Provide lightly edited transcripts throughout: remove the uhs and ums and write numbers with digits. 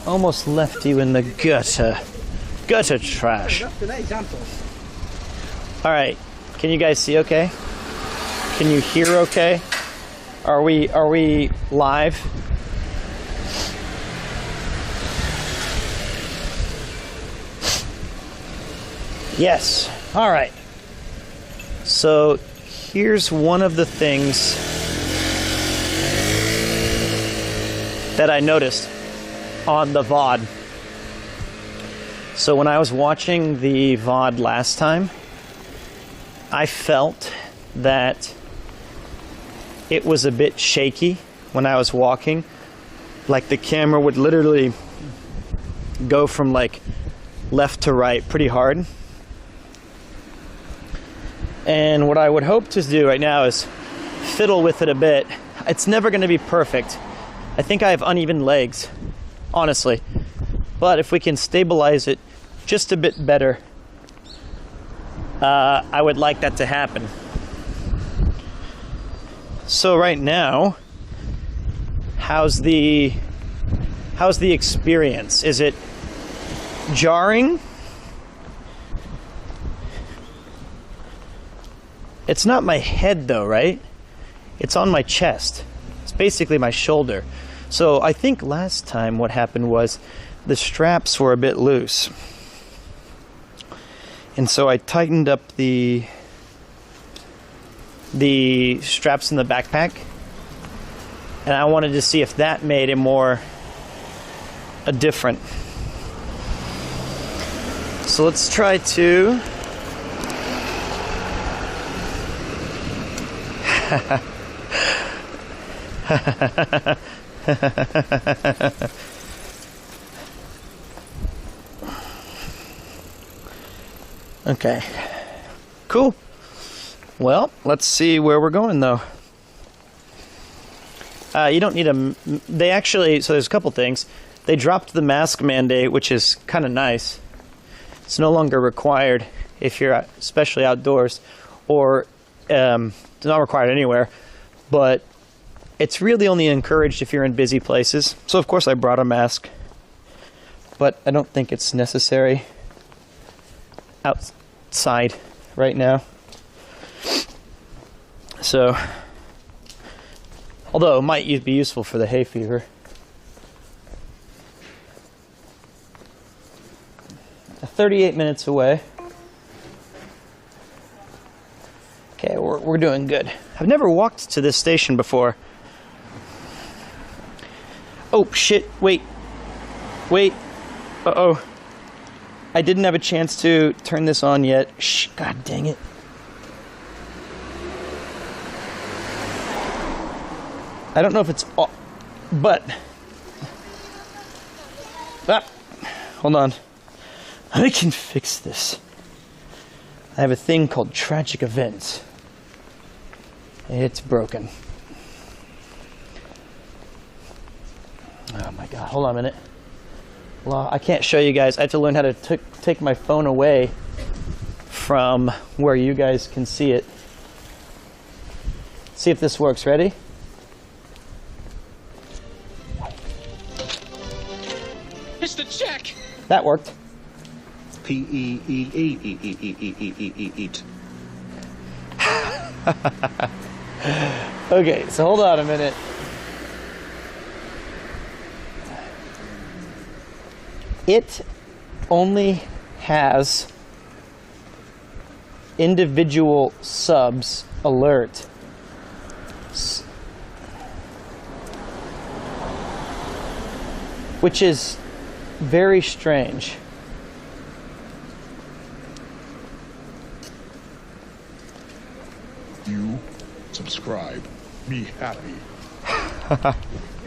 Almost left you in the gutter. Gutter trash. Alright, can you guys see okay? Can you hear okay? Are we live? Yes. Alright. So here's one of the things that I noticed on the VOD. So when I was watching the VOD last time, I felt that it was a bit shaky when I was walking. Like the camera would literally go from like left to right pretty hard. And what I would hope to do right now is fiddle with it a bit. It's never going to be perfect. I think I have uneven legs, honestly. But if we can stabilize it just a bit better, I would like that to happen. So right now, how's the experience? Is it jarring? It's not my head though, right? It's on my chest. It's basically my shoulder. So I think last time what happened was the straps were a bit loose. And so I tightened up the straps in the backpack. And I wanted to see if that made it more different. So let's try to Okay, cool. Well, let's see where we're going though. You don't need they actually, so there's a couple things. They dropped the mask mandate, which is kind of nice. It's no longer required if you're especially outdoors, or it's not required anywhere, but it's really only encouraged if you're in busy places. So of course I brought a mask, but I don't think it's necessary outside right now. So, although it might be useful for the hay fever. Uh, 38 minutes away. Okay, we're doing good. I've never walked to this station before. Oh, shit, wait. Uh-oh. I didn't have a chance to turn this on yet. Shh, god dang it. I don't know if it's off, but... hold on. I can fix this. I have a thing called tragic events. It's broken. Oh my god, hold on a minute. Well, I can't show you guys. I have to learn how to take my phone away from where you guys can see it. See if this works. Ready? It's the check. That worked. Eat. Okay, so hold on a minute. It only has individual subs alert. Which is very strange. You subscribe. Me happy.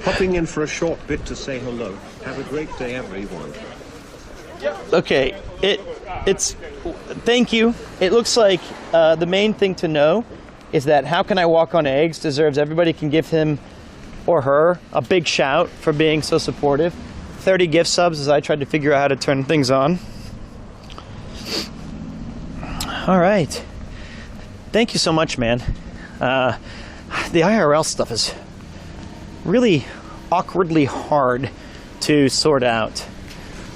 Popping in for a short bit to say hello. Have a great day, everyone. Okay, it's thank you. It looks like the main thing to know is that How Can I Walk on Eggs deserves everybody can give him or her a big shout for being so supportive. 30 gift subs as I tried to figure out how to turn things on. All right. Thank you so much, man. The IRL stuff is really awkwardly hard to sort out.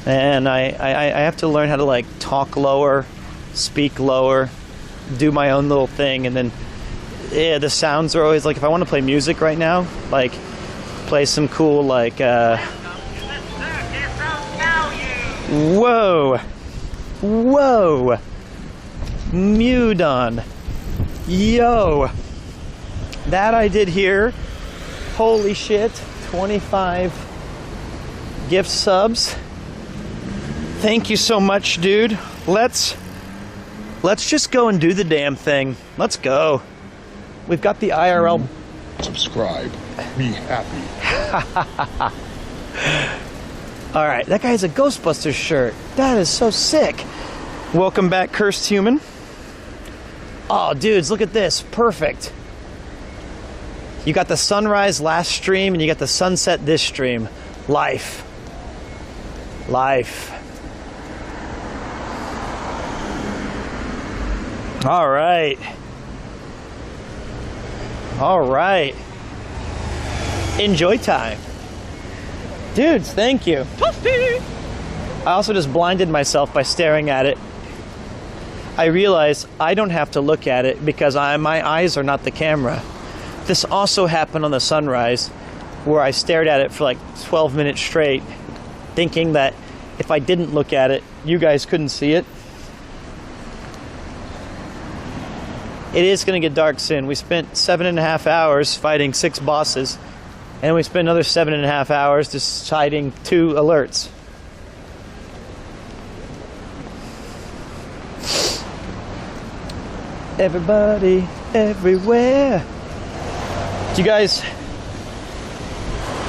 And I have to learn how to like talk lower, speak lower, do my own little thing, and then yeah, the sounds are always like, if I want to play music right now, like play some cool like whoa, whoa, Mudon, yo, that I did here. Holy shit, 25 gift subs. Thank you so much, dude. Let's just go and do the damn thing. Let's go. We've got the IRL. Subscribe. Me happy. All right, that guy has a Ghostbusters shirt. That is so sick. Welcome back, Cursed Human. Oh, dudes, look at this. Perfect. You got the sunrise last stream, and you got the sunset this stream. Life. Life. All right. All right. Enjoy time. Dudes, thank you. I also just blinded myself by staring at it. I realize I don't have to look at it because my eyes are not the camera. This also happened on the sunrise, where I stared at it for like 12 minutes straight, thinking that if I didn't look at it, you guys couldn't see it. It is going to get dark soon. We spent 7.5 hours fighting 6 bosses, and we spent another 7.5 hours deciding 2 alerts. Everybody, everywhere. Do you guys...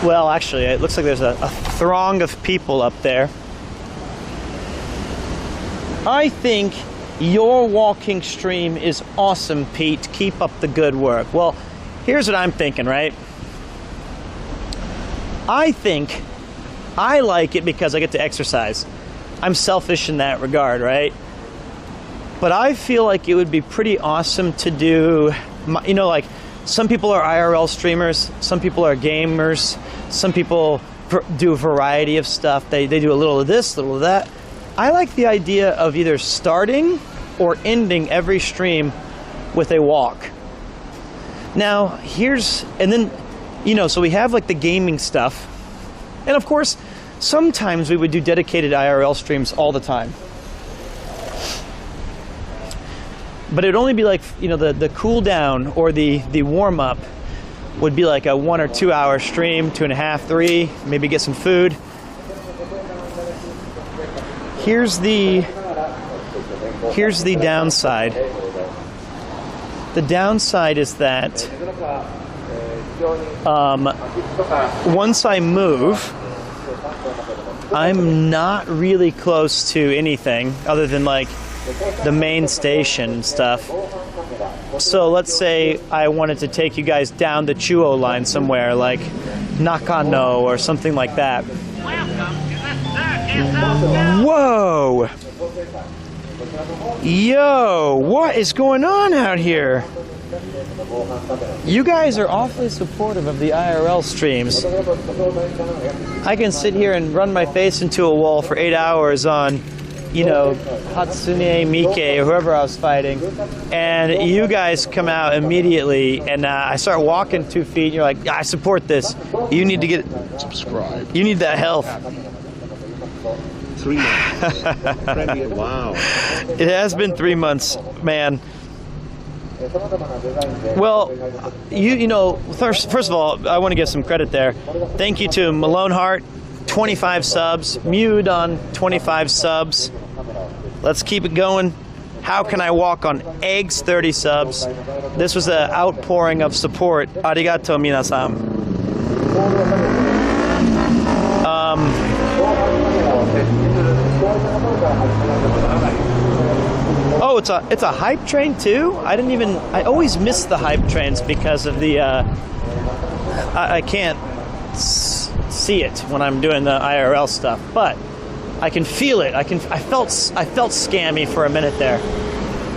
Well, actually, it looks like there's a throng of people up there. I think your walking stream is awesome, Pete. Keep up the good work. Well, here's what I'm thinking, right? I think I like it because I get to exercise. I'm selfish in that regard, right? But I feel like it would be pretty awesome to do, you know, like some people are IRL streamers, some people are gamers, some people do a variety of stuff. They do a little of this, a little of that. I like the idea of either starting or ending every stream with a walk. Now, and then, you know, so we have like the gaming stuff. And of course, sometimes we would do dedicated IRL streams all the time. But it would only be like, you know, the cool down or the warm up would be like a 1 or 2 hour stream, 2.5, 3, maybe get some food. Here's the downside. The downside is that once I move, I'm not really close to anything other than like the main station and stuff. So let's say I wanted to take you guys down the Chuo line somewhere, like Nakano or something like that. Whoa! Yo, what is going on out here? You guys are awfully supportive of the IRL streams. I can sit here and run my face into a wall for 8 hours on, you know, Hatsune Miike or whoever I was fighting, and you guys come out immediately, and I start walking 2 feet, and you're like, I support this. You need to get... Subscribe. You need that health. 3 months. Premier, wow. It has been 3 months, man. Well, you know, first of all, I want to give some credit there. Thank you to Malone Hart, 25 subs. Mudon, 25 subs. Let's keep it going. How Can I Walk on Eggs, 30 subs. This was an outpouring of support. Arigato, minasan. Oh, it's a hype train too? I always miss the hype trains because of the I can't see it when I'm doing the IRL stuff, but I can feel it. I felt scammy for a minute there.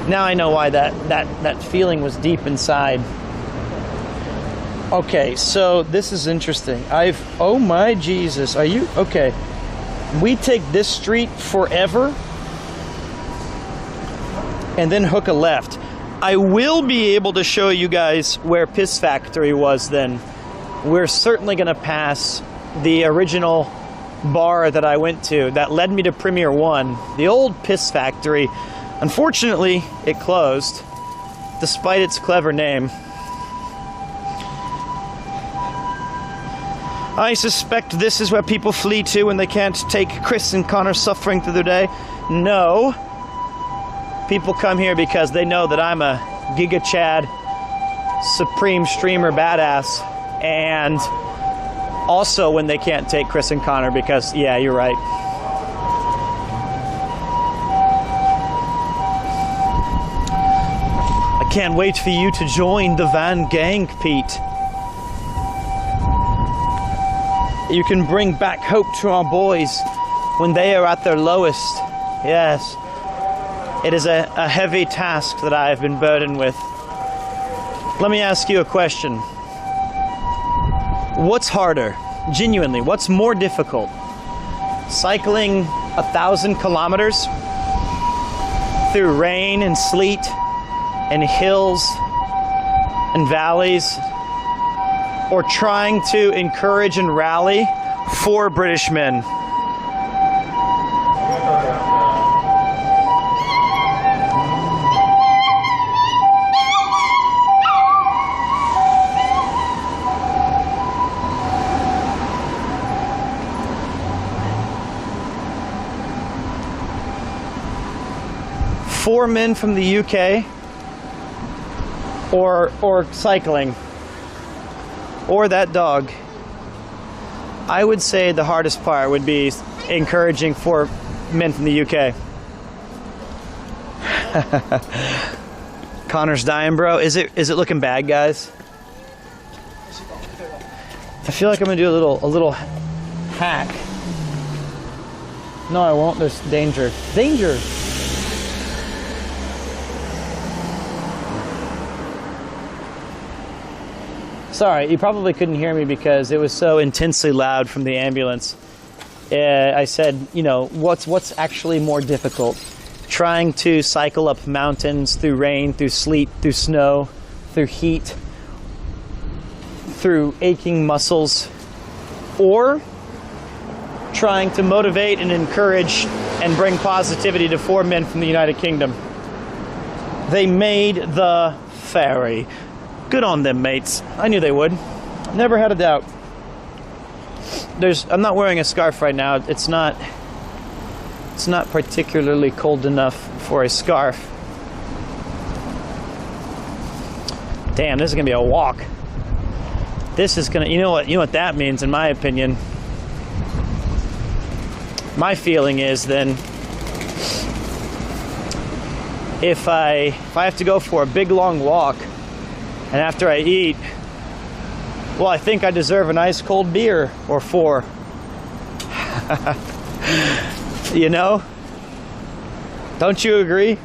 Now I know why that feeling was deep inside. Okay, so this is interesting. Oh my Jesus, are you, okay. We take this street forever and then hook a left. I will be able to show you guys where Piss Factory was then. We're certainly gonna pass the original bar that I went to that led me to Premier One, the old Piss Factory. Unfortunately, it closed, despite its clever name. I suspect this is where people flee to when they can't take Chris and Connor suffering through their day. No. People come here because they know that I'm a Giga Chad Supreme Streamer badass. And also when they can't take Chris and Connor because, yeah, you're right. I can't wait for you to join the Van Gang, Pete. You can bring back hope to our boys when they are at their lowest. Yes. It is a heavy task that I have been burdened with. Let me ask you a question. What's harder? Genuinely, what's more difficult? Cycling 1,000 kilometers through rain and sleet and hills and valleys, or trying to encourage and rally 4 British men? Four men from the UK, or cycling, or that dog. I would say the hardest part would be encouraging 4 men from the UK. Connor's dying, bro. Is it looking bad, guys? I feel like I'm gonna do a little hack. No, I won't. There's danger. Danger. Sorry, you probably couldn't hear me because it was so intensely loud from the ambulance. I said, you know, what's actually more difficult? Trying to cycle up mountains through rain, through sleet, through snow, through heat, through aching muscles, or trying to motivate and encourage and bring positivity to 4 men from the United Kingdom. They made the ferry. Good on them, mates. I knew they would. Never had a doubt. I'm not wearing a scarf right now. It's not particularly cold enough for a scarf. Damn, this is gonna be a walk. This is gonna, you know what that means, in my opinion. My feeling is then, if I have to go for a big long walk, and after I eat, well, I think I deserve an ice cold beer or 4. You know? Don't you agree?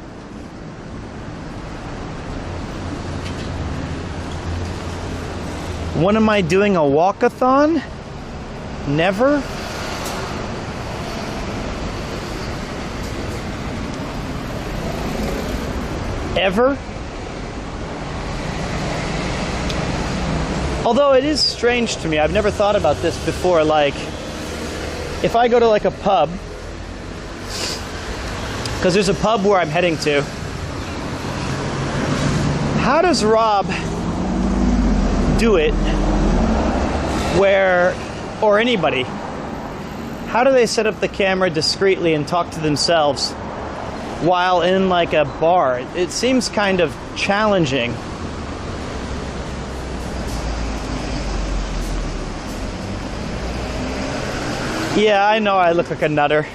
When am I doing a walkathon? Never? Ever? Although it is strange to me, I've never thought about this before, like, if I go to like a pub, because there's a pub where I'm heading to, how does Rob do it where, or anybody, how do they set up the camera discreetly and talk to themselves while in like a bar? It seems kind of challenging. Yeah, I know I look like a nutter.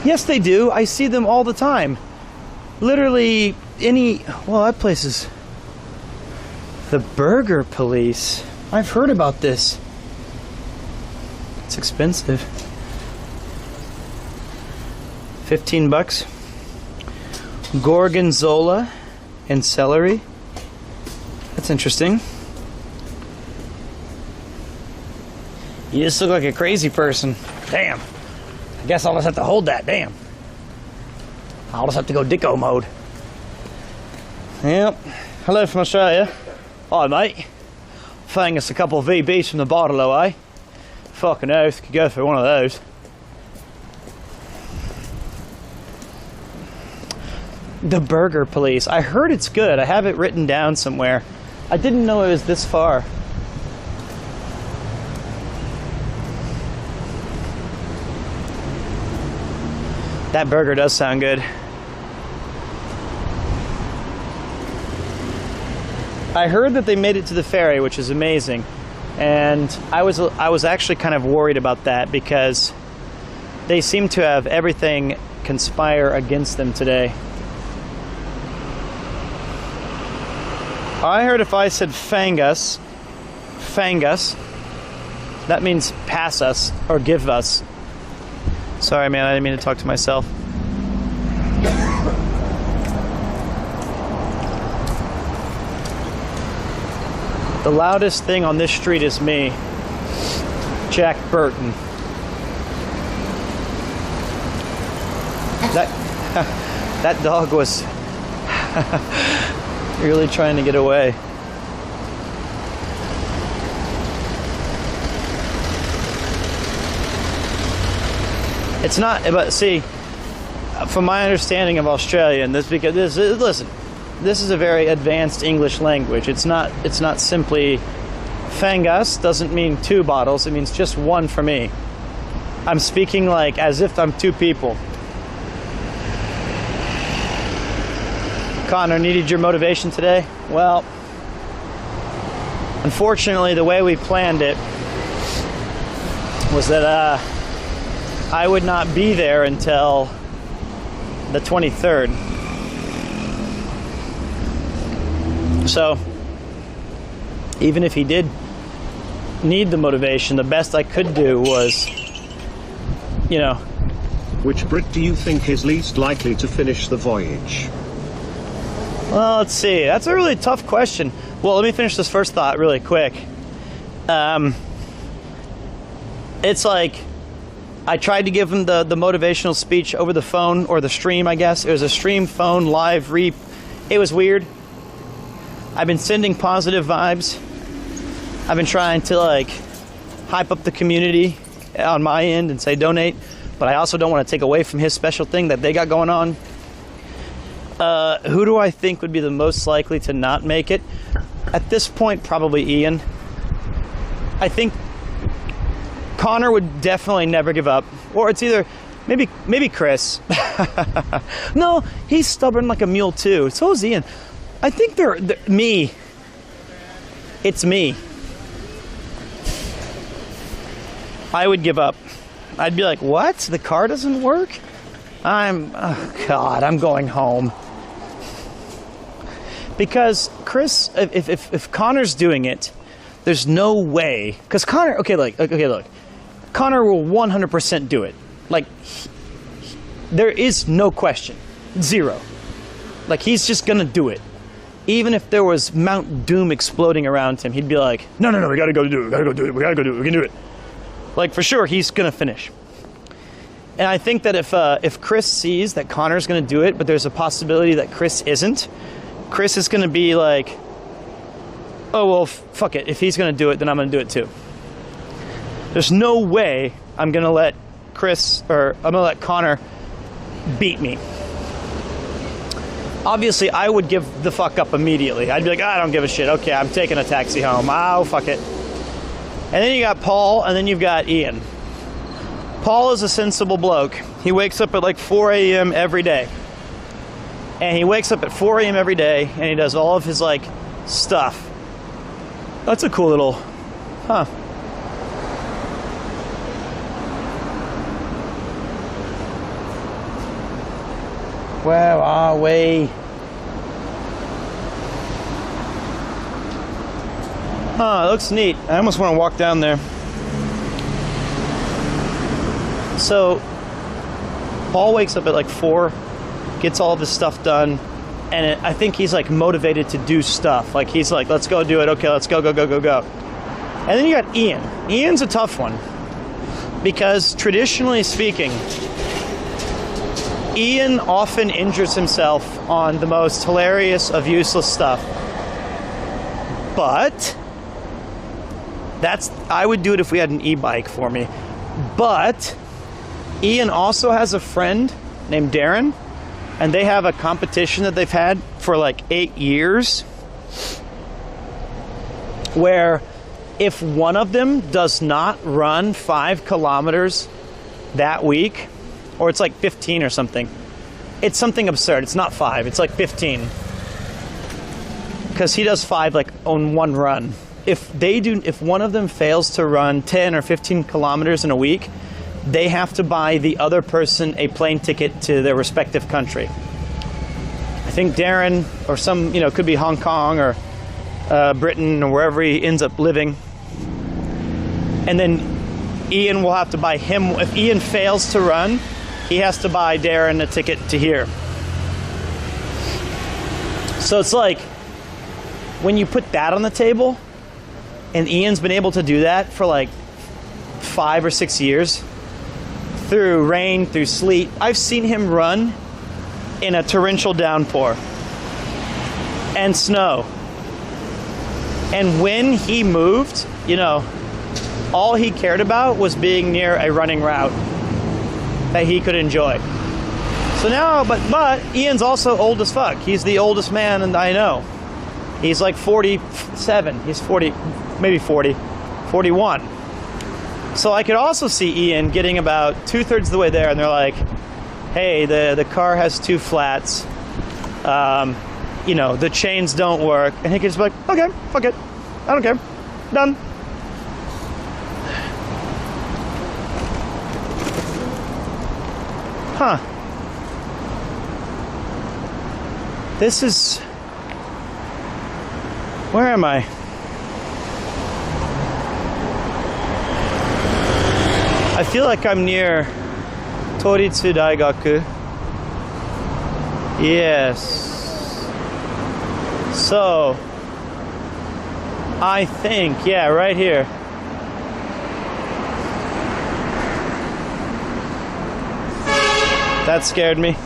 Yes, they do. I see them all the time. Literally well, that place is the Burger Police. I've heard about this. It's expensive. $15. Gorgonzola and celery. That's interesting. You just look like a crazy person. Damn. I guess I'll just have to hold that. Damn. I'll just have to go dicko mode. Yep. Hello from Australia. Hi, mate. Fang us a couple of VBs from the bottle, eh? Fucking oath. Could go for one of those. The Burger Police. I heard it's good. I have it written down somewhere. I didn't know it was this far. That burger does sound good. I heard that they made it to the ferry, which is amazing. And I was actually kind of worried about that because they seem to have everything conspire against them today. I heard if I said fangus, that means pass us or give us. Sorry, man, I didn't mean to talk to myself. The loudest thing on this street is me, Jack Burton. That dog was really trying to get away. It's not, but see, from my understanding of Australian, listen, this is a very advanced English language. It's not simply fangus doesn't mean 2 bottles. It means just 1 for me. I'm speaking like as if I'm 2 people. Connor, needed your motivation today? Well, unfortunately, the way we planned it was that I would not be there until the 23rd. So, even if he did need the motivation, the best I could do was, Which Brit do you think is least likely to finish the voyage? Well, let's see. That's a really tough question. Well, let me finish this first thought really quick. It's like, I tried to give him the motivational speech over the phone, or the stream, I guess. It was a stream, phone, live, It was weird. I've been sending positive vibes. I've been trying to, hype up the community on my end and say donate, but I also don't want to take away from his special thing that they got going on. Who do I think would be the most likely to not make it? At this point, probably Ian. I think Connor would definitely never give up. Or it's either, maybe Chris. No, he's stubborn like a mule too. So is Ian. I think they're me. It's me. I would give up. I'd be like, what? The car doesn't work? Oh God, I'm going home. Because Chris, if Connor's doing it, there's no way. Because Connor, look. Connor will 100% do it. There is no question. 0. He's just gonna do it. Even if there was Mount Doom exploding around him, he'd be like, no, we gotta go do it. We can do it. For sure, he's gonna finish. And I think that if Chris sees that Connor's gonna do it, but there's a possibility that Chris isn't, Chris is gonna be like, oh, well, fuck it. If he's gonna do it, then I'm gonna do it too. There's no way I'm gonna let Connor beat me. Obviously, I would give the fuck up immediately. I'd be like, I don't give a shit. Okay, I'm taking a taxi home. Oh, fuck it. And then you got Paul, and then you've got Ian. Paul is a sensible bloke. He wakes up at 4 a.m. every day. And he wakes up at 4 a.m. every day, and he does all of his, stuff. That's a cool little... Huh. Where are we? Huh, it looks neat. I almost want to walk down there. So, Paul wakes up at 4, gets all of his stuff done, and I think he's like motivated to do stuff. Like he's like, let's go do it. Okay, let's go. And then you got Ian. Ian's a tough one because traditionally speaking, Ian often injures himself on the most hilarious of useless stuff. But I would do it if we had an e-bike for me. But Ian also has a friend named Darren, and they have a competition that they've had for like 8 years where if one of them does not run 5 kilometers that week, or it's like 15 or something, it's something absurd. It's not 5, it's like 15. Because he does 5 like on one run. If one of them fails to run 10 or 15 kilometers in a week, they have to buy the other person a plane ticket to their respective country. I think Darren, or some, could be Hong Kong or Britain or wherever he ends up living. And then Ian will have to buy him, if Ian fails to run, he has to buy Darren a ticket to here. So it's like, when you put that on the table, and Ian's been able to do that for like 5 or 6 years, through rain, through sleet. I've seen him run in a torrential downpour and snow. And when he moved, all he cared about was being near a running route that he could enjoy. So now, but Ian's also old as fuck. He's the oldest man I know. He's like 47. He's 40, maybe 40, 41. So I could also see Ian getting about 2/3 of the way there, and they're like, hey, the car has 2 flats. The chains don't work. And he could just be like, okay, fuck it. I don't care. Done. Huh. This is... Where am I? I feel like I'm near Toritsu Daigaku. Yes. So, I think, yeah, right here. That scared me.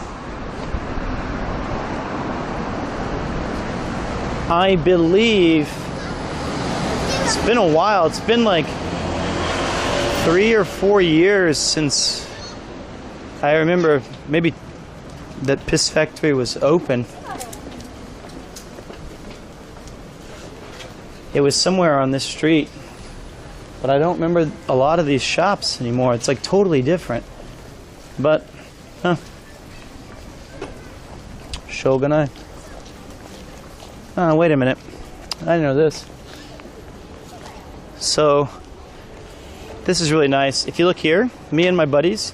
I believe it's been a while. It's been like 3 or 4 years since I remember maybe that Piss Factory was open. It was somewhere on this street, but I don't remember a lot of these shops anymore. It's like totally different. But, Shogunai. Oh, wait a minute. I didn't know this. So, this is really nice. If you look here, me and my buddies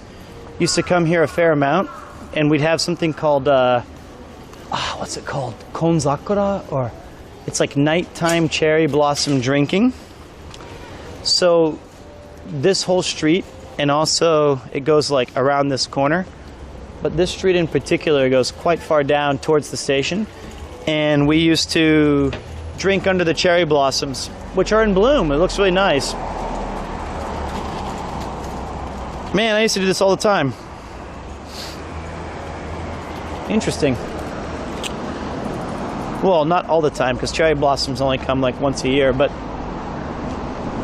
used to come here a fair amount, and we'd have something called, what's it called? Konzakura? Or it's like nighttime cherry blossom drinking. So, this whole street, and also it goes like around this corner, but this street in particular goes quite far down towards the station. And we used to drink under the cherry blossoms, which are in bloom. It looks really nice. Man, I used to do this all the time. Interesting. Well, not all the time, because cherry blossoms only come like once a year, but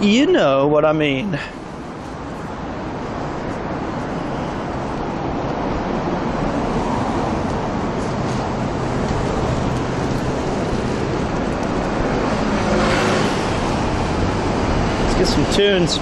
you know what I mean. Some tunes.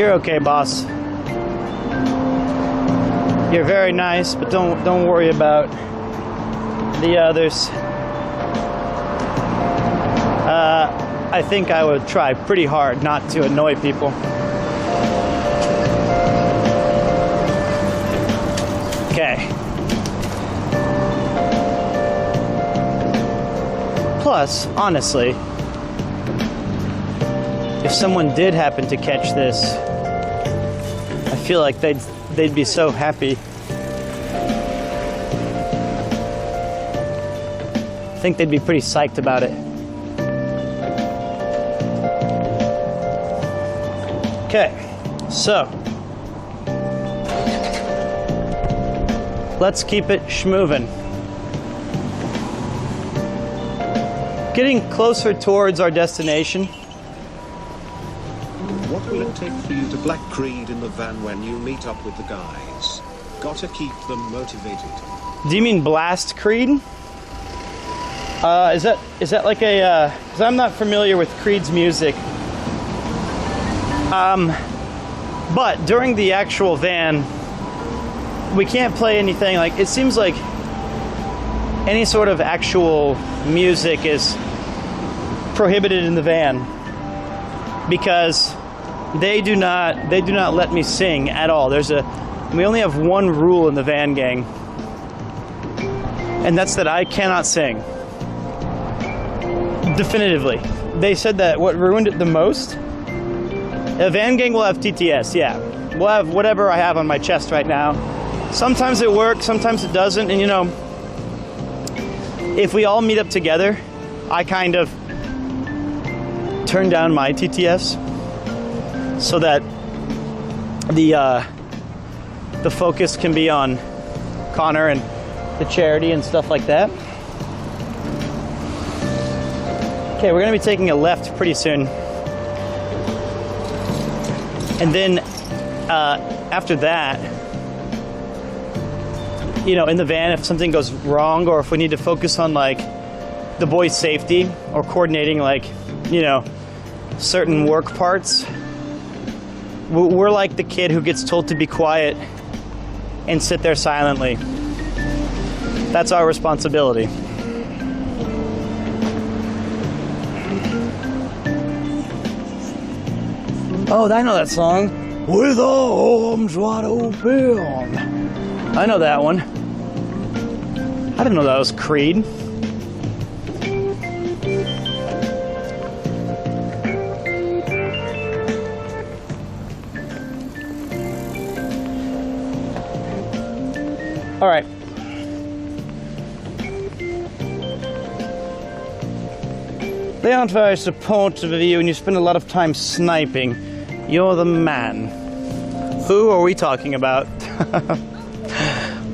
You're okay, boss. You're very nice, but don't worry about the others. I think I would try pretty hard not to annoy people. Okay. Plus, honestly, if someone did happen to catch this, I feel like they'd be so happy. I think they'd be pretty psyched about it. Okay, so let's keep it schmovin'. Getting closer towards our destination. What will it take for you to black Creed in the van when you meet up with the guys? Gotta keep them motivated. Do you mean blast Creed? Is that like a? 'Cause I'm not familiar with Creed's music. But during the actual van, we can't play anything. Like, it seems like any sort of actual music is prohibited in the van because they do not let me sing at all. We only have one rule in the van gang, and that's that I cannot sing. Definitively. They said that what ruined it the most. The van gang will have TTS, yeah. We'll have whatever I have on my chest right now. Sometimes it works, sometimes it doesn't, and you know, if we all meet up together, I kind of turn down my TTS so that the focus can be on Connor and the charity and stuff like that. Okay, we're gonna be taking a left pretty soon. And then after that, you know, in the van, if something goes wrong or if we need to focus on like the boys' safety or coordinating like, you know, certain work parts, we're like the kid who gets told to be quiet and sit there silently. That's our responsibility. Oh, I know that song. With arms wide open. I know that one. I didn't know that was Creed. All right. They aren't very supportive of you and you spend a lot of time sniping. You're the man. Who are we talking about?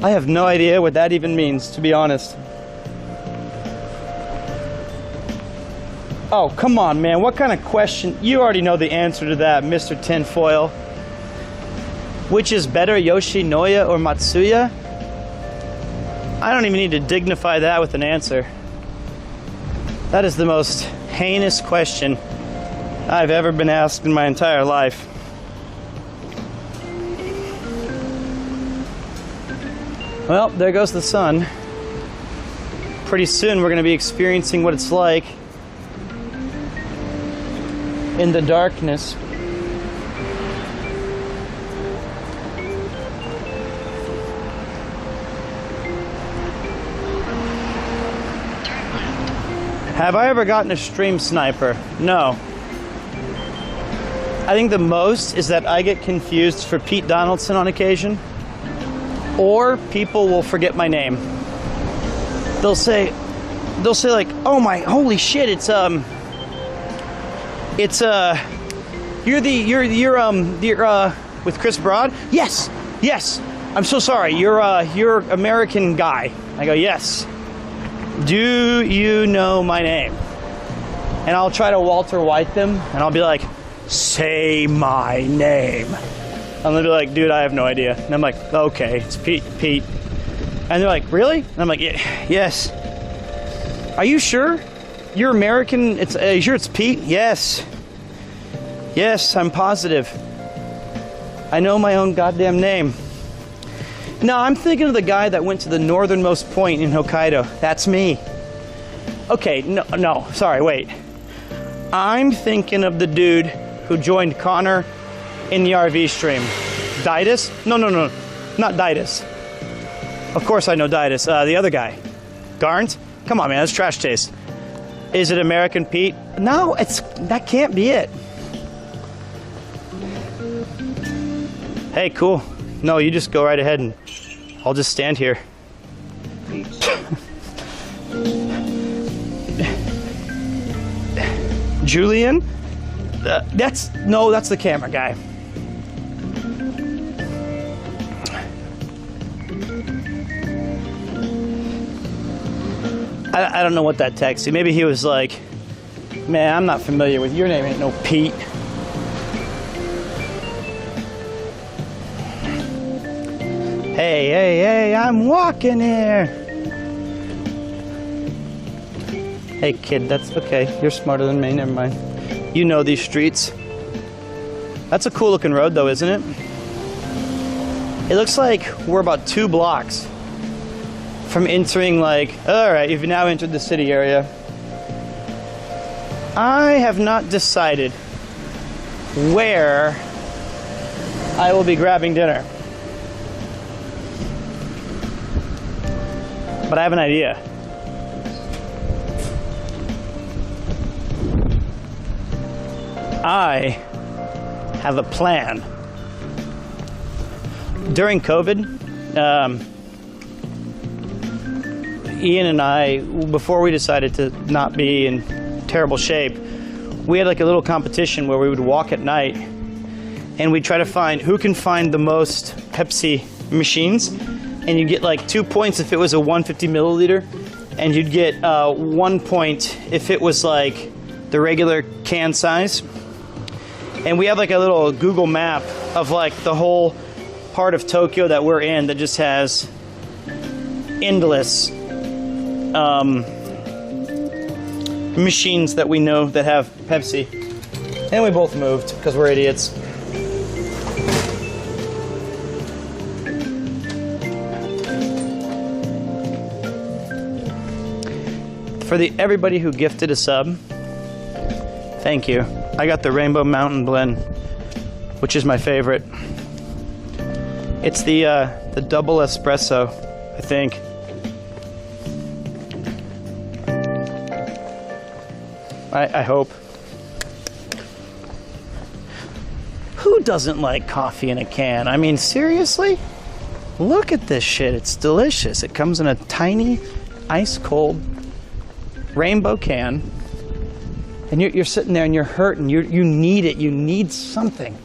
I have no idea what that even means, to be honest. Oh, come on, man. What kind of question? You already know the answer to that, Mr. Tinfoil. Which is better, Yoshinoya or Matsuya? I don't even need to dignify that with an answer. That is the most heinous question I've ever been asked in my entire life. Well, there goes the sun. Pretty soon we're going to be experiencing what it's like in the darkness. Have I ever gotten a stream sniper? No. I think the most is that I get confused for Pete Donaldson on occasion, or people will forget my name. They'll say like, "Oh my, holy shit! You're with Chris Broad? Yes. I'm so sorry. You're American guy." I go, "Yes. Do you know my name?" And I'll try to Walter White them, and I'll be like, "Say my name." And they'll be like, "Dude, I have no idea." And I'm like, "Okay, it's Pete." And they're like, "Really?" And I'm like, "Yes." "Are you sure? You're American? Are you sure it's Pete?" Yes, I'm positive. I know my own goddamn name. No, I'm thinking of the guy that went to the northernmost point in Hokkaido. That's me. Okay, no, sorry, wait. I'm thinking of the dude who joined Connor in the RV stream. Didus? No, not Didus. Of course I know Didus. The other guy. Garnt? Come on, man, that's Trash Taste. Is it American Pete? No, that can't be it. Hey, cool. No, you just go right ahead and I'll just stand here. Julian? That's the camera guy. I don't know what that text. Maybe he was like, man, I'm not familiar with your name. Ain't no Pete. Hey, I'm walking here. Hey, kid, that's okay. You're smarter than me. Never mind. You know these streets. That's a cool looking road, though, isn't it? It looks like we're about 2 blocks from entering, like, all right, you've now entered the city area. I have not decided where I will be grabbing dinner. But I have an idea. I have a plan. During COVID, Ian and I, before we decided to not be in terrible shape, we had like a little competition where we would walk at night and we'd try to find who can find the most Pepsi machines, and you'd get like 2 points if it was a 150 milliliter, and you'd get 1 point if it was like the regular can size. And we have like a little Google map of like the whole part of Tokyo that we're in that just has endless machines that we know that have Pepsi. And we both moved because we're idiots. For everybody who gifted a sub, thank you. I got the Rainbow Mountain Blend, which is my favorite. It's the double espresso, I think. I hope. Who doesn't like coffee in a can? I mean, seriously? Look at this shit. It's delicious. It comes in a tiny, ice-cold rainbow can. And you're sitting there and you're hurting. You need it. You need something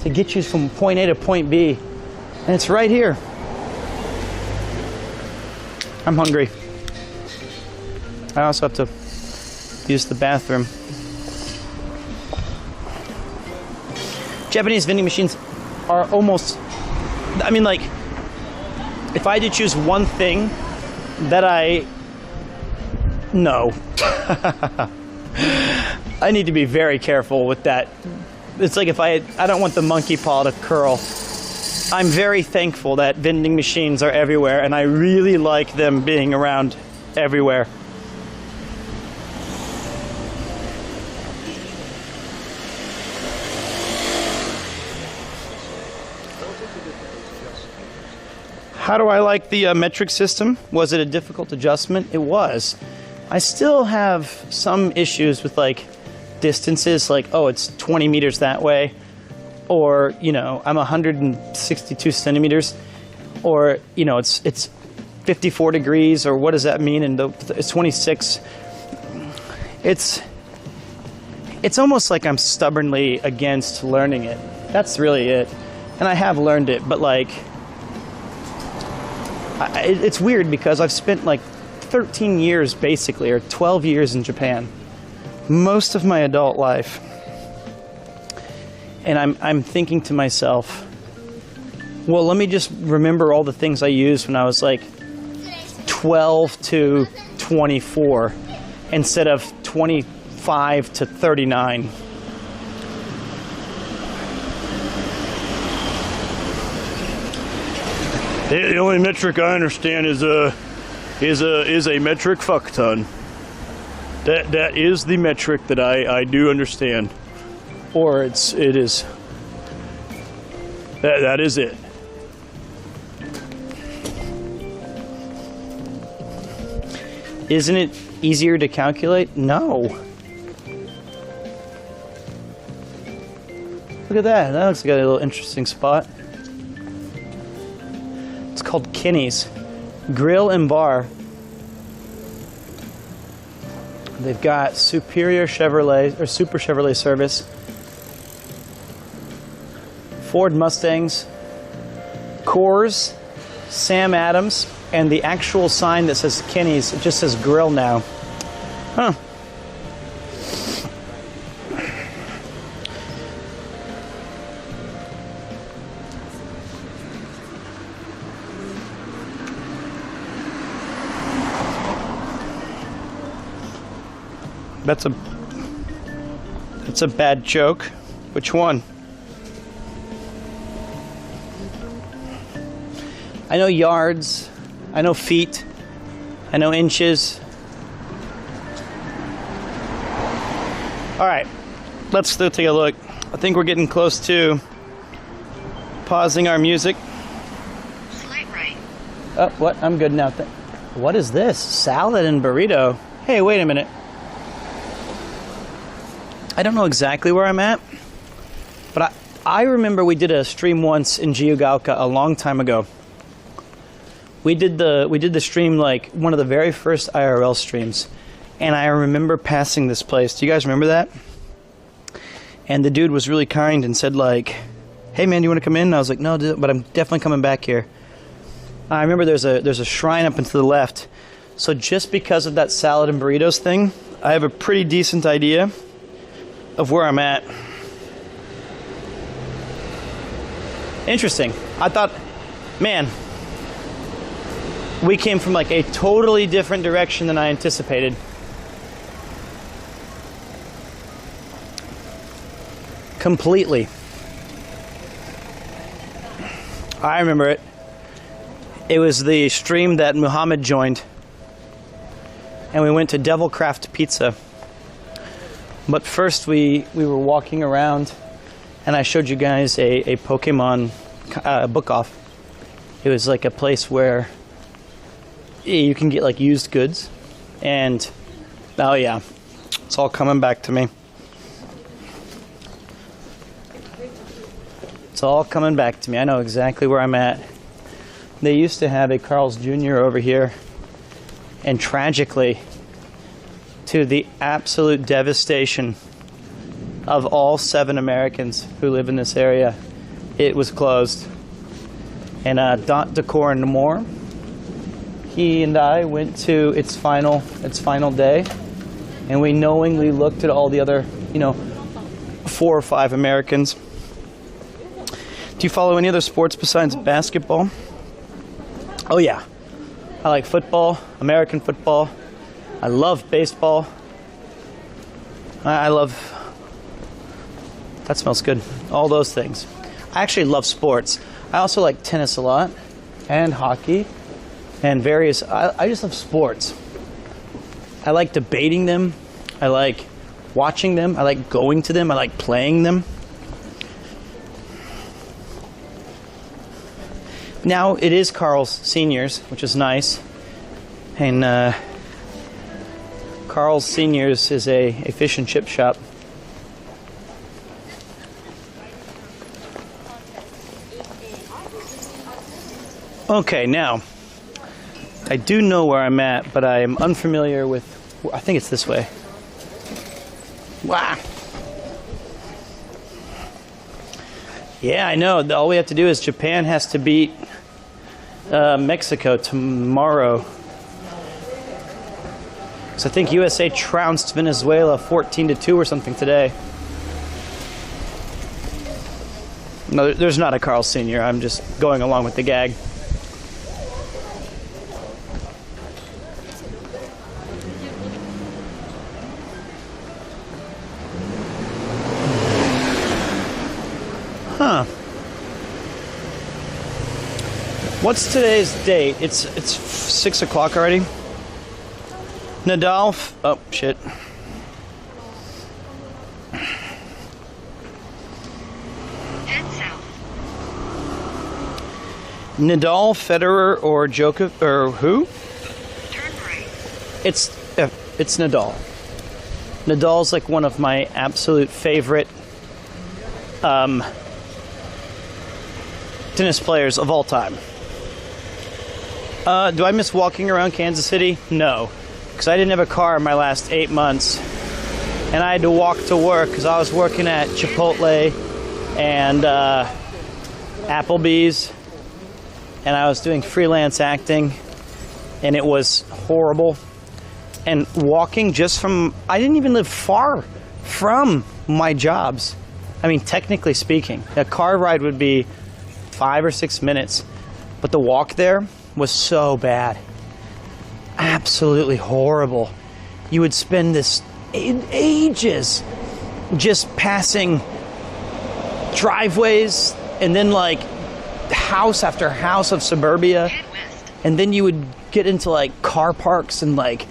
to get you from point A to point B. And it's right here. I'm hungry. I also have to use the bathroom. Japanese vending machines are almost, I mean, like, if I had to choose one thing that no. I need to be very careful with that. It's like if I don't want the monkey paw to curl. I'm very thankful that vending machines are everywhere, and I really like them being around everywhere. How do I like the metric system? Was it a difficult adjustment? It was. I still have some issues with like distances, like, oh, it's 20 meters that way, or, you know, I'm 162 centimeters, or, you know, it's 54 degrees, or what does that mean? And it's 26. It's almost like I'm stubbornly against learning it. That's really it. And I have learned it, but like, it's weird because I've spent like 13 years basically, or 12 years in Japan, most of my adult life, and I'm thinking to myself, well, let me just remember all the things I used when I was like 12 to 24 instead of 25 to 39. The only metric I understand is a metric fuck ton. That is the metric that I do understand. Or it is. That is it. Isn't it easier to calculate? No. Look at that. That looks like a little interesting spot. It's called Kinney's Grill and Bar. They've got Superior Chevrolet or Super Chevrolet service, Ford Mustangs, Coors, Sam Adams, and the actual sign that says Kinney's, it just says grill now. Huh. That's a bad joke. Which one? I know yards. I know feet. I know inches. All right, let's still take a look. I think we're getting close to pausing our music. Slight right. Oh, what? I'm good now. What is this? Salad and burrito. Hey, wait a minute. I don't know exactly where I'm at, but I remember we did a stream once in Giugalca a long time ago. We did the stream like one of the very first IRL streams, and I remember passing this place. Do you guys remember that? And the dude was really kind and said like, "Hey man, do you want to come in?" And I was like, "No, but I'm definitely coming back here." I remember there's a shrine up and to the left. So just because of that salad and burritos thing, I have a pretty decent idea of where I'm at. Interesting. I thought, man, we came from like a totally different direction than I anticipated. Completely. I remember it. It was the stream that Muhammad joined, and we went to Devil Craft Pizza. But first we were walking around, and I showed you guys a Pokemon book off. It was like a place where you can get like used goods, and oh yeah, it's all coming back to me. It's all coming back to me. I know exactly where I'm at. They used to have a Carl's Jr. over here, and tragically, to the absolute devastation of all 7 Americans who live in this area, it was closed. And Dot Decor and More, he and I went to its final day, and we knowingly looked at all the other, 4 or 5 Americans. Do you follow any other sports besides basketball? Oh yeah, I like football, American football. I love baseball. I love... That smells good. All those things. I actually love sports. I also like tennis a lot, and hockey, and various... I just love sports. I like debating them. I like watching them. I like going to them. I like playing them. Now, it is Carl's Seniors, which is nice. And Carl's Seniors is a fish and chip shop. Okay, now, I do know where I'm at, but I am unfamiliar with... I think it's this way. Wow. Yeah, I know. All we have to do is Japan has to beat Mexico tomorrow. So I think USA trounced Venezuela 14-2 or something today. No, there's not a Carl Sr. I'm just going along with the gag. Huh. What's today's date? It's 6 o'clock already. Nadal. Oh shit. Head south. Nadal, Federer, or Djokovic, or who? Turn right. It's Nadal. Nadal's like one of my absolute favorite tennis players of all time. Do I miss walking around Kansas City? No, because I didn't have a car in my last 8 months, and I had to walk to work because I was working at Chipotle and Applebee's, and I was doing freelance acting, and it was horrible. And walking just from, I didn't even live far from my jobs. I mean, technically speaking, a car ride would be 5 or 6 minutes, but the walk there was so bad. Absolutely horrible. You would spend this ages just passing driveways and then like house after house of suburbia. Head west. And then you would get into like car parks and like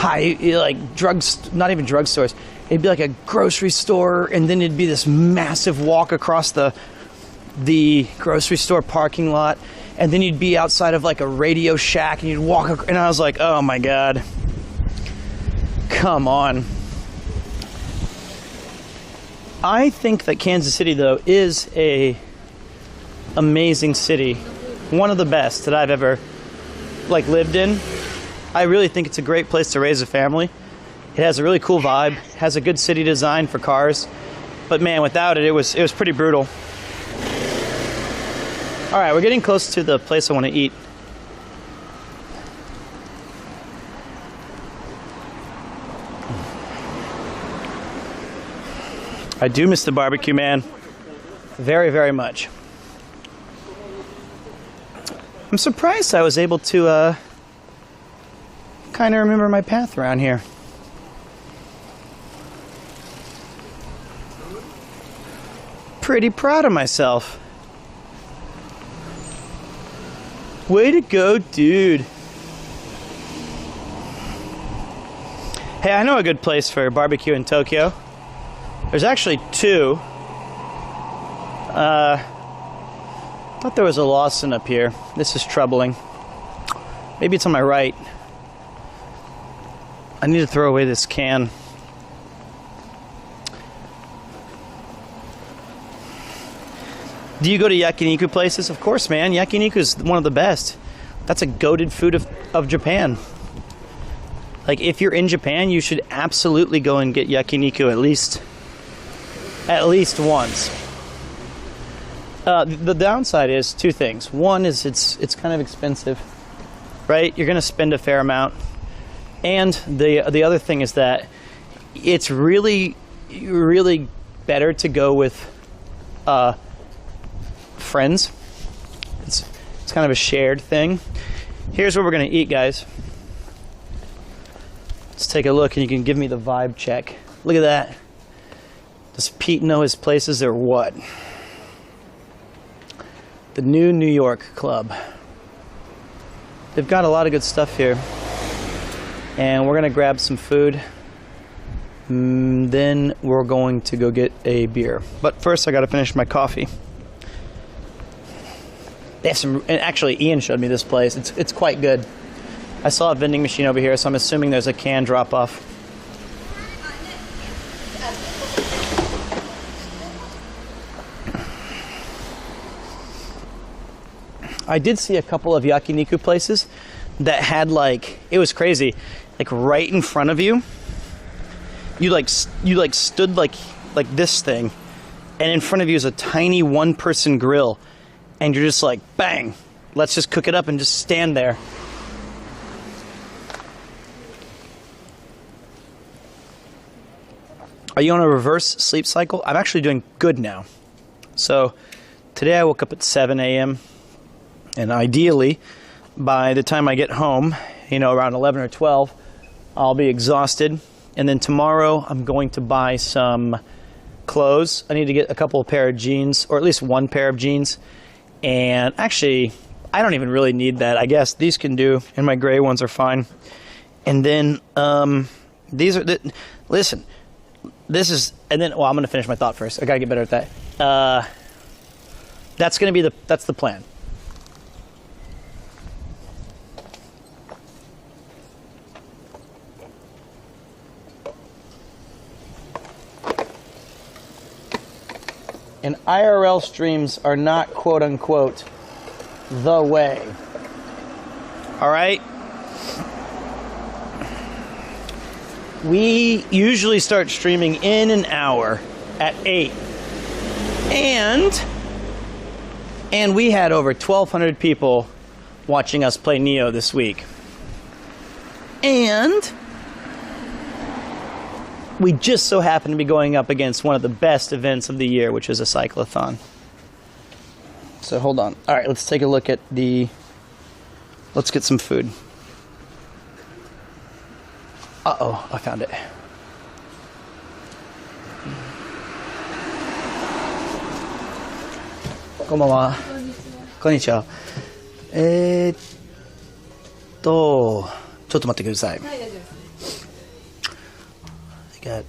not even drugstores. It'd be like a grocery store, and then it'd be this massive walk across the grocery store parking lot, and then you'd be outside of like a Radio Shack, and you'd walk, and I was like, oh my god, come on. I think that Kansas City, though, is a amazing city, one of the best that I've ever like lived in. I really think it's a great place to raise a family. It has a really cool vibe, has a good city design for cars, but man, without it, it was pretty brutal. All right, we're getting close to the place I want to eat. I do miss the barbecue, man. Very, very much. I'm surprised I was able to kind of remember my path around here. Pretty proud of myself. Way to go, dude. Hey, I know a good place for barbecue in Tokyo. There's actually two. Thought there was a Lawson up here. This is troubling. Maybe it's on my right. I need to throw away this can. Do you go to yakiniku places? Of course, man. Yakiniku is one of the best. That's a goated food of Japan. Like, if you're in Japan, you should absolutely go and get yakiniku at least once. The downside is two things. One is it's kind of expensive, right? You're going to spend a fair amount. And the other thing is that it's really, really better to go with friends. It's kind of a shared thing. Here's what we're going to eat, guys. Let's take a look, and you can give me the vibe check. Look at that. Does Pete know his places or what? The New New York Club. They've got a lot of good stuff here. And we're going to grab some food. Then we're going to go get a beer. But first, I got to finish my coffee. They have some, and actually Ian showed me this place. It's quite good. I saw a vending machine over here, so I'm assuming there's a can drop off. I did see a couple of yakiniku places that had like, it was crazy, like right in front of you. You stood like this thing, and in front of you is a tiny one-person grill, and you're just like, bang, let's just cook it up and just stand there. Are you on a reverse sleep cycle? I'm actually doing good now. So today I woke up at 7 a.m. and ideally by the time I get home, around 11 or 12, I'll be exhausted. And then tomorrow I'm going to buy some clothes. I need to get a couple of pair of jeans, or at least one pair of jeans. And actually, I don't even really need that. I guess these can do, and my gray ones are fine. And then these are listen. This is, and then well, I'm gonna finish my thought first. I gotta get better at that. That's gonna be that's the plan. And IRL streams are not quote unquote the way. All right? We usually start streaming in an hour at 8. And we had over 1,200 people watching us play Neo this week. And we just so happen to be going up against one of the best events of the year, which is a cyclothon. So hold on. All right, let's take a look at let's get some food. Uh-oh, I found it. Konbanwa. Konnichiwa. ちょっと待ってください。Got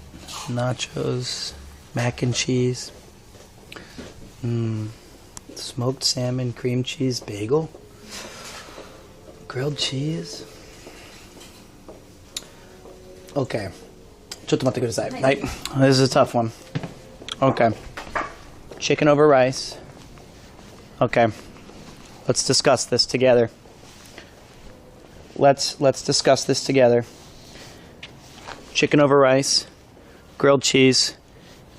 nachos, mac and cheese, smoked salmon, cream cheese, bagel, grilled cheese. Okay. ちょっと待ってください。はい。This is a tough one. Okay. Chicken over rice. Okay. Let's discuss this together. Let's discuss this together. Chicken over rice, grilled cheese,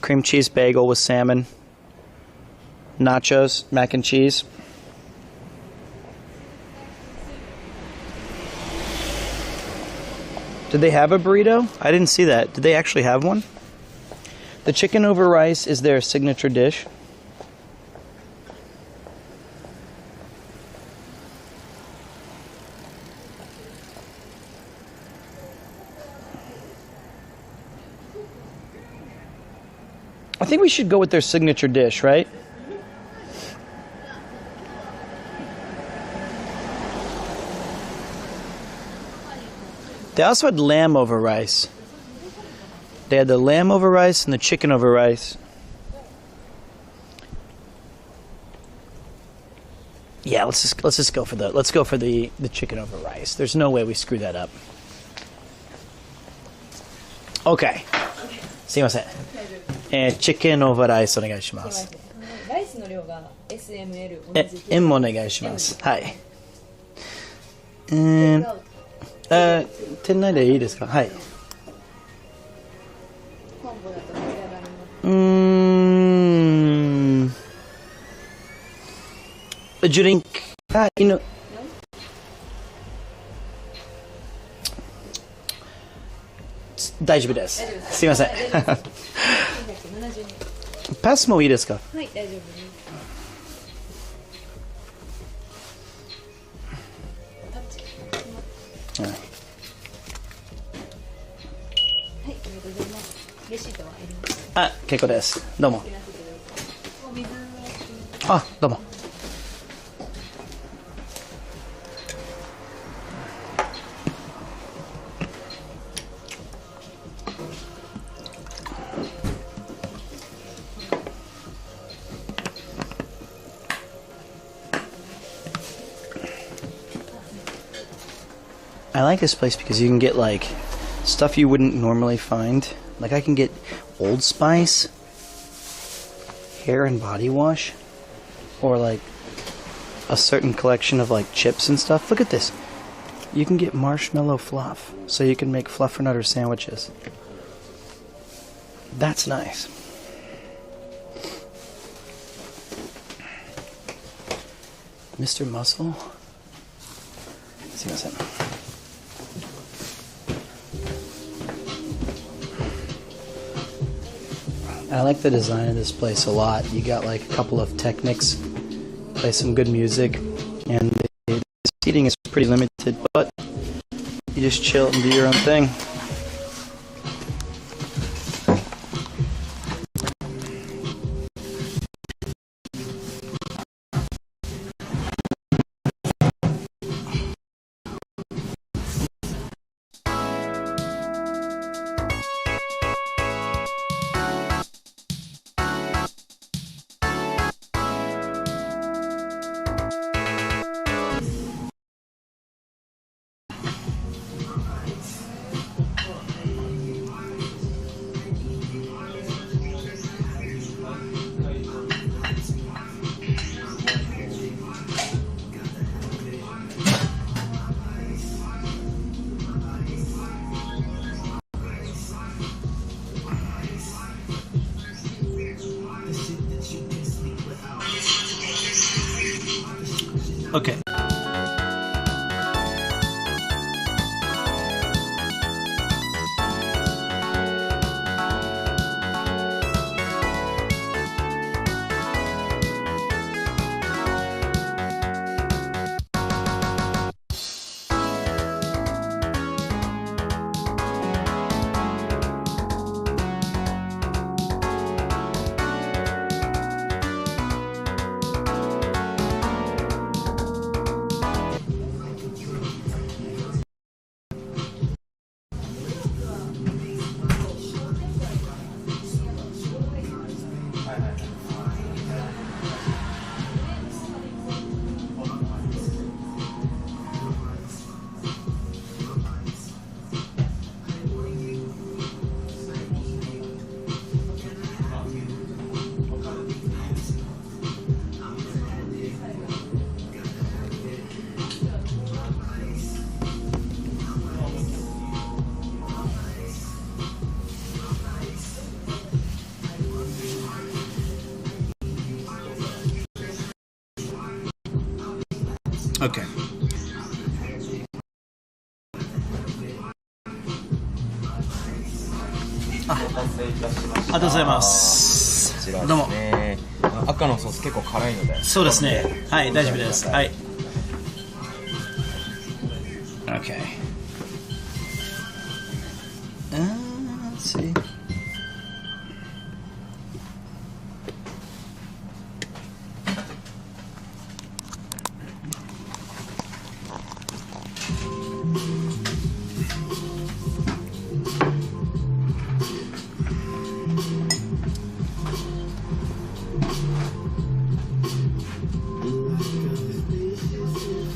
cream cheese bagel with salmon, nachos, mac and cheese. Did they have a burrito? I didn't see that. Did they actually have one? The chicken over rice is their signature dish. I think we should go with their signature dish, right? They also had lamb over rice. They had the lamb over rice and the chicken over rice. Yeah, let's just go for the chicken over rice. There's no way we screw that up. Okay. すいません。チキンオーバーライスお願いします。ライスの量が SML M もお願いします。はい。店内でいいですか？はい。コンボだと召し上がります。drink. 大丈夫です。すいません。パスもいいですか？はい、大丈夫です。はい、ありがとうございます。レシートはあります。あ、結構です。どうも。あ、どうも。I like this place because you can get like stuff you wouldn't normally find. Like I can get Old Spice hair and body wash, or like a certain collection of like chips and stuff. Look at this. You can get marshmallow fluff, so you can make fluffernutter sandwiches. That's nice. Mr. Muscle? すいません。I like the design of this place a lot. You got like a couple of Technics, play some good music, and the seating is pretty limited, but you just chill and do your own thing. Okay. Okay.ありがとうございます。どうも。赤のソース結構辛いので。そうですね。はい、大丈夫です。はい。Okay. Let's see.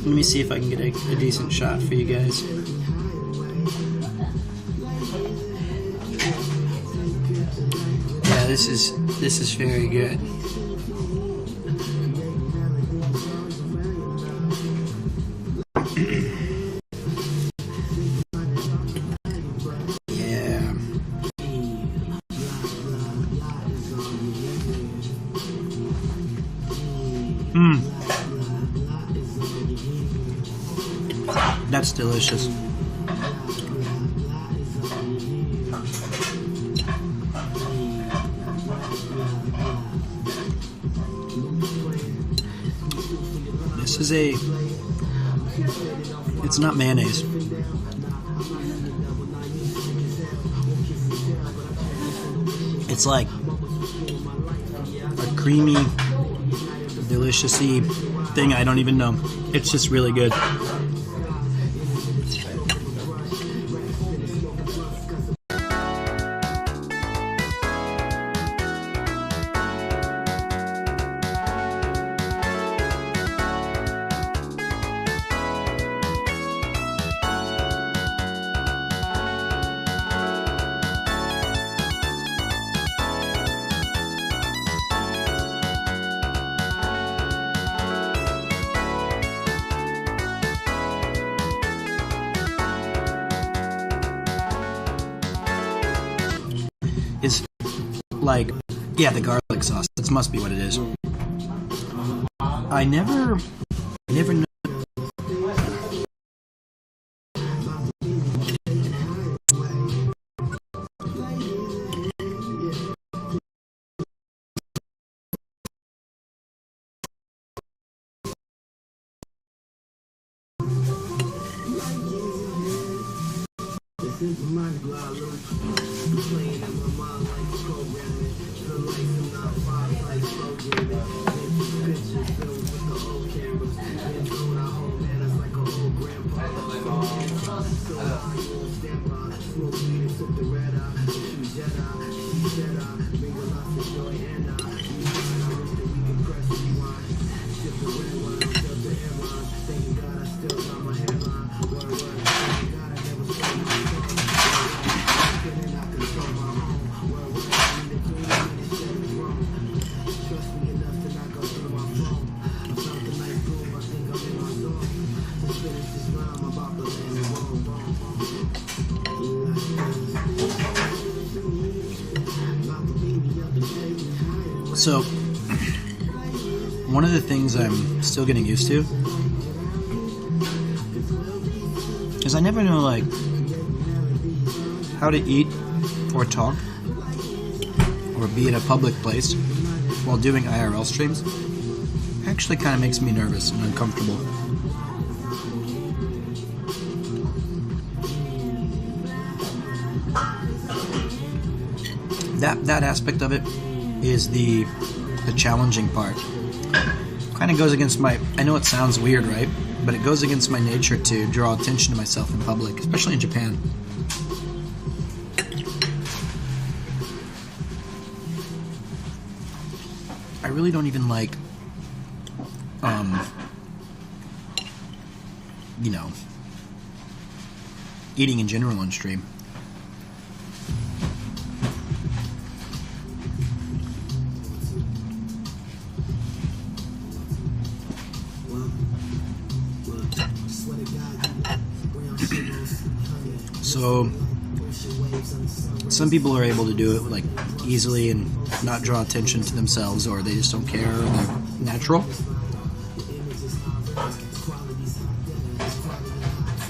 Let me see if I can get a decent shot for you guys. Yeah, this is very good. Yeah. That's delicious. This is it's not mayonnaise. It's like a creamy, delicious-y thing I don't even know. It's just really good. Is like, yeah, the garlic sauce. This must be what it is. I never know. So, one of the things I'm still getting used to Because I never know, like, how to eat or talk or be in a public place while doing IRL streams. Actually kind of makes me nervous and uncomfortable. That aspect of it is the challenging part. Kind of goes against my, I know it sounds weird, right? But it goes against my nature to draw attention to myself in public, especially in Japan. I really don't even like, you know, eating in general on stream. So, some people are able to do it like easily and not draw attention to themselves, or they just don't care, or they're natural.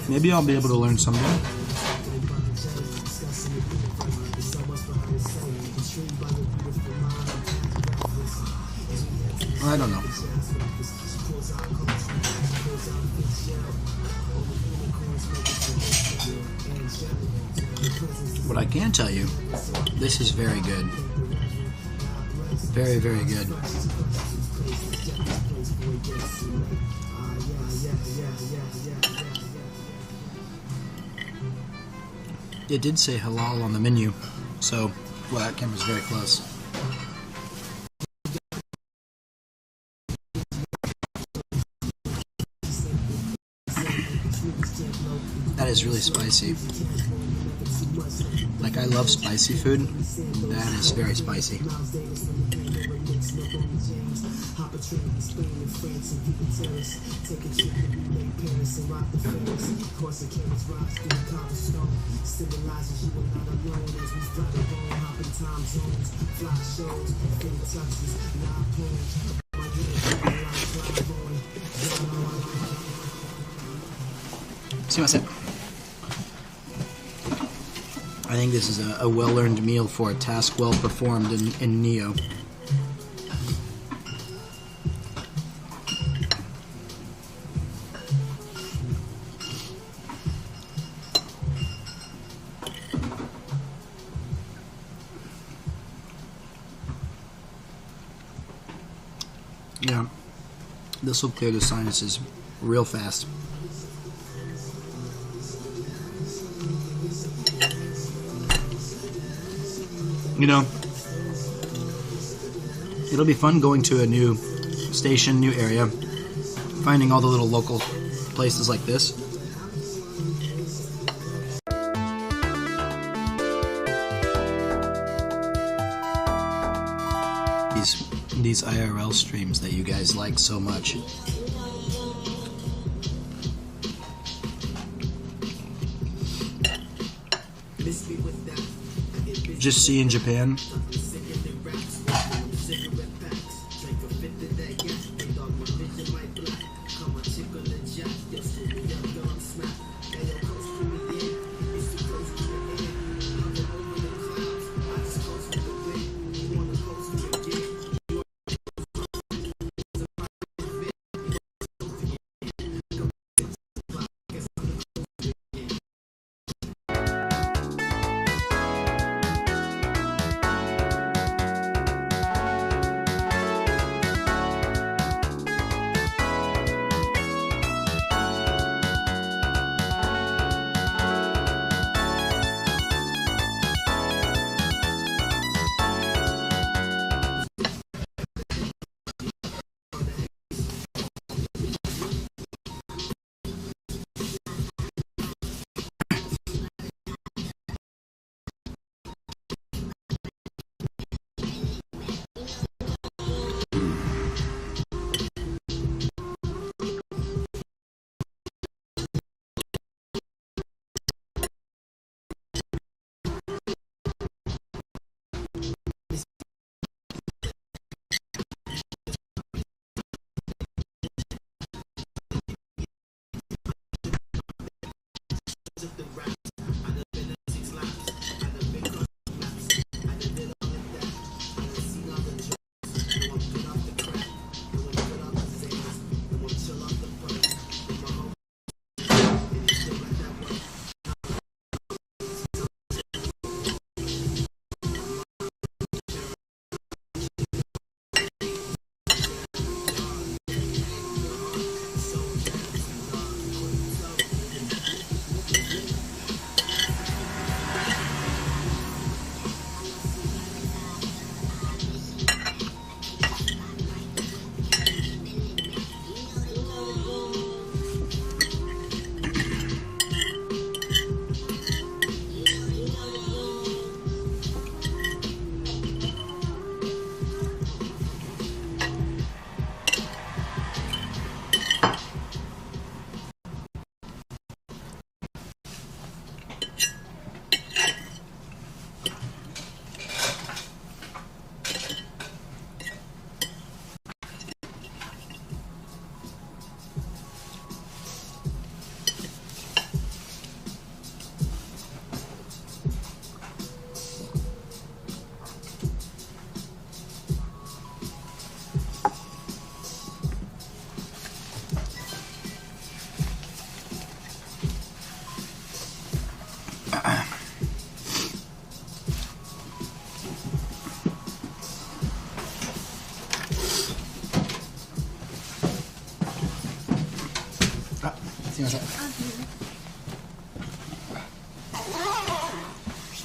Maybe I'll be able to learn someday. I don't know. What I can tell you, this is very good. Very, very good. It did say halal on the menu, so, well, that camera's very close. That is really spicy. Like, I love spicy food. That is very spicy. Sumimasen. I think this is a well-earned meal for a task well performed in Neo. Yeah, this will clear the sinuses real fast. You know, it'll be fun going to a new station, new area, finding all the little local places like this. These IRL streams that you guys like so much. Just see in Japan.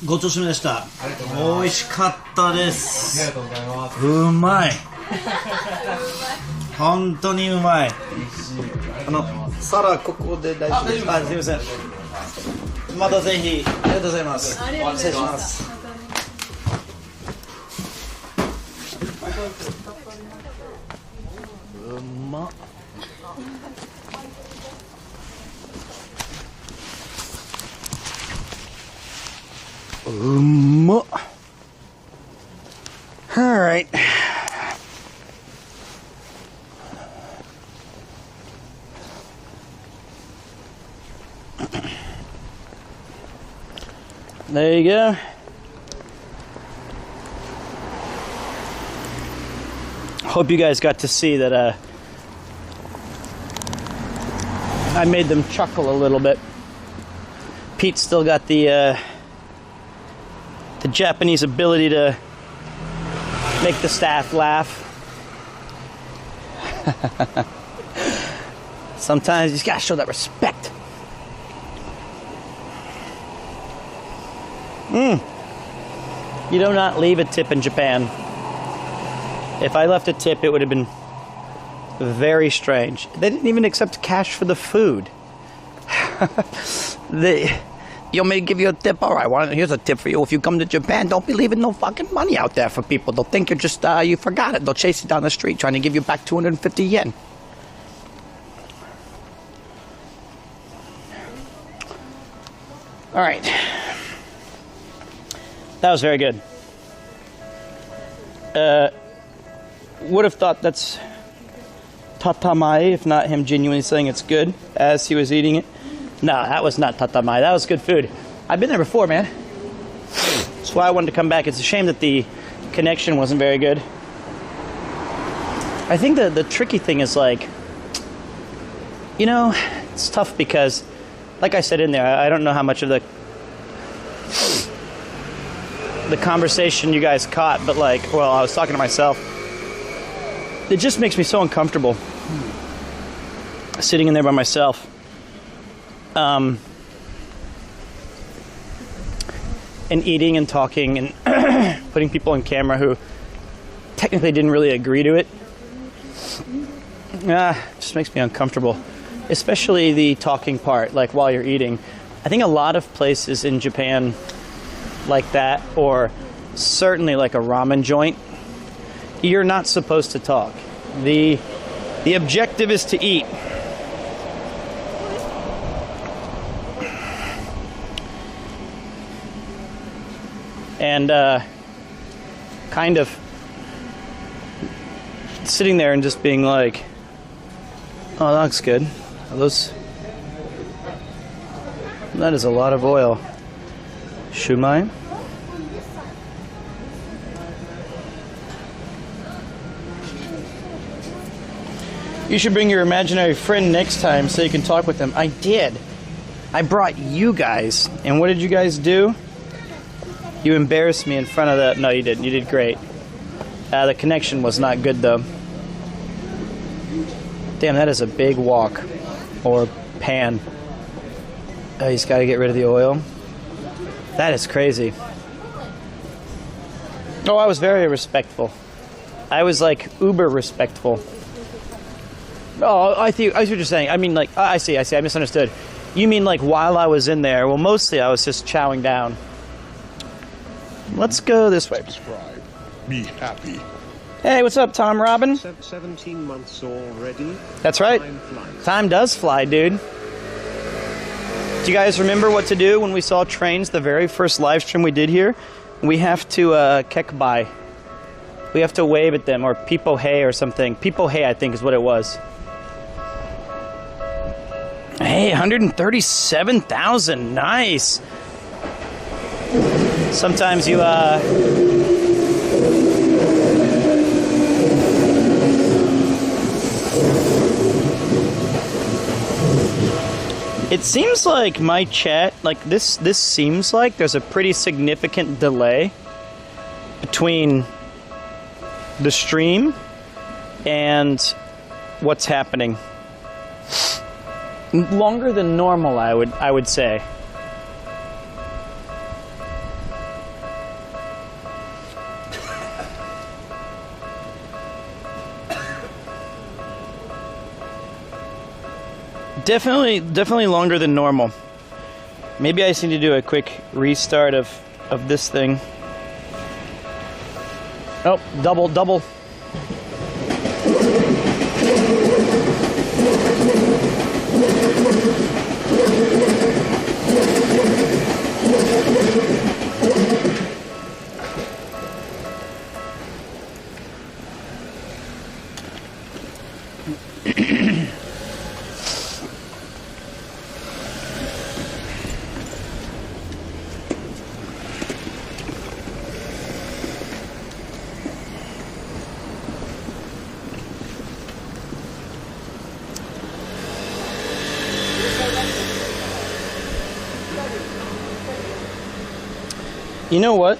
ごちそうさまでした。美味しかったです。ありがとうございます。うまい。本当にうまい。皿ここで大丈夫ですか？すみません。またぜひ。ありがとうございます。失礼します。うまっ。うまっ。All right. There you go. Hope you guys got to see that I made them chuckle a little bit. Pete still got the Japanese ability to make the staff laugh. Sometimes you just gotta show that respect. You do not leave a tip in Japan. If I left a tip, it would have been very strange. They didn't even accept cash for the food. You want me to give you a tip? All right, here's a tip for you. If you come to Japan, don't be leaving no fucking money out there for people. They'll think you're just, you forgot it. They'll chase you down the street trying to give you back 250 yen. All right. That was very good. Would have thought that's tatamae, if not him genuinely saying it's good as he was eating it. No, that was not tatamae. That was good food. I've been there before, man. That's why I wanted to come back. It's a shame that the connection wasn't very good. I think the tricky thing is, like, you know, it's tough because, like I said in there, I don't know how much of the conversation you guys caught, but like, well, I was talking to myself. It just makes me so uncomfortable sitting in there by myself. And eating and talking and putting people on camera who technically didn't really agree to it. It just makes me uncomfortable, especially the talking part, like while you're eating. I think a lot of places in Japan like that, or certainly like a ramen joint, you're not supposed to talk. The objective is to eat. And kind of sitting there and just being like, oh, that looks good. That is a lot of oil. Shumai. You should bring your imaginary friend next time so you can talk with them. I did. I brought you guys. And what did you guys do? You embarrassed me in front of the... No, you didn't. You did great. The connection was not good, though. Damn, that is a big wok. Or pan. Oh, he's got to get rid of the oil. That is crazy. Oh, I was very respectful. I was, like, uber respectful. Oh, I see what you're saying. I mean, like, I see. I misunderstood. You mean, like, while I was in there? Well, mostly I was just chowing down. Let's go this way. Subscribe. Be happy. Hey, what's up, Tom Robin? 17 months already. That's right. Time flies. Time does fly, dude. Do you guys remember what to do when we saw trains the very first live stream we did here? We have to kekbai. We have to wave at them, or people hey or something. People hey, I think is what it was. Hey, 137,000. Nice. Sometimes you it seems like my chat, like this seems like there's a pretty significant delay between the stream and what's happening. Longer than normal, I would say. Definitely longer than normal. Maybe I just need to do a quick restart of this thing. Oh, double. You know what?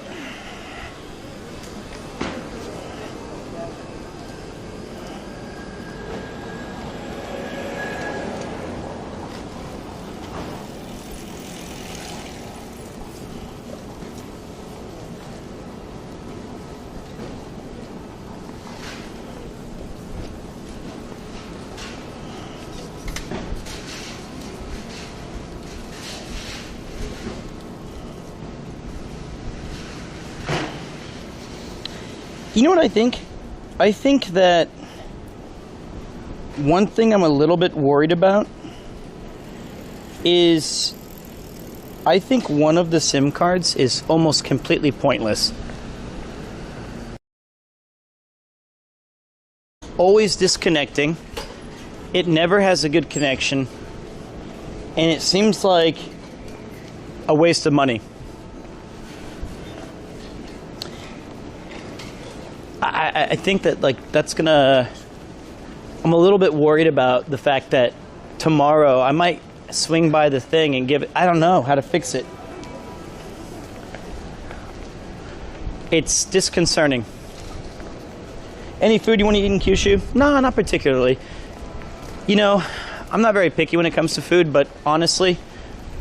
You know what I think? I think that one thing I'm a little bit worried about is I think one of the SIM cards is almost completely pointless. Always disconnecting. It never has a good connection. And it seems like a waste of money. I think that that's gonna. I'm a little bit worried about the fact that tomorrow I might swing by the thing and give it. I don't know how to fix it. It's disconcerting. Any food you want to eat in Kyushu? No, not particularly. You know, I'm not very picky when it comes to food, but honestly,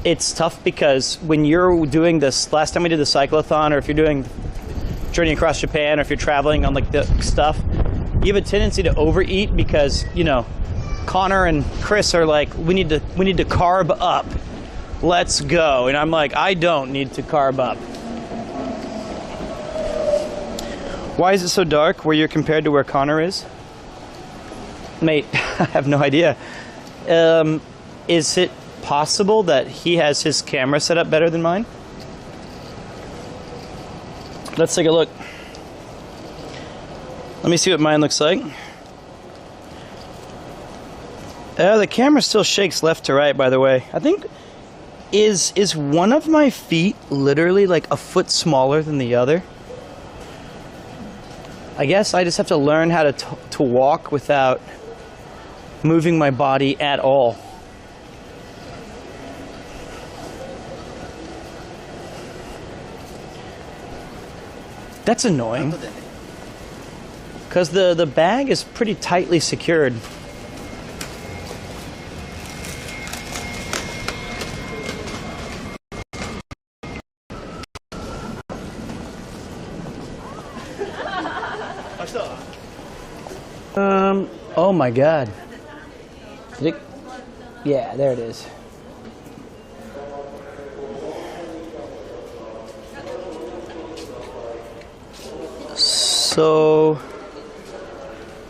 it's tough because when you're doing this, last time we did the cyclothon, or if you're doing journey across Japan, or if you're traveling on like the stuff, you have a tendency to overeat because, you know, Connor and Chris are like, we need to carb up. Let's go. And I'm like, I don't need to carb up. Why is it so dark where you're compared to where Connor is? Mate, I have no idea. Is it possible that he has his camera set up better than mine? Let's take a look. Let me see what mine looks like. The camera still shakes left to right, by the way. I think, is one of my feet literally like a foot smaller than the other? I guess I just have to learn how to walk without moving my body at all. That's annoying. Because the bag is pretty tightly secured. Oh my God. Yeah, there it is. So,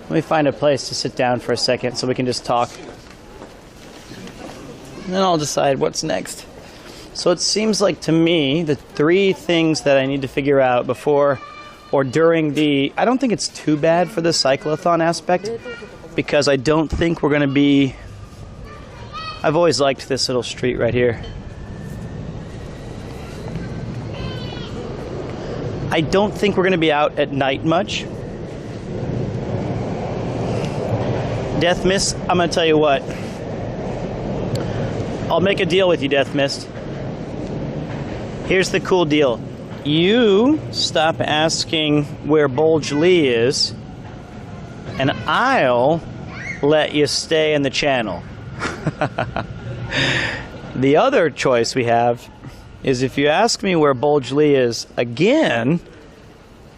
let me find a place to sit down for a second so we can just talk. And then I'll decide what's next. So it seems like to me, the three things that I need to figure out before or during the... I don't think it's too bad for the cyclothon aspect, because I don't think we're going to be... I've always liked this little street right here. I don't think we're going to be out at night much. Death Mist, I'm going to tell you what. I'll make a deal with you, Death Mist. Here's the cool deal. You stop asking where Bulge Lee is, and I'll let you stay in the channel. The other choice we have is if you ask me where Bulge Lee is again,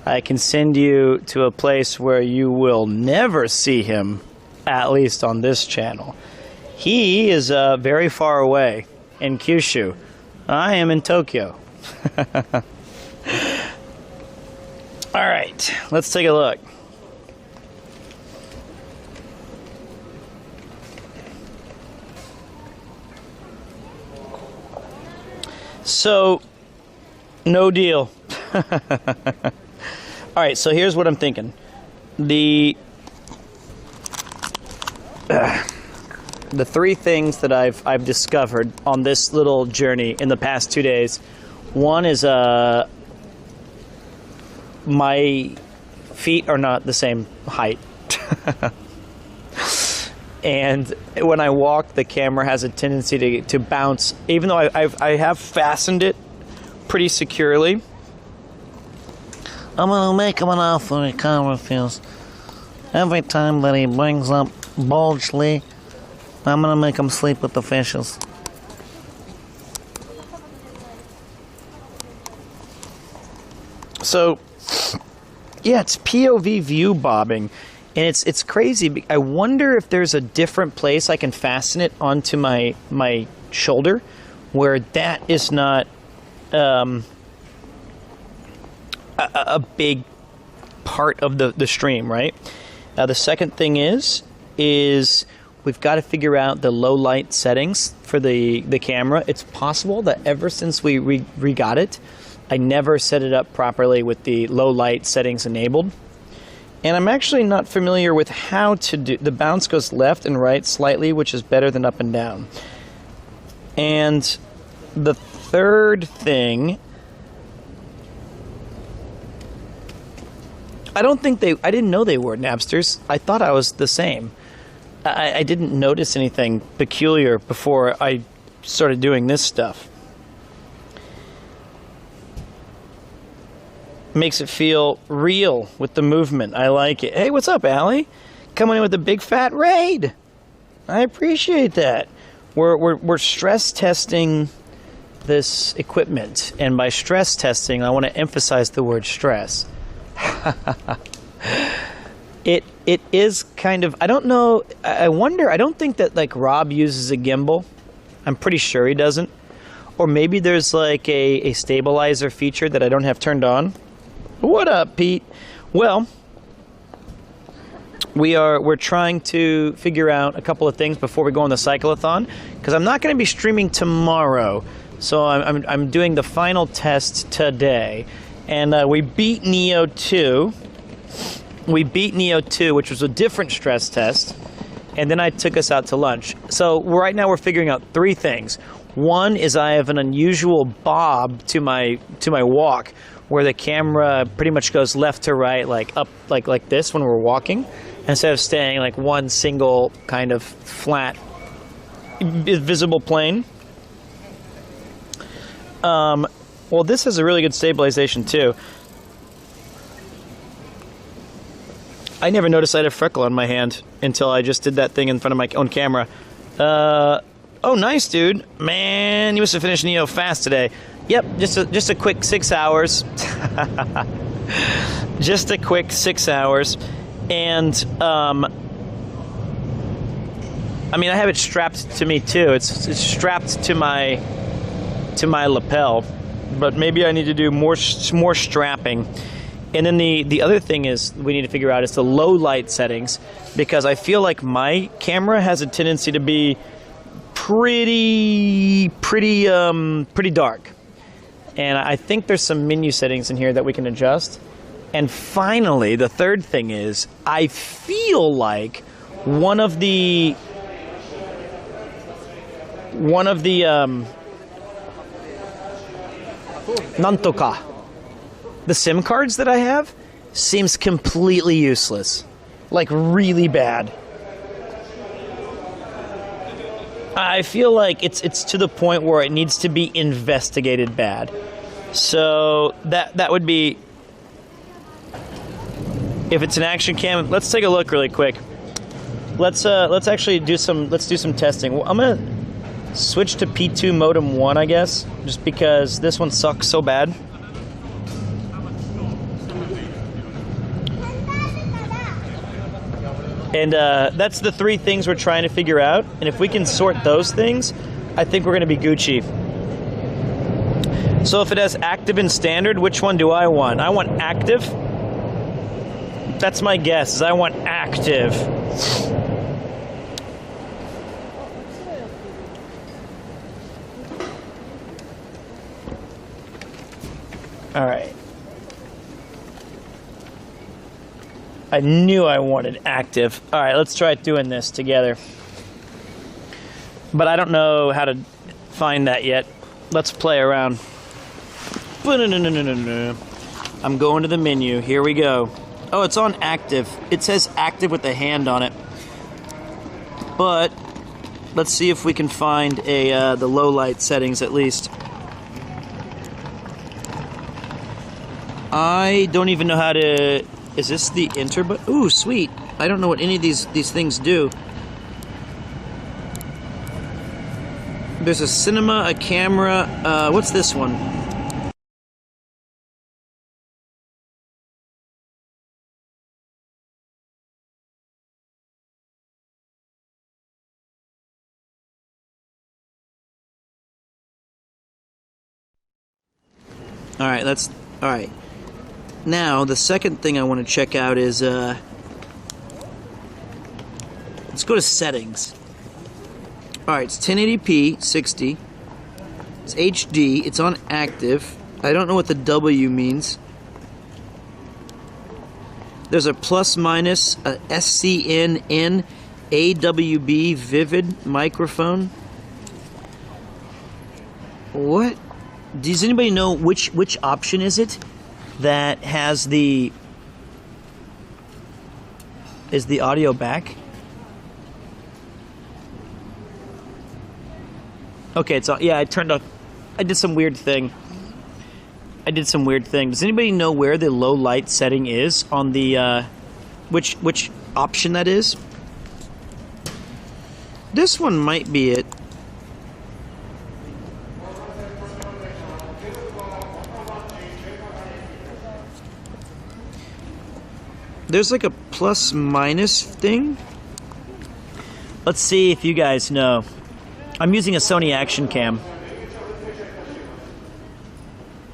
I can send you to a place where you will never see him, at least on this channel. He is very far away in Kyushu. I am in Tokyo. All right, let's take a look. So, no deal. All right, so here's what I'm thinking. The three things that I've discovered on this little journey in the past 2 days. One is my feet are not the same height. And when I walk, the camera has a tendency to bounce, even though I have fastened it pretty securely. I'm gonna make him an offer the camera feels. Every time that he brings up Bulge Lee, I'm gonna make him sleep with the fishes. So, yeah, it's POV view bobbing. And it's crazy. I wonder if there's a different place I can fasten it onto my shoulder where that is not a big part of the stream, right? Now, the second thing is we've got to figure out the low light settings for the camera. It's possible that ever since we re-got it, I never set it up properly with the low light settings enabled. And I'm actually not familiar with how to do... The bounce goes left and right slightly, which is better than up and down. And the third thing... I didn't know they were Napsters. I thought I was the same. I didn't notice anything peculiar before I started doing this stuff. Makes it feel real with the movement. I like it. Hey, what's up, Allie? Coming in with a big fat raid. I appreciate that. We're stress testing this equipment, and by stress testing, I want to emphasize the word stress. It is kind of, I don't know. I wonder. I don't think that like Rob uses a gimbal. I'm pretty sure he doesn't. Or maybe there's like a stabilizer feature that I don't have turned on. What up, Pete? Well, we're trying to figure out a couple of things before we go on the cyclothon, because I'm not going to be streaming tomorrow, so I'm doing the final test today, and we beat Neo 2. We beat Neo 2, which was a different stress test, and then I took us out to lunch. So right now we're figuring out three things. One is I have an unusual bob to my walk, where the camera pretty much goes left to right, like up, like this when we're walking, instead of staying like one single kind of flat, visible plane. Well, this has a really good stabilization too. I never noticed I had a freckle on my hand until I just did that thing in front of my own camera. Oh, nice, dude. Man, you must have finished Neo fast today. Yep, just a quick 6 hours. Just a quick 6 hours. And, I mean, I have it strapped to me, too. It's strapped to my lapel. But maybe I need to do more strapping. And then the other thing is we need to figure out is the low light settings, because I feel like my camera has a tendency to be pretty dark. And I think there's some menu settings in here that we can adjust. And finally, the third thing is I feel like one of the Nantoka, the SIM cards that I have, seems completely useless. Like really bad. I feel like it's to the point where it needs to be investigated bad. So that would be, if it's an action cam. Let's take a look really quick. Let's actually do some testing. Well, I'm gonna Switch to P2 modem 1, I guess, just because this one sucks so bad. And that's the 3 things we're trying to figure out. And if we can sort those things, I think we're going to be Gucci. So if it has active and standard, which one do I want? I want active. That's my guess, is I want active. All right. I knew I wanted active. All right, let's try doing this together. But I don't know how to find that yet. Let's play around. I'm going to the menu. Here we go. Oh, it's on active. It says active with a hand on it. But let's see if we can find the low light settings at least. I don't even know how to... Is this the enter button? Ooh, sweet. I don't know what any of these things do. There's a cinema, a camera. What's this one? All right, all right. Now, the second thing I want to check out is, let's go to settings. All right, it's 1080p, 60. It's HD, it's on active. I don't know what the W means. There's a plus minus, a SCNN, AWB, Vivid microphone. What? Does anybody know which option is it that has the audio back? Okay, it's on. Yeah, I turned off. I did some weird thing. Does anybody know where the low light setting is on the which option that is? This one might be it. There's like a plus minus thing. Let's see if you guys know. I'm using a Sony Action Cam.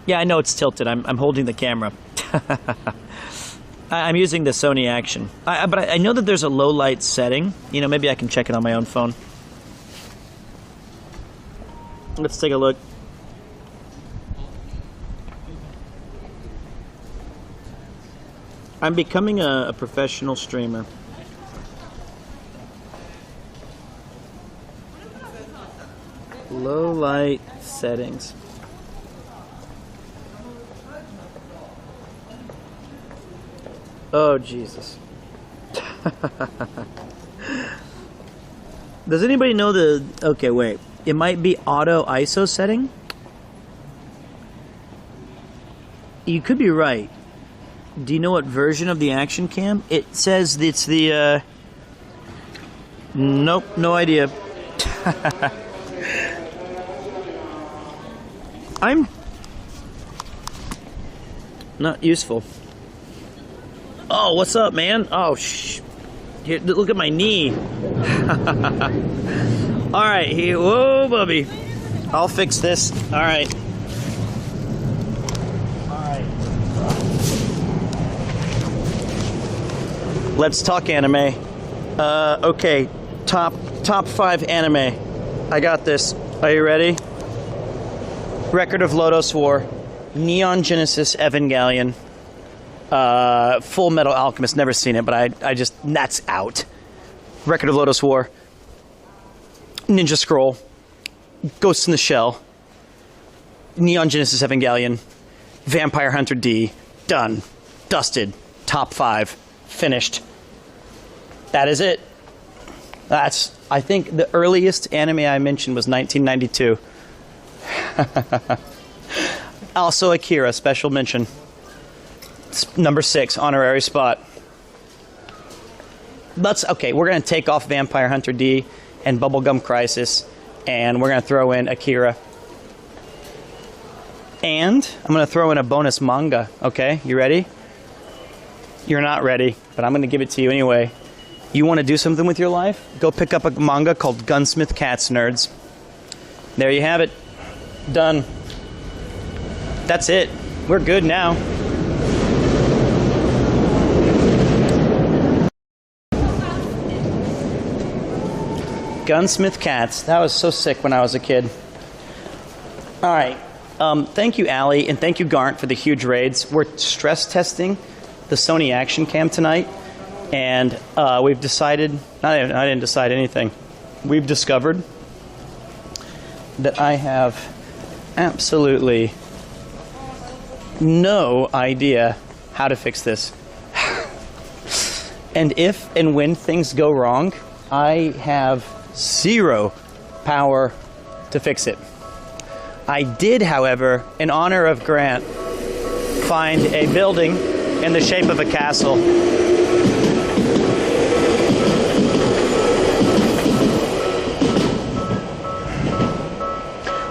Yeah, I know it's tilted. I'm holding the camera. I'm using the Sony Action. But I know that there's a low light setting. You know, maybe I can check it on my own phone. Let's take a look. I'm becoming a professional streamer. Low light settings. Oh, Jesus. Does anybody know the... Okay, wait. It might be auto ISO setting? You could be right. Do you know what version of the Action Cam? It says it's the, Nope, no idea. I'm not useful. Oh, what's up, man? Oh, here, look at my knee. All right, here. Whoa, Bubby. I'll fix this. All right. Let's talk anime. Okay, top 5 anime. I got this. Are you ready? Record of Lodoss War, Neon Genesis Evangelion, Full Metal Alchemist. Never seen it, but I just that's out. Record of Lodoss War, Ninja Scroll, Ghost in the Shell, Neon Genesis Evangelion, Vampire Hunter D. Done, dusted. Top 5. Finished. That is it. That's, I think the earliest anime I mentioned was 1992. Also Akira, special mention. It's number 6, honorary spot. Okay, we're going to take off Vampire Hunter D and Bubblegum Crisis. and we're going to throw in Akira. And I'm going to throw in a bonus manga, okay? You ready? You're not ready, but I'm going to give it to you anyway. You want to do something with your life? Go pick up a manga called Gunsmith Cats, nerds. There you have it. Done. That's it. We're good now. Gunsmith Cats. That was so sick when I was a kid. All right. Thank you, Allie, and thank you, Garnt, for the huge raids. We're stress testing the Sony Action Cam tonight, and we've decided... I didn't decide anything. We've discovered that I have absolutely no idea how to fix this. And if and when things go wrong, I have 0 power to fix it. I did, however, in honor of Grant, find a building in the shape of a castle.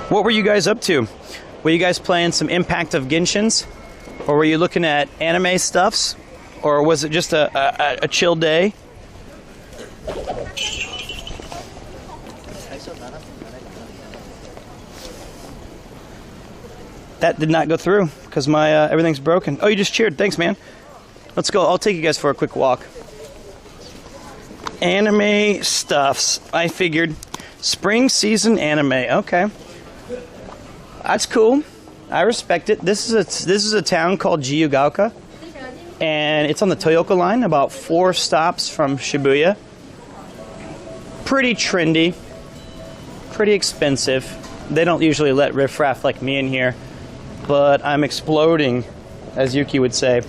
What were you guys up to? Were you guys playing some Impact of Genshins? Or were you looking at anime stuffs? Or was it just a chill day? That did not go through because my everything's broken. Oh, you just cheered. Thanks, man. Let's go. I'll take you guys for a quick walk. Anime stuffs. I figured. Spring season anime. Okay. That's cool. I respect it. This is a town called Jiyugaoka, and it's on the Toyoko line, about 4 stops from Shibuya. Pretty trendy. Pretty expensive. They don't usually let riffraff like me in here, but I'm exploding, as Yuki would say.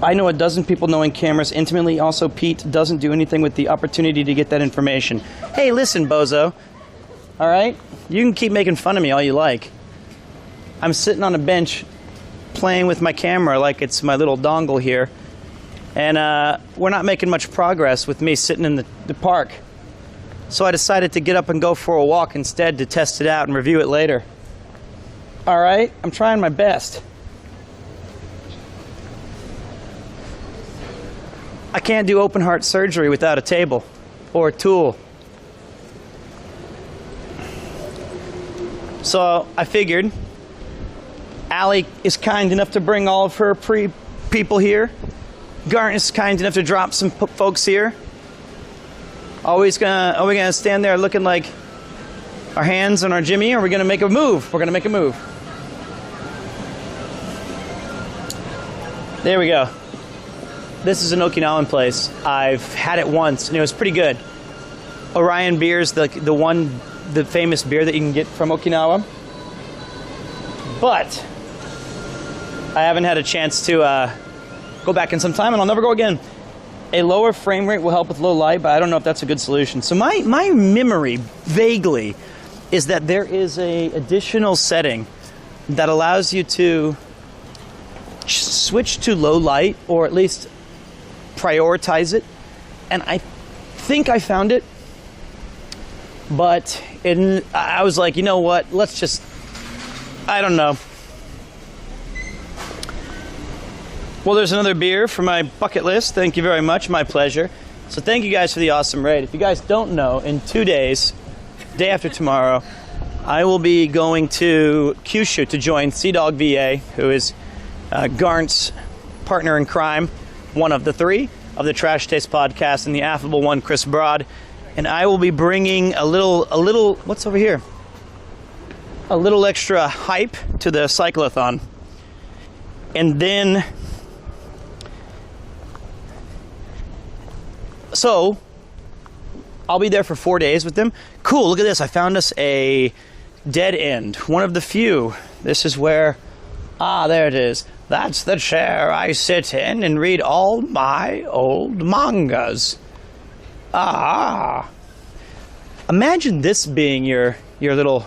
I know a dozen people knowing cameras intimately. Also, Pete doesn't do anything with the opportunity to get that information. Hey, listen, bozo. All right? You can keep making fun of me all you like. I'm sitting on a bench playing with my camera like it's my little dongle here, and we're not making much progress with me sitting in the park. So I decided to get up and go for a walk instead to test it out and review it later. All right? I'm trying my best. I can't do open heart surgery without a table or a tool. So I figured Allie is kind enough to bring all of her people here. Garnt is kind enough to drop some folks here. Are we gonna stand there looking like our hands on our Jimmy, or are we gonna make a move? We're gonna make a move. There we go. This is an Okinawan place. I've had it once, and it was pretty good. Orion Beer's the famous beer that you can get from Okinawa. But I haven't had a chance to go back in some time, and I'll never go again. A lower frame rate will help with low light, but I don't know if that's a good solution. So my memory, vaguely, is that there is a additional setting that allows you to switch to low light, or at least prioritize it. And I think I found it, but I was like, you know what? Let's just, I don't know. Well, there's another beer for my bucket list. Thank you very much. My pleasure. So thank you guys for the awesome raid. If you guys don't know, in 2 days, day after tomorrow, I will be going to Kyushu to join Sea-Dog VA, who is Garnt's partner in crime, one of the 3 of the Trash Taste podcast, and the affable one, Chris Broad. And I will be bringing a little, what's over here? A little extra hype to the cyclothon. And then, so, I'll be there for 4 days with them. Cool, look at this. I found us a dead end. One of the few. This is where, there it is. That's the chair I sit in and read all my old mangas. Imagine this being your little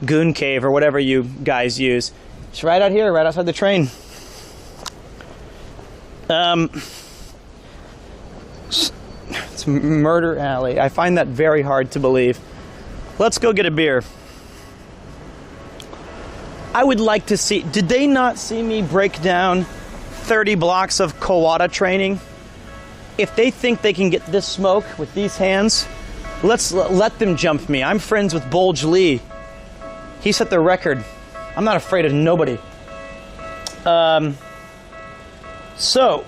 goon cave or whatever you guys use. It's right out here, right outside the train. It's murder alley. I find that very hard to believe. Let's go get a beer. I would like to see, did they not see me break down 30 blocks of Kawada training? If they think they can get this smoke with these hands, let them jump me. I'm friends with Bulge Lee. He set the record. I'm not afraid of nobody. So,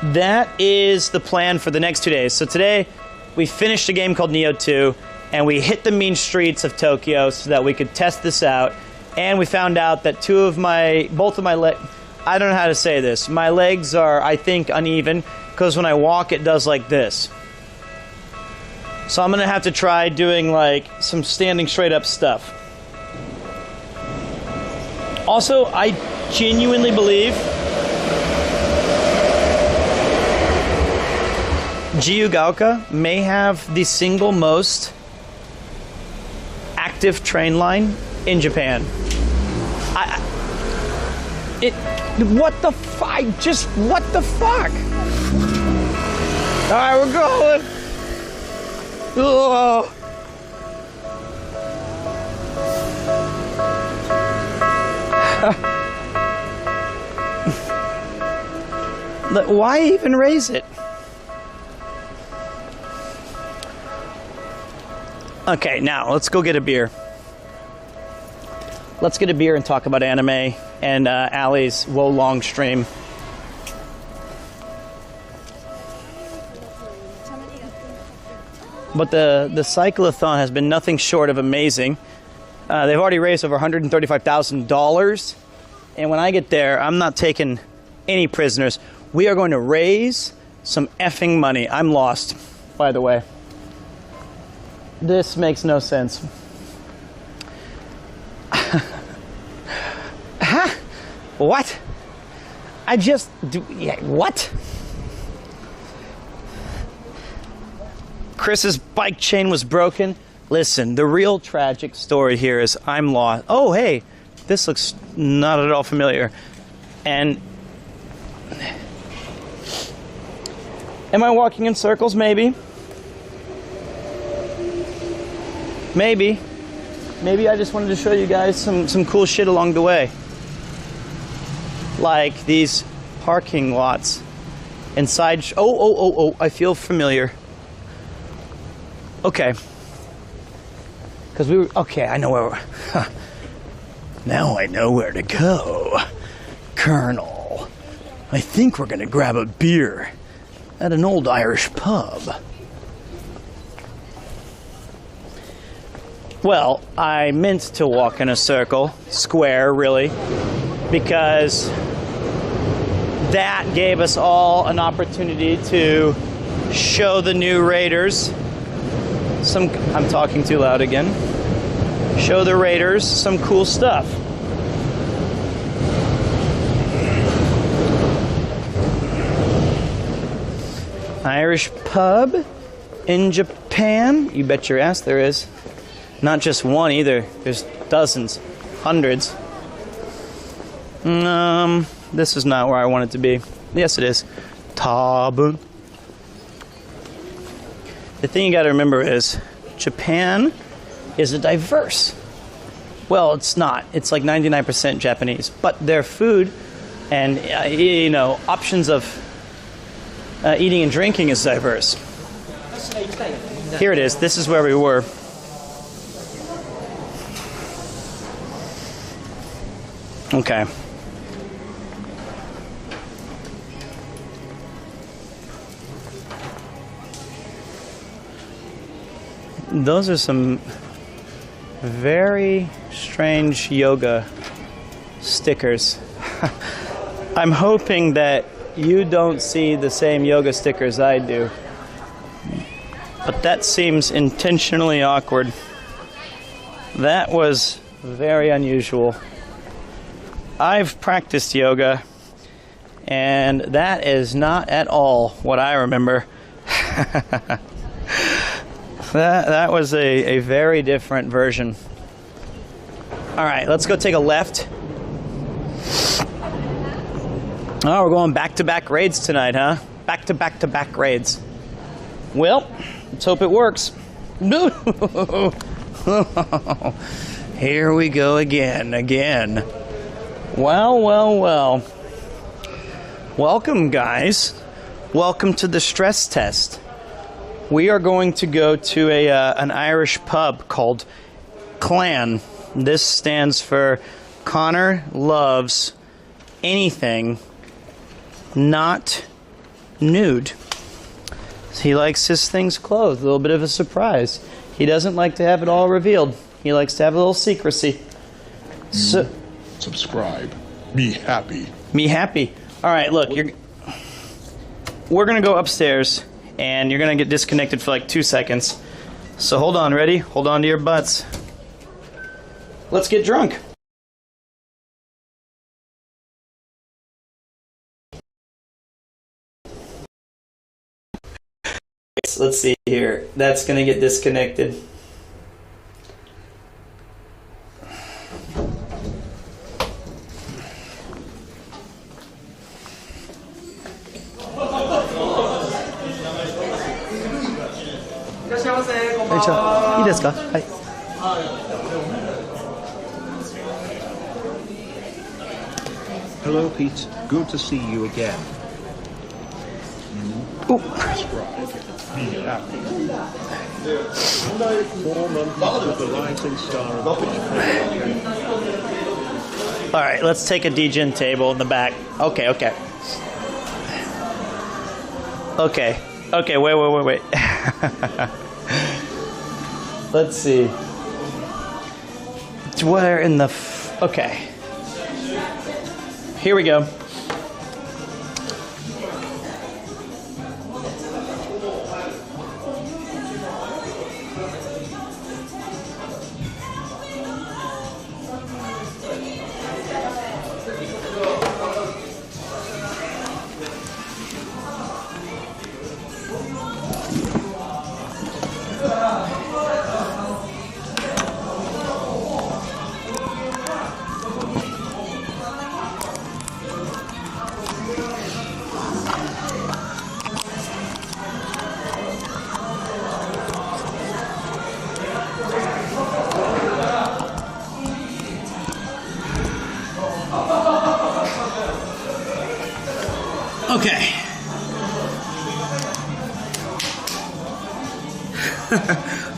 that is the plan for the next 2 days. So today, we finished a game called Neo 2, and we hit the mean streets of Tokyo so that we could test this out. And we found out that both of my legs, I don't know how to say this. My legs are, I think, uneven, because when I walk, it does like this. So I'm gonna have to try doing like some standing straight up stuff. Also, I genuinely believe Jiyugaoka may have the single most active train line in Japan. What the fuck? What the fuck? All right, we're going. Oh. Why even raise it? Okay, now let's go get a beer. Let's get a beer and talk about anime and Ali's Wolong stream. But the cyclothon has been nothing short of amazing. They've already raised over $135,000. And when I get there, I'm not taking any prisoners. We are going to raise some effing money. I'm lost, by the way. This makes no sense. Huh? What? What? Chris's bike chain was broken. Listen, the real tragic story here is I'm lost. Oh, hey, this looks not at all familiar. And am I walking in circles? Maybe. Maybe I just wanted to show you guys some cool shit along the way. Like these parking lots inside. Oh, I feel familiar. Okay. Okay, I know where now I know where to go. Colonel, I think we're gonna grab a beer at an old Irish pub. Well, I meant to walk in a circle, square really, because that gave us all an opportunity to show the new Raiders I'm talking too loud again. Show the Raiders some cool stuff. Irish pub in Japan? You bet your ass there is. Not just one either. There's dozens, hundreds. This is not where I want it to be. Yes, it is. Tabun. The thing you got to remember is Japan is a diverse. Well, it's not. It's like 99% Japanese, but their food and options of eating and drinking is diverse. Here it is. This is where we were. Okay. Those are some very strange yoga stickers. I'm hoping that you don't see the same yoga stickers I do. But that seems intentionally awkward. That was very unusual. I've practiced yoga, and that is not at all what I remember. That was a very different version. All right, let's go take a left. Oh, we're going back-to-back raids tonight, huh? Back-to-back-to-back raids. Well, let's hope it works. Here we go again. Well. Welcome, guys. Welcome to the stress test. We are going to go to an Irish pub called Clan. This stands for Connor Loves Anything Not Nude. He likes his things clothed, a little bit of a surprise. He doesn't like to have it all revealed. He likes to have a little secrecy. So, Subscribe. Be happy. me happy. All right, look, we're going to go upstairs, and you're going to get disconnected for like 2 seconds. So hold on, ready? Hold on to your butts. Let's get drunk. Let's see here. That's going to get disconnected. Hello, Pete. Good to see you again. Be happy. 4 months with the rising star of All right, let's take a degen table in the back. Okay. Okay, wait. Let's see. Where in the okay. Here we go.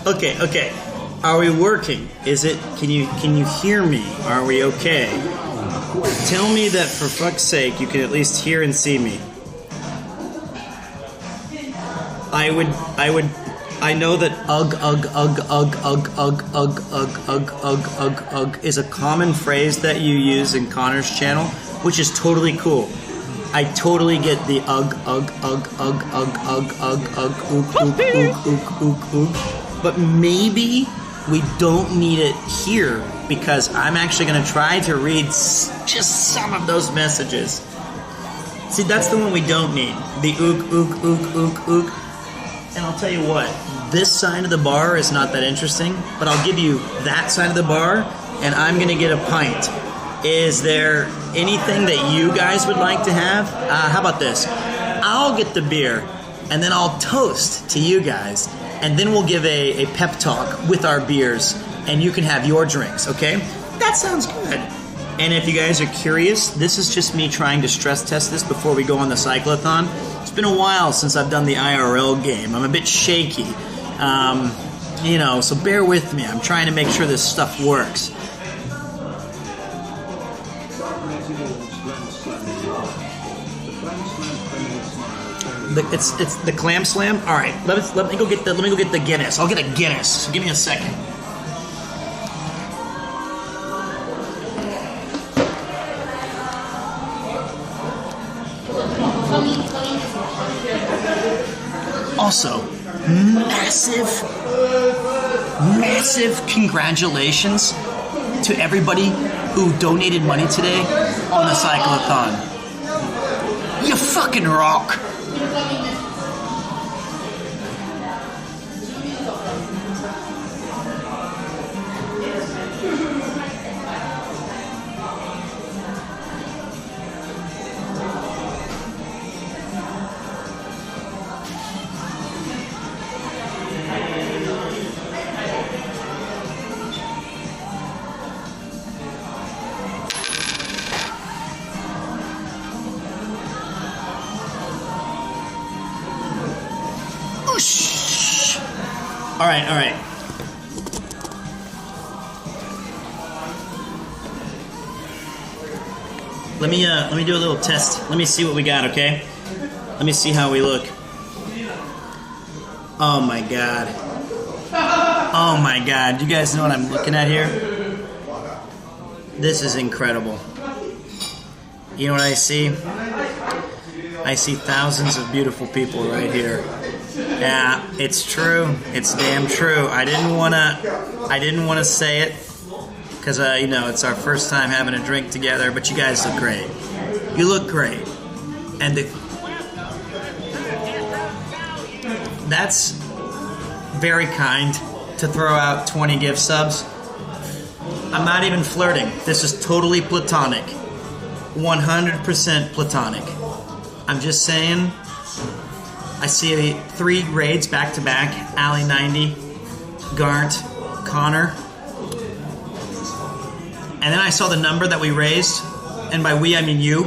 Okay. Okay. Are we working? Is it? Can you hear me? Are we okay? Tell me that for fuck's sake you can at least hear and see me. I know that ugh is a common phrase that you use in Connor's channel, which is totally cool. I totally get the ook, but maybe we don't need it here because I'm actually going to try to read just some of those messages. See, that's the one we don't need. The ook. And I'll tell you what, this side of the bar is not that interesting, but I'll give you that side of the bar, and I'm going to get a pint. Is there anything that you guys would like to have? How about this? I'll get the beer, and then I'll toast to you guys, and then we'll give a pep talk with our beers, and you can have your drinks, okay? That sounds good. And if you guys are curious, this is just me trying to stress test this before we go on the cyclothon. It's been a while since I've done the IRL game. I'm a bit shaky. So bear with me. I'm trying to make sure this stuff works. It's the clam slam. All right, let me go get the Guinness. I'll get a Guinness. So give me a second. Also, massive congratulations to everybody who donated money today on the cyclothon. You fucking rock. right, all right. Let me do a little test. Let me see what we got, okay? Let me see how we look. Oh my god. Oh my god. You guys know what I'm looking at here? This is incredible. You know what I see? I see thousands of beautiful people right here. Yeah, it's true. It's damn true. I didn't wanna say it because you know, it's our first time having a drink together. But you guys look great. You look great, and that's very kind to throw out 20 gift subs. I'm not even flirting. This is totally platonic. 100% platonic. I'm just saying, I see 3 raids back to back. Alley 90, Garnt, Connor. And then I saw the number that we raised, and by we I mean you,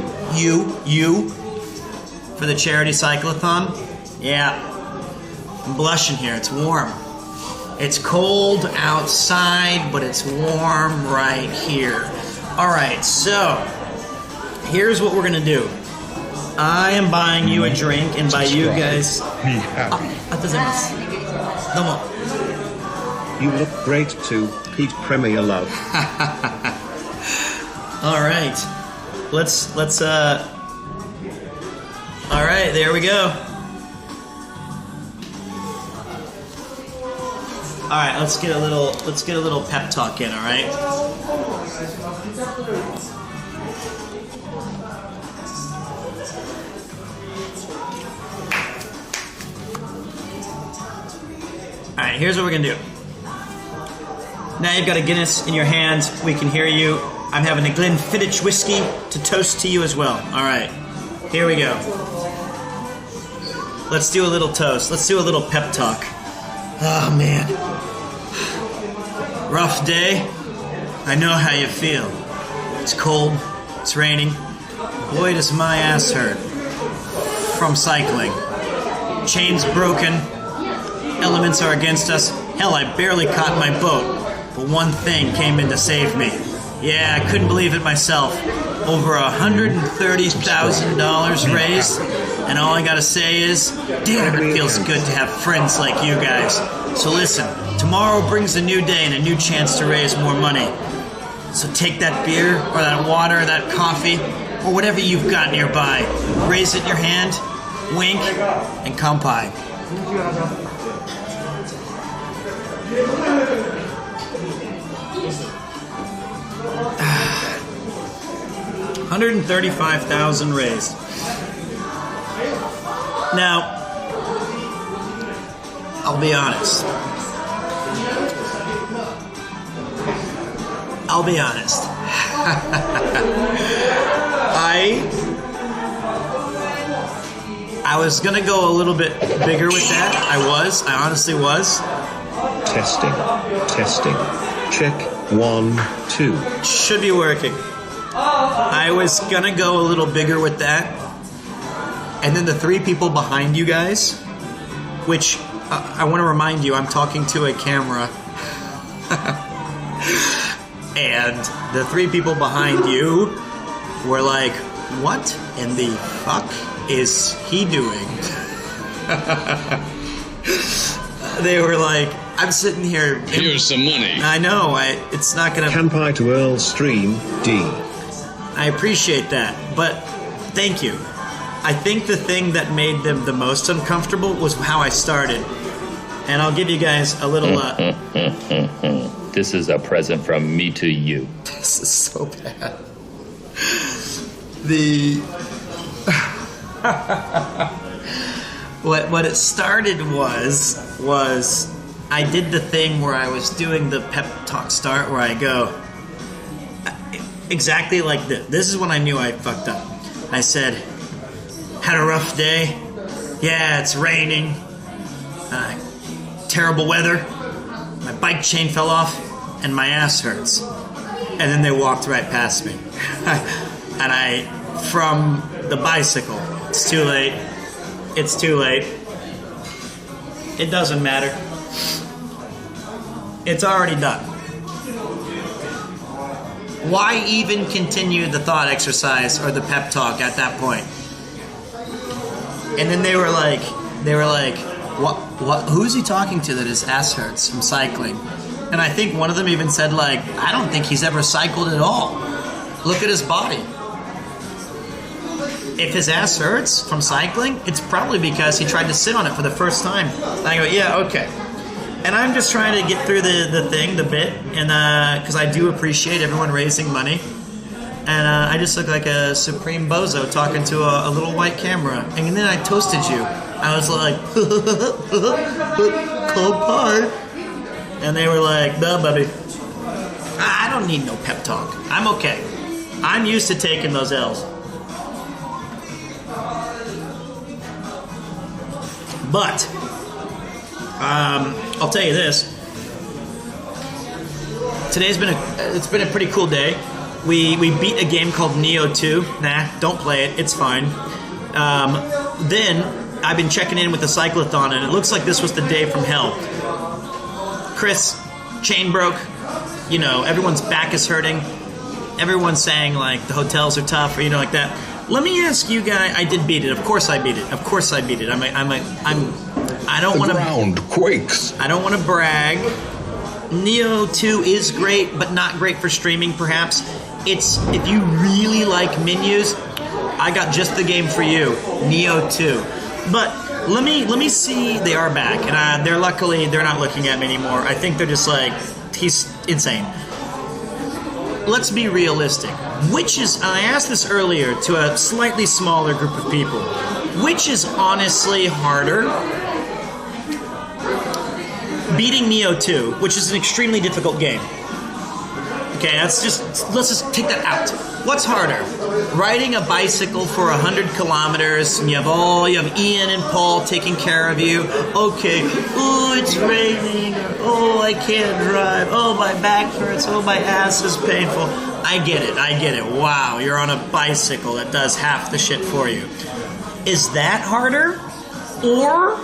for the charity cyclothon. Yeah, I'm blushing here, it's warm. It's cold outside, but it's warm right here. All right, so here's what we're gonna do. I am buying you a drink, and by you guys... Be happy. Domo. You look great too, Pete Premier Love. All right, let's all right, there we go. All right, let's get a little pep talk in, all right? All right, here's what we're gonna do. Now you've got a Guinness in your hand. We can hear you. I'm having a Glenfiddich whiskey to toast to you as well. All right, here we go. Let's do a little toast. Let's do a little pep talk. Oh, man. Rough day. I know how you feel. It's cold. It's raining. Boy, does my ass hurt. From cycling. Chains broken. Elements are against us. Hell, I barely caught my boat. But one thing came in to save me. Yeah, I couldn't believe it myself. Over $130,000 raised, and all I gotta say is, damn, it feels good to have friends like you guys. So listen, tomorrow brings a new day and a new chance to raise more money. So take that beer, or that water, or that coffee, or whatever you've got nearby. Raise it in your hand, wink, and kampai. $135,000 raised. Now, I'll be honest. I was gonna go a little bit bigger with that. I honestly was. Testing. Check 1, 2. Should be working. I was gonna go a little bigger with that. And then the 3 people behind you guys, which I want to remind you, I'm talking to a camera. And the 3 people behind you were like, what in the fuck is he doing? They were like, I'm sitting here. Here's some money. I know, it's not gonna... Kampai to Earl Stream, D. I appreciate that, but thank you. I think the thing that made them the most uncomfortable was how I started. And I'll give you guys a little... This is a present from me to you. This is so bad. What it started was I did the thing where I was doing the pep talk start where I go exactly like this. This is when I knew I fucked up. I said, had a rough day. Yeah, it's raining. Terrible weather. My bike chain fell off and my ass hurts. And then they walked right past me. And from the bicycle, it's too late. It doesn't matter. It's already done. Why even continue the thought exercise or the pep talk at that point? And then they were like, what? Who's he talking to that his ass hurts from cycling? And I think one of them even said, like, I don't think he's ever cycled at all. Look at his body. If his ass hurts from cycling, it's probably because he tried to sit on it for the first time. And I go, yeah, okay. And I'm just trying to get through the bit, and because I do appreciate everyone raising money. And I just look like a supreme bozo talking to a little white camera. And then I toasted you. I was like, cold part. And they were like, no, baby. I don't need no pep talk. I'm okay. I'm used to taking those L's. But, I'll tell you this. Today's it's been a pretty cool day. We beat a game called Neo 2. Nah, don't play it. It's fine. Then I've been checking in with the cyclathon, and it looks like this was the day from hell. Chris, chain broke. You know, everyone's back is hurting. Everyone's saying like the hotels are tough, or like that. Let me ask you guys. I did beat it. Of course I beat it. Of course I beat it. I don't want to. The ground quakes. I don't want to brag. Neo 2 is great, but not great for streaming. Perhaps it's if you really like menus. I got just the game for you, Neo 2. But let me see. They are back, and they're not looking at me anymore. I think they're just like, he's insane. Let's be realistic. I asked this earlier to a slightly smaller group of people. Which is honestly harder? Beating Neo 2, which is an extremely difficult game. Okay, let's just take that out. What's harder? Riding a bicycle for 100 kilometers, and you have Ian and Paul taking care of you. Okay, oh, it's raining. Oh, I can't drive. Oh, my back hurts. Oh, my ass is painful. I get it. Wow, you're on a bicycle that does half the shit for you. Is that harder? Or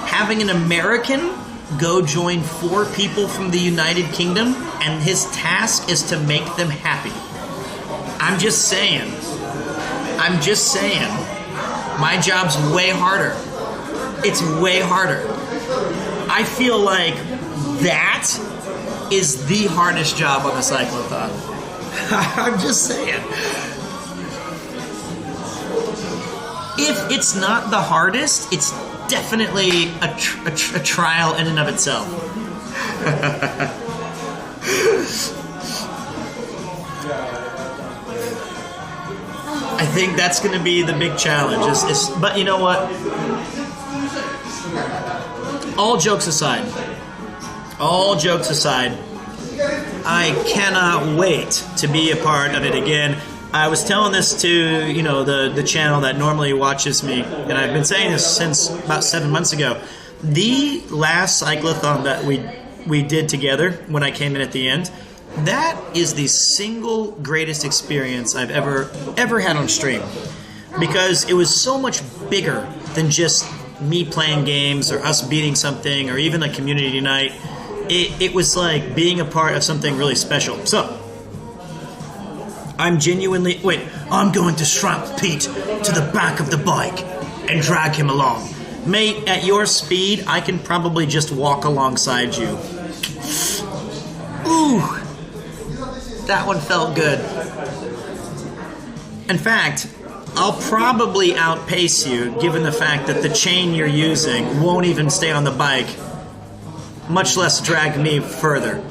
having an American go join 4 people from the United Kingdom, and his task is to make them happy. I'm just saying. My job's way harder. It's way harder. I feel like that is the hardest job on the cyclothon. I'm just saying. If it's not the hardest, it's definitely a trial in and of itself. I think that's going to be the big challenge. But you know what? All jokes aside, I cannot wait to be a part of it again. I was telling this to, the channel that normally watches me, and I've been saying this since about 7 months ago. The last cyclathon that we did together when I came in at the end, that is the single greatest experience I've ever had on stream. Because it was so much bigger than just me playing games or us beating something or even a community night. It was like being a part of something really special. So, I'm going to strap Pete to the back of the bike and drag him along. Mate, at your speed, I can probably just walk alongside you. Ooh, that one felt good. In fact, I'll probably outpace you, given the fact that the chain you're using won't even stay on the bike, much less drag me further.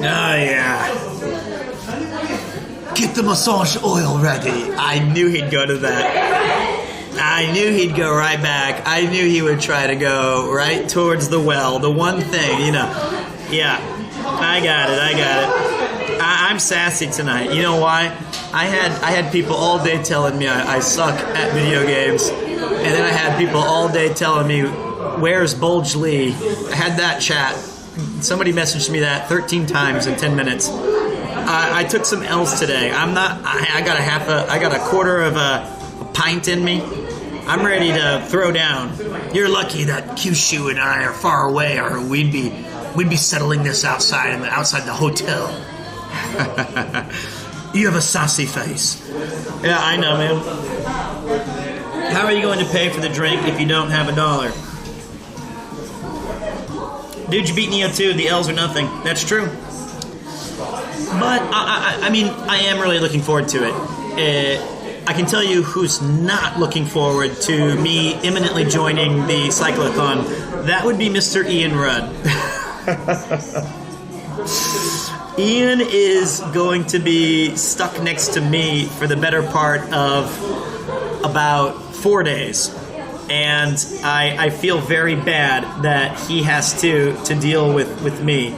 Yeah. Get the massage oil ready. I knew he'd go to that. I knew he'd go right back. I knew he would try to go right towards the well. The one thing, Yeah, I got it. I'm sassy tonight. You know why? I had people all day telling me I suck at video games. And then I had people all day telling me, where's Bulge Lee? I had that chat. Somebody messaged me that 13 times in 10 minutes. I took some L's today. I'm not. I got a quarter of a pint in me. I'm ready to throw down. You're lucky that Kyushu and I are far away, or we'd be settling this outside the hotel. You have a sassy face. Yeah, I know, man. How are you going to pay for the drink if you don't have $1? Dude, you beat Neo 2. The L's are nothing. That's true. But, I mean, I am really looking forward to it. I can tell you who's not looking forward to me imminently joining the cyclothon. That would be Mr. Ian Rudd. Ian is going to be stuck next to me for the better part of about 4 days. And I feel very bad that he has to deal with me.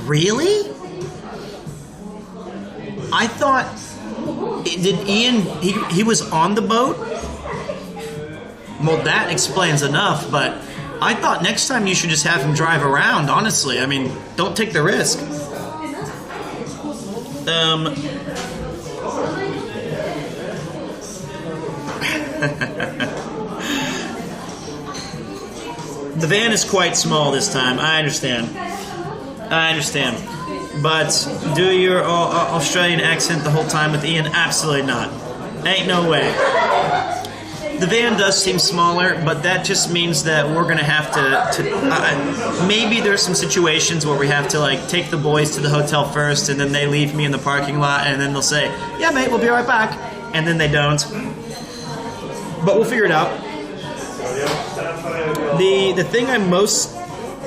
Really? I thought... Did Ian... He was on the boat? Well, that explains enough, but I thought next time you should just have him drive around, honestly. I mean, don't take the risk. The van is quite small this time, I understand. But do your Australian accent the whole time with Ian? Absolutely not. Ain't no way. The van does seem smaller, but that just means that we're gonna have to maybe there's some situations where we have to like take the boys to the hotel first, and then they leave me in the parking lot, and then they'll say, "Yeah, mate, we'll be right back," and then they don't. But we'll figure it out. The thing I'm most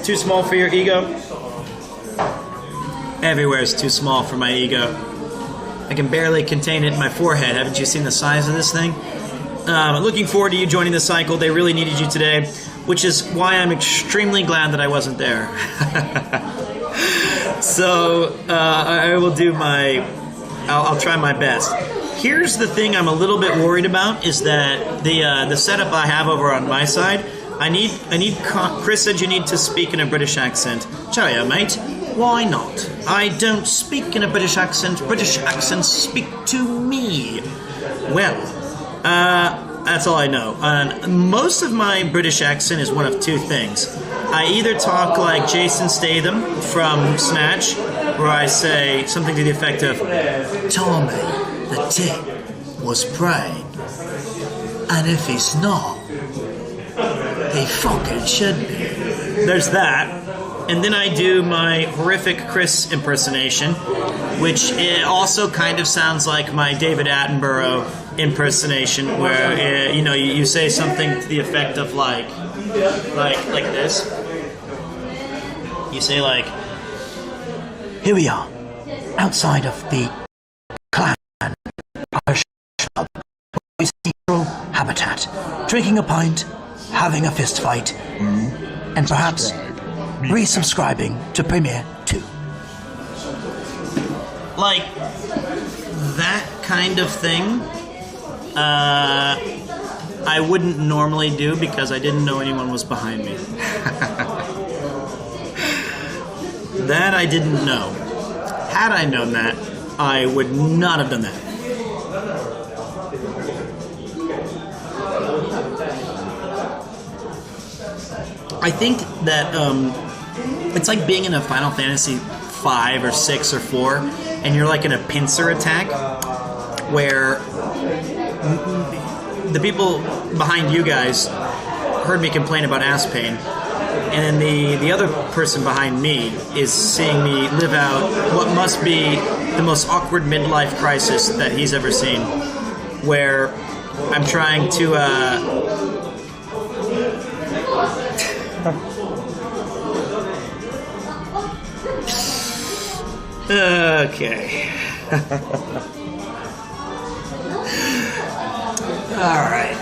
too small for your ego. Everywhere is too small for my ego. I can barely contain it in my forehead. Haven't you seen the size of this thing? Looking forward to you joining the cycle. They really needed you today, which is why I'm extremely glad that I wasn't there. So I will do I'll try my best. Here's the thing I'm a little bit worried about is that the setup I have over on my side, I need Chris said you need to speak in a British accent. Cheerio, mate. Why not? I don't speak in a British accent. British accents speak to me. Well, that's all I know. Most of my British accent is one of two things. I either talk like Jason Statham from Snatch, where I say something to the effect of, Tommy, the tit, was praying. And if he's not, he fucking should be. There's that. And then I do my horrific Chris impersonation, which also kind of sounds like my David Attenborough impersonation, where you say something to the effect of like this. You say like, "Here we are, outside of the Clan Irish Club, central habitat, drinking a pint, having a fist fight, and perhaps resubscribing to Premiere 2. Like that kind of thing. I wouldn't normally do because I didn't know anyone was behind me. That I didn't know. Had I known that, I would not have done that. I think that it's like being in a Final Fantasy 5 or 6 or 4, and you're like in a pincer attack, where the people behind you guys heard me complain about ass pain, and then the other person behind me is seeing me live out what must be the most awkward midlife crisis that he's ever seen, where I'm trying to okay. All right.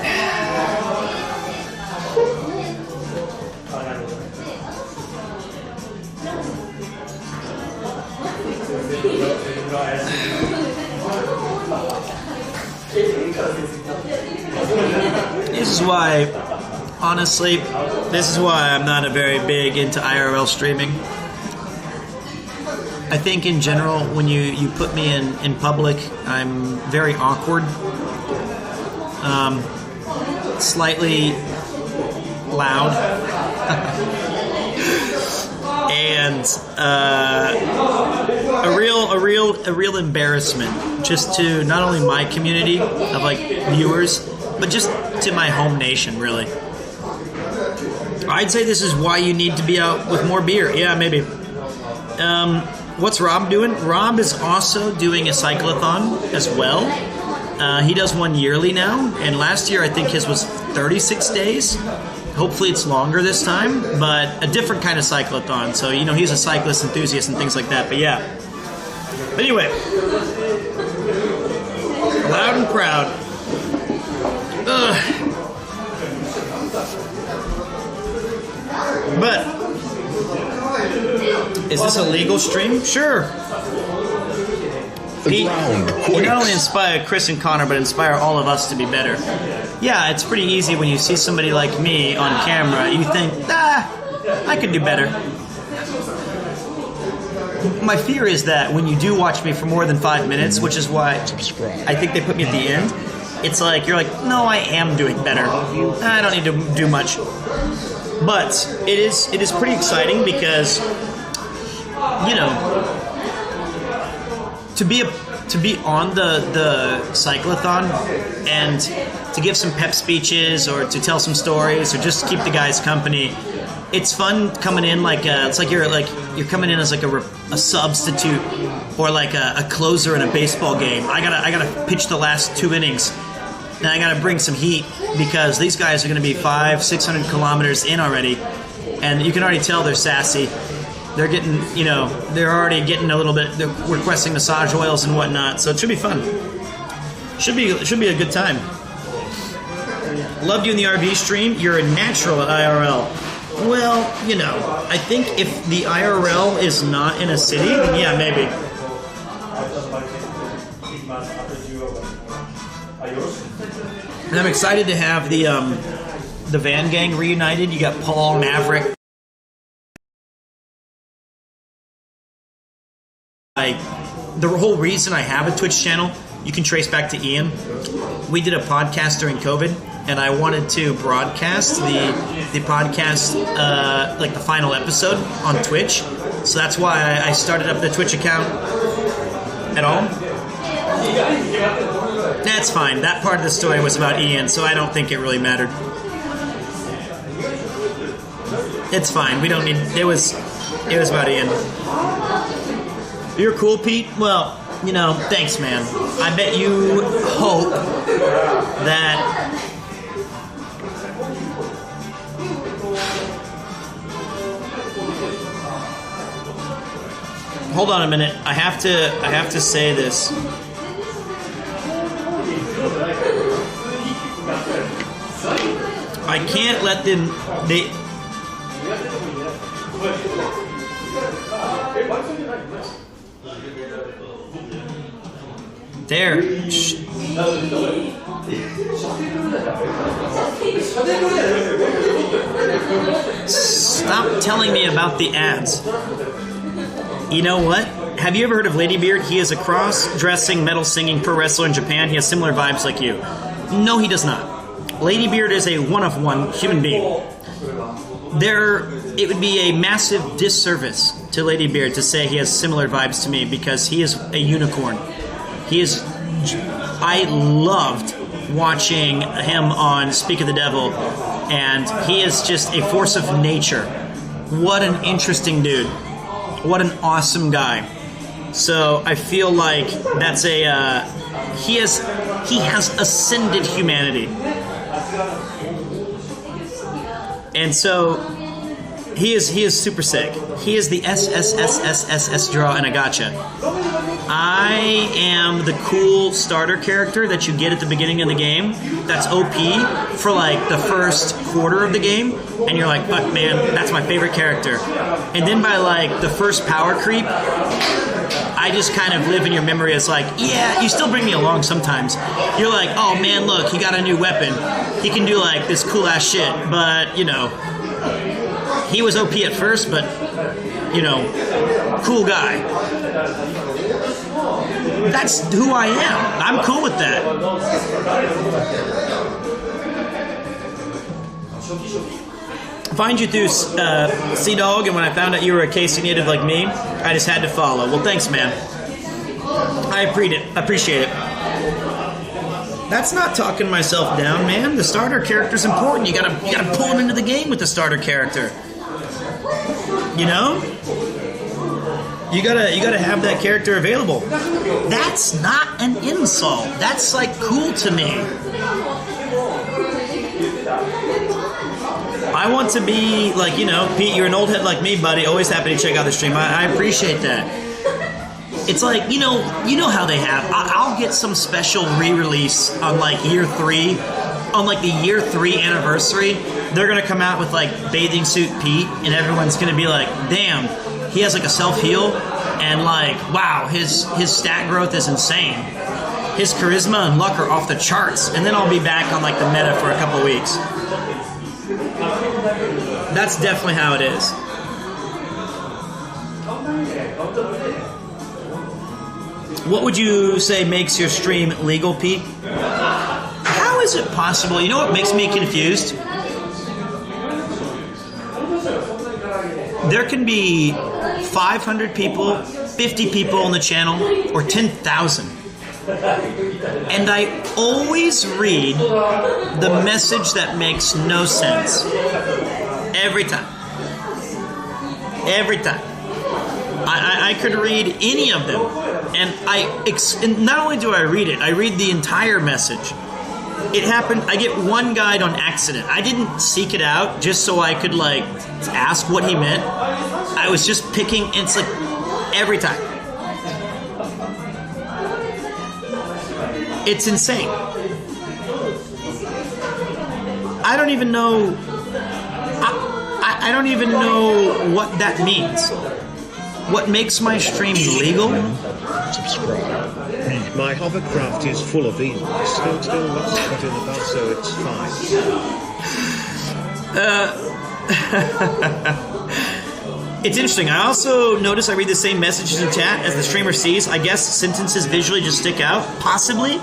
This is why honestly, this is why I'm not a very big into IRL streaming. I think in general, when you put me in public, I'm very awkward, slightly loud, and a real embarrassment, just to not only my community of like viewers, but just to my home nation, really. I'd say this is why you need to be out with more beer. Yeah, maybe. What's Rob doing? Rob is also doing a cyclothon as well. He does one yearly now, and last year I think his was 36 days. Hopefully it's longer this time, but a different kind of cyclothon. So, you know, he's a cyclist enthusiast and things like that, but yeah. But anyway, loud and proud. Ugh. But is this a legal stream? Sure. He not only inspire Chris and Connor, but inspire all of us to be better. Yeah, it's pretty easy when you see somebody like me on camera. You think, I could do better. My fear is that when you do watch me for more than 5 minutes, which is why I think they put me at the end, it's like, you're like, no, I am doing better. I don't need to do much. But it is pretty exciting because, you know, to be on the cyclothon and to give some pep speeches or to tell some stories or just keep the guys company, it's fun coming in it's like you're coming in as like a substitute or like a closer in a baseball game. I gotta pitch the last 2 innings. And I gotta bring some heat because these guys are gonna be 500-600 kilometers in already, and you can already tell they're sassy. They're getting, you know, they're already getting a little bit. They're requesting massage oils and whatnot, so it should be fun. Should be a good time. Loved you in the RV stream. You're a natural at IRL. Well, you know, I think if the IRL is not in a city, then yeah, maybe. And I'm excited to have the Van Gang reunited. You got Paul, Maverick. The whole reason I have a Twitch channel, you can trace back to Ian. We did a podcast during COVID, and I wanted to broadcast the podcast, like the final episode on Twitch. So that's why I started up the Twitch account at all. That's fine. That part of the story was about Ian, so I don't think it really mattered. It's fine. We don't need... It was about Ian. You're cool, Pete? Well, you know, thanks, man. I bet you hope that... Hold on a minute. I have to say this. I can't let them... There. Shh. Stop telling me about the ads. You know what? Have you ever heard of Ladybeard? He is a cross-dressing, metal-singing pro wrestler in Japan. He has similar vibes like you. No, he does not. Ladybeard is a one-of-one human being. It would be a massive disservice to Ladybeard to say he has similar vibes to me because he is a unicorn. I loved watching him on Speak of the Devil, and he is just a force of nature. What an interesting dude. What an awesome guy. So I feel like that's he has ascended humanity. And so he is super sick. He is the SSSSSS draw in a gacha. I am the cool starter character that you get at the beginning of the game. That's OP for like the first quarter of the game, and you're like, fuck man, that's my favorite character. And then by like the first power creep, I just kind of live in your memory as like, yeah, you still bring me along sometimes. You're like, oh man, look, he got a new weapon. He can do like this cool ass shit, but you know, he was OP at first, but you know, cool guy. That's who I am. I'm cool with that. Find you through Sea-Dog, and when I found out you were a KC native like me, I just had to follow. Well, thanks, man. I appreciate it. That's not talking myself down, man. The starter character's important. You gotta pull him into the game with the starter character. You know? You gotta have that character available. That's not an insult. That's like cool to me. I want to be like, you know, Pete, you're an old head like me, buddy. Always happy to check out the stream. I appreciate that. It's like, you know how they have. I'll get some special re-release on like year 3, on like the year 3 anniversary. They're gonna come out with like Bathing Suit Pete, and everyone's gonna be like, damn, he has like a self-heal, and like, wow, his stat growth is insane. His charisma and luck are off the charts, and then I'll be back on like the meta for a couple weeks. That's definitely how it is. What would you say makes your stream legal, Pete? How is it possible? You know what makes me confused? There can be 500 people, 50 people on the channel, or 10,000. And I always read the message that makes no sense. Every time. Every time. I could read any of them. And not only do I read it, I read the entire message. It happened, I get one guide on accident. I didn't seek it out just so I could like ask what he meant. I was just picking, it's like every time. It's insane. I don't even know. I don't even know what that means. What makes my stream legal? Subscribe. My hovercraft is full of eels. Still lost cut in the bar, so it's fine. It's interesting. I also notice I read the same messages in chat as the streamer sees. I guess sentences visually just stick out. Possibly.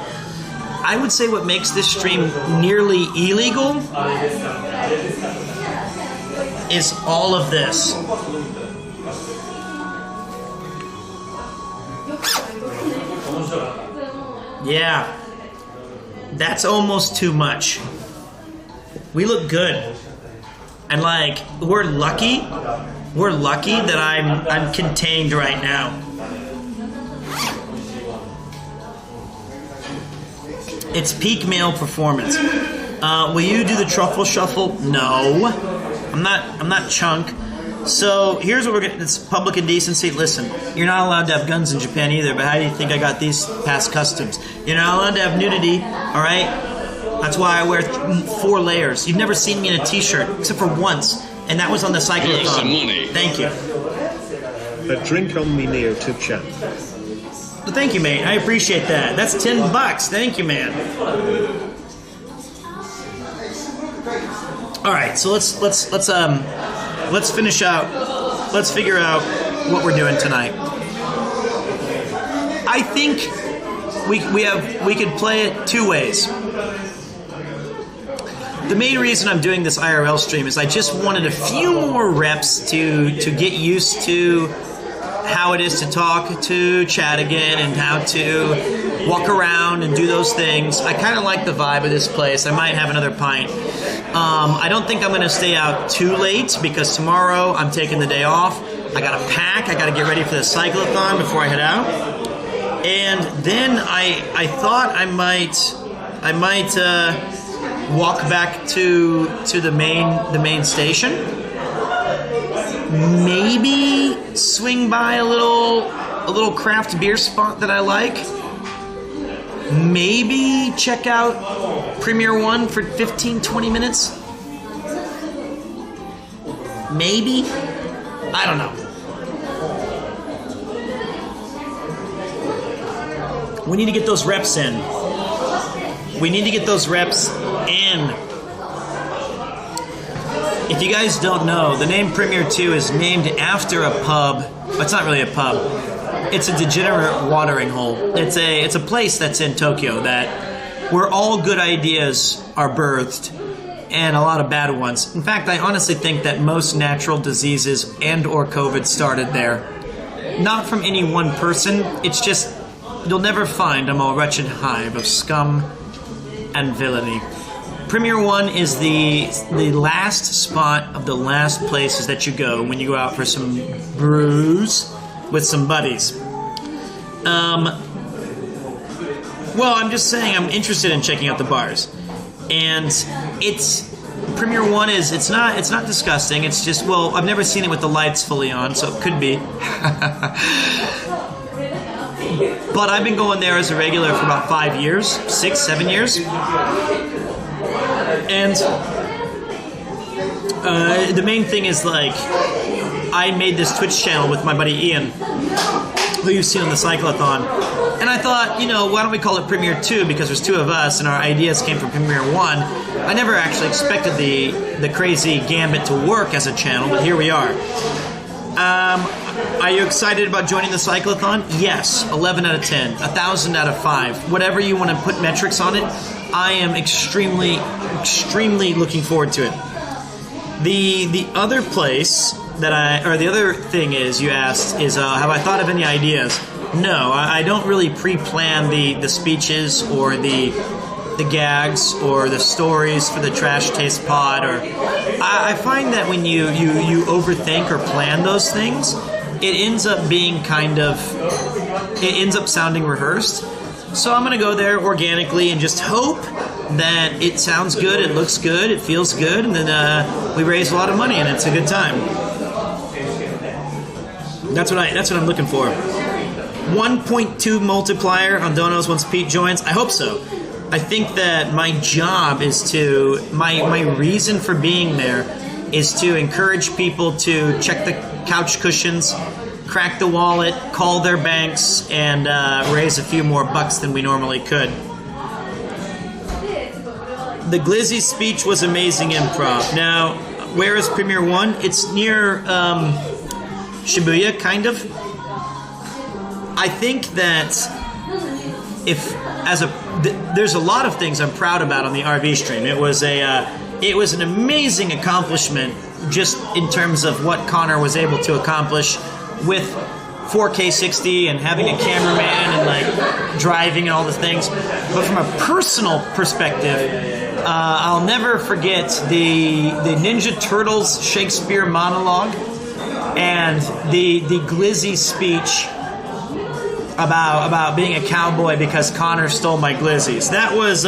I would say what makes this stream nearly illegal is all of this. Yeah. That's almost too much. We look good. And like, we're lucky that I'm contained right now. It's peak male performance. Will you do the truffle shuffle? No. I'm not chunk. So here's what we're getting. It's public indecency. Listen, you're not allowed to have guns in Japan either, but how do you think I got these past customs? You're not allowed to have nudity, alright? That's why I wear 4 layers. You've never seen me in a t-shirt, except for once, and that was on the cyclothon. Here's some money. Thank you. A drink on me Neo to champ. Well, thank you, mate. I appreciate that. That's $10. Thank you, man. All right, so let's finish out. Let's figure out what we're doing tonight. I think we could play it 2 ways. The main reason I'm doing this IRL stream is I just wanted a few more reps to get used to how it is to talk to chat again and how to walk around and do those things. I kind of like the vibe of this place. I might have another pint. I don't think I'm going to stay out too late because tomorrow I'm taking the day off. I got to pack. I got to get ready for the cyclothon before I head out. And then I thought I might walk back to the main station. Maybe swing by a little craft beer spot that I like. Maybe check out Premiere One for 15-20 minutes. Maybe. I don't know. We need to get those reps in. We need to get those reps in. If you guys don't know, the name Premier 2 is named after a pub. It's not really a pub. It's a degenerate watering hole. It's a place that's in Tokyo where all good ideas are birthed and a lot of bad ones. In fact, I honestly think that most natural diseases and or COVID started there. Not from any one person. It's just, you'll never find a more wretched hive of scum and villainy. Premier 1 is the last spot of the last places that you go when you go out for some brews with some buddies. Well, I'm just saying I'm interested in checking out the bars. And Premier 1 is, it's not disgusting. It's just, well, I've never seen it with the lights fully on, so it could be. But I've been going there as a regular for about 5 years, 6, 7 years. And the main thing is, like, I made this Twitch channel with my buddy Ian, who you've seen on the Cyclothon. And I thought, why don't we call it Premier 2, because there's 2 of us and our ideas came from Premier 1. I never actually expected the crazy gambit to work as a channel, but here we are. Are you excited about joining the Cyclothon? Yes, 11 out of 10, 1,000 out of 5. Whatever you want to put metrics on it, I am extremely, extremely looking forward to it. The other place the other thing is, you asked, is have I thought of any ideas? No, I don't really pre-plan the speeches or the gags or the stories for the Trash Taste Pod. Or I find that when you overthink or plan those things, it ends up being it ends up sounding rehearsed. So I'm going to go there organically and just hope that it sounds good, it looks good, it feels good, and then we raise a lot of money and it's a good time. That's what I'm looking for. 1.2 multiplier on donos once Pete joins. I hope so. I think that my job is my reason for being there is to encourage people to check the couch cushions, crack the wallet, call their banks, and raise a few more bucks than we normally could. The Glizzy speech was amazing improv. Now, where is Premier 1? It's near Shibuya, kind of. I think that there's a lot of things I'm proud about on the RV stream. It was an amazing accomplishment just in terms of what Connor was able to accomplish with 4K 60 and having a cameraman and like driving and all the things. But from a personal perspective, I'll never forget the Ninja Turtles Shakespeare monologue and the Glizzy speech about being a cowboy because Connor stole my glizzies. That was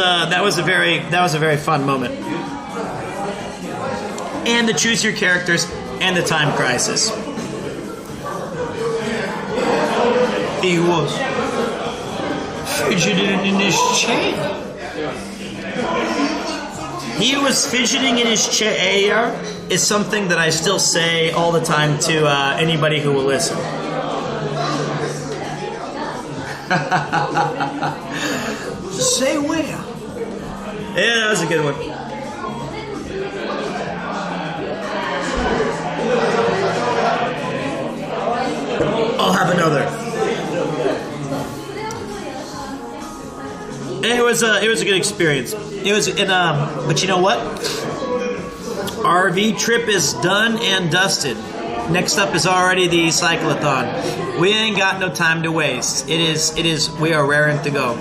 a very fun moment. And the choose your characters and the time crisis. He was fidgeting in his chair. He was fidgeting in his chair is something that I still say all the time to anybody who will listen. Say where? Yeah, that was a good one. I'll have another. It was a good experience. It was but you know what? RV trip is done and dusted. Next up is already the Cyclothon. We ain't got no time to waste. It is we are raring to go.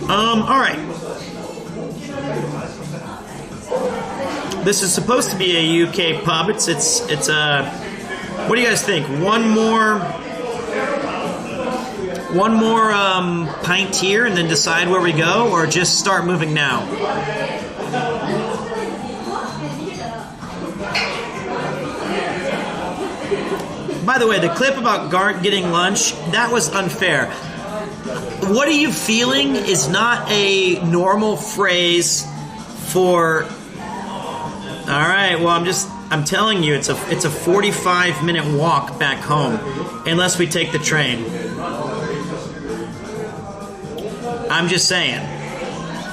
Alright. This is supposed to be a UK pub. It's what do you guys think? One more pint here and then decide where we go, or just start moving now? By the way, the clip about Gart getting lunch, that was unfair. What are you feeling is not a normal phrase for... Alright, well, I'm telling you, it's a 45-minute walk back home, unless we take the train. I'm just saying.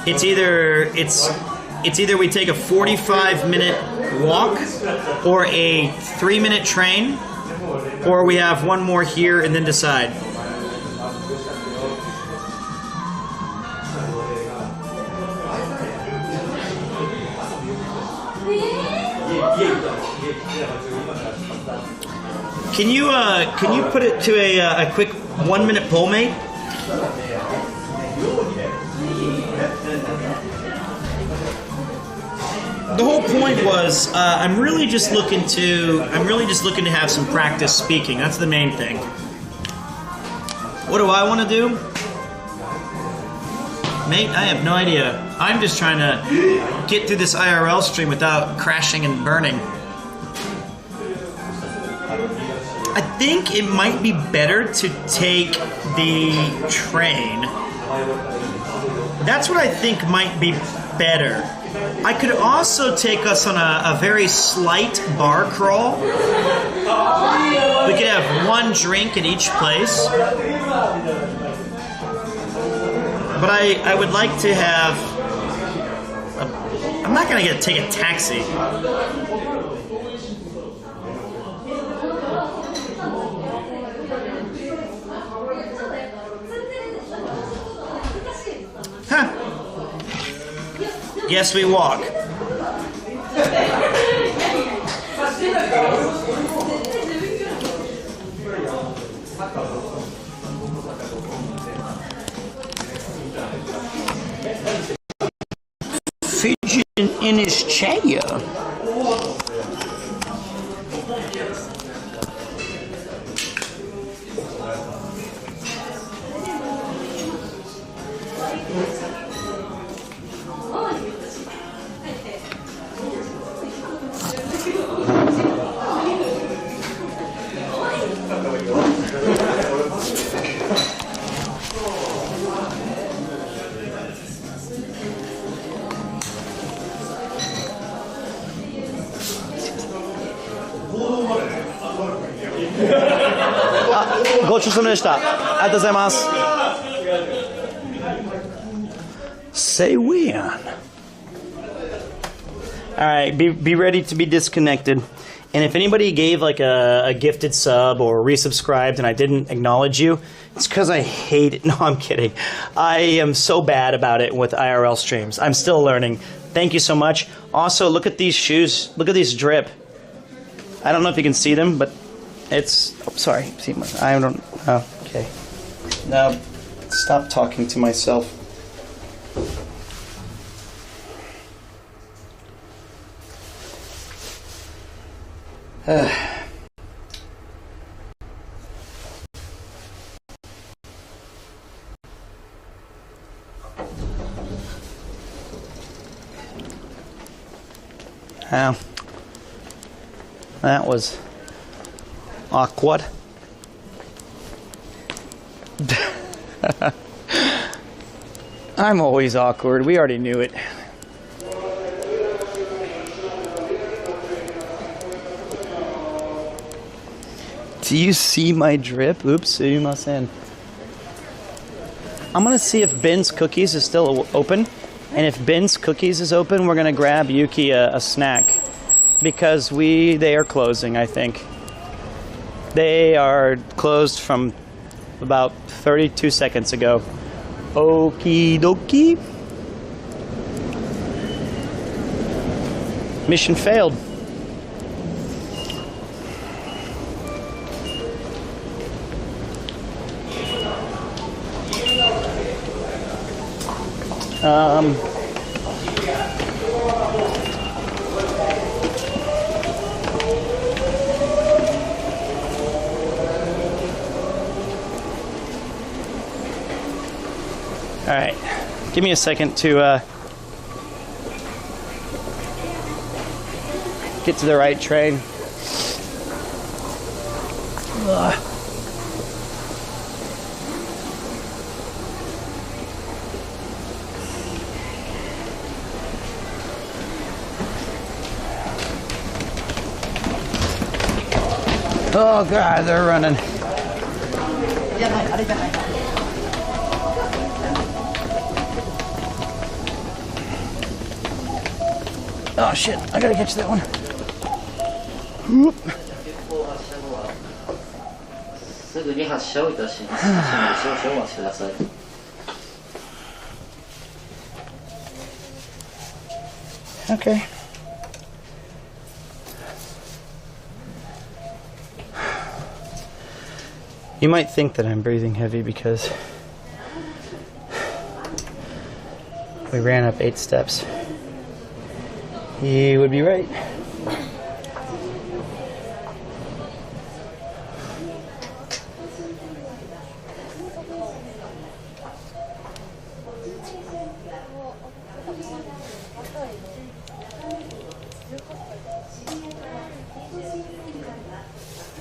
It's either we take a 45-minute walk or a 3-minute train, or we have one more here and then decide. Can you put it to a quick 1-minute poll, mate? The whole point was I'm really just looking to have some practice speaking. That's the main thing. What do I want to do? Mate, I have no idea. I'm just trying to get through this IRL stream without crashing and burning. I think it might be better to take the train. That's what I think might be better. I could also take us on a very slight bar crawl. We could have one drink at each place. But I would like to have... I'm not going to take a taxi. Huh. Yes, we walk. Fidgeting in his chair. Say when. Alright, be ready to be disconnected. And if anybody gave like a gifted sub or resubscribed and I didn't acknowledge you, it's because I hate it. No, I'm kidding. I am so bad about it with IRL streams. I'm still learning. Thank you so much. Also, look at these shoes. Look at these drip. I don't know if you can see them, but it's... Oh, sorry. See, I don't... Oh, okay. Now, stop talking to myself. Wow. That was awkward. I'm always awkward. We already knew it. Do you see my drip? Oops, sumimasen. I'm gonna see if Ben's Cookies is still open. And if Ben's Cookies is open, we're gonna grab Yuki a snack. Because they are closing, I think. They are closed from about 32 seconds ago. Okie dokie. Mission failed. All right, give me a second to get to the right train. Ugh. Oh God, they're running. Oh shit, I gotta catch that one. Whoop. すぐに発車をいたします。少々お待ちください。Okay. You might think that I'm breathing heavy because we ran up 8 steps. You would be right.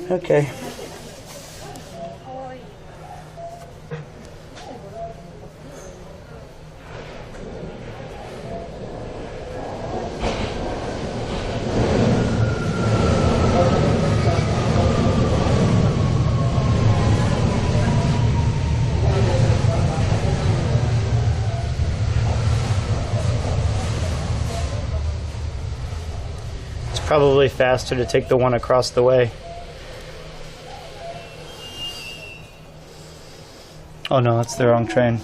Okay. It's probably faster to take the one across the way. Oh no, that's the wrong train.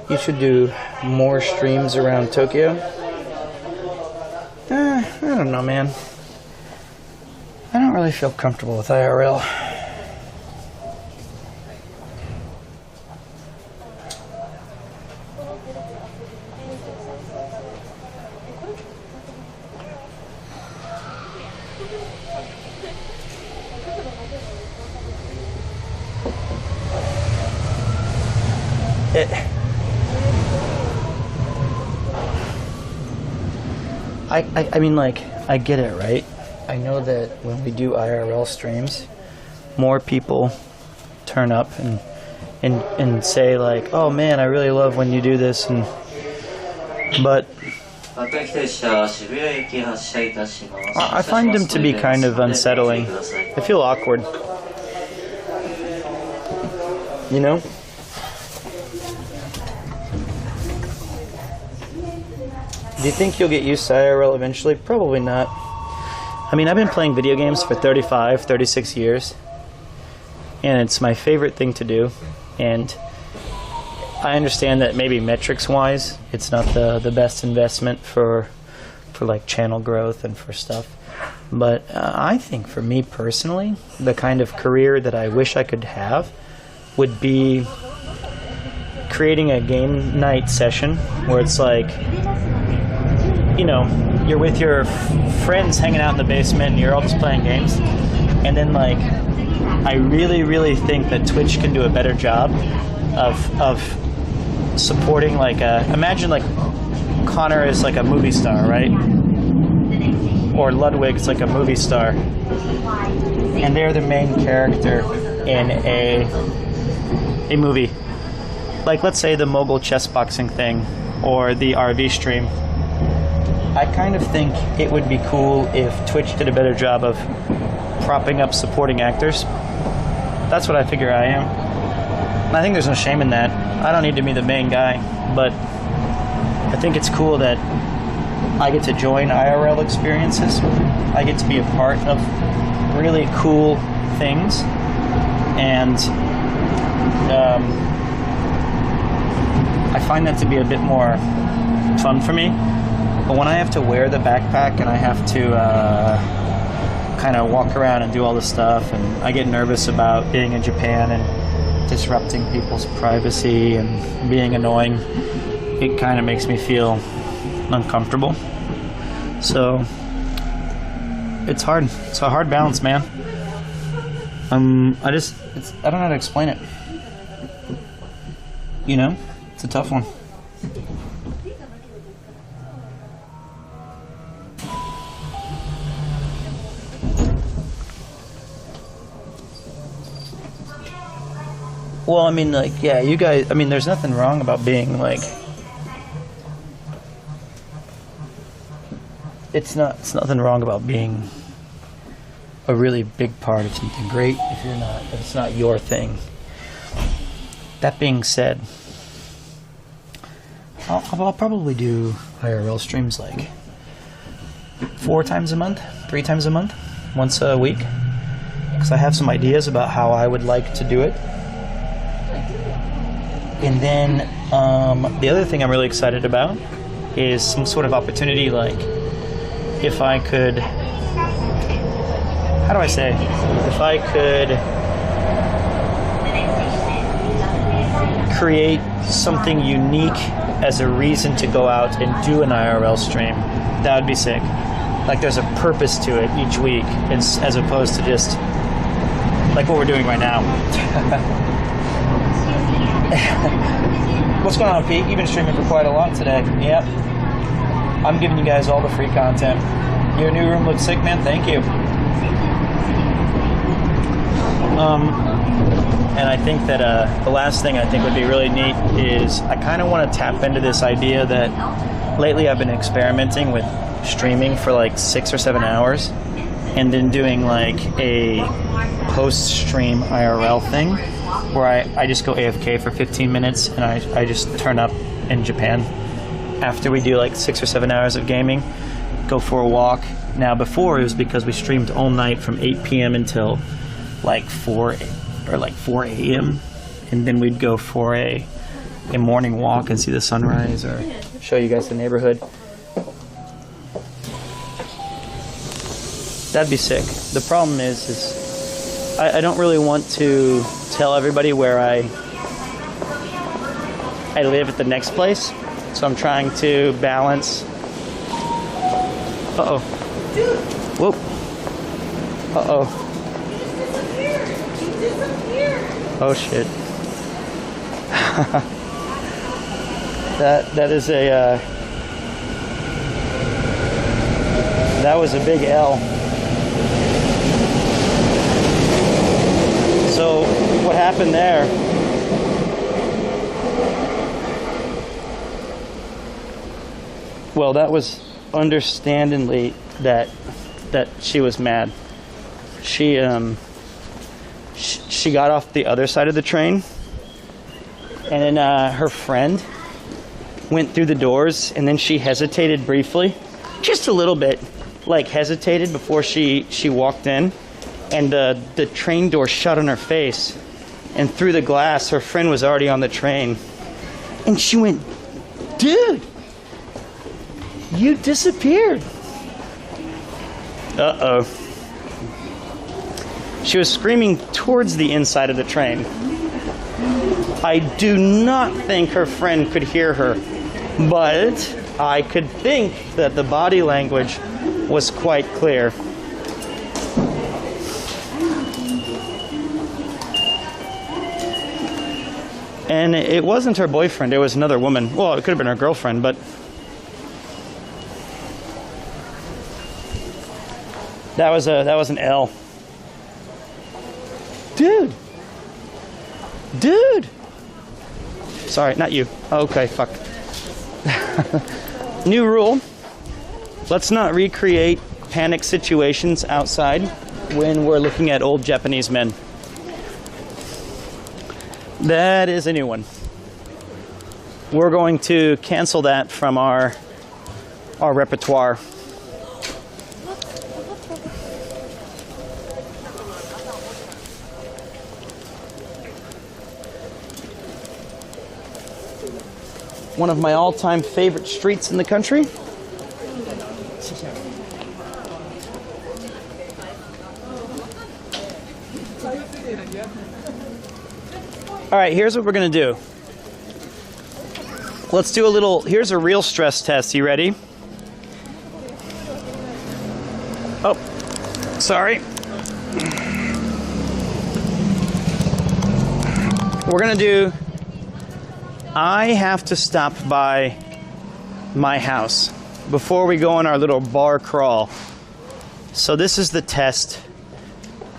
You should do more streams around Tokyo. I don't know, man. I don't really feel comfortable with IRL. I mean, like, I get it, right? I know that when we do IRL streams, more people turn up and say like, oh man, I really love when you do this, but I find them to be kind of unsettling. I feel awkward. You know? Do you think you'll get used to IRL eventually? Probably not. I mean, I've been playing video games for 35, 36 years, and it's my favorite thing to do. And I understand that maybe metrics-wise, it's not the best investment for like channel growth and for stuff. But I think for me personally, the kind of career that I wish I could have would be creating a game night session where it's like, you know, you're with your friends hanging out in the basement and you're all just playing games. And then, like, I really, really think that Twitch can do a better job of supporting, like, imagine, like, Connor is like a movie star, right? Or Ludwig's like a movie star. And they're the main character in a movie. Like, let's say the mobile chess boxing thing or the RV stream. I kind of think it would be cool if Twitch did a better job of propping up supporting actors. That's what I figure I am. And I think there's no shame in that. I don't need to be the main guy, but I think it's cool that I get to join IRL experiences. I get to be a part of really cool things, and I find that to be a bit more fun for me. But when I have to wear the backpack and I have to kind of walk around and do all this stuff, and I get nervous about being in Japan and disrupting people's privacy and being annoying, it kind of makes me feel uncomfortable. So it's hard. It's a hard balance, man. I don't know how to explain it. You know, it's a tough one. Well, I mean, like, yeah, you guys, I mean, there's nothing wrong about being, like, it's nothing wrong about being a really big part of something great if it's not your thing. That being said, I'll probably do IRL streams like 4 times a month, 3 times a month, once a week, because I have some ideas about how I would like to do it. And then the other thing I'm really excited about is some sort of opportunity, like if I could, how do I say, if I could create something unique as a reason to go out and do an IRL stream, that would be sick. Like there's a purpose to it each week, as opposed to just like what we're doing right now. What's going on, Pete? You've been streaming for quite a lot today. Yep. I'm giving you guys all the free content. Your new room looks sick, man. Thank you. And I think that the last thing I think would be really neat is I kind of want to tap into this idea that lately I've been experimenting with streaming for like 6 or 7 hours and then doing like a post-stream IRL thing where I just go AFK for 15 minutes and I just turn up in Japan after we do like 6 or 7 hours of gaming, go for a walk. Now before it was because we streamed all night from 8 p.m. until like 4 a.m. and then we'd go for a morning walk and see the sunrise or show you guys the neighborhood. That'd be sick. The problem is I don't really want to tell everybody where I live at the next place, so I'm trying to balance. Uh-oh. Whoop. Uh-oh. Oh shit. that is a that was a big L. So what happened there? Well, that was understandably that she was mad. She got off the other side of the train, and then her friend went through the doors, and then she hesitated briefly, just a little bit, like hesitated before she walked in, and the train door shut on her face, and through the glass her friend was already on the train, and she went, "Dude, you disappeared." Uh-oh. She was screaming towards the inside of the train. I do not think her friend could hear her, but I could think that the body language was quite clear. And it wasn't her boyfriend, it was another woman. Well, it could have been her girlfriend, but that was an L. Dude. Sorry, not you. Okay, fuck. New rule. Let's not recreate panic situations outside when we're looking at old Japanese men. That is a new one. We're going to cancel that from our repertoire. One of my all-time favorite streets in the country. All right, here's what we're gonna do. Let's do a little, here's a real stress test. You ready? Oh, sorry. We're gonna do, I have to stop by my house before we go on our little bar crawl. So this is the test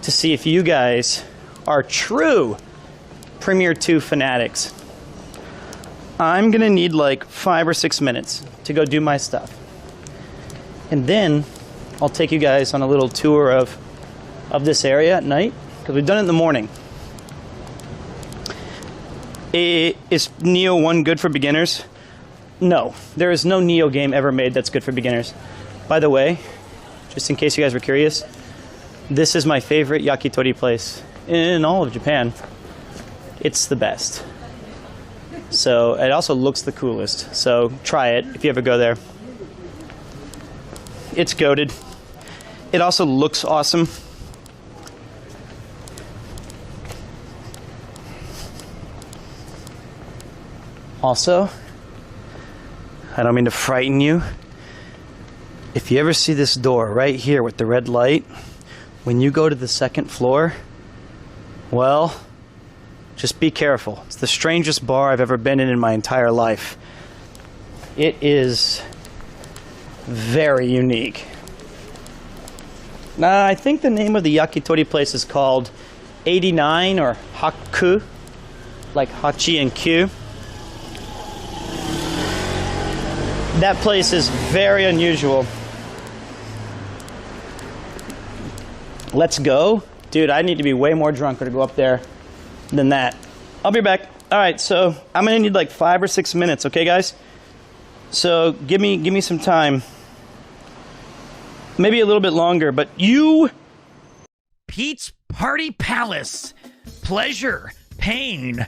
to see if you guys are true Premiere 2 fanatics. I'm gonna need like 5 or 6 minutes to go do my stuff. And then I'll take you guys on a little tour of this area at night, because we've done it in the morning. Is Neo 1 good for beginners? No. There is no Neo game ever made that's good for beginners. By the way, just in case you guys were curious, this is my favorite yakitori place in all of Japan. It's the best. So it also looks the coolest. So try it if you ever go there. It's goated. It also looks awesome. Also, I don't mean to frighten you. If you ever see this door right here with the red light, when you go to the second floor, well, just be careful. It's the strangest bar I've ever been in my entire life. It is very unique. Now, I think the name of the yakitori place is called 89 or Haku, like Hachi and Q. That place is very unusual. Let's go. Dude, I need to be way more drunk to go up there than that. I'll be back. All right, so I'm gonna need like 5 or 6 minutes, okay, guys? So give me some time. Maybe a little bit longer, but you... Pete's Party Palace. Pleasure, pain,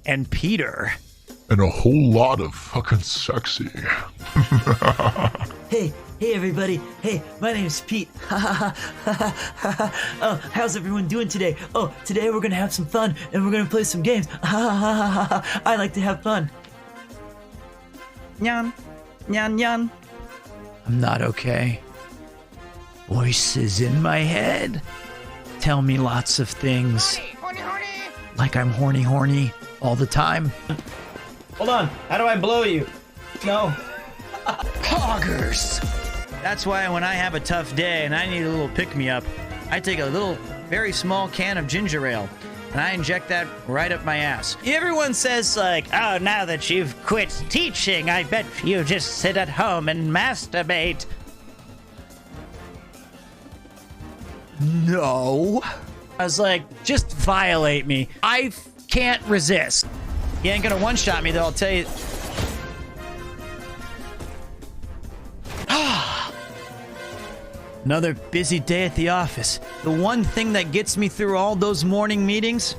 and Peter. And a whole lot of fucking sexy. Hey everybody. Hey, my name's Pete. Oh, how's everyone doing today? Oh, today we're gonna have some fun and we're gonna play some games. I like to have fun. Nyan, nyan, nyan. I'm not okay. Voices in my head tell me lots of things. Horny, horny. Like I'm horny all the time. Hold on. How do I blow you? No. Poggers. That's why when I have a tough day and I need a little pick-me-up, I take a little, very small can of ginger ale and I inject that right up my ass. Everyone says like, oh, now that you've quit teaching, I bet you just sit at home and masturbate. No. I was like, just violate me. I can't resist. You ain't gonna one-shot me, though, I'll tell you. Another busy day at the office. The one thing that gets me through all those morning meetings?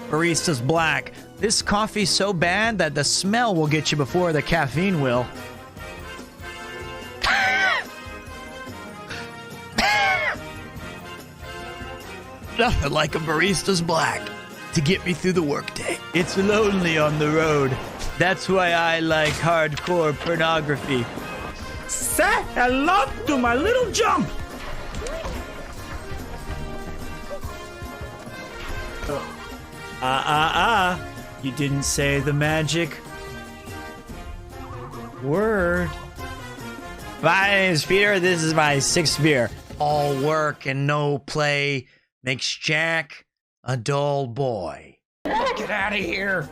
Barista's Black. This coffee's so bad that the smell will get you before the caffeine will. Nothing like a Barista's Black to get me through the workday. It's lonely on the road. That's why I like hardcore pornography. Say hello to my little jump. You didn't say the magic word. My name's Peter. This is my 6th beer. All work and no play makes Jack a dull boy. Get out of here.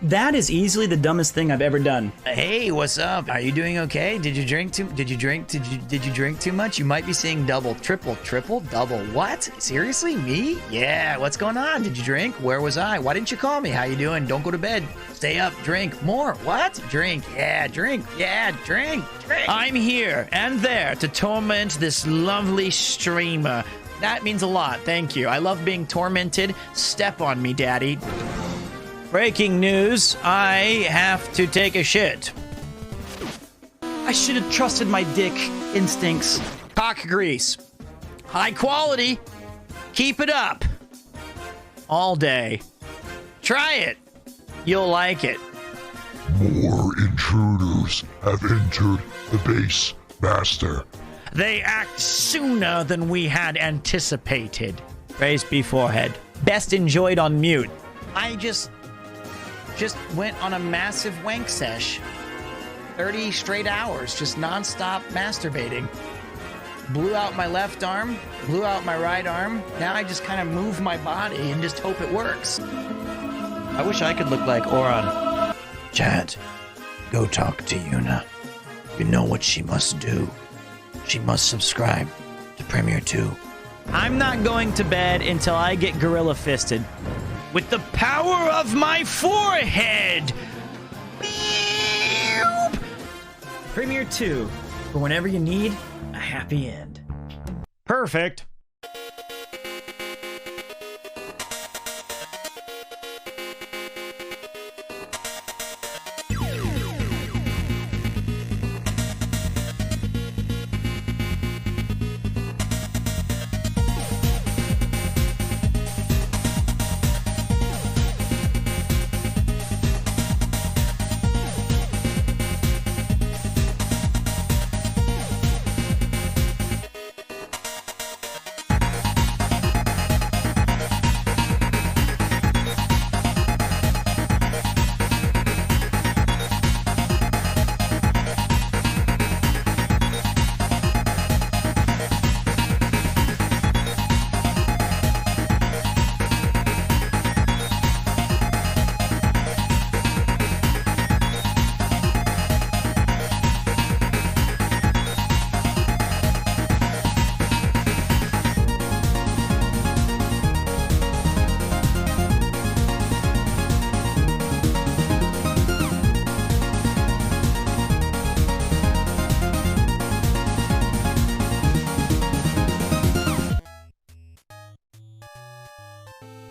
That is easily the dumbest thing I've ever done. Hey, what's up? Are you doing okay? Did you drink too much? You might be seeing double, triple, double. What? Seriously? Me? Yeah, what's going on? Did you drink? Where was I? Why didn't you call me? How you doing? Don't go to bed. Stay up, drink more. What? Drink. Yeah, drink. Yeah, drink. I'm here and there to torment this lovely streamer. That means a lot, thank you. I love being tormented. Step on me, daddy. Breaking news, I have to take a shit. I should have trusted my dick instincts. Cock grease. High quality. Keep it up. All day. Try it. You'll like it. More intruders have entered the base, Master. They act sooner than we had anticipated. Raise B forehead. Best enjoyed on mute. I just went on a massive wank sesh. 30 straight hours, just non-stop masturbating. Blew out my left arm, blew out my right arm. Now I just kind of move my body and just hope it works. I wish I could look like Oron. Chat, go talk to Yuna. You know what she must do. She must subscribe to Premiere 2. I'm not going to bed until I get gorilla fisted. With the power of my forehead! Premiere 2, for whenever you need a happy end. Perfect.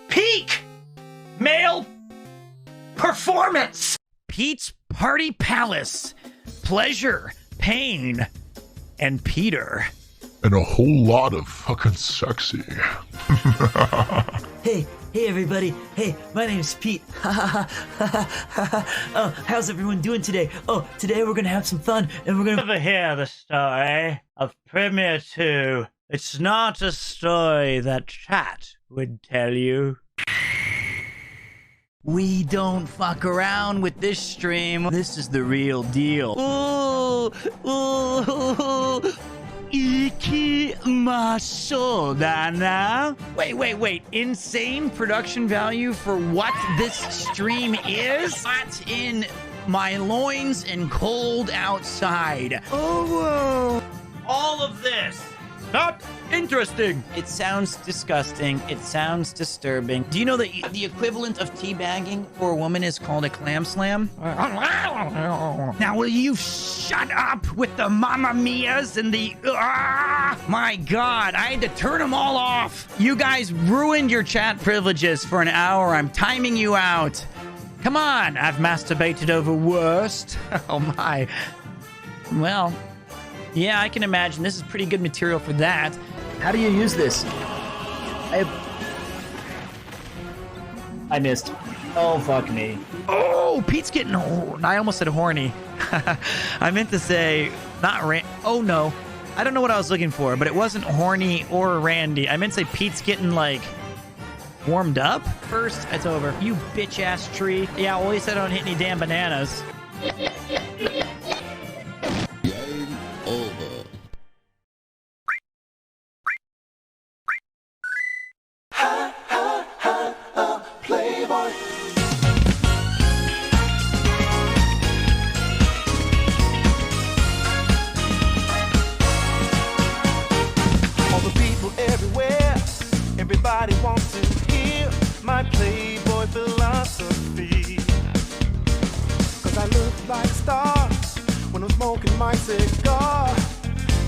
Peak male performance. Pete's Party Palace. Pleasure, pain, and Peter. And a whole lot of fucking sexy. Hey everybody. Hey, my name's Pete. Oh, how's everyone doing today? Oh, today we're gonna have some fun and we're gonna Ever hear the story of Premiere 2? It's not a story that chat would tell you. We don't fuck around with this stream. This is the real deal. Ooh, ooh, ikimasho da na. Wait. Insane production value for what this stream is? Hot in my loins and cold outside. Oh, all of this. Not interesting. It sounds disgusting. It sounds disturbing. Do you know that the equivalent of teabagging for a woman is called a clam slam? Now will you shut up with the Mamma Mias and the... my God, I had to turn them all off. You guys ruined your chat privileges for an hour. I'm timing you out. Come on, I've masturbated over worst. Oh my. Well... yeah, I can imagine. This is pretty good material for that. How do you use this? I missed. Oh, fuck me. Oh, Pete's getting... I almost said horny. I meant to say... not oh, no. I don't know what I was looking for, but it wasn't horny or Randy. I meant to say Pete's getting, like... warmed up? First, it's over. You bitch-ass tree. Yeah, well, he said I don't hit any damn bananas. Everybody wants to hear my Playboy philosophy. Cause I look like stars when I'm smoking my cigar.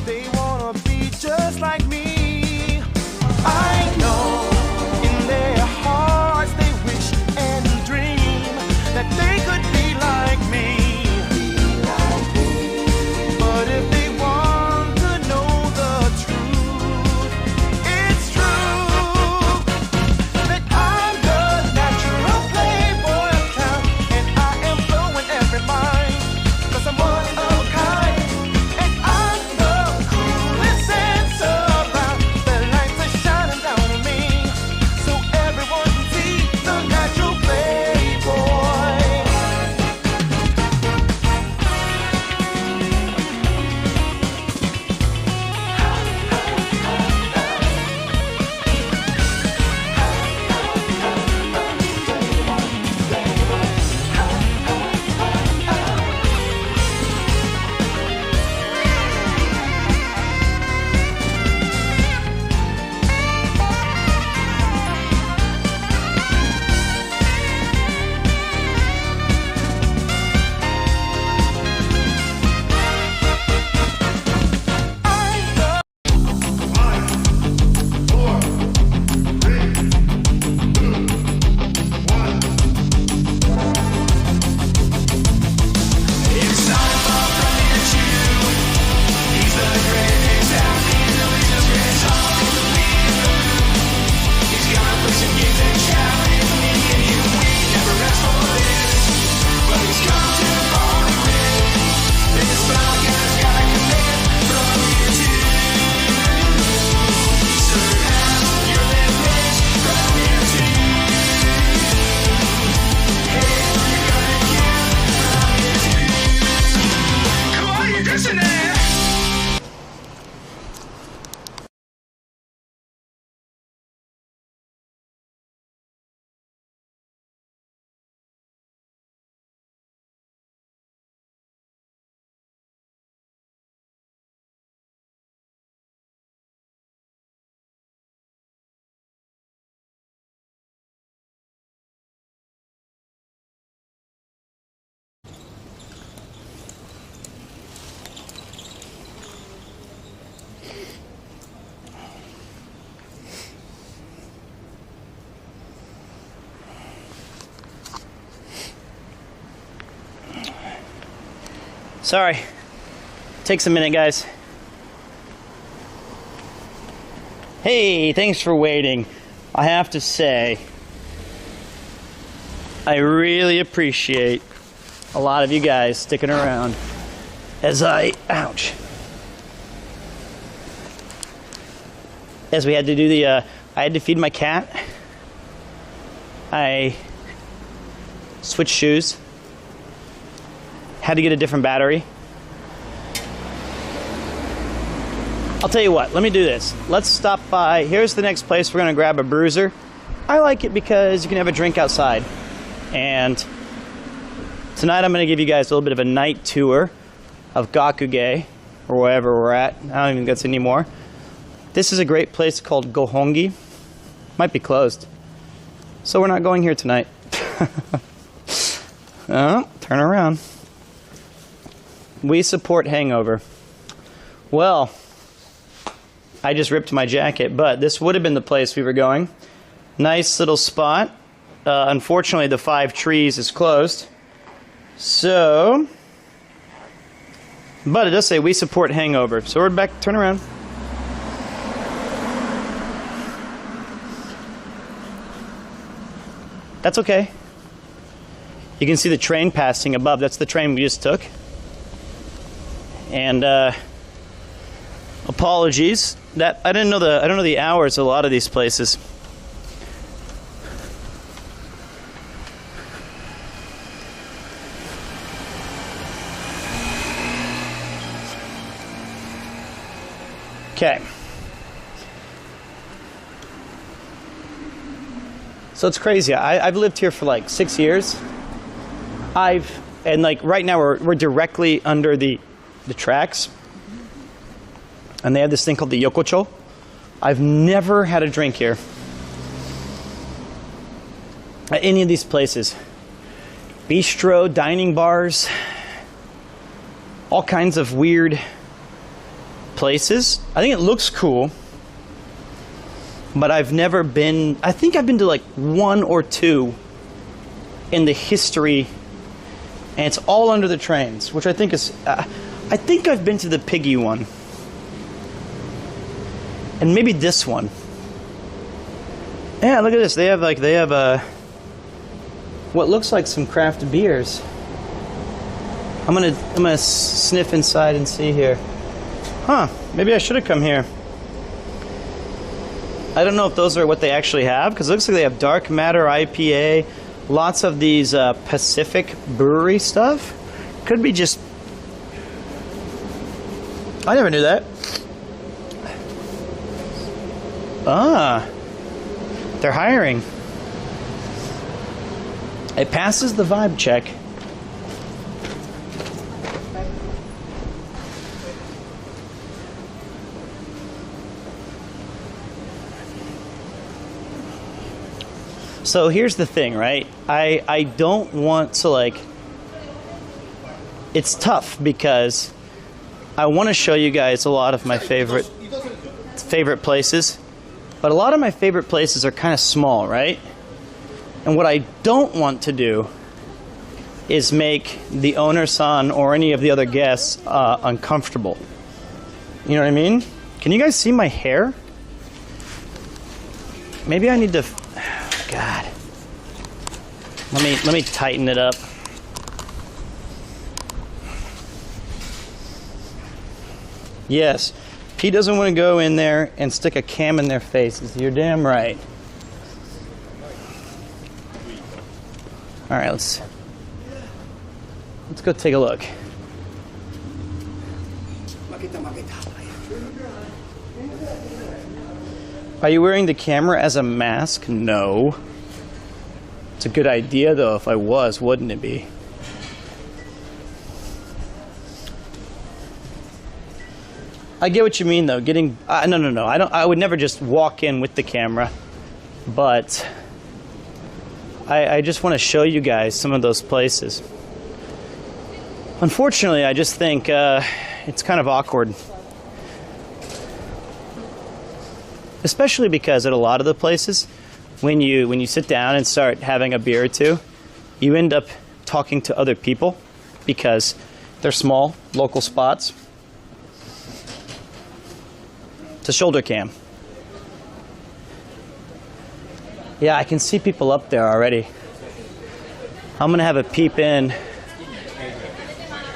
They wanna be just like me. I know in their hearts they wish and dream that they could be like me. But if they want to know the truth, it's true. I'm one of a kind, and I'm the coolest sense around. Sorry. Takes a minute, guys. Hey, thanks for waiting. I have to say, I really appreciate a lot of you guys sticking around as ouch. As we had to do I had to feed my cat. I switched shoes. Had to get a different battery. I'll tell you what, let me do this. Let's stop by. Here's the next place. We're going to grab a Bruiser. I like it because you can have a drink outside. And tonight I'm going to give you guys a little bit of a night tour of Gakuge, or wherever we're at. I don't even think that's anymore. This is a great place called Gohongi. Might be closed. So we're not going here tonight. Oh, turn around. We support Hangover. Well, I just ripped my jacket, but this would have been the place we were going. Nice little spot. Unfortunately, the 5 Trees is closed. So, but it does say we support Hangover. So we're back. Turn around. That's okay. You can see the train passing above. That's the train we just took. And apologies that I don't know the hours of a lot of these places. Okay. So it's crazy. I've lived here for like 6 years. And like right now we're directly under the tracks. And they have this thing called the Yokocho. I've never had a drink here at any of these places. Bistro, dining bars, all kinds of weird places. I think it looks cool, but I've never been. I think I've been to like 1 or 2 in the history, and it's all under the trains, which I think is. I think I've been to the Piggy one. And maybe this one. Yeah, look at this. They have what looks like some craft beers. I'm gonna sniff inside and see here. Huh? Maybe I should have come here. I don't know if those are what they actually have, because it looks like they have Dark Matter IPA, lots of these Pacific Brewery stuff. Could be just. I never knew that. Ah, they're hiring. It passes the vibe check. So here's the thing, right? I don't want to like. It's tough because I want to show you guys a lot of my favorite places. But a lot of my favorite places are kind of small, right? And what I don't want to do is make the owner-san or any of the other guests uncomfortable. You know what I mean? Can you guys see my hair? Maybe I need to. God. Let me tighten it up. Yes. He doesn't want to go in there and stick a cam in their faces. You're damn right. All right, let's go take a look. Are you wearing the camera as a mask? No. It's a good idea, though. If I was, wouldn't it be? I get what you mean, though. No. I would never just walk in with the camera, but I just want to show you guys some of those places. Unfortunately, I just think it's kind of awkward, especially because at a lot of the places, when you sit down and start having a beer or two, you end up talking to other people because They're small, local spots. It's a shoulder cam. Yeah, I can see people up there already. I'm gonna have a peep in.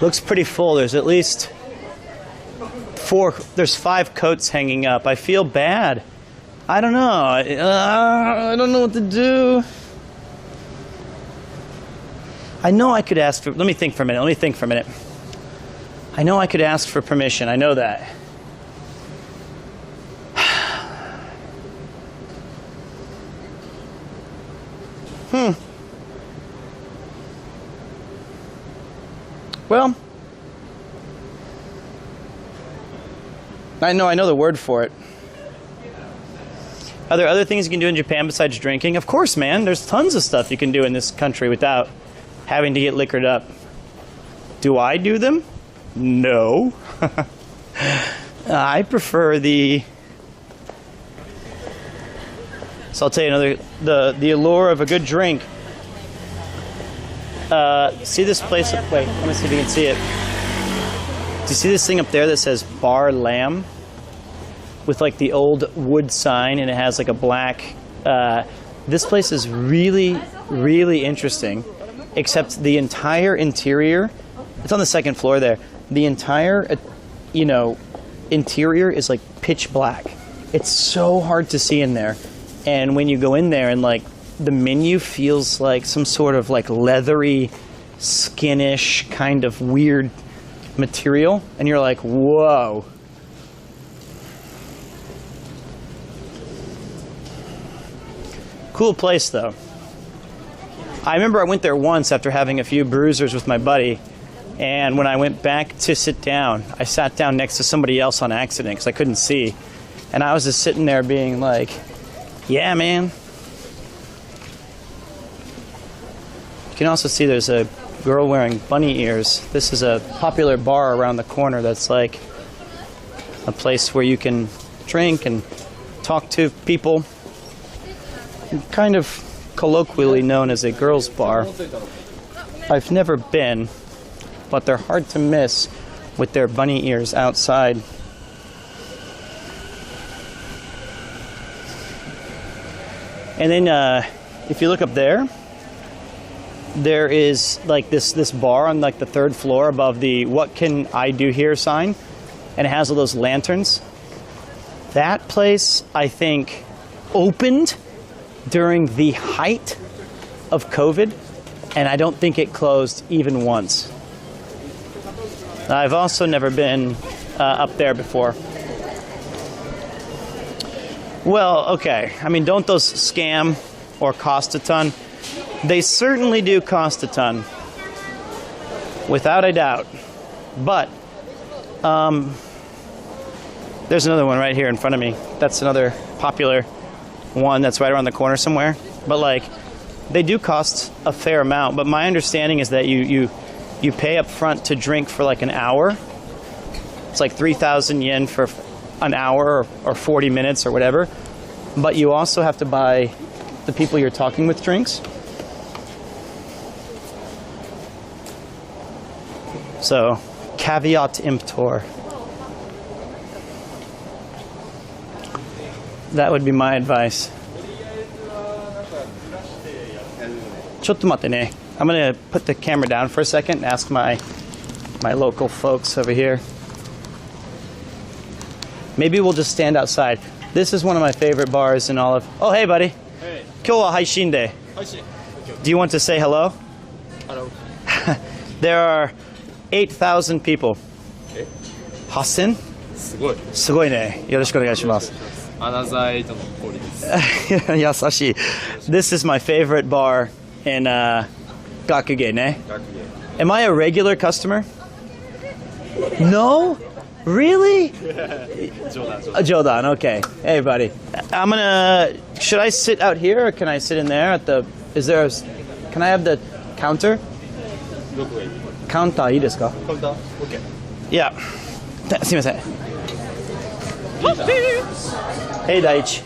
Looks pretty full. There's at least there's 5 coats hanging up. I feel bad. I don't know. I don't know what to do. I know I could ask for, let me think for a minute. I know I could ask for permission. I know that. Well, I know the word for it. Are there other things you can do in Japan besides drinking? Of course, man. There's tons of stuff you can do in this country without having to get liquored up. Do I do them? No. I prefer the... So I'll tell you another... The allure of a good drink. See this place? Wait, let me see if you can see it. Do you see this thing up there that says Bar Lamb? With like the old wood sign, and it has like a black... this place is really, really interesting. Except the entire interior, it's on the 2nd floor there. The entire, interior is like pitch black. It's so hard to see in there. And when you go in there and like the menu feels like some sort of like leathery, skinish kind of weird material, and you're like, whoa. Cool place though. I remember I went there once after having a few bruisers with my buddy, and when I went back to sit down, I sat down next to somebody else on accident because I couldn't see. And I was just sitting there being like, yeah, man. You can also see there's a girl wearing bunny ears. This is a popular bar around the corner that's like a place where you can drink and talk to people. Kind of colloquially known as a girls' bar. I've never been, but they're hard to miss with their bunny ears outside. And then if you look up there, there is like this bar on like the 3rd floor above the "What Can I Do Here" sign, and it has all those lanterns. That place, I think, opened during the height of COVID, and I don't think it closed even once. I've also never been up there before. Well, okay. I mean, don't those scam or cost a ton? They certainly do cost a ton, without a doubt. But there's another one right here in front of me. That's another popular one that's right around the corner somewhere. But like, they do cost a fair amount. But my understanding is that you pay up front to drink for like an hour. It's like 3,000 yen for an hour or 40 minutes or whatever. But you also have to buy the people you're talking with drinks. So, caveat emptor. That would be my advice. ちょっと待ってね. I'm gonna put the camera down for a second and ask my local folks over here. Maybe we'll just stand outside. This is one of my favorite bars in all of... Oh, hey, buddy. Hey. 今日は配信で. Do you want to say hello? Hello. There are 8,000 people. 8,000? すごい。すごいね。よろしくお願いします。アナザー8の氷です。優しい. This is my favorite bar in Gakugei, ne? Am I a regular customer? No? Really? Jodan, okay. Hey, buddy. I'm gonna... Should I sit out here or can I sit in there at the... Is there a... Can I have the counter? Counter, いいですか? Counter? Okay. Yeah. すみません. Hey, Daichi.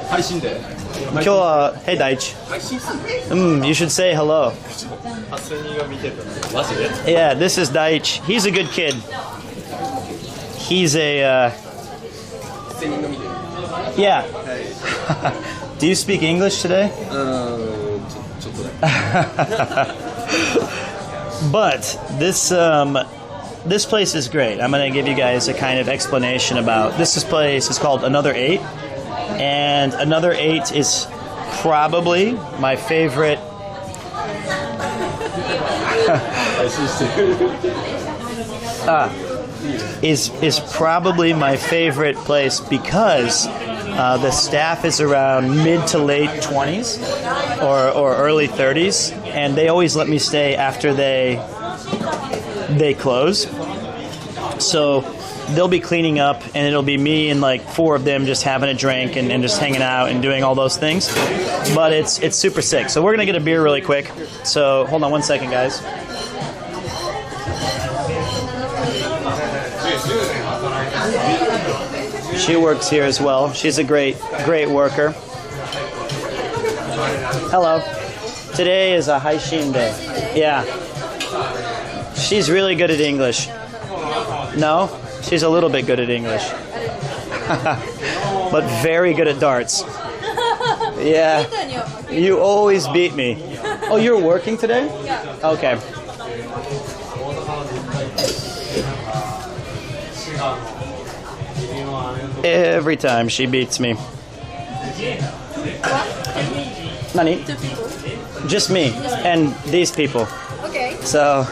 配信で。今日は Hey Daichi. You should say hello. Yeah, this is Daichi. He's a good kid. He's a yeah. Do you speak English today? But this place is great. I'm going to give you guys a kind of explanation about this place is called Another 8, and Another 8 is probably my favorite. Is probably my favorite place because the staff is around mid to late 20s or early 30s, and they always let me stay after they close. So they'll be cleaning up, and it'll be me and like 4 of them just having a drink and just hanging out and doing all those things. But it's super sick. So we're gonna get a beer really quick. So hold on one second, guys. She works here as well. She's a great worker. Hello. Today is a Haishin day. Yeah. She's really good at English. No? She's a little bit good at English. But very good at darts. Yeah. You always beat me. Oh, you're working today? Yeah. Okay. Every time she beats me. Nani? 2 people. Just me and these people. Okay. So,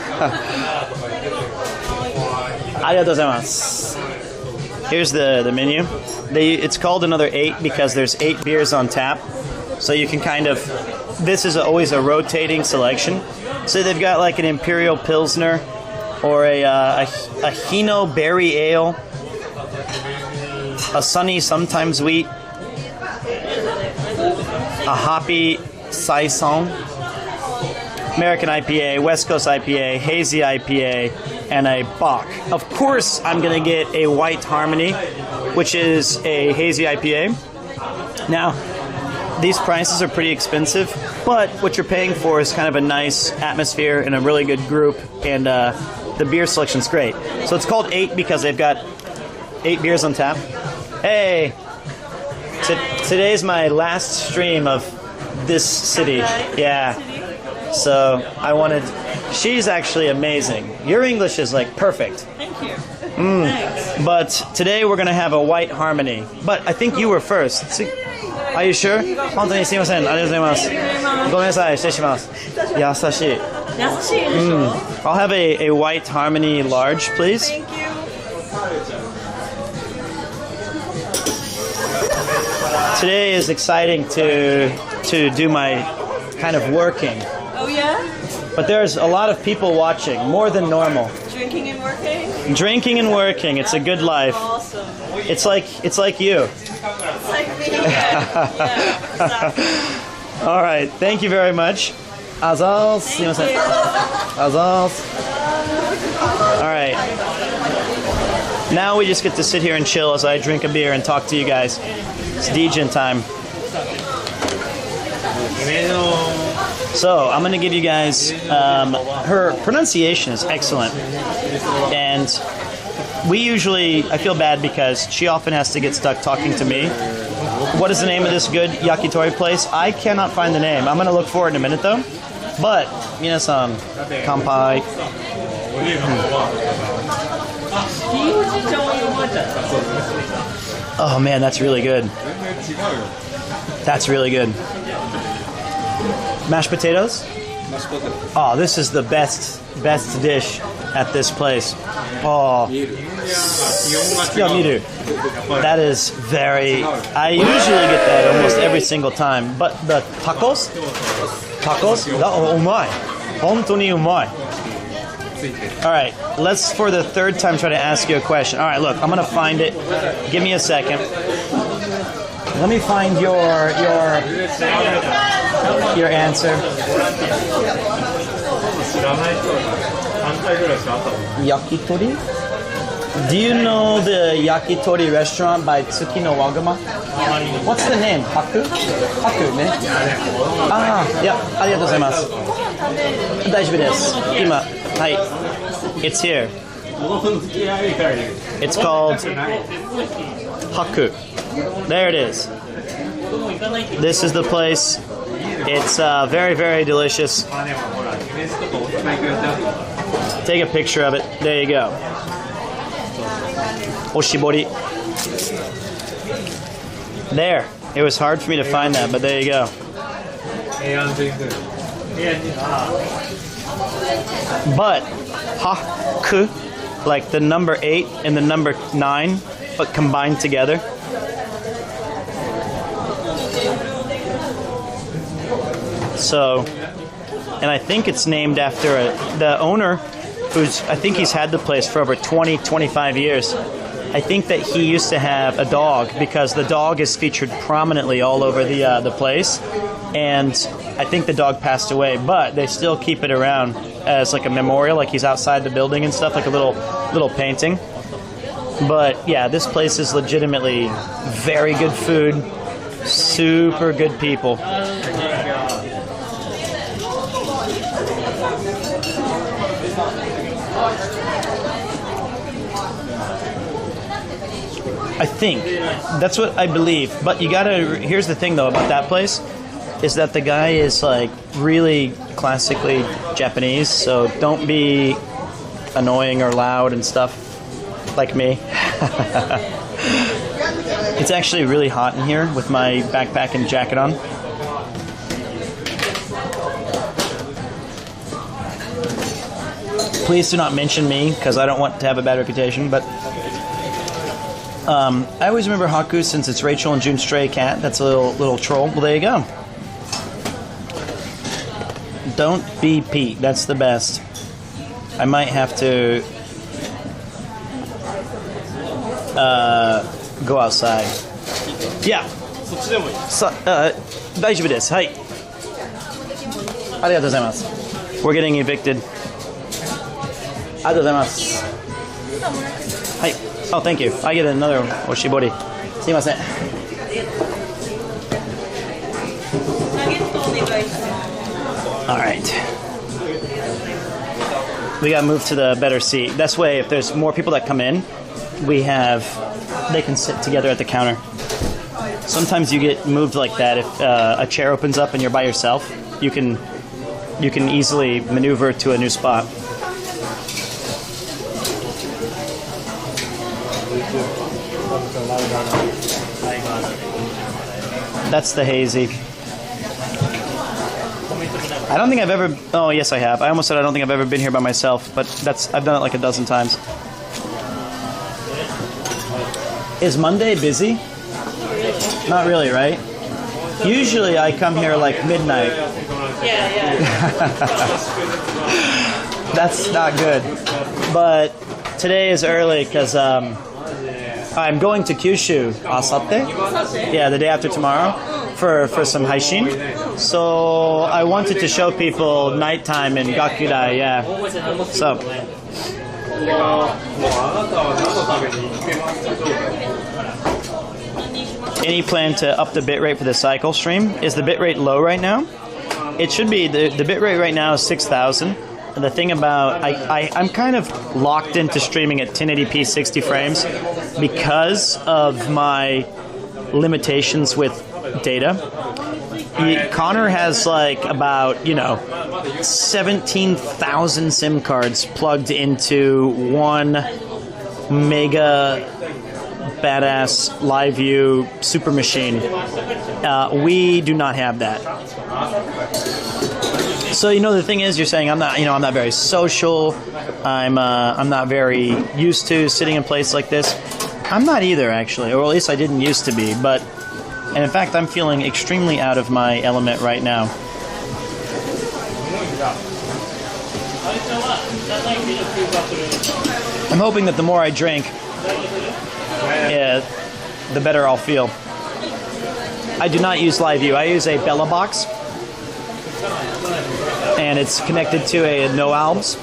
ありがとうございます. Here's the menu. It's called Another 8 because there's 8 beers on tap. So you can kind of, this is always a rotating selection. So they've got like an Imperial Pilsner or a Hino Berry Ale, a Sunny Sometimes Wheat, a Hoppy Saison, American IPA, West Coast IPA, Hazy IPA, and a Bock. Of course, I'm going to get a White Harmony, which is a Hazy IPA. Now, these prices are pretty expensive, but what you're paying for is kind of a nice atmosphere and a really good group, and the beer selection's great. So it's called 8 because they've got 8 beers on tap. Hey! Today's my last stream of this city. Yeah. So I wanted... She's actually amazing. Your English is like perfect. Thank you. Thanks. But today we're going to have a White Harmony. But I think you were first. Are you sure? 本当にすいません。ありがとうございます。ごめんなさい。失礼します。優しい。優しいでしょ。I'll have a White Harmony large, please. Thank you. Today is exciting to do my kind of working. Oh yeah? But there's a lot of people watching, more than normal. Drinking and working? Drinking and working, it's a good life. Awesome. It's like you. It's like me. Yeah, exactly. All right, thank you very much. Azals. Azals. All right. Now we just get to sit here and chill as I drink a beer and talk to you guys. It's Dejin time. So I'm going to give you guys, her pronunciation is excellent. And I feel bad because she often has to get stuck talking to me. What is the name of this good yakitori place? I cannot find the name. I'm going to look for it in a minute though. But, minasan, kanpai. Oh man, that's really good. That's really good. Mashed potatoes? Oh, this is the best dish at this place. Oh, yeah, miru. That is very. I usually get that almost every single time. But the tacos, umai, hontoni umai. All right, let's for the third time try to ask you a question. All right, look, I'm gonna find it. Give me a second. Let me find your answer. Yakitori? Do you know the yakitori restaurant by Tsuki no Wagama? What's the name? Haku? Haku, ne? Ah, yeah. ありがとうございます。大丈夫です。今、はい。It's here. It's called Haku. There it is. This is the place. It's very, very delicious. Take a picture of it. There you go. Oshibori. There. It was hard for me to find that, but there you go. But Haku, like the number 8 and the number 9, but combined together. So, and I think it's named after the owner, I think he's had the place for over 20, 25 years. I think that he used to have a dog because the dog is featured prominently all over the place. And I think the dog passed away, but they still keep it around as like a memorial, like he's outside the building and stuff, like a little painting. But yeah, this place is legitimately very good food, super good people. I think that's what I believe. But you gotta. Here's the thing, though, about that place, is that the guy is like really classically Japanese. So don't be annoying or loud and stuff like me. It's actually really hot in here with my backpack and jacket on. Please do not mention me because I don't want to have a bad reputation. But I always remember Haku since it's Rachel and June's stray cat. That's a little troll. Well, there you go. Don't be Pete. That's the best. I might have to go outside. Yeah. 大丈夫です。はい。ありがとうございます。We're getting evicted. ありがとうございます。はい。Oh, thank you. I get another oshibori. すいません。All right. We got to move to the better seat. This way, if there's more people that come in, they can sit together at the counter. Sometimes you get moved like that. If a chair opens up and you're by yourself, you can easily maneuver to a new spot. That's the hazy. I don't think I've ever. Oh, yes, I have. I almost said I don't think I've ever been here by myself, but I've done it like a dozen times. Is Monday busy? Not really, right? Usually I come here like midnight. Yeah. That's not good. But today is early because I'm going to Kyushu asate. Yeah, the day after tomorrow for some haishin. So I wanted to show people nighttime in Gakudai, yeah. So. Any plan to up the bitrate for the cycle stream? Is the bitrate low right now? It should be. The bitrate right now is 6,000. And the thing about I'm kind of locked into streaming at 1080p 60 frames because of my limitations with data. Connor has like about 17,000 SIM cards plugged into one mega badass live view super machine. We do not have that. So the thing is, you're saying I'm not very social. I'm not very used to sitting in a place like this. I'm not either, actually, or at least I didn't used to be. And in fact, I'm feeling extremely out of my element right now. I'm hoping that the more I drink, the better I'll feel. I do not use Live View. I use a Bella box, and it's connected to a No Albs.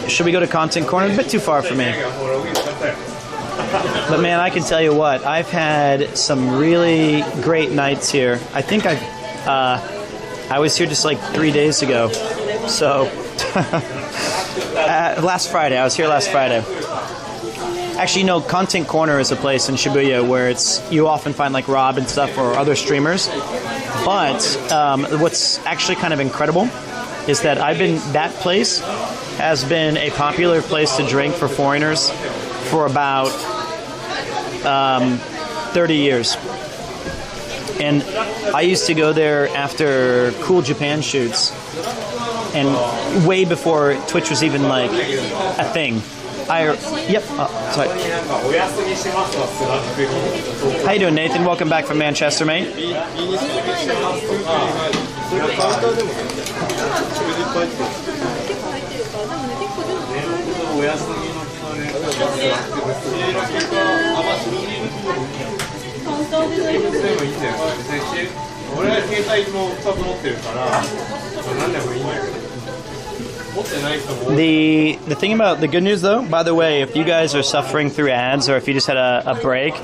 Should we go to Content Corner? A bit too far for me. But man, I can tell you what, I've had some really great nights here. I think I was here just like 3 days ago. So, last Friday. I was here last Friday. Actually, you know, Content Corner is a place in Shibuya where you often find like Rob and stuff or other streamers. But what's actually kind of incredible is that that place has been a popular place to drink for foreigners for about 30 years. And I used to go there after Cool Japan shoots, and way before Twitch was even like a thing. Sorry. How you doing, Nathan? Welcome back from Manchester, mate. The thing about the good news, though, by the way, if you guys are suffering through ads or if you just had a break,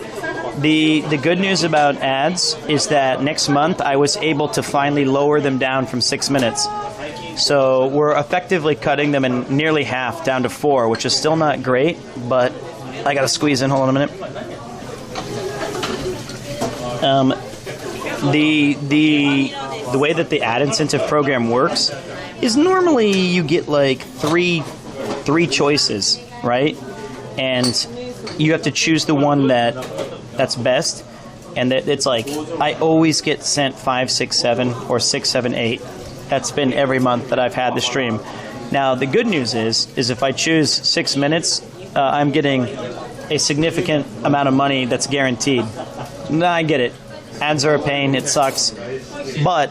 the good news about ads is that next month I was able to finally lower them down from 6 minutes. So we're effectively cutting them in nearly half down to 4, which is still not great, but I gotta squeeze in. Hold on a minute. The way that the ad incentive program works is normally you get like three choices, right? And you have to choose the one that's best. And it's like I always get sent 5, 6, 7 or 6, 7, 8. That's been every month that I've had the stream. Now the good news is if I choose 6 minutes, I'm getting a significant amount of money that's guaranteed. I get it. Ads are a pain. It sucks. But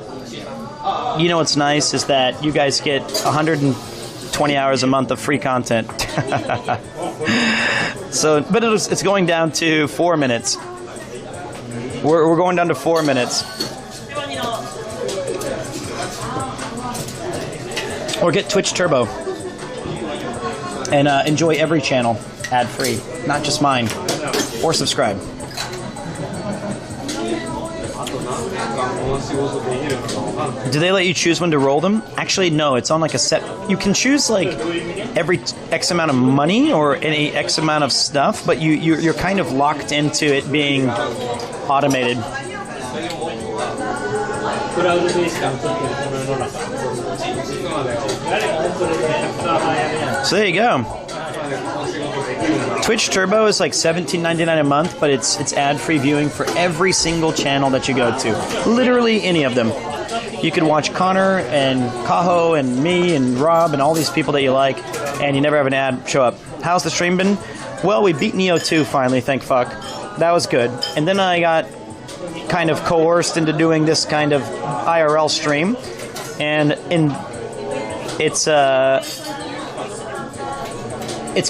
you know what's nice is that you guys get 120 hours a month of free content. So, but it's going down to 4 minutes. We're going down to 4 minutes. Or get Twitch Turbo and enjoy every channel ad-free, not just mine. Or subscribe. Do they let you choose when to roll them? Actually, no. It's on like a set. You can choose like every X amount of money or any X amount of stuff, but you're kind of locked into it being automated. So there you go. Twitch Turbo is like $17.99 a month, but it's ad-free viewing for every single channel that you go to. Literally any of them. You could watch Connor and Kaho and me and Rob and all these people that you like, and you never have an ad show up. How's the stream been? Well, we beat Neo 2 finally, thank fuck. That was good. And then I got kind of coerced into doing this kind of IRL stream, and it's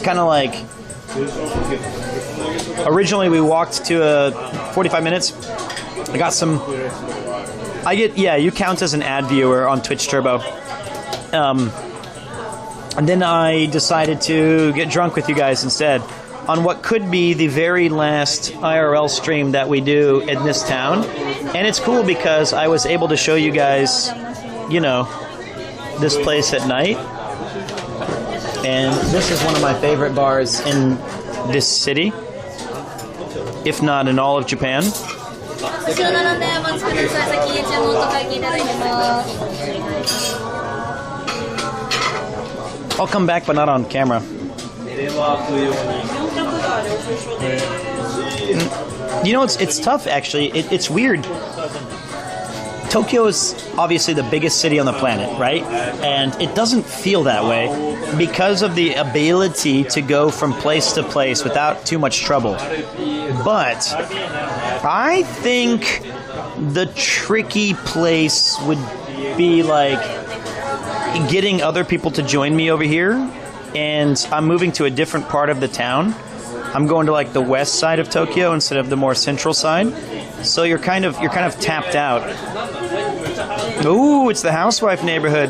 kind of like, originally we walked to 45 minutes. I got some, you count as an ad viewer on Twitch Turbo. And then I decided to get drunk with you guys instead on what could be the very last IRL stream that we do in this town. And it's cool because I was able to show you guys, you know, this place at night. And this is one of my favorite bars in this city, if not in all of Japan. I'll come back, but not on camera. You know, it's tough, actually. It's weird. Tokyo is obviously the biggest city on the planet, right? And it doesn't feel that way because of the ability to go from place to place without too much trouble. But I think the tricky place would be like getting other people to join me over here. And I'm moving to a different part of the town. I'm going to like the west side of Tokyo instead of the more central side. So you're kind of tapped out. Ooh, it's the housewife neighborhood.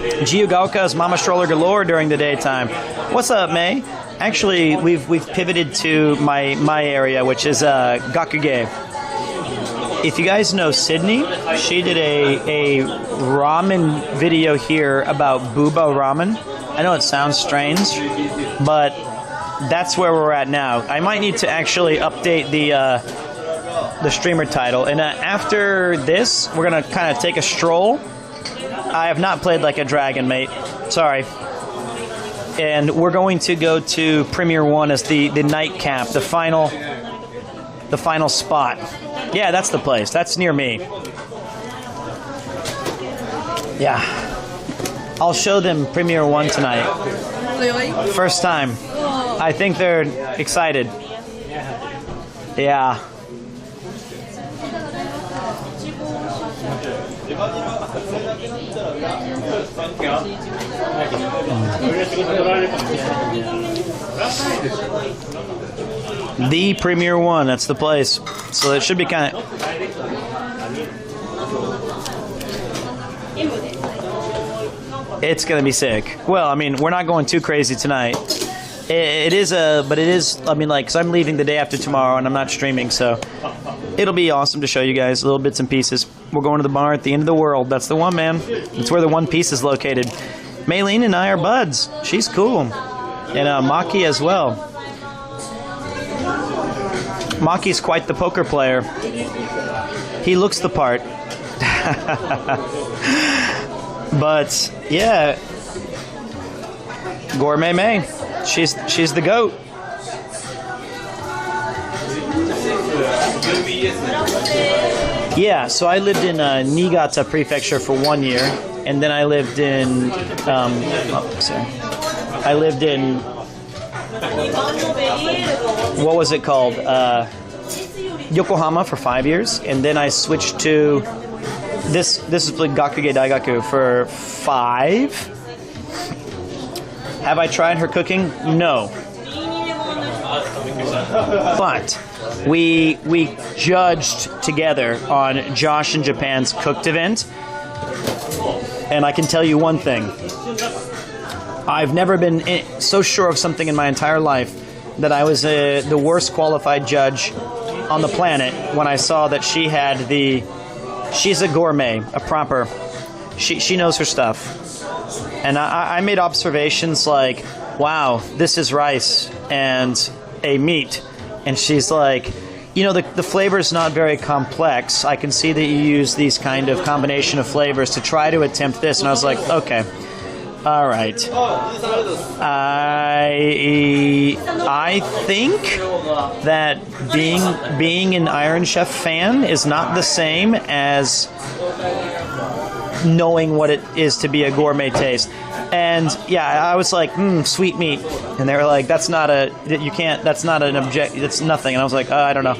Giyugaoka is Mama Stroller galore during the daytime. What's up, May? Actually, we've pivoted to my area, which is Gakuge. If you guys know Sydney, she did a ramen video here about Booba ramen. I know it sounds strange, but that's where we're at now. I might need to actually update the streamer title. And after this, we're gonna kind of take a stroll. I have not played like a dragon, mate. Sorry. And we're going to go to Premier 1 as the nightcap, the final spot. Yeah, that's the place. That's near me. Yeah. I'll show them Premier 1 tonight. Really? First time. I think they're excited. Yeah. The Premier 1, that's the place. So it should be kind of... It's going to be sick. Well, I mean, we're not going too crazy tonight. It is, I mean, like, 'cause I'm leaving the day after tomorrow and I'm not streaming, so it'll be awesome to show you guys little bits and pieces. We're going to the bar at the end of the world. That's the one, man. That's where the One Piece is located. Maylene and I are buds. She's cool. And Maki as well. Maki's quite the poker player. He looks the part. But, yeah. Gourmet May. She's the goat. Yeah, so I lived in Niigata Prefecture for 1 year, and then I lived in I lived in what was it called? Yokohama for 5 years, and then I switched to this is like Gakuge Daigaku for 5. Have I tried her cooking? No. But we judged together on Josh in Japan's cooked event, and I can tell you one thing. I've never been so sure of something in my entire life that I was the worst qualified judge on the planet when I saw that she had she's a gourmet, a proper, she knows her stuff. And I made observations like, wow, this is rice and a meat. And she's like, you know, the flavor is not very complex. I can see that you use these kind of combination of flavors to try to attempt this. And I was like, okay, all right. I think that being an Iron Chef fan is not the same as knowing what it is to be a gourmet taste. And yeah, I was like, sweet meat. And they were like, that's not an object, it's nothing. And I was like, I don't know.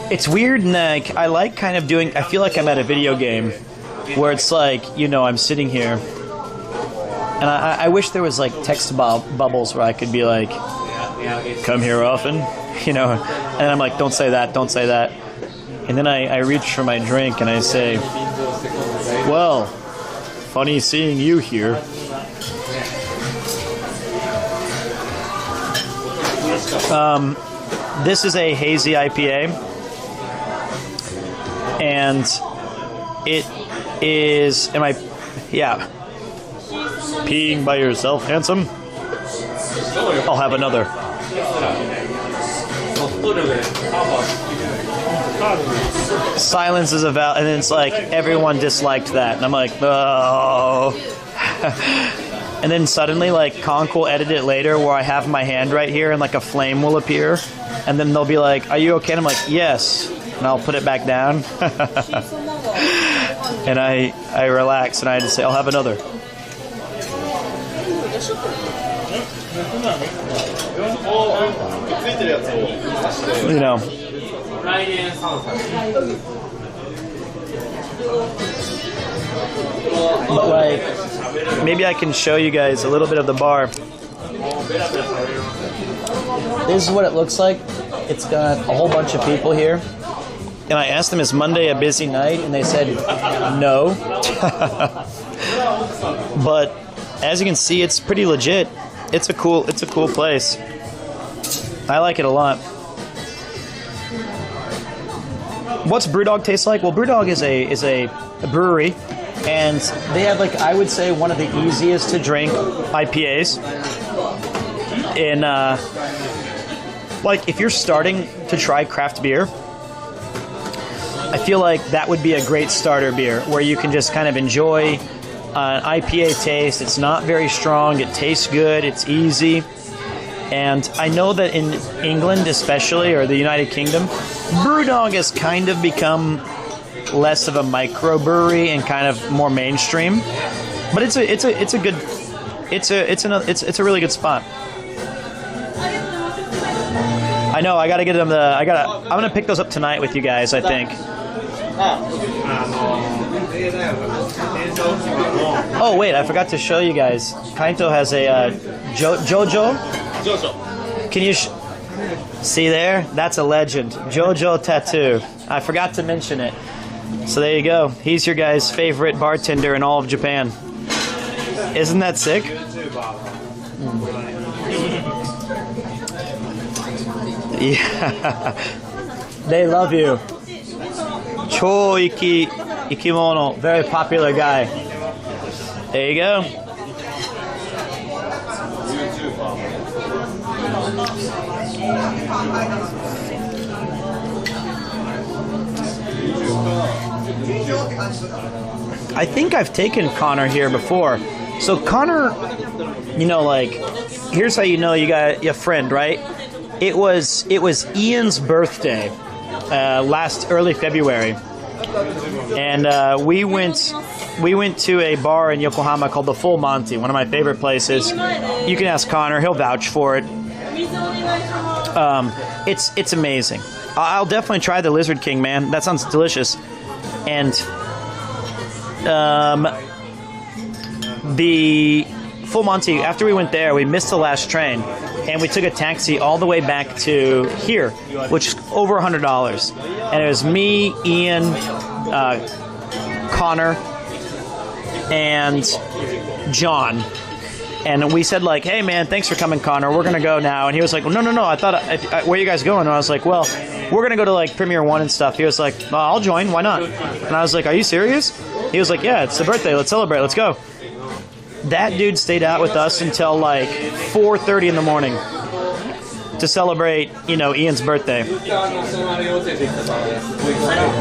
It's weird, and like, I like kind of doing, I feel like I'm at a video game where it's like, you know, I'm sitting here. And I wish there was like text bubbles where I could be like, come here often, you know, and I'm like, don't say that, don't say that. And then I reach for my drink and I say, well, funny seeing you here. This is a hazy IPA, and it is, yeah. Peeing by yourself, handsome? I'll have another. Silence is a val, and it's like everyone disliked that, and I'm like, oh. And then suddenly, like, Conk will edit it later where I have my hand right here and like a flame will appear, and then they'll be like, are you okay? And I'm like, yes, and I'll put it back down. And I relax and I just say, I'll have another. You know. But like, maybe I can show you guys a little bit of the bar. This is what it looks like. It's got a whole bunch of people here. And I asked them, is Monday a busy night? And they said, no. But as you can see, it's pretty legit. It's a cool place. I like it a lot. What's Brewdog taste like? Well, Brewdog is a brewery, and they have, like, I would say one of the easiest to drink IPAs. In like, if you're starting to try craft beer, I feel like that would be a great starter beer where you can just kind of enjoy an IPA taste. It's not very strong. It tastes good. It's easy. And I know that in England especially, or the United Kingdom, Brewdog has kind of become less of a microbrewery and kind of more mainstream. But it's a really good spot. I know, I gotta get them I'm gonna pick those up tonight with you guys, I think. Oh wait, I forgot to show you guys. Kaito has a Jojo. Can you see there? That's a legend. Jojo tattoo. I forgot to mention it. So there you go. He's your guys' favorite bartender in all of Japan. Isn't that sick? Yeah. They love you. Chou Ikimono. Very popular guy. There you go. I think I've taken Connor here before. So Connor, you know, like, here's how you know you got a friend, right? It was Ian's birthday last early February, and we went to a bar in Yokohama called the Full Monty, one of my favorite places. You can ask Connor; he'll vouch for it. It's amazing. I'll definitely try the Lizard King, man. That sounds delicious. And the Full Monty, after we went there, we missed the last train, and we took a taxi all the way back to here, which is over $100. And it was me, Ian, Connor, and John. And we said, like, hey, man, thanks for coming, Connor. We're going to go now. And he was like, well, no. I thought, where are you guys going? And I was like, well, we're going to go to, like, Premiere One and stuff. He was like, well, I'll join. Why not? And I was like, are you serious? He was like, yeah, it's the birthday. Let's celebrate. Let's go. That dude stayed out with us until, like, 4:30 in the morning to celebrate, you know, Ian's birthday.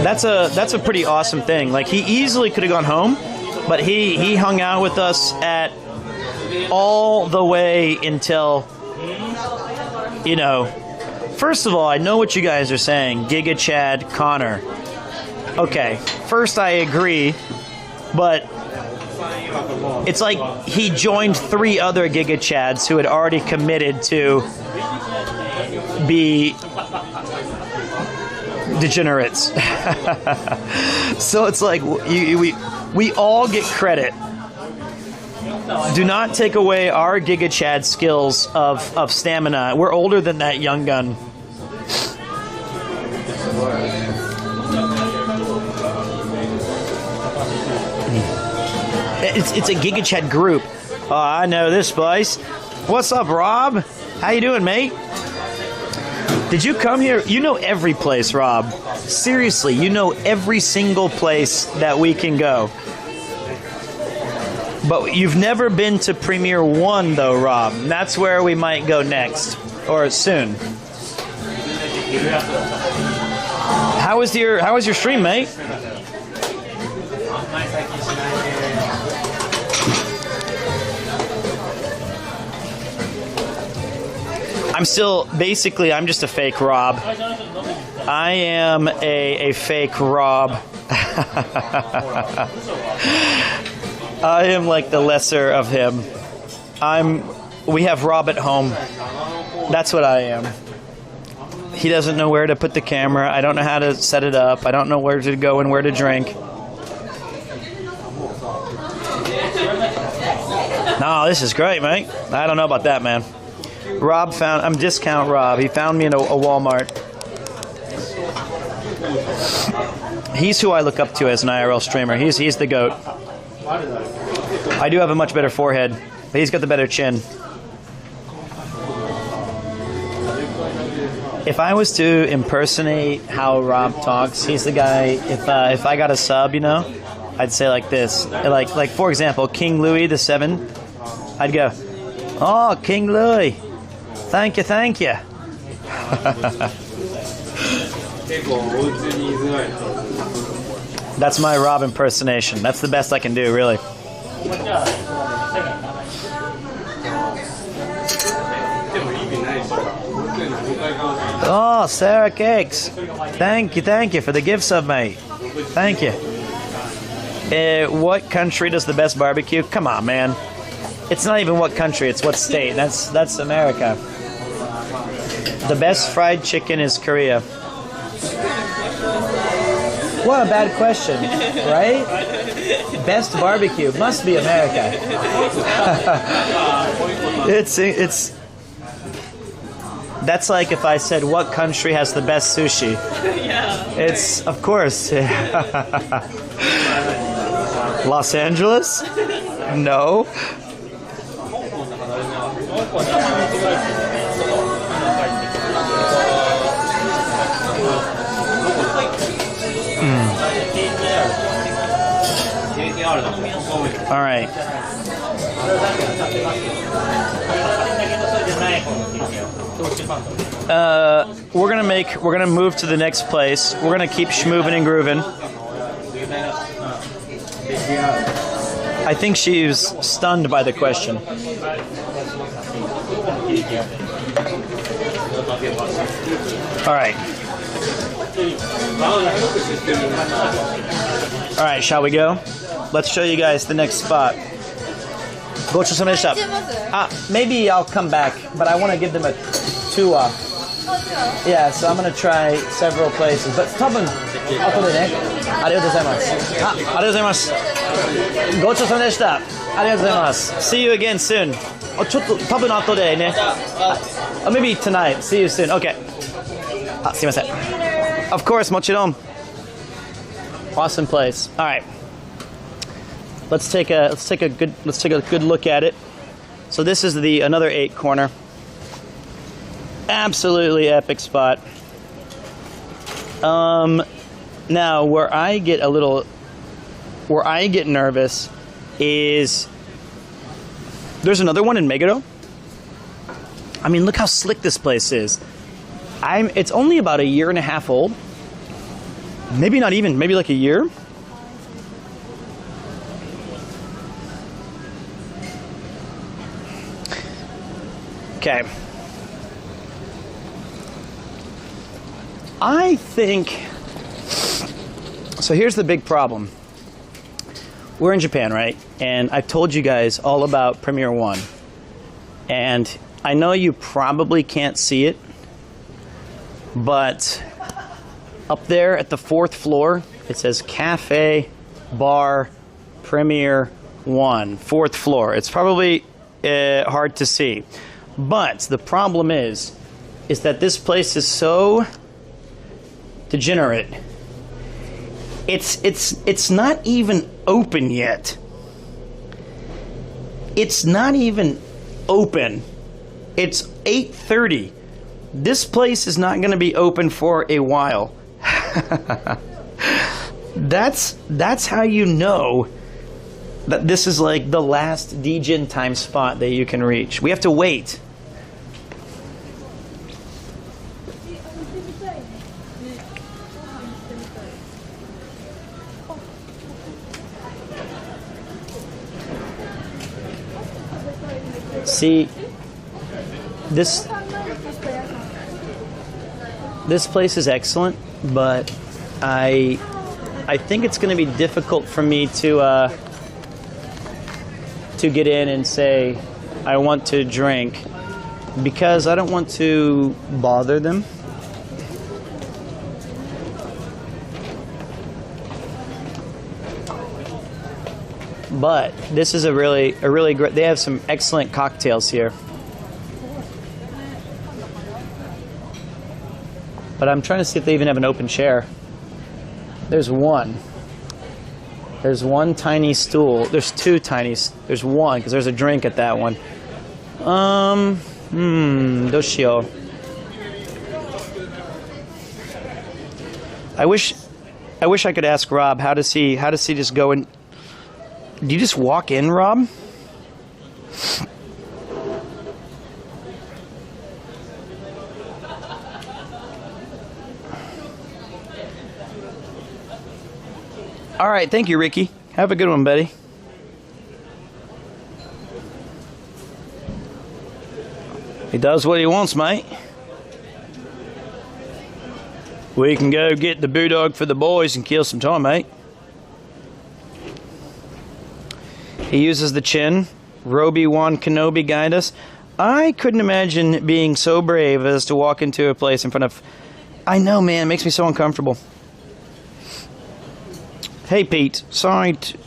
That's a pretty awesome thing. Like, he easily could have gone home, but he hung out with us at all the way until, you know, first of all, I know what you guys are saying. Giga Chad Connor. Okay, first I agree, but it's like he joined 3 other Giga Chads who had already committed to be degenerates. So it's like we all get credit. Do not take away our Giga Chad skills of stamina. We're older than that young gun. It's a Giga Chad group. Oh, I know this place. What's up, Rob? How you doing, mate? Did you come here? You know every place, Rob. Seriously, you know every single place that we can go. But you've never been to Premiere One, though, Rob. That's where we might go next, or soon. How was your stream, mate? I'm just a fake Rob. I am a fake Rob. I am like the lesser of him. We have Rob at home. That's what I am. He doesn't know where to put the camera. I don't know how to set it up. I don't know where to go and where to drink. No, this is great, mate. I don't know about that, man. Rob found. I'm discount Rob. He found me in a Walmart. He's who I look up to as an IRL streamer. He's the GOAT. I do have a much better forehead, but he's got the better chin. If I was to impersonate how Rob talks, he's the guy. If I got a sub, you know, I'd say like this. Like for example, King Louis VII. I'd go, "Oh, King Louis, thank you." That's my Rob impersonation. That's the best I can do, really. Oh, Sarah Cakes. Thank you for the gift sub, mate. Thank you. What country does the best barbecue? Come on, man. It's not even what country, it's what state. That's America. The best fried chicken is Korea. What a bad question, right? Best barbecue must be America. It's that's like if I said what country has the best sushi. It's of course Los Angeles? No. All right. We're gonna move to the next place. We're gonna keep schmoving and grooving. I think she's stunned by the question. All right. All right, shall we go? Let's show you guys the next spot. Maybe I'll come back, but I want to give them a tour. Yeah, so I'm going to try several places. But 多分後でね。ありがとうございます。ありがとうございます。ごちそうさまでした。ありがとうございます。See you again soon. ちょっと多分後でね。Maybe tonight. See you soon. Okay. すいません。Of course, もちろん。Awesome place. All right. Let's take a good look at it. So this is another 8 corner. Absolutely epic spot. Now where I get nervous is there's another one in Meguro. I mean, look how slick this place is. It's only about a year and a half old. Maybe not even, maybe like a year. Okay. I think, so here's the big problem. We're in Japan, right? And I've told you guys all about Premiere One. And I know you probably can't see it, but up there at the 4th floor, it says Cafe Bar Premiere One, 4th floor. It's probably hard to see. But the problem is that this place is so degenerate. It's not even open yet. It's not even open. It's 8:30. This place is not going to be open for a while. That's how you know that this is like the last Degen time spot that you can reach. We have to wait. See, this place is excellent, but I think it's going to be difficult for me to get in and say I want to drink because I don't want to bother them. But this is a really great. They have some excellent cocktails here. But I'm trying to see if they even have an open chair. There's one. There's one tiny stool. There's two tiny. There's one because there's a drink at that one. Doshio. I wish I could ask Rob how does he just go in? Do you just walk in, Rob? All right, thank you, Ricky. Have a good one, buddy. He does what he wants, mate. We can go get the Bulldog for the boys and kill some time, mate. He uses the chin. Roby-Wan Kenobi guide us. I couldn't imagine being so brave as to walk into a place in front of... I know, man. It makes me so uncomfortable. Hey, Pete. Sorry to...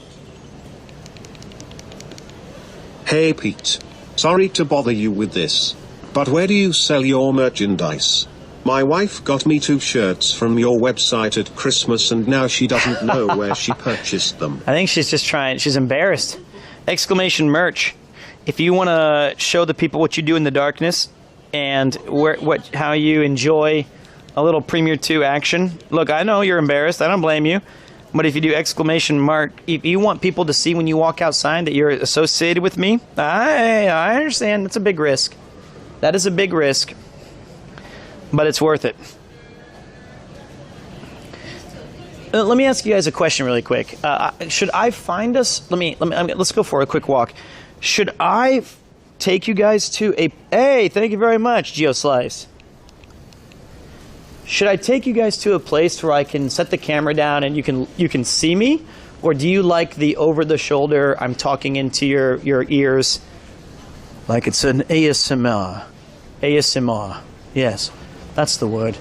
Hey, Pete. Sorry to bother you with this. But where do you sell your merchandise? My wife got me 2 shirts from your website at Christmas and now she doesn't know where she purchased them. I think she's just trying. She's embarrassed. Exclamation merch. If you want to show the people what you do in the darkness and how you enjoy a little Premiere 2 action, look, I know you're embarrassed. I don't blame you. But if you do exclamation mark, if you want people to see when you walk outside that you're associated with me, I understand. That's a big risk. That is a big risk. But it's worth it. Let me ask you guys a question really quick. Should I find us? Let's go for a quick walk. Should I take you guys to a? Hey, thank you very much, GeoSlice. Should I take you guys to a place where I can set the camera down and you can see me, or do you like the over the shoulder? I'm talking into your ears, like it's an ASMR. ASMR. Yes. That's the word.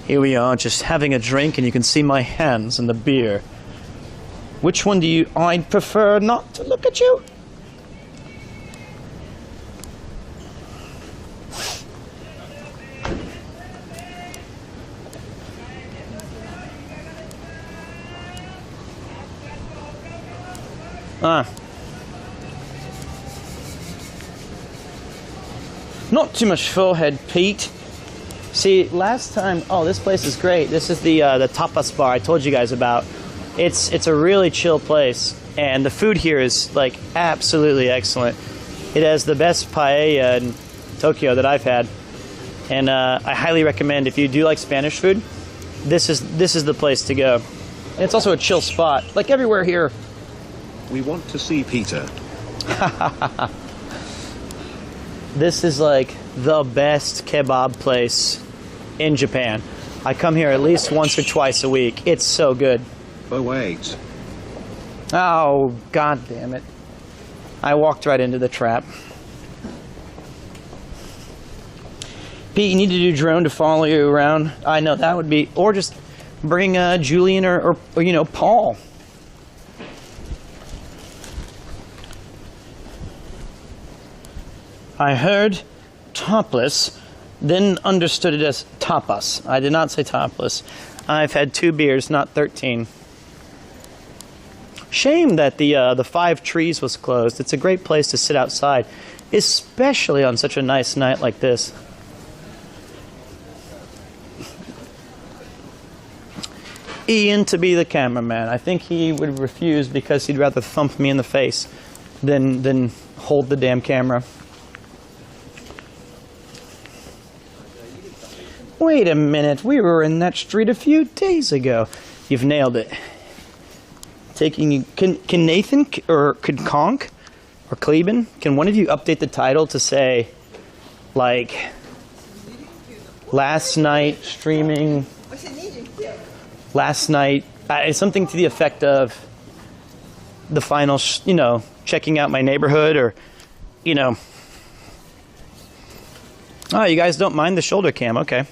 Here we are, just having a drink, and you can see my hands and the beer. Which one do you... I'd prefer not to look at you. Not too much forehead, Pete. See, last time, oh, this place is great. This is the tapas bar I told you guys about. It's a really chill place, and the food here is like absolutely excellent. It has the best paella in Tokyo that I've had, and I highly recommend if you do like Spanish food, this is the place to go. And it's also a chill spot, like everywhere here. We want to see Peter. This is like the best kebab place in Japan. I come here at least once or twice a week. It's so good. Oh, wait. Oh, god damn it. I walked right into the trap. Pete, you need to do drone to follow you around. I know, that would be... Or just bring Julian or you know, Paul. I heard topless, then understood it as tapas. I did not say topless. I've had 2 beers, not 13. Shame that the Five Trees was closed. It's a great place to sit outside, especially on such a nice night like this. Ian to be the cameraman. I think he would refuse because he'd rather thump me in the face than hold the damn camera. Wait a minute, we were in that street a few days ago. You've nailed it. Taking you, can Nathan or could Conk or Kleben, can one of you update the title to say, like, last night streaming, last night, something to the effect of the final, you know, checking out my neighborhood, or, you know. Oh, you guys don't mind the shoulder cam, okay.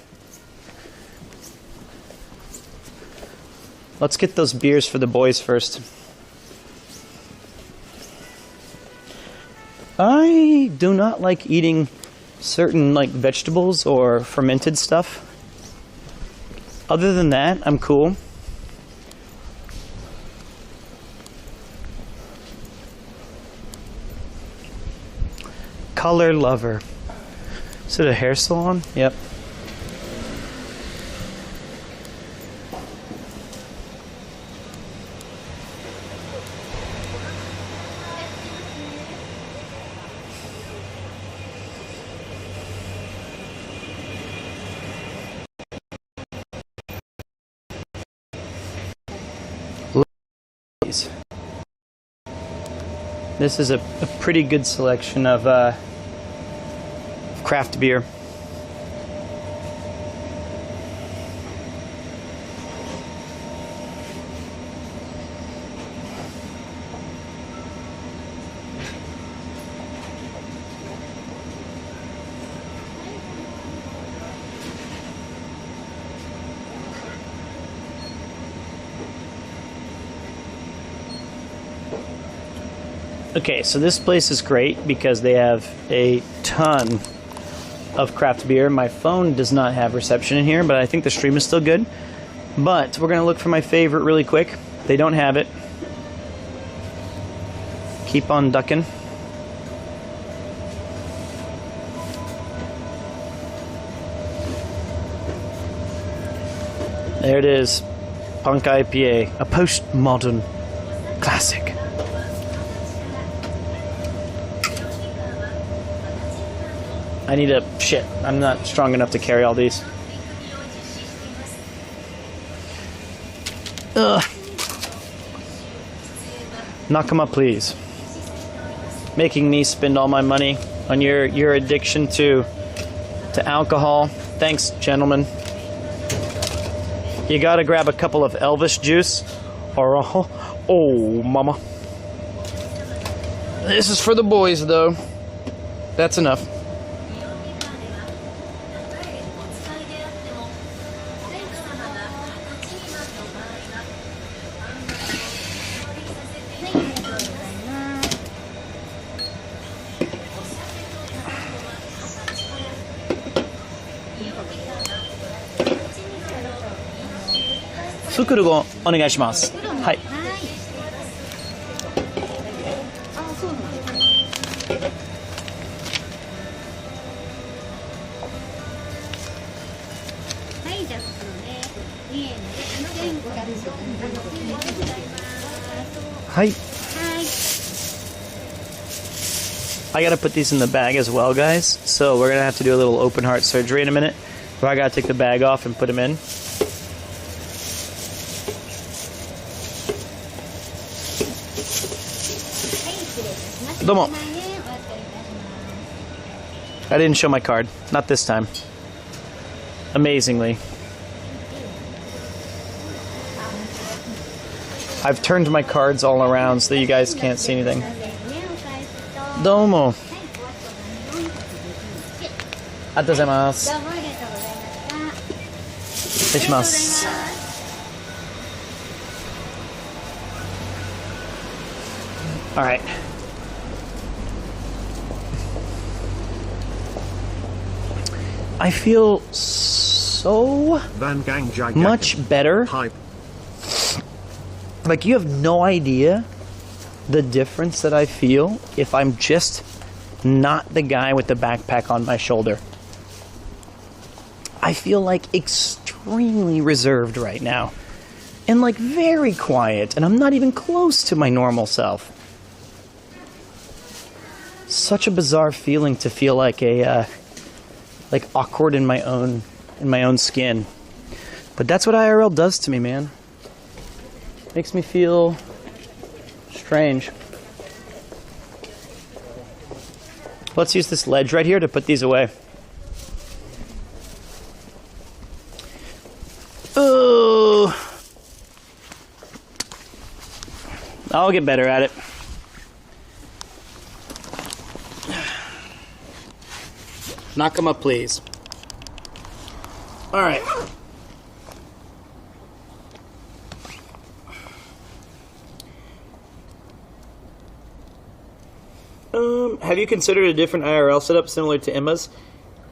Let's get those beers for the boys first. I do not like eating certain like vegetables or fermented stuff. Other than that, I'm cool. Color Lover. Is it a hair salon? Yep. This is a pretty good selection of craft beer. Okay, so this place is great because they have a ton of craft beer. My phone does not have reception in here, but I think the stream is still good. But we're going to look for my favorite really quick. They don't have it. Keep on ducking. There it is. Punk IPA, a postmodern classic. I need a shit. I'm not strong enough to carry all these. Ugh. Nakama, please. Making me spend all my money on your addiction to alcohol. Thanks, gentlemen. You gotta grab a couple of Elvis juice. Or oh, mama. This is for the boys, though. That's enough. Fukuru go onegaishimasu. Hai. Hi. I gotta put these in the bag as well, guys. So we're gonna have to do a little open heart surgery in a minute. Where I gotta take the bag off and put them in. Domo. I didn't show my card. Not this time. Amazingly. I've turned my cards all around so that you guys can't see anything. Domo. Arigatou gozaimasu. Iteshimasu. All right. I feel so much better. Like, you have no idea the difference that I feel if I'm just not the guy with the backpack on my shoulder. I feel like extremely reserved right now. And like very quiet, and I'm not even close to my normal self. Such a bizarre feeling to feel like like awkward in my own skin. But that's what IRL does to me, man. Makes me feel strange. Let's use this ledge right here to put these away. Oh, I'll get better at it. Knock them up, please. All right. Have you considered a different IRL setup similar to Emma's?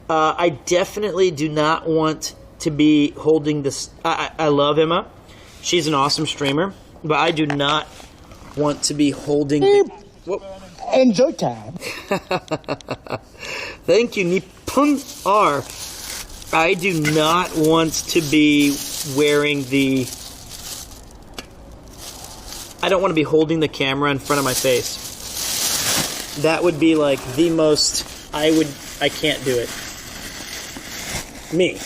I definitely do not want to be holding this. I love Emma. She's an awesome streamer, but I do not want to be holding. Enjoy time. Thank you, Nippon R. I do not want to be wearing the. I don't want to be holding the camera in front of my face. That would be like the most. I can't do it. Me.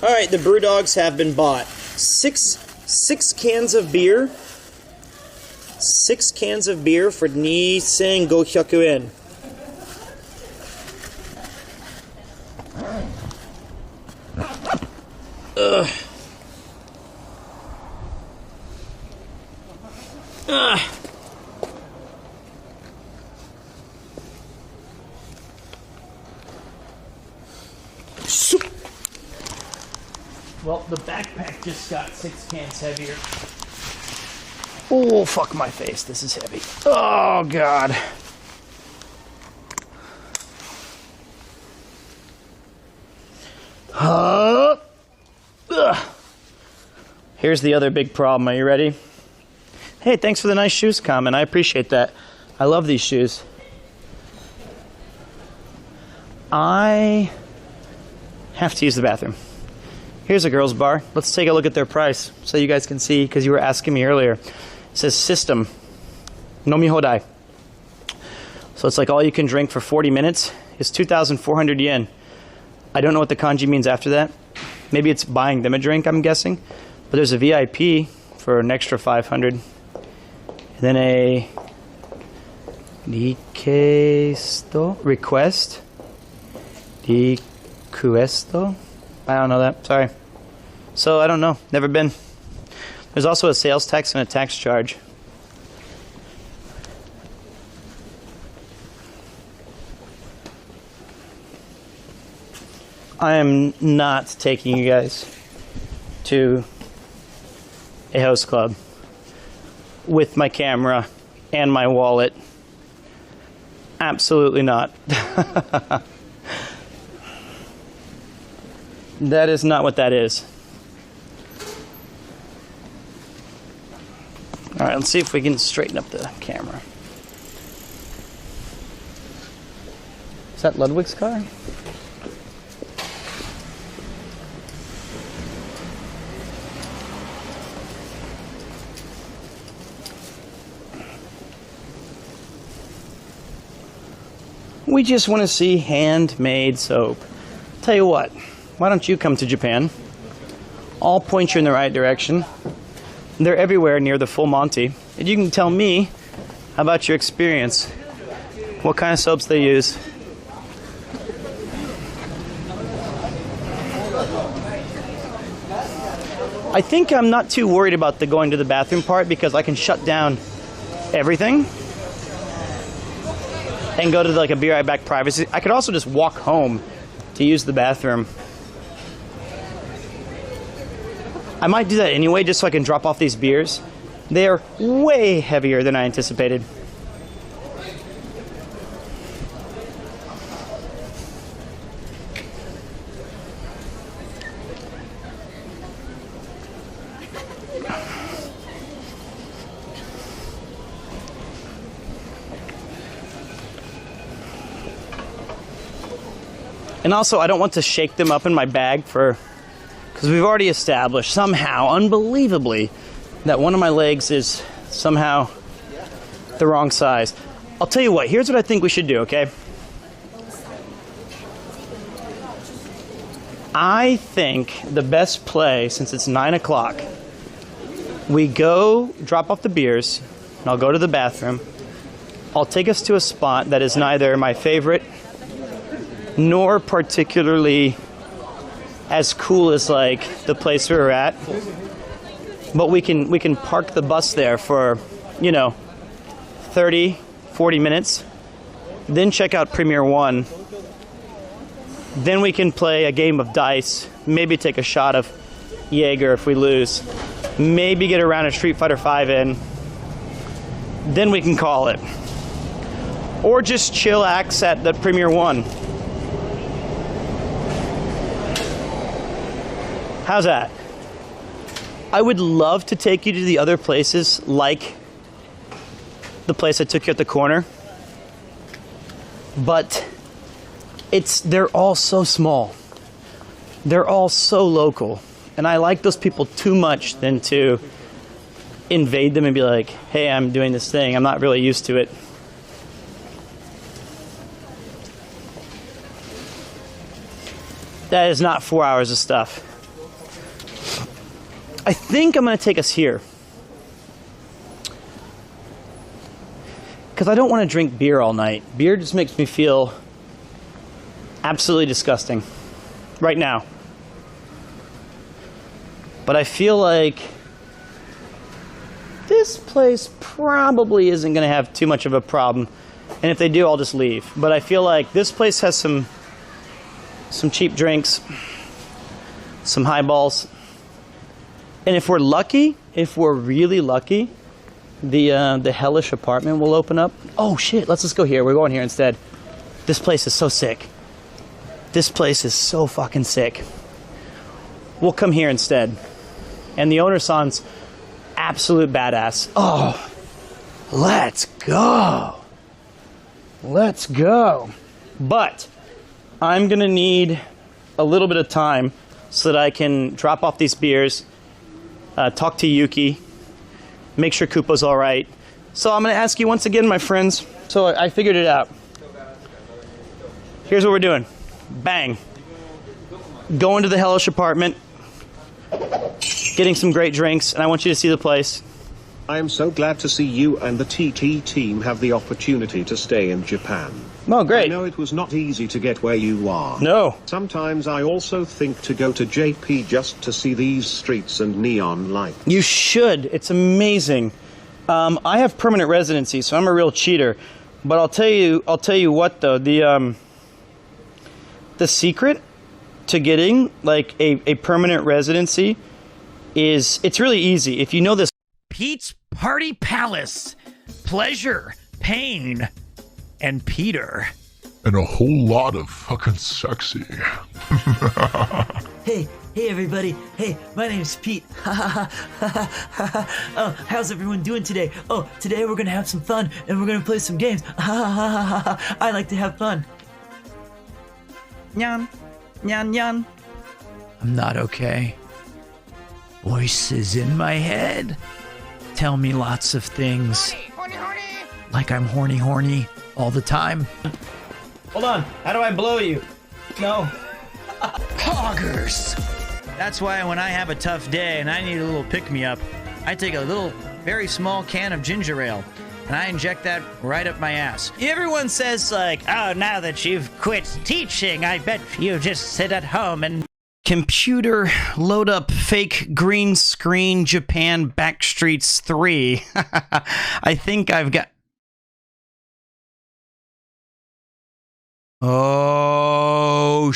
All right, the brew dogs have been bought. Six cans of beer. 6 cans of beer for 2,500 yen. Ugh. Ugh. Well, the backpack just got 6 cans heavier. Oh, fuck my face. This is heavy. Oh, God. Here's the other big problem. Are you ready? Hey, thanks for the nice shoes comment. I appreciate that. I love these shoes. I have to use the bathroom. Here's a girls' bar. Let's take a look at their price so you guys can see, because you were asking me earlier. It says system. Nomi hodai. So it's like all you can drink for 40 minutes is 2,400 yen. I don't know what the kanji means after that. Maybe it's buying them a drink, I'm guessing. But there's a VIP for an extra 500. And then a request. I don't know that. Sorry. So I don't know. Never been. There's also a sales tax and a tax charge. I am not taking you guys to a host club with my camera and my wallet. Absolutely not. That is not what that is. All right, let's see if we can straighten up the camera. Is that Ludwig's car? We just want to see handmade soap. Tell you what, why don't you come to Japan? I'll point you in the right direction. They're everywhere near the Full Monty. And you can tell me about your experience. What kind of soaps they use. I think I'm not too worried about the going to the bathroom part because I can shut down everything and go to like a be right back privacy. I could also just walk home to use the bathroom. I might do that anyway just so I can drop off these beers. They are way heavier than I anticipated. And also, I don't want to shake them up in my bag because we've already established somehow, unbelievably, that one of my legs is somehow the wrong size. I'll tell you what, here's what I think we should do, okay? I think the best play, since it's 9 o'clock, we go drop off the beers, and I'll go to the bathroom. I'll take us to a spot that is neither my favorite nor particularly as cool as like the place we were at, but we can park the bus there for 30-40 minutes, then check out Premier One, then we can play a game of dice, maybe take a shot of Jaeger if we lose. maybe get around a Street Fighter V in, then we can call it. Or just chillax at the Premier One. How's that? I would love to take you to the other places, like the place I took you at the corner, but they're all so small. They're all so local, and I like those people too much than to invade them and be like, hey, I'm doing this thing. I'm not really used to it. That is not 4 hours of stuff. I think I'm going to take us here. Because I don't want to drink beer all night. Beer just makes me feel absolutely disgusting right now. But I feel like this place probably isn't going to have too much of a problem. And if they do, I'll just leave. But I feel like this place has some cheap drinks, some highballs. And if we're lucky, if we're really lucky, the hellish apartment will open up. Oh shit, let's just go here. We're going here instead. This place is so sick. This place is so fucking sick. We'll come here instead. And the owner-san's absolute badass. Oh, let's go. Let's go. But I'm gonna need a little bit of time so that I can drop off these beers, talk to Yuki, make sure Koopa's all right. So I'm gonna ask you once again, my friends. So I figured it out. Here's what we're doing. Bang. Going to the hellish apartment, getting some great drinks, and I want you to see the place. I am so glad to see you and the TT team have the opportunity to stay in Japan. Oh, great. I know it was not easy to get where you are. No. Sometimes I also think to go to JP just to see these streets and neon lights. You should. It's amazing. I have permanent residency, so I'm a real cheater. But I'll tell you what though, the secret to getting like a permanent residency is it's really easy. If you know this Pete's Party Palace. Pleasure, pain, and Peter. And a whole lot of fucking sexy. Hey everybody. Hey, my name's Pete. Oh, how's everyone doing today? Oh, today we're gonna have some fun and we're gonna play some games. I like to have fun. Nyan, nyan, nyan. I'm not okay. Voices in my head tell me lots of things. Like I'm horny all the time. Hold on. How do I blow you? No. Poggers. That's why when I have a tough day and I need a little pick-me-up, I take a little, very small can of ginger ale and I inject that right up my ass. Everyone says like, oh, now that you've quit teaching, I bet you just sit at home and computer load up fake green screen Japan Backstreets 3. I think I've got... Oh,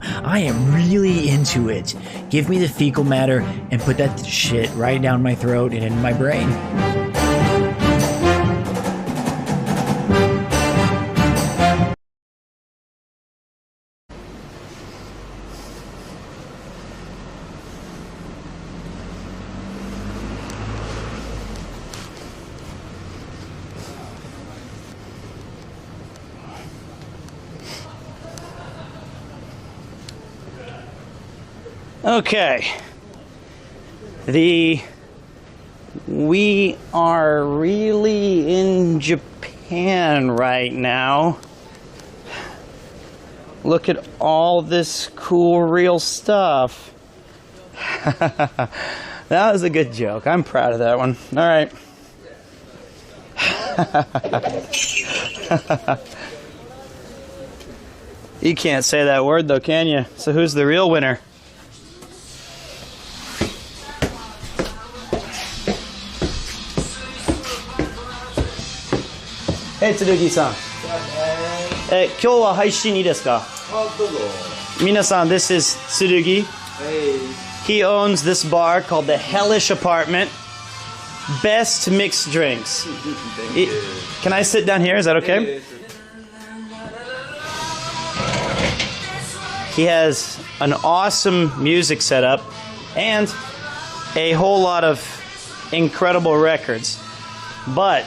I am really into it. Give me the fecal matter and put that shit right down my throat and in my brain. Okay. We are really in Japan right now. Look at all this cool real stuff. That was a good joke. I'm proud of that one. All right. You can't say that word though, can you? So who's the real winner? Hey, Tsurugi-san. 今日は配信いいですか？皆さん、this is Tsurugi. He owns this bar called the Hellish Apartment. Best mixed drinks. Can I sit down here? Is that okay? He has an awesome music setup and a whole lot of incredible records. But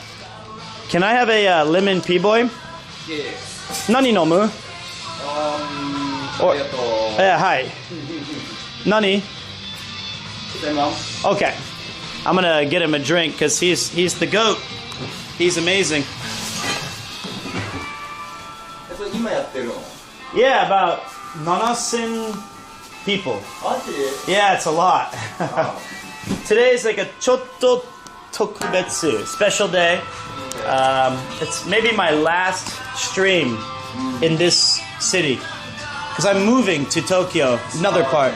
can I have a lemon P-boy? Nani nomu? Hi. Nani? Okay. I'm gonna get him a drink because he's the goat. He's amazing. Yeah, about 7,000 people. Yeah, it's a lot. Today's like a chotto tokubetsu, special day. It's maybe my last stream in this city because I'm moving to Tokyo, another part.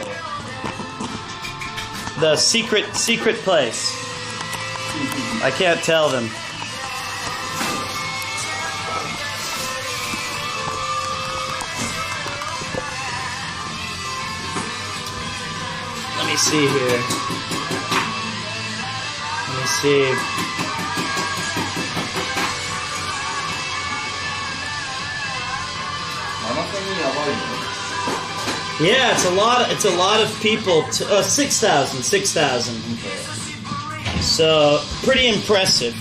The secret place. I can't tell them. Let me see here. Let me see. Yeah, it's a lot of people. 6,000. So pretty impressive.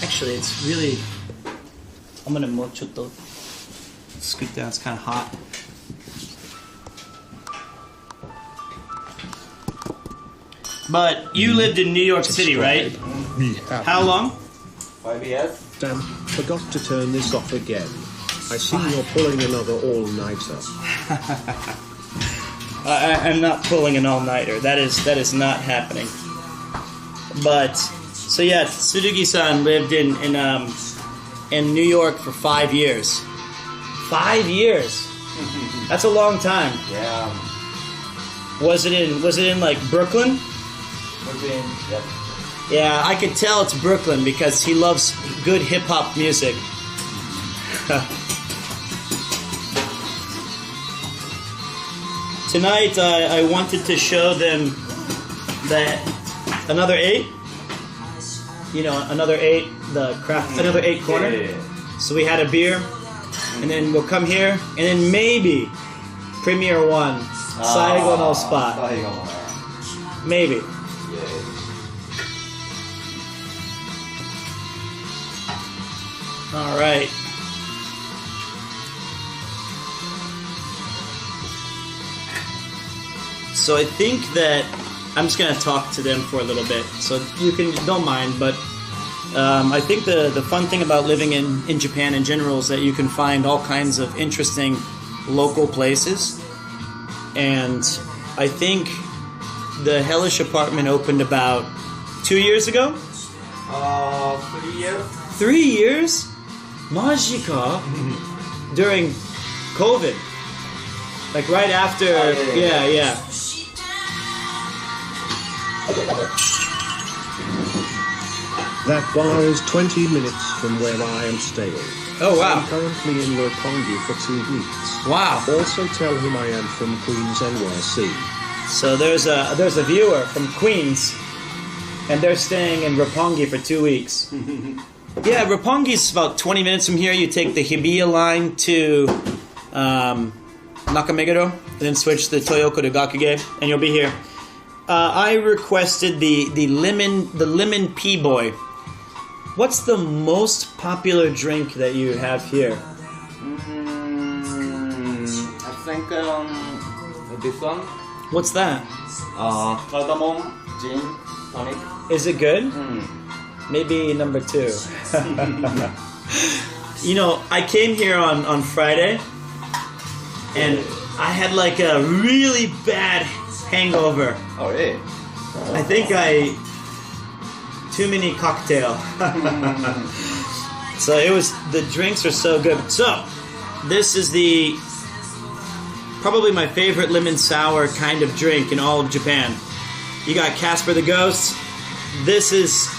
Actually, it's really. I'm gonna scoot down. It's kind of hot. But you lived in New York City, right? How long? 5 years. Damn, forgot to turn this off again. I see you're pulling another all-nighter. I'm not pulling an all-nighter. That is not happening. But so yeah, Tsurugi-san lived in New York for 5 years. 5 years. That's a long time. Yeah. Was it in like Brooklyn? Brooklyn. Yep. Yeah, I could tell it's Brooklyn because he loves good hip-hop music. Tonight, I wanted to show them that another 8, another 8, another 8 corner. Yeah. So we had a beer, and then we'll come here, and then maybe Premier 1, Saigo no spot. Maybe. All right. So I think that I'm just gonna talk to them for a little bit. So you don't mind, but I think the fun thing about living in Japan in general is that you can find all kinds of interesting local places. And I think the Hellish Apartment opened about 2 years ago. 3 years. 3 years? Majika? During COVID. Like right after, yeah. That bar is 20 minutes from where I am staying. Oh wow. I'm currently in Roppongi for 2 weeks. Wow. Also tell him I am from Queens, NYC. So there's a viewer from Queens, and they're staying in Roppongi for 2 weeks. Yeah, Roppongi's about 20 minutes from here. You take the Hibiya line to Nakameguro, and then switch the Toyoko to Gakugei, and you'll be here. I requested the lemon P-boy. What's the most popular drink that you have here? I think this one. What's that? Cardamom gin tonic. Is it good? Maybe number 2. I came here on Friday, and I had like a really bad hangover. Oh, really? I think too many cocktail. So the drinks are so good. So, this is probably my favorite lemon sour kind of drink in all of Japan. You got Casper the Ghost. This is,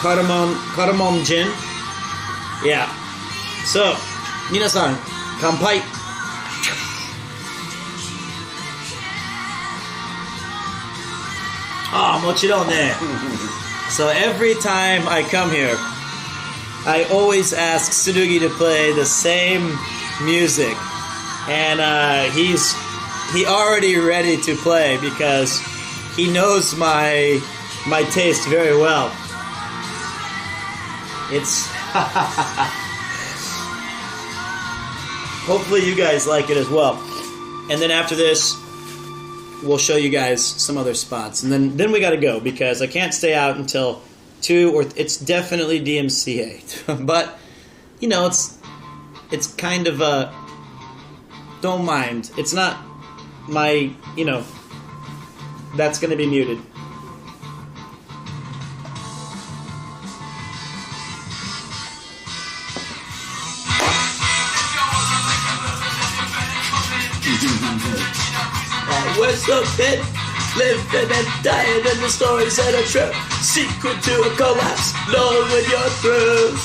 cardamom gin. Yeah. So, 皆さん、Kanpai. Ah, もちろんね. So every time I come here, I always ask Tsurugi to play the same music, and he already ready to play because he knows my taste very well. It's hopefully you guys like it as well. And then after this, we'll show you guys some other spots, and then we got to go because I can't stay out until 2 or it's definitely DMCA. But you know, it's kind of a don't mind. It's not my, you know, that's going to be muted. We're so fit, living and dying, and the stories that are true. Secret to a collapse, know when you're through.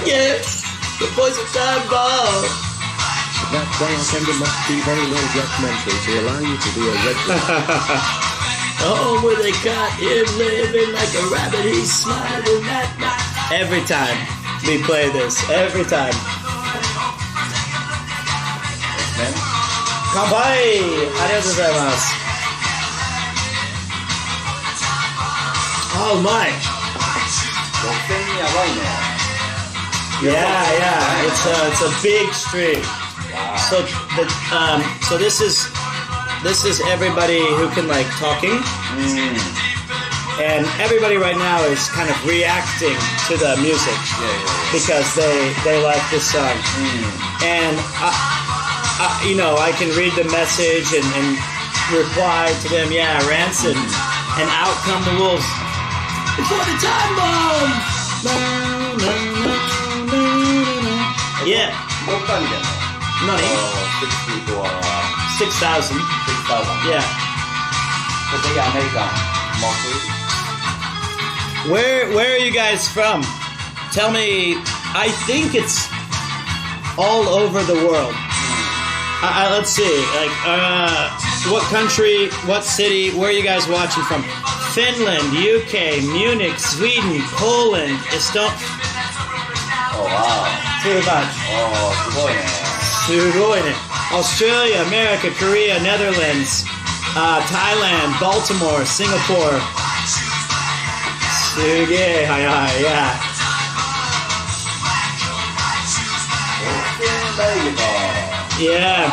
Yes, the voice of time bomb. That bartender must be very well dressed mentally to allow you to be a regular. Oh, where they caught him living like a rabbit, he's smiling at night. Every time we play this, every time. Kanpai! Arigatou gozaimasu. Oh my! Yeah, it's a big stream. So this is everybody who can like talking, and everybody right now is kind of reacting to the music because they like this song, and you know, I can read the message and reply to them. Yeah, Rancid, and out come the wolves. Before the time bomb. Yeah. Nani? 6,000. 6,000. Yeah. But they are American mostly. Where are you guys from? Tell me. I think it's all over the world. Let's see. Like, what country? What city? Where are you guys watching from? Finland, UK, Munich, Sweden, Poland, Estonia. Oh wow. Too much. Oh, すごいね. Australia, America, Korea, Netherlands, Thailand, Baltimore, Singapore. すげえ早い, yeah. Yeah.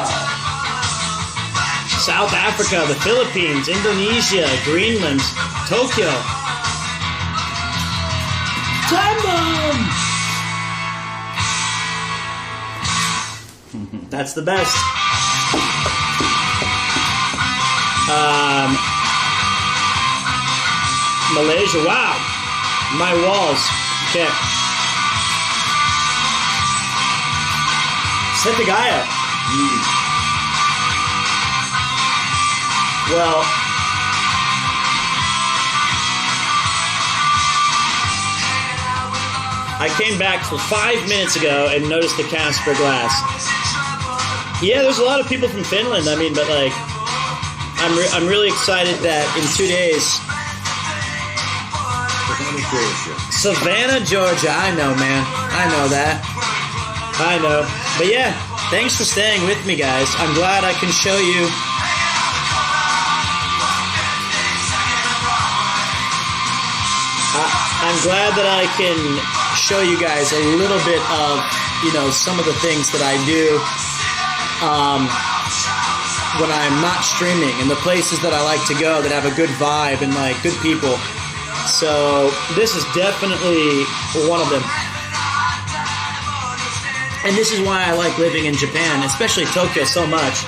South Africa, the Philippines, Indonesia, Greenland, Tokyo. Time bomb! That's the best. Malaysia, wow. My walls. Okay. Setagaya. Well, I came back for 5 minutes ago and noticed the Casper glass. Yeah, there's a lot of people from Finland. I mean, but like, I'm really excited that in 2 days. Savannah, Georgia. I know, man. I know that. I know. But yeah, thanks for staying with me, guys. I'm glad I can show you. I'm glad that I can show you guys a little bit of, you know, some of the things that I do when I'm not streaming, and the places that I like to go that have a good vibe and like good people. So this is definitely one of them. And this is why I like living in Japan, especially Tokyo, so much.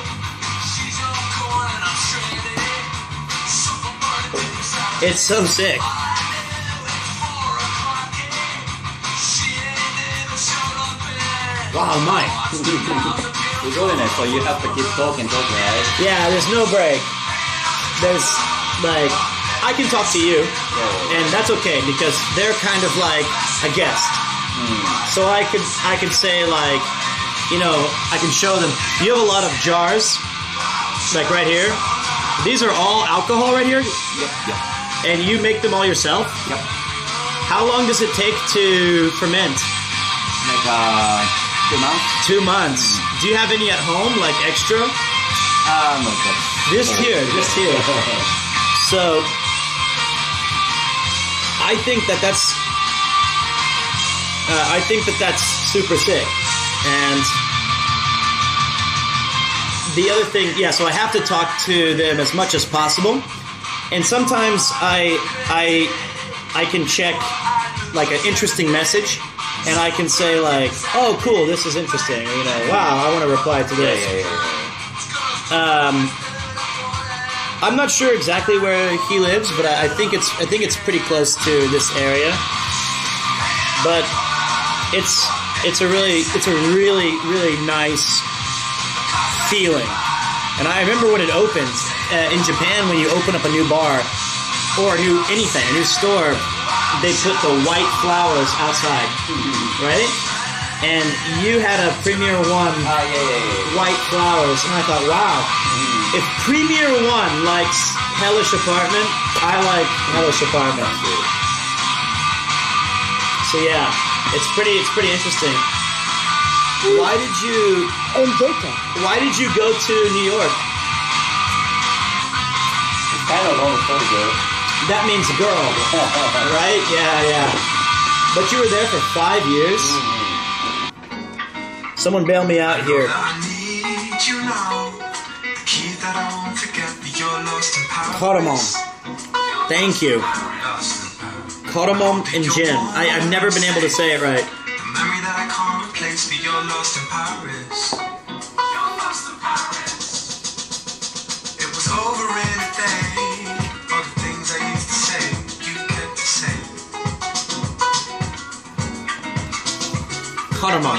It's so sick. Wow, Mike. We're going there, so you have to keep talking, right? Yeah, there's no break. There's, like, I can talk to you, and that's okay, because they're kind of like a guest. So I could say like, you know, I can show them. You have a lot of jars, like right here. These are all alcohol right here. Yep. And you make them all yourself. Yep. How long does it take to ferment? Like 2 months. 2 months. Do you have any at home, like extra? No. Just here. So I think that's. I think that's super sick. And the other thing, yeah, so I have to talk to them as much as possible. And sometimes I can check like an interesting message, and I can say like, oh, cool, this is interesting. You know, wow, I want to reply to this. I'm not sure exactly where he lives, but I think it's pretty close to this area. But it's a really nice feeling. And I remember when it opened in Japan, when you open up a new bar or a new store, they put the white flowers outside, right? And you had a Premier One white flowers, and I thought, wow, if Premier One likes Hellish Apartment, I like Hellish Apartment. So yeah, it's pretty interesting. Why did you go to New York? It's kind of long ago. That means girl, right? Yeah. But you were there for 5 years? Someone bail me out here. Cardamom. Thank you. Cardamom and gin. I've never been able to say it right. Cardamom.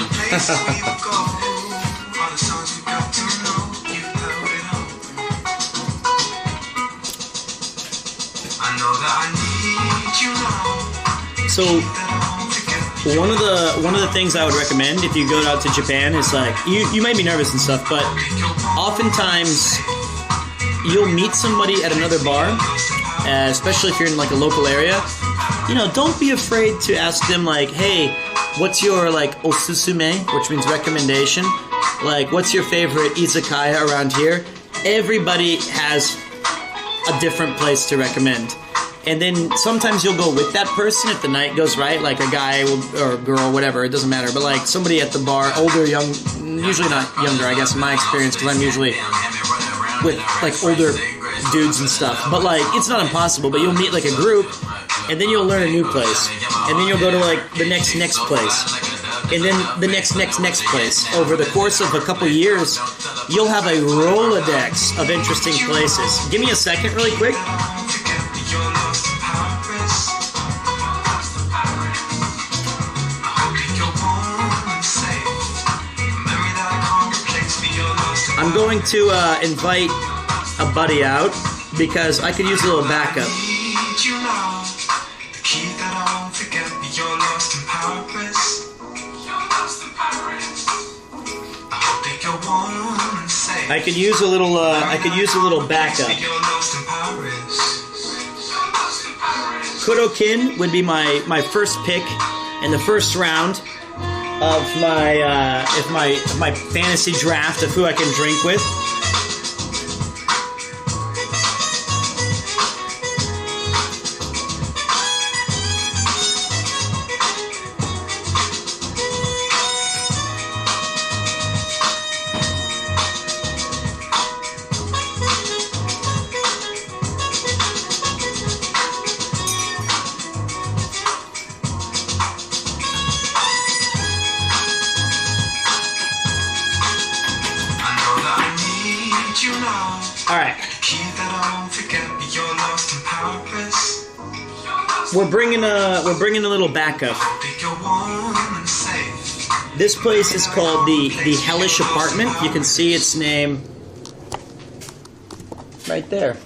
So one of the things I would recommend if you go out to Japan is like you might be nervous and stuff, but oftentimes you'll meet somebody at another bar, especially if you're in like a local area. You know, don't be afraid to ask them like, hey, what's your like osusume, which means recommendation? Like, what's your favorite izakaya around here? Everybody has a different place to recommend. And then sometimes you'll go with that person if the night goes right, like a guy or a girl, whatever, it doesn't matter. But like somebody at the bar, older, young, usually not younger, I guess, in my experience, because I'm usually with like older dudes and stuff. But like, it's not impossible, but you'll meet like a group, and then you'll learn a new place. And then you'll go to like the next place. And then the next place. Over the course of a couple years, you'll have a Rolodex of interesting places. Give me a second really quick. I'm going to invite a buddy out because I could use a little backup. I could use a little backup. Kurokin would be my first pick in the first round of my fantasy draft of who I can drink with. We're bringing a little backup. This place is called the Hellish Apartment. You can see its name right there.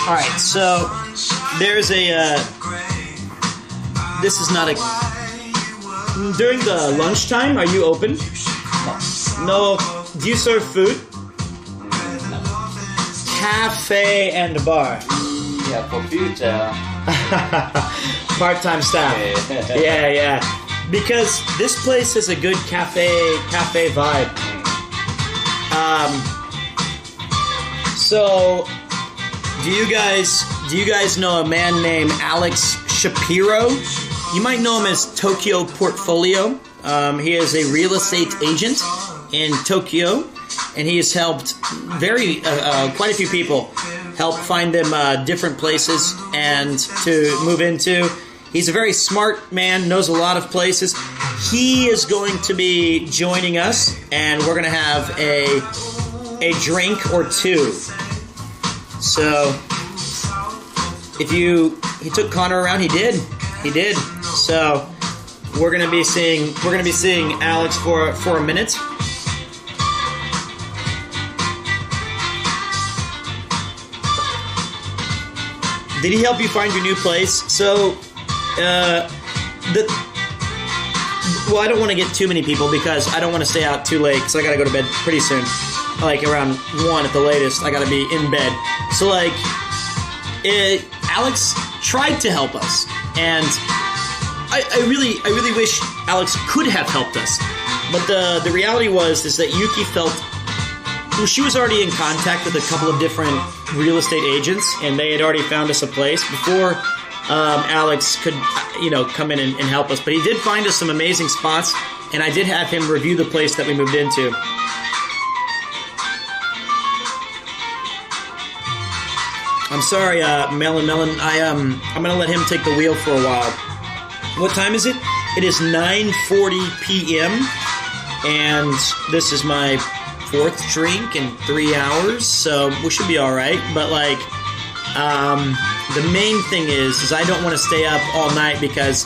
All right, so there's a. This is not a. During the lunchtime, are you open? No. Do you serve food? Cafe and bar. Yeah, for future. Part-time staff. Yeah. Because this place has a good cafe vibe. So do you guys know a man named Alex Shapiro? You might know him as Tokyo Portfolio. He is a real estate agent in Tokyo, and he has helped quite a few people help find them different places and to move into. He's a very smart man, knows a lot of places. He is going to be joining us, and we're going to have a drink or two. So, he took Connor around, he did. So, we're going to be seeing Alex for a minute. Did he help you find your new place? So, I don't want to get too many people because I don't want to stay out too late because I got to go to bed pretty soon. Like around 1 at the latest, I got to be in bed. So Alex tried to help us, and I really wish Alex could have helped us. But the reality is that Yuki felt. Well, she was already in contact with a couple of different real estate agents, and they had already found us a place before Alex could, come in and help us. But he did find us some amazing spots, and I did have him review the place that we moved into. I'm sorry, Melon. I'm gonna let him take the wheel for a while. What time is it? It is 9:40 p.m. and this is my 4th drink in 3 hours, so we should be all right. But the main thing is I don't want to stay up all night because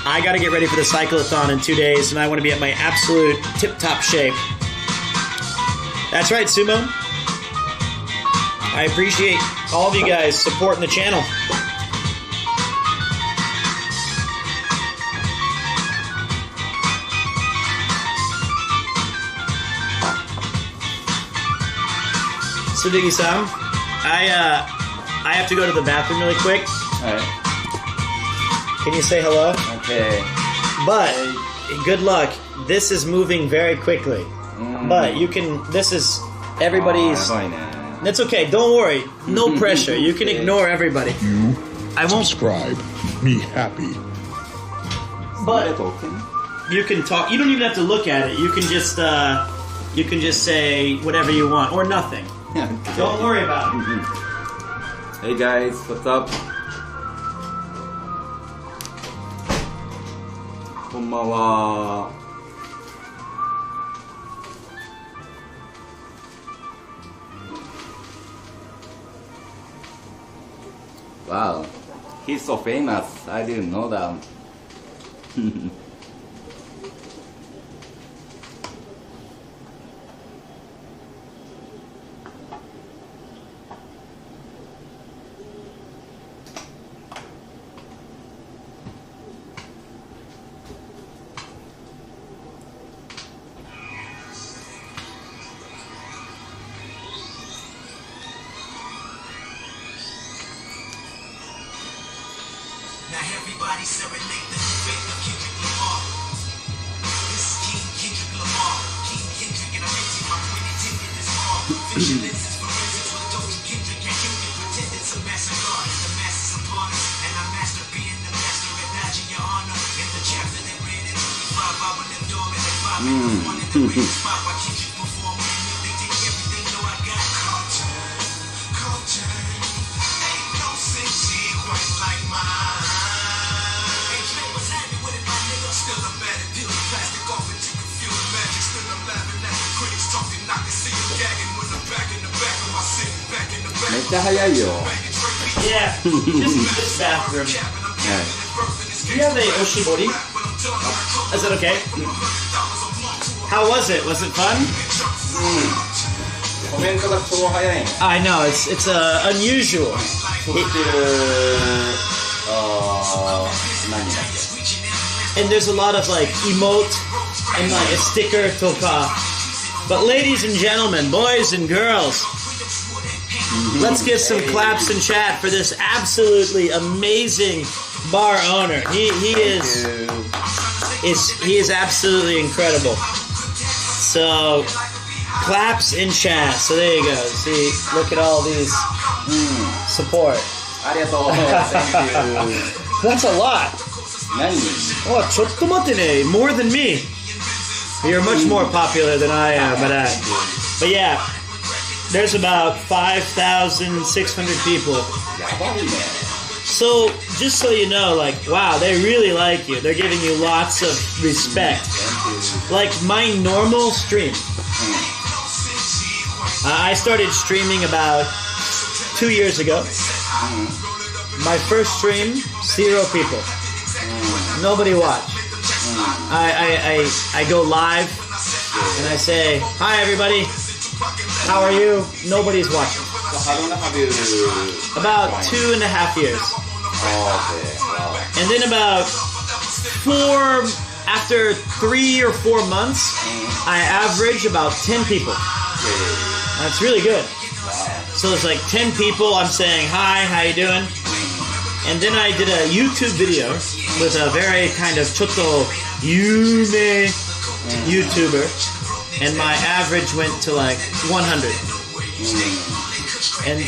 I got to get ready for the cyclothon in 2 days, and I want to be at my absolute tip-top shape. That's right, Sumo. I appreciate all of you guys supporting the channel. So Diggy-san, I have to go to the bathroom really quick. Alright. Can you say hello? Okay. But good luck. This is moving very quickly. But this is everybody's. That's okay. Don't worry. No pressure. You can ignore everybody. I won't subscribe. Me happy. But you can talk. You don't even have to look at it. You can just say whatever you want or nothing. Don't worry about it. Hey guys, what's up? Konbanwa. Wow, he's so famous. I didn't know that. Everybody serenade the new faith of Kendrick Lamar. This is King Kendrick Lamar. King Kendrick, and I'm empty. My point intended is raw. Vigilance is forensics with Doji Kendrick. And Kendrick pretended to massacre. The masses upon us, and I master being the master at dodging your honor. In the chapter that read in 25, I will live dormant at 5 minutes. One in the ring spot while Kendrick performing. They take everything, know I got culture. Ain't no sense here quite like mine. Still I'm bad at peeling plastic off and you can feel the magic. Still I'm laughing at the critics talking. I can see them gagging when I'm back in the back of my city. Back in the back. めっちゃ早いよ。 Yeah, this bathroom. Do you have a Oshibori? Is it okay? How was it? Was it fun? コメントが超早いね。 I know, it's unusual. And there's a lot of like emote and like a sticker toka. But ladies and gentlemen, boys and girls, let's give some claps and chat for this absolutely amazing bar owner. He is absolutely incredible. So claps and chat. So there you go. See, look at all these support. That's a lot. Oh, ちょっと待ってね. More than me. You're much more popular than I am, but yeah, there's about 5,600 people. So just so you know, like, wow, they really like you. They're giving you lots of respect. Like my normal stream. I started streaming about 2 years ago. My first stream, 0 people. Nobody watched. I go live and I say, hi everybody, how are you? Nobody's watching. So how long have you? About 2.5 years. And then about after 3 or 4 months, I average about 10 people. That's really good. So it's like 10 people, I'm saying, hi, how you doing? And then I did a YouTube video with a very kind of chotto yume YouTuber, and my average went to like 100. And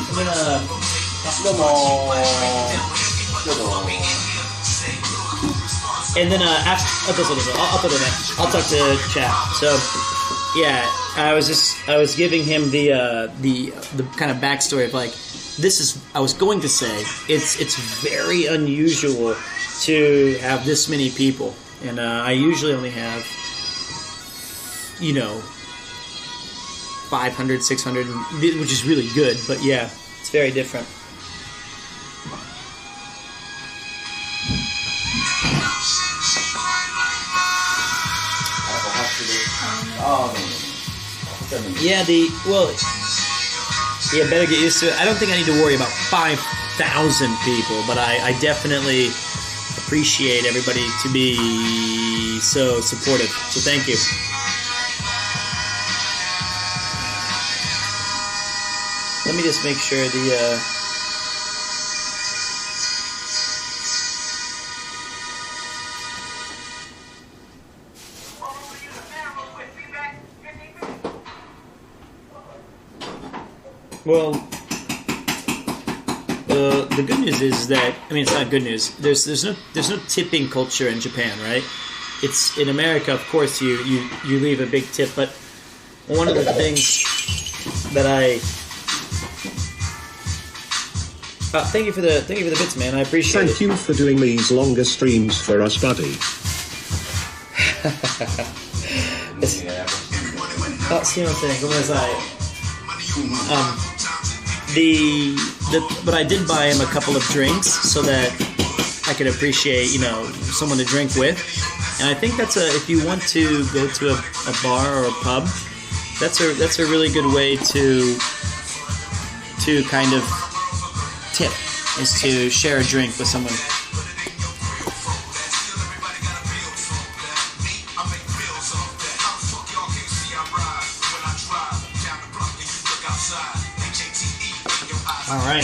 I'm gonna... And then I'll talk to chat. So yeah, I was giving him the kind of backstory of like, I was going to say it's very unusual to have this many people, and I usually only have 500, 600, which is really good, but yeah, it's very different. Yeah, better get used to it. I don't think I need to worry about 5,000 people, but I definitely appreciate everybody to be so supportive. So thank you. Let me just make sure Well, the good news is that, I mean, it's not good news. There's no tipping culture in Japan, right? It's in America, of course, you leave a big tip, but one of the things that thank you for the bits, man. I appreciate it. Thank you for doing these longer streams for us, buddy. あ、すみません、ごめんなさい。But I did buy him a couple of drinks so that I could appreciate, someone to drink with. And I think if you want to go to a bar or a pub, that's a really good way to kind of tip, is to share a drink with someone. All right.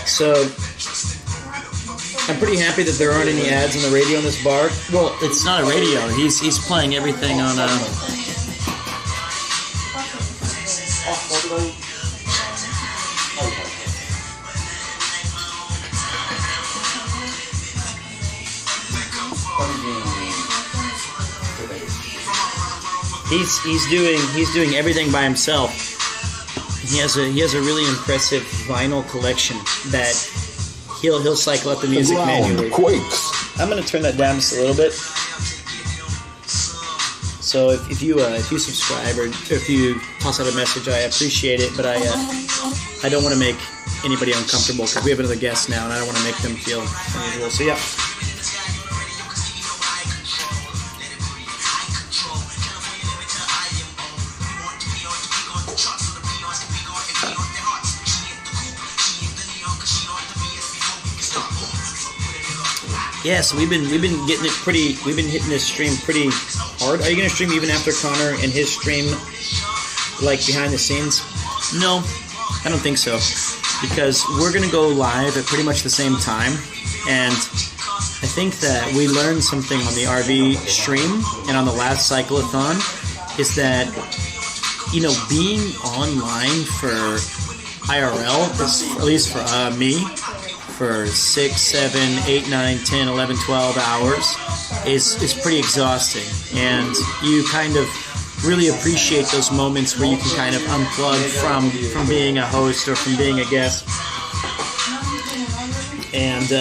So I'm pretty happy that there aren't any ads on the radio in this bar. Well, it's not a radio. He's playing everything on He's doing everything by himself. He has a really impressive vinyl collection that he'll cycle up the music manually. Quakes. I'm gonna turn that down just a little bit. So if you subscribe or if you toss out a message, I appreciate it. But I don't want to make anybody uncomfortable because we have another guest now, and I don't want to make them feel unusual. So yeah. Yeah, so we've been getting it pretty. We've been hitting this stream pretty hard. Are you gonna stream even after Connor and his stream, like behind the scenes? No, I don't think so, because we're gonna go live at pretty much the same time, and I think that we learned something on the RV stream and on the last cyclothon is that, you know, being online for IRL, at least for me, for 6, 7, 8, 9, 10, 11, 12 hours is pretty exhausting. And you kind of really appreciate those moments where you can kind of unplug from being a host or from being a guest. And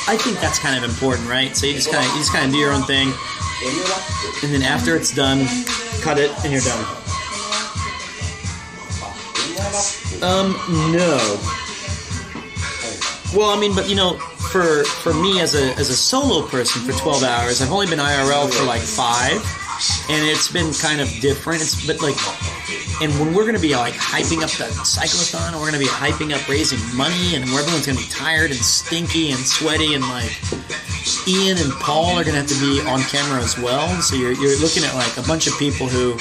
I think that's kind of important, right? So you just kind of do your own thing, and then after it's done, cut it, and you're done. No. Well, I mean, but you know, for me as a solo person for 12 hours, I've only been IRL for like 5, and it's been kind of different. But like, and when we're gonna be like hyping up the cyclothon, we're gonna be hyping up raising money, and everyone's gonna be tired and stinky and sweaty, and like Ian and Paul are gonna have to be on camera as well. So you're looking at like a bunch of people who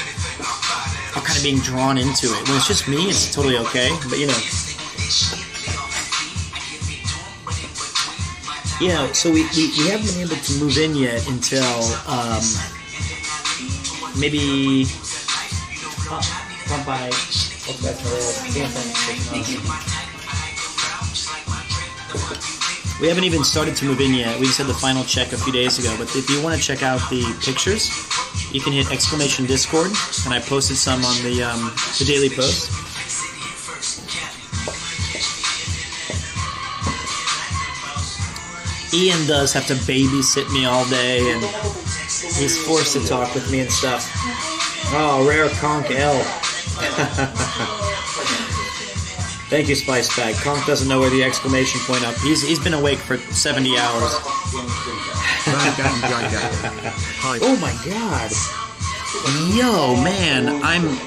are kind of being drawn into it. When it's just me, it's totally okay. But you know. Yeah, so we haven't been able to move in yet until maybe we haven't even started to move in yet. We just had the final check a few days ago. But if you want to check out the pictures, you can hit !Discord, and I posted some on the Daily Post. Ian does have to babysit me all day, and he's forced to talk with me and stuff. Oh, rare Conk L. Thank you, Spice Bag. Conk doesn't know where the exclamation point up. He's been awake for 70 hours. Oh my god. Yo, man, I'm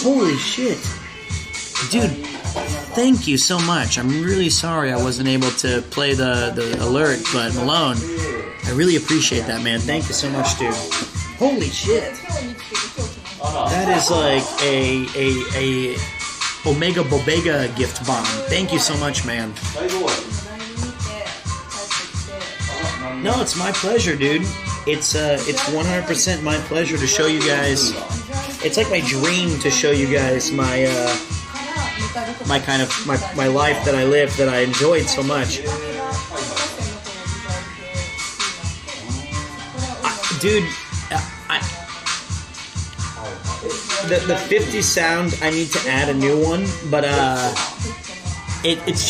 holy shit. Dude, thank you so much. I'm really sorry I wasn't able to play the alert, but Malone, I really appreciate that, man. Thank you so much, dude. Holy shit. That is like a Omega Bobega gift bomb. Thank you so much, man. No, it's my pleasure, dude. It's 100% my pleasure to show you guys. It's like my dream to show you guys my kind of my life that I lived, that I enjoyed so much. Dude, the 50 sound, I need to add a new one, but it's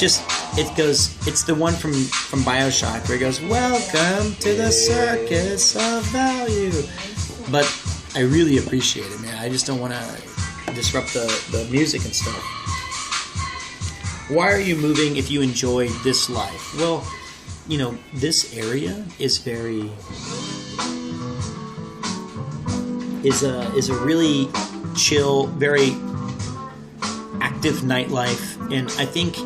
the one from BioShock where it goes, "Welcome to the circus of value." But I really appreciate it, man. I just don't want to disrupt the music and stuff. Why are you moving if you enjoy this life? Well, you know, this area is is a really chill, very active nightlife, and I think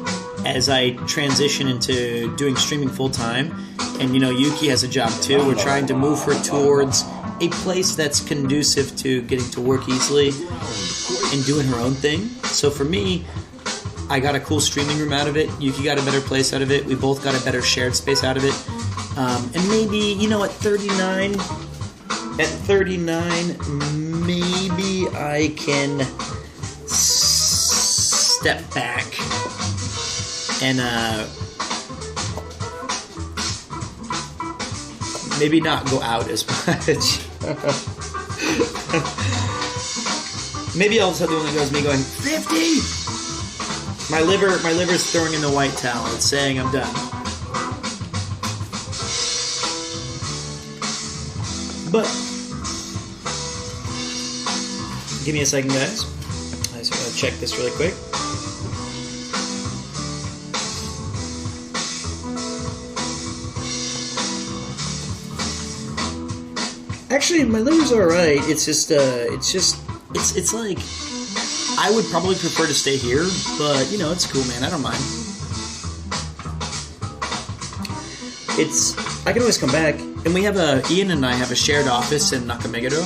as I transition into doing streaming full time, and you know, Yuki has a job too, we're trying to move her towards a place that's conducive to getting to work easily and doing her own thing. So for me, I got a cool streaming room out of it. Yuki got a better place out of it. We both got a better shared space out of it. And maybe, you know, at 39, maybe I can step back and maybe not go out as much. Maybe all of a sudden it goes me going 50. My liver's throwing in the white towel. It's saying I'm done. But give me a second, guys. I just want to check this really quick. Actually, my liver's all right. It's like, I would probably prefer to stay here, but you know, it's cool, man. I don't mind. I can always come back, and we have Ian and I have a shared office in Nakameguro.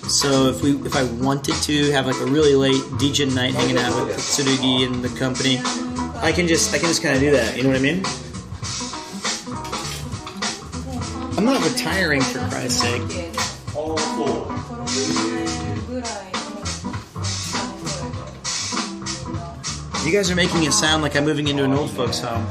So if I wanted to have like a really late DJ night hanging out with Tsurugi and the company, I can just kind of do that. You know what I mean? I'm not retiring, for Christ's sake. You guys are making it sound like I'm moving into an old folks' home.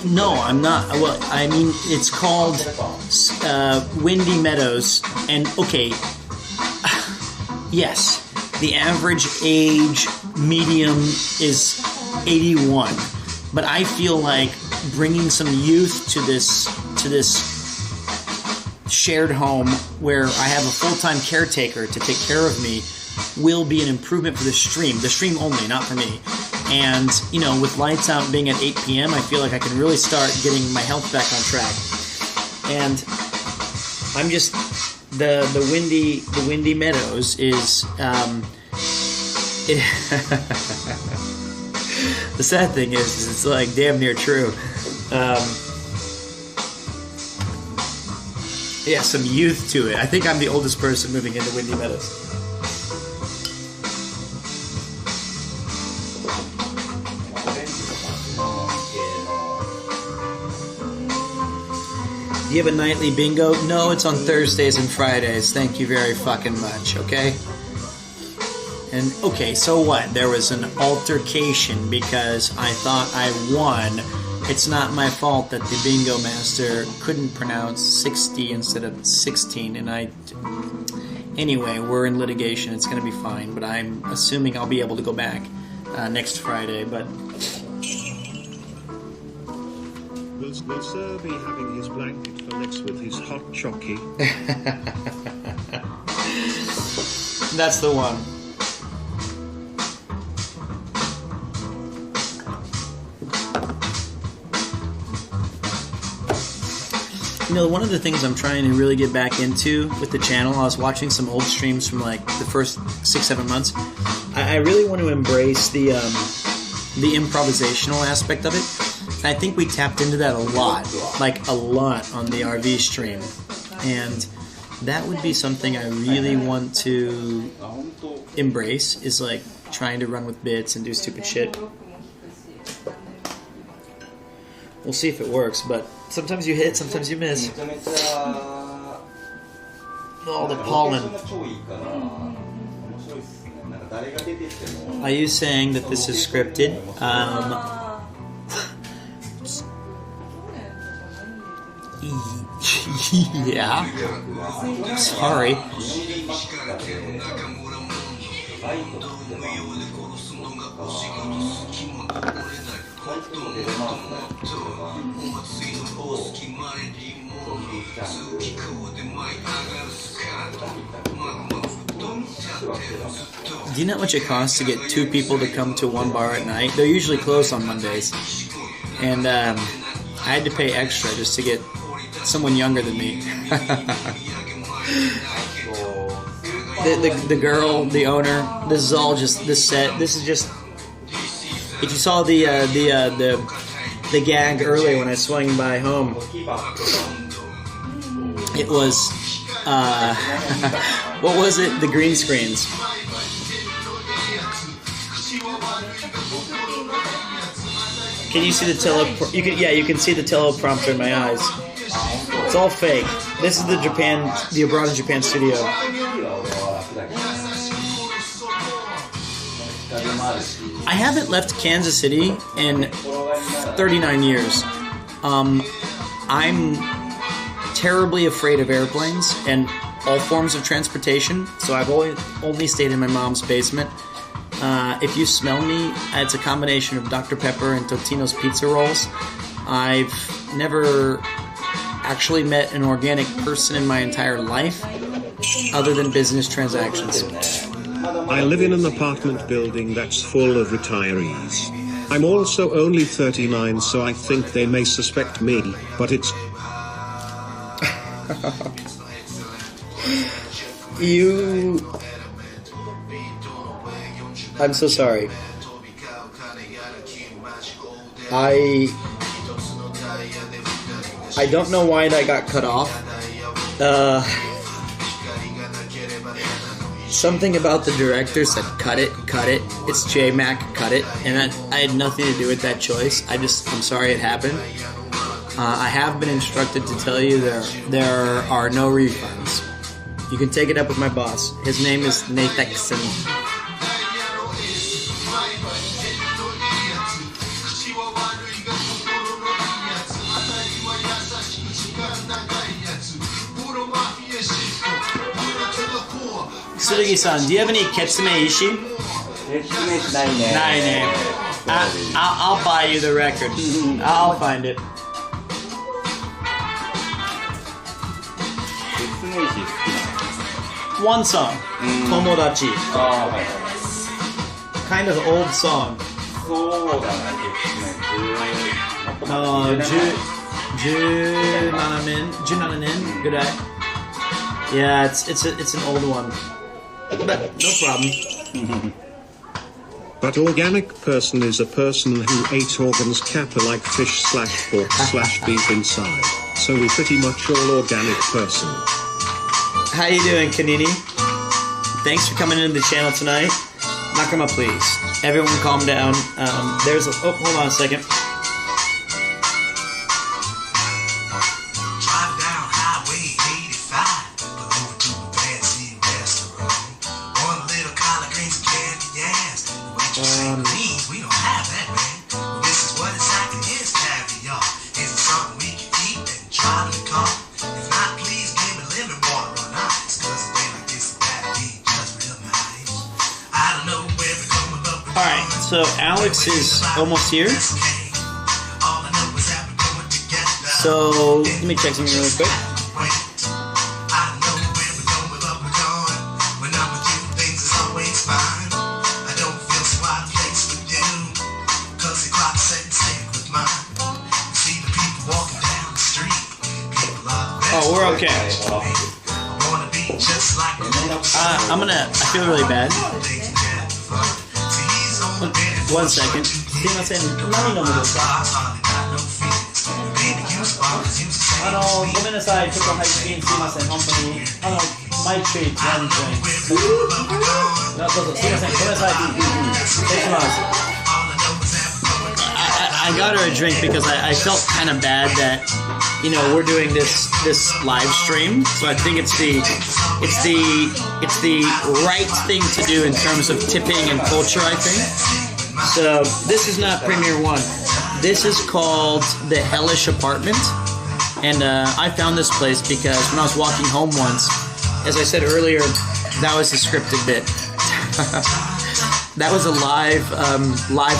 No, I'm not. Well, I mean, it's called Windy Meadows, and okay, yes, the average age medium is 81, but I feel like bringing some youth to this shared home where I have a full-time caretaker to take care of me will be an improvement for the stream only, not for me. And, you know, with lights out being at 8 p.m., I feel like I can really start getting my health back on track. And I'm just the Windy Meadows is the sad thing is it's like damn near true. Yeah, some youth to it. I think I'm the oldest person moving into Windy Meadows. Do you have a nightly bingo? No, it's on Thursdays and Fridays. Thank you very fucking much, okay? And, okay, so what? There was an altercation because I thought I won. It's not my fault that the bingo master couldn't pronounce 60 instead of 16, and Anyway, we're in litigation. It's going to be fine, but I'm assuming I'll be able to go back next Friday, but... Will Sir be having his blanket fillets with his hot chockey? That's the one. You know, one of the things I'm trying to really get back into with the channel, I was watching some old streams from like the first 6-7 months. I really want to embrace the improvisational aspect of it. I think we tapped into that a lot on the RV stream, and that would be something I really want to embrace, is like trying to run with bits and do stupid shit. We'll see if it works, but sometimes you hit, sometimes you miss. Oh, the pollen. Are you saying that this is scripted? Yeah. Sorry. Do you know how much it costs to get 2 people to come to one bar at night? They're usually closed on Mondays. And I had to pay extra just to get someone younger than me. The girl, the owner, this is all just this set. This is just, if you saw the gag earlier when I swung by home, it was what was it? The green screens. Can you see the you can see the teleprompter in my eyes. It's all fake. This is the Abroad in Japan studio. I haven't left Kansas City in 39 years. I'm terribly afraid of airplanes and all forms of transportation, so I've only stayed in my mom's basement. If you smell me, it's a combination of Dr. Pepper and Totino's pizza rolls. I've never actually met an organic person in my entire life, other than business transactions. I live in an apartment building that's full of retirees. I'm also only 39, so I think they may suspect me, but it's... You... I'm so sorry. I don't know why that got cut off. Something about the director said, cut it, it's J-Mac, cut it, and I had nothing to do with that choice. I'm sorry it happened. I have been instructed to tell you there are no refunds. You can take it up with my boss. His name is Nathexon. Tsurugi-san, do you have any Ketsume Ishi? Nine. I'll buy you the record. I'll find it. One song, Tomodachi. Kind of old song. 17年ぐらい. Yeah, it's an old one. But no problem. But organic person is a person who ate organs kappa like fish / pork / beef inside. So we pretty much all organic person. How you doing, Kanini? Thanks for coming into the channel tonight. Nakama, please. Everyone calm down. Hold on a second. So Alex is almost here. So let me check something really quick. Oh, we're okay. I feel really bad. 1 second. すいません。何飲むですか？ごめんなさい。ちょっと配信すいません。本当に。マイクリート1 drink。どうぞすいません。ごめんなさい。失礼します。I got her a drink because I felt kind of bad that, you know, we're doing this live stream. So I think it's the right thing to do in terms of tipping and culture, I think. So this is not Premiere One. This is called the Hellish Apartment, and I found this place because when I was walking home once, as I said earlier, that was a scripted bit. That was a live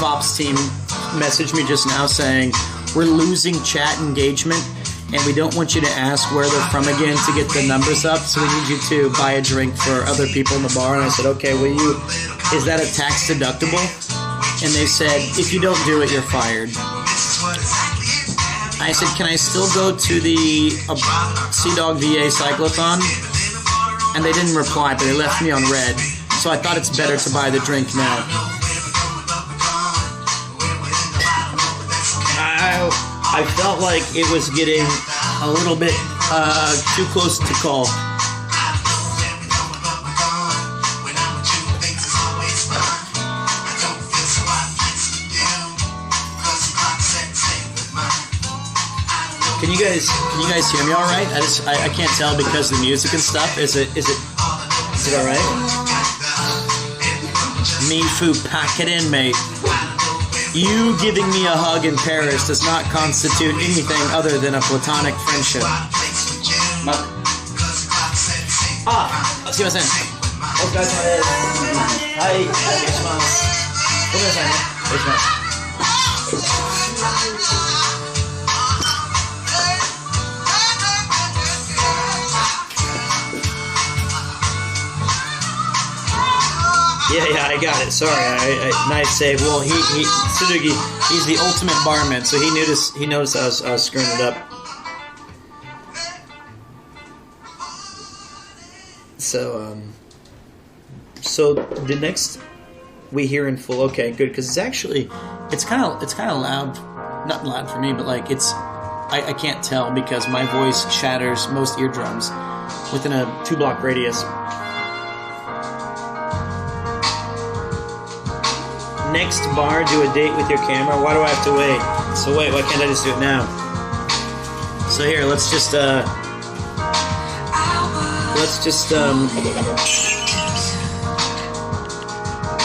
ops team messaged me just now saying we're losing chat engagement and we don't want you to ask where they're from again to get the numbers up, so we need you to buy a drink for other people in the bar. And I said, okay, is that a tax deductible? And they said, if you don't do it, you're fired. I said, can I still go to the Sea Dog VA Cyclothon? And they didn't reply, but they left me on red. So I thought it's better to buy the drink now. I felt like it was getting a little bit too close to call. Can you guys hear me all right? I can't tell because of the music and stuff. Is it all right? Mifu, pack it in, mate. You giving me a hug in Paris does not constitute anything other than a platonic friendship. Sumimasen. Yeah, I got it. Sorry, nice save. Well, Tsurugi, he's the ultimate barman, so he noticed I was screwing it up. So the next we hear in full. Okay, good, because it's kind of loud. Not loud for me, but like I can't tell because my voice shatters most eardrums within a 2-block radius. Next bar, do a date with your camera. Why do I have to wait? So wait, why can't I just do it now? So here, let's just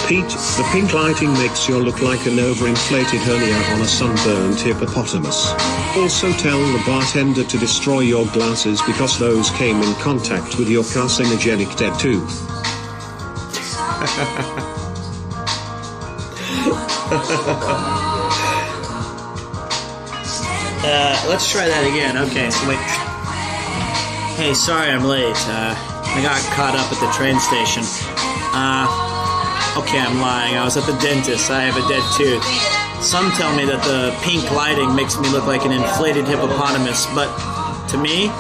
Pete, the pink lighting makes you look like an overinflated hernia on a sunburned hippopotamus. Also tell the bartender to destroy your glasses because those came in contact with your carcinogenic dead tooth. Let's try that again. Okay, so wait. Hey, sorry I'm late. I got caught up at the train station. Okay, I'm lying. I was at the dentist. I have a dead tooth. Some tell me that the pink lighting makes me look like an inflated hippopotamus, but to me,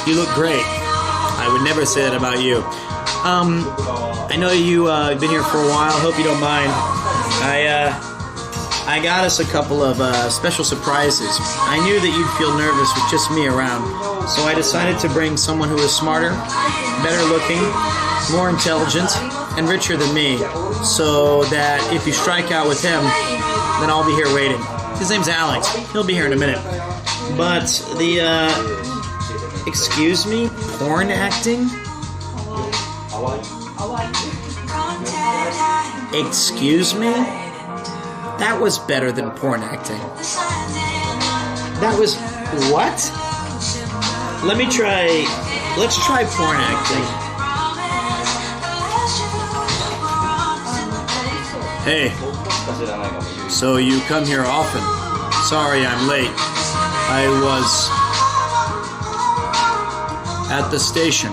you look great. I would never say that about you. I know you've been here for a while. Hope you don't mind. I got us a couple of special surprises. I knew that you'd feel nervous with just me around, so I decided to bring someone who is smarter, better looking, more intelligent, and richer than me, so that if you strike out with him, then I'll be here waiting. His name's Alex. He'll be here in a minute. But excuse me? Porn acting? Excuse me? That was better than porn acting. That was... what? Let's try porn acting. Hey, so you come here often. Sorry I'm late. I was at the station.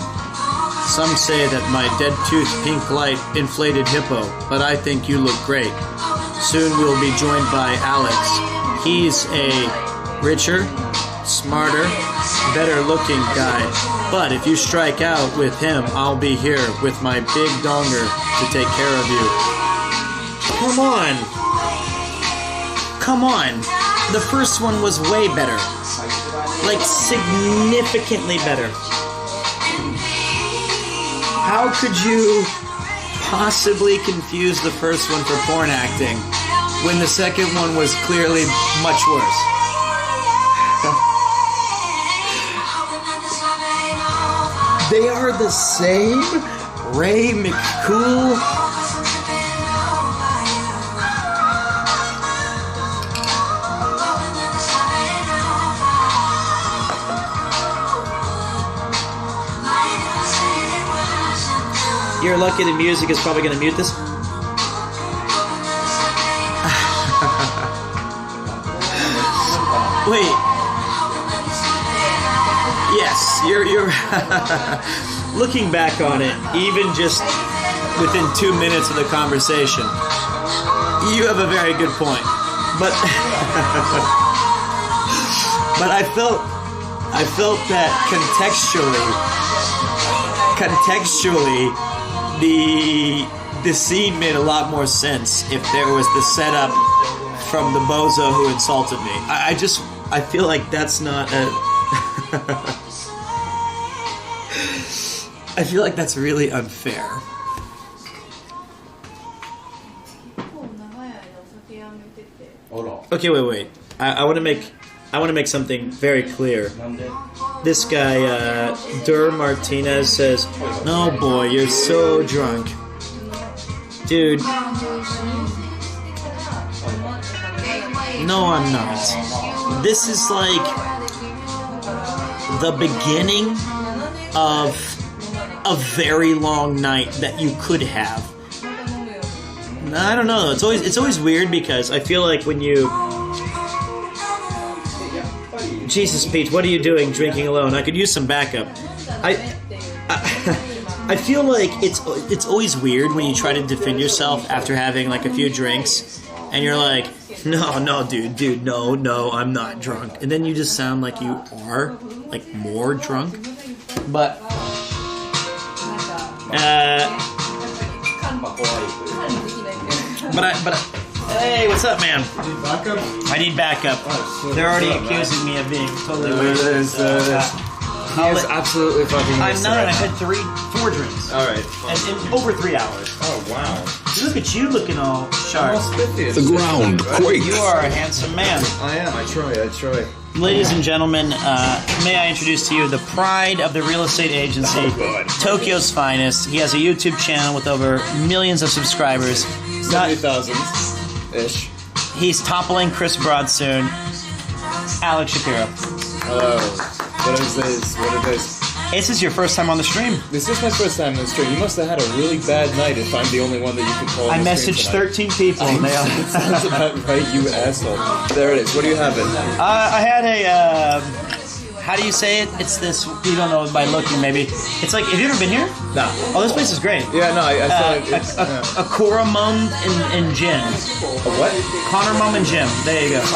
Some say that my dead tooth pink light inflated hippo, but I think you look great. Soon we'll be joined by Alex. He's a richer, smarter, better looking guy. But if you strike out with him, I'll be here with my big donger to take care of you. Come on. Come on. The first one was way better. Like, significantly better. How could you possibly confuse the first one for porn acting when the second one was clearly much worse? They are the same? Ray McCool? You're lucky the music is probably going to mute this. Wait. Yes, you're looking back on it, even just within 2 minutes of the conversation, you have a very good point. But but I felt that contextually the scene made a lot more sense if there was the setup from the bozo who insulted me. I feel like that's not a I feel like that's really unfair. Okay, wait. I want to make something very clear. This guy, Dur Martinez, says, "No, boy, you're so drunk." Dude. No, I'm not. This is like the beginning of a very long night that you could have. I don't know. It's always weird because I feel like when you... Jesus, Pete, what are you doing drinking alone? I could use some backup. I feel like it's always weird when you try to defend yourself after having like a few drinks, and you're like, no, dude, no, I'm not drunk, and then you just sound like you are like more drunk. But hey, what's up, man? I need backup. They're already accusing me of being totally weird. He is absolutely fucking I'm wasted not. right I've now. had 4 drinks. All right. In over 3 hours. Oh, wow. Look at you looking all sharp. The ground quakes. You are a handsome man. I am. I try. Ladies and gentlemen, may I introduce to you the pride of the real estate agency, Tokyo's finest. He has a YouTube channel with over millions of subscribers. 70,000-ish. He's toppling Chris Broad soon. Alex Shapiro. Hello. What is this? What are this? This is your first time on the stream. This is my first time on the stream. You must have had a really bad night if I'm the only one that you could call on I the stream messaged tonight. 13 people. And they all... Sounds about right, you asshole. There it is. What do you have in? I had a... how do you say it? It's this... You don't know by looking, maybe. It's like... Have you ever been here? No. Oh, this place is great. Yeah, no, I saw it. A Kuramum and gin. A what? Conor and Jim. There you go.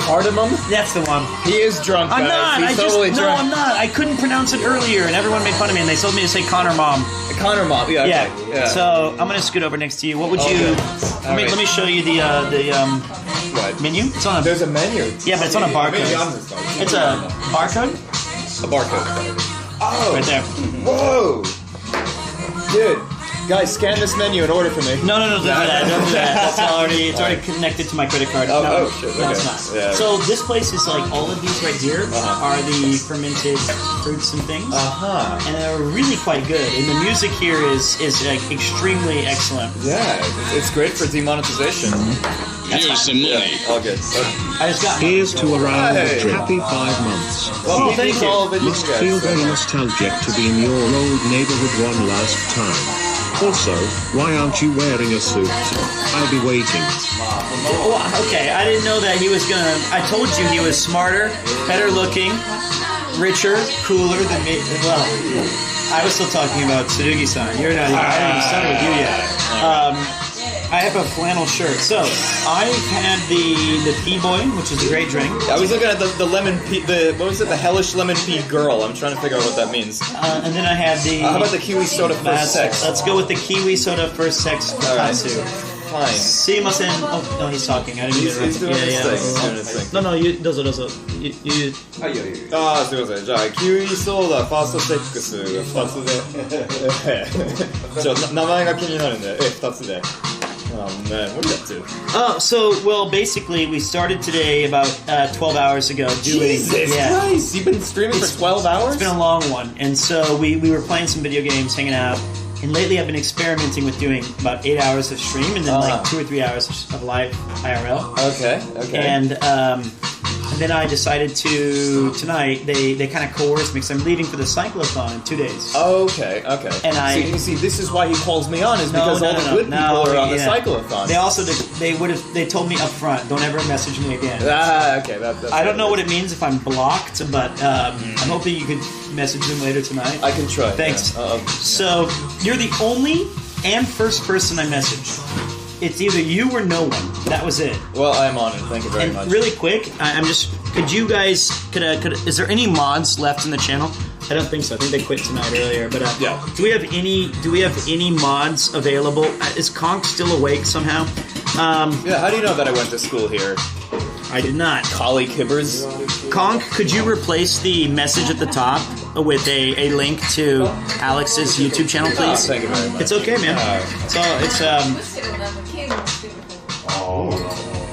Cardamom? That's the one. He is drunk, I'm guys. not. He's totally drunk. No, I'm not. I couldn't pronounce it earlier, and everyone made fun of me, and they told me to say Connor Mom. Connor Mom, yeah. Yeah. Okay. Yeah. So I'm gonna scoot over next to you. What would you? Let me show you the what? menu. It's on. There's a menu. Yeah, but it's on a barcode. It's a barcode. A barcode. Oh. Right there. Whoa. Dude. Guys, scan this menu and order for me. No, don't do that. Don't do that. It's already connected to my credit card. Oh, shit. No, Okay. it's not. Yeah. So this place is like all of these right here are the fermented fruits and things, and they're really quite good. And the music here is like extremely excellent. Yeah, it's great for demonetization. Here's some money. All good. I just got. Here's to around Hey. happy 5 months. Well, thank you. Must feel very nostalgic to be in your old neighborhood one last time. Also, why aren't you wearing a suit? I'll be waiting. Oh, okay, I didn't know that he was gonna. I told you he was smarter, better looking, richer, cooler than me. Well, I was still talking about Tsurugi-san. You're not. I haven't even started with you yet. I have a flannel shirt. So I had the Pea Boy, which is a great drink. I was looking at the lemon pea. What was it? The hellish lemon pea girl. I'm trying to figure out what that means. And then I had the. How about the kiwi soda first sex? Let's go with the kiwi soda first sex. Katsu. Fine. Sumimasen. Oh no, he's talking. I didn't mean to interrupt. He's doing his thing. He's doing his thing. No, you dozo. You. ああ、すいません。じゃあ、キウイソーダ、ファーストセックス2つで。ちょ、名前が気になるんで、2つで。Oh man, what are you up to? Oh, so, well, basically, we started today about 12 hours ago doing... Jesus Christ, you've been streaming for 12 hours? It's been a long one. And so we were playing some video games, hanging out. And lately I've been experimenting with doing about 8 hours of stream and then like 2 or 3 hours of live IRL. Okay. And then I decided to, tonight, they kind of coerced me because I'm leaving for the cyclothon in 2 days. Okay. And you see, this is why he calls me on, is because all the good people are on the cyclothon. They also, they told me up front, don't ever message me again. Okay. I don't know what it means if I'm blocked, but I'm hoping you could message them later tonight. I can try. Thanks. Yeah. So, you're the only and first person I messaged. It's either you or no one. That was it. Well, I'm on it. Thank you very much. Really quick, I'm just. Could you guys? Is there any mods left in the channel? I don't think so. I think they quit tonight earlier. But yeah. Do we have any mods available? Is Conk still awake somehow? Yeah. How do you know that I went to school here? I did not. Collie Kibbers. Conk, could you replace the message at the top with a link to Alex's YouTube channel, please? Thank you very much. It's okay, man.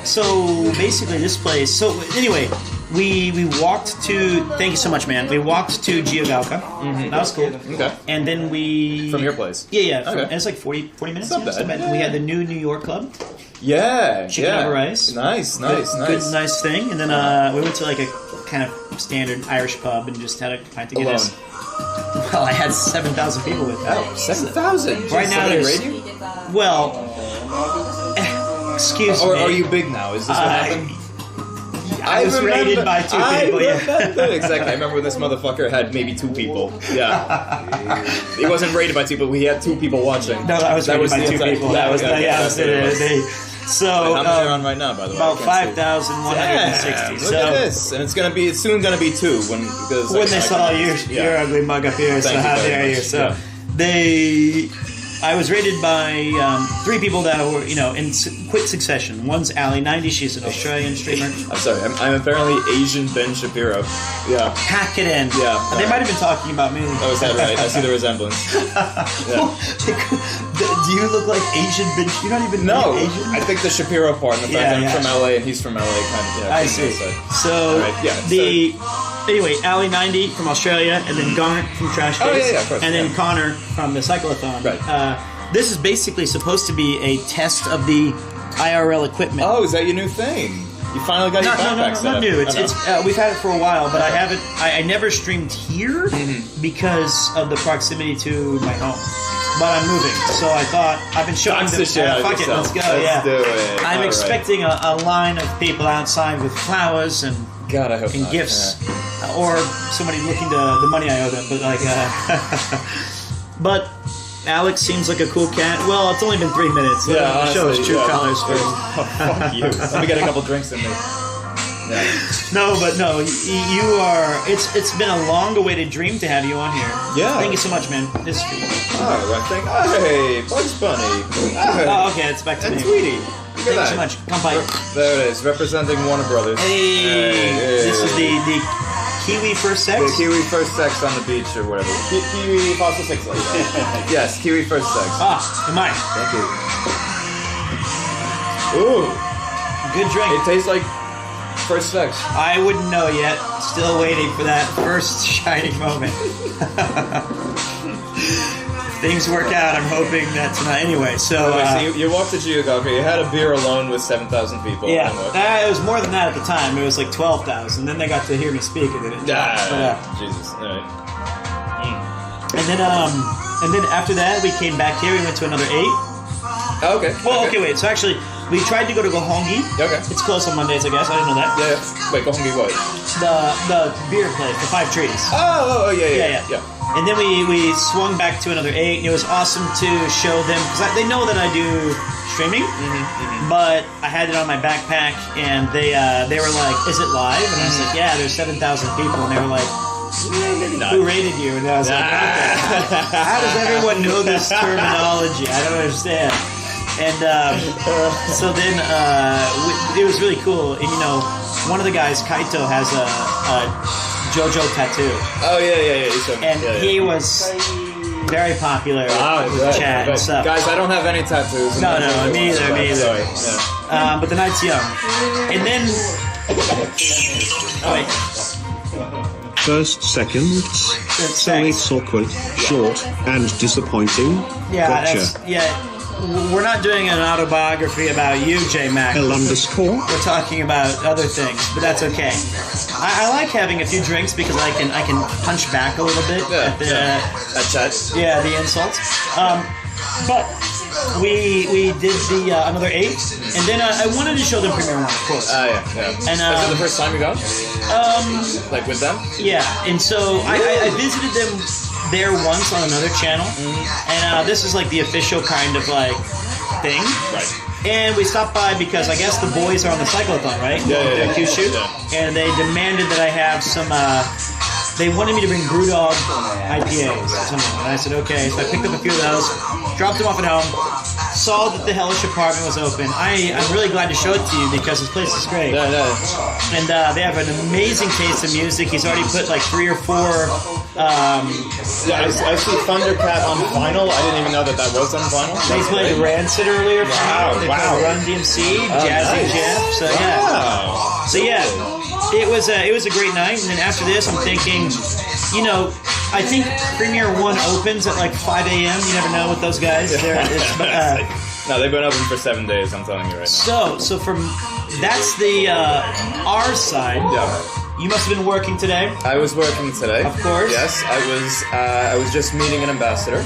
So basically, this place. So anyway, we walked to. Thank you so much, man. We walked to Giagaoka. Mm-hmm. That was cool. Okay. And then we from your place. Yeah. Okay. And it's like 40 minutes. Not bad. We had the new New York club. Yeah. Chicken over rice. Nice. Good, nice thing. And then we went to like a kind of standard Irish pub and just had a pint to get us. Well, I had 7,000 people with me. Oh, 7,000? Right now there's... Well... Excuse me. Or are you big now? Is this what happened? I was rated by 2 people. I remember exactly. I remember when this motherfucker had maybe 2 people. Yeah, he wasn't rated by 2 people. He had 2 people watching. No, I was rated by 2 people. That was So how much are on right now, by the way? About 5,160. Look at this, and it's soon gonna be 2 when they saw your ugly mug up here. So how dare you? So I was rated by 3 people that were, in quick succession. One's Ali90. She's an Australian streamer. I'm sorry. I'm apparently Asian Ben Shapiro. Yeah. Pack it in. Yeah. They might have been talking about me. Oh, is that right? I see the resemblance. Yeah. Do you look like Asian Ben? You're not even Asian? I think the Shapiro part, and the fact that I'm from LA and he's from LA, kind of. Yeah, I see. So anyway, Ali90 from Australia, and then Garnet from Trash Face, of course, and then Connor from the Cyclothon. Right. This is basically supposed to be a test of the IRL equipment. Oh, is that your new thing? You finally got your backpack set not up. new. It's we've had it for a while, but I haven't. I never streamed here because of the proximity to my home. But I'm moving, so I thought I've been showing them. Fuck it, let's go. Let's do it. I'm expecting a line of people outside with flowers and God, I hope and not. gifts, or somebody looking to the money I owe them. But but Alex seems like a cool cat. Well, it's only been 3 minutes. So honestly, show his true colors first. Fuck you. Let me get a couple drinks in me. Yeah. No, you are. It's been a long-awaited dream to have you on here. Yeah. Thank you so much, man. This is cool. Hey, Bugs Bunny. Hey. Oh, okay, it's back to me. And Tweety. Thank you so much. Come by. There it is, representing Warner Brothers. Hey, this is the Kiwi First Sex? The Kiwi First Sex on the beach or whatever. Kiwi Fossil Sex. Yes, Kiwi First Sex. Am I? Thank you. Ooh. Good drink. It tastes like First Sex. I wouldn't know yet. Still waiting for that first shining moment. Things work out. I'm hoping that tonight. Anyway, so you walked to Geography. You had a beer alone with 7,000 people. Yeah, it was more than that at the time. It was like 12,000. Then they got to hear me speak, and then it Jesus. All right. And then after that, we came back here. We went to another 8. Oh, okay. Well, okay, wait. So actually, we tried to go to Gohongi. Okay. It's closed on Mondays, I guess. I didn't know that. Yeah. Wait, Gohongi what? The beer place, the 5 Trees. Oh, yeah. And then we swung back to another 8, and it was awesome to show them, because they know that I do streaming, but I had it on my backpack, and they were like, "Is it live?" And I was like, "Yeah, there's 7,000 people," and they were like, "Who rated you?" And I was like, okay. "How does everyone know this terminology? I don't understand." And so then it was really cool, and one of the guys, Kaito, has a JoJo tattoo. Oh yeah. And he was very popular with chat and stuff. Guys, I don't have any tattoos. No, me either. Sorry. Yeah. But the night's young. And then First, seconds. So it's awkward, short, and disappointing. Yeah, Gotcha. We're not doing an autobiography about you, J-Mac. L_. We're talking about other things, but that's okay. I like having a few drinks because I can punch back a little bit at the the insults. But we did the another 8, and then I wanted to show them Premiere One, of course. Yeah. And is that the first time you go? Like with them? Yeah, and so I visited them there once on another channel, and this is like the official kind of like thing. Right. And we stopped by because I guess the boys are on the cyclothon, right? Yeah. Kyushu. And they demanded that I have some. They wanted me to bring Brewdog IPAs or something, and I said okay. So I picked up a few of those, dropped them off at home. Saw that the Hellish apartment was open. I'm really glad to show it to you because this place is great. Yeah. And they have an amazing taste of music. He's already put like 3 or 4. I see Thundercat on vinyl. I didn't even know that was on vinyl. They played Rancid earlier. Wow. Run DMC, Jazzy Jeff. So yeah. It was a great night. And then after this, I'm thinking, I think Premiere One opens at like 5 a.m. You never know with those guys. No, they've been open for 7 days. I'm telling you right now. So that's the our side. Yeah. You must have been working today. I was working today. Of course. Yes, I was just meeting an ambassador.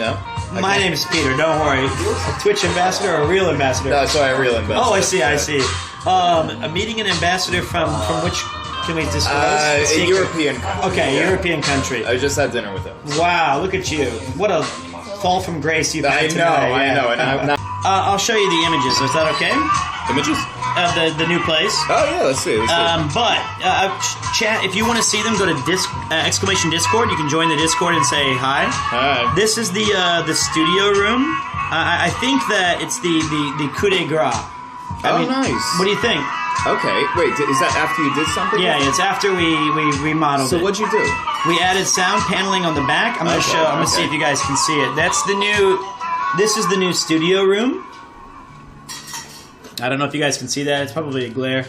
Yeah. My name is Peter. Don't worry. A Twitch ambassador or a real ambassador? No, sorry, a real ambassador. Oh, I see. I see. A meeting an ambassador from which? Can we disclose? A European country. Okay, yeah. European country. I just had dinner with him. Wow, look at you. What a fall from grace you've had tonight. I know. And I'll show you the images. Is that okay? Images? The new place. Oh yeah, let's see. But chat, if you want to see them, go to exclamation Discord. You can join the Discord and say hi. Hi. This is the studio room. I think that it's the coup de grace. Nice. What do you think? Okay, wait, is that after you did something? Yeah, it's after we remodeled it. So what'd you do? We added sound paneling on the back. I'm gonna see if you guys can see it. This is the new studio room. I don't know if you guys can see that. It's probably a glare.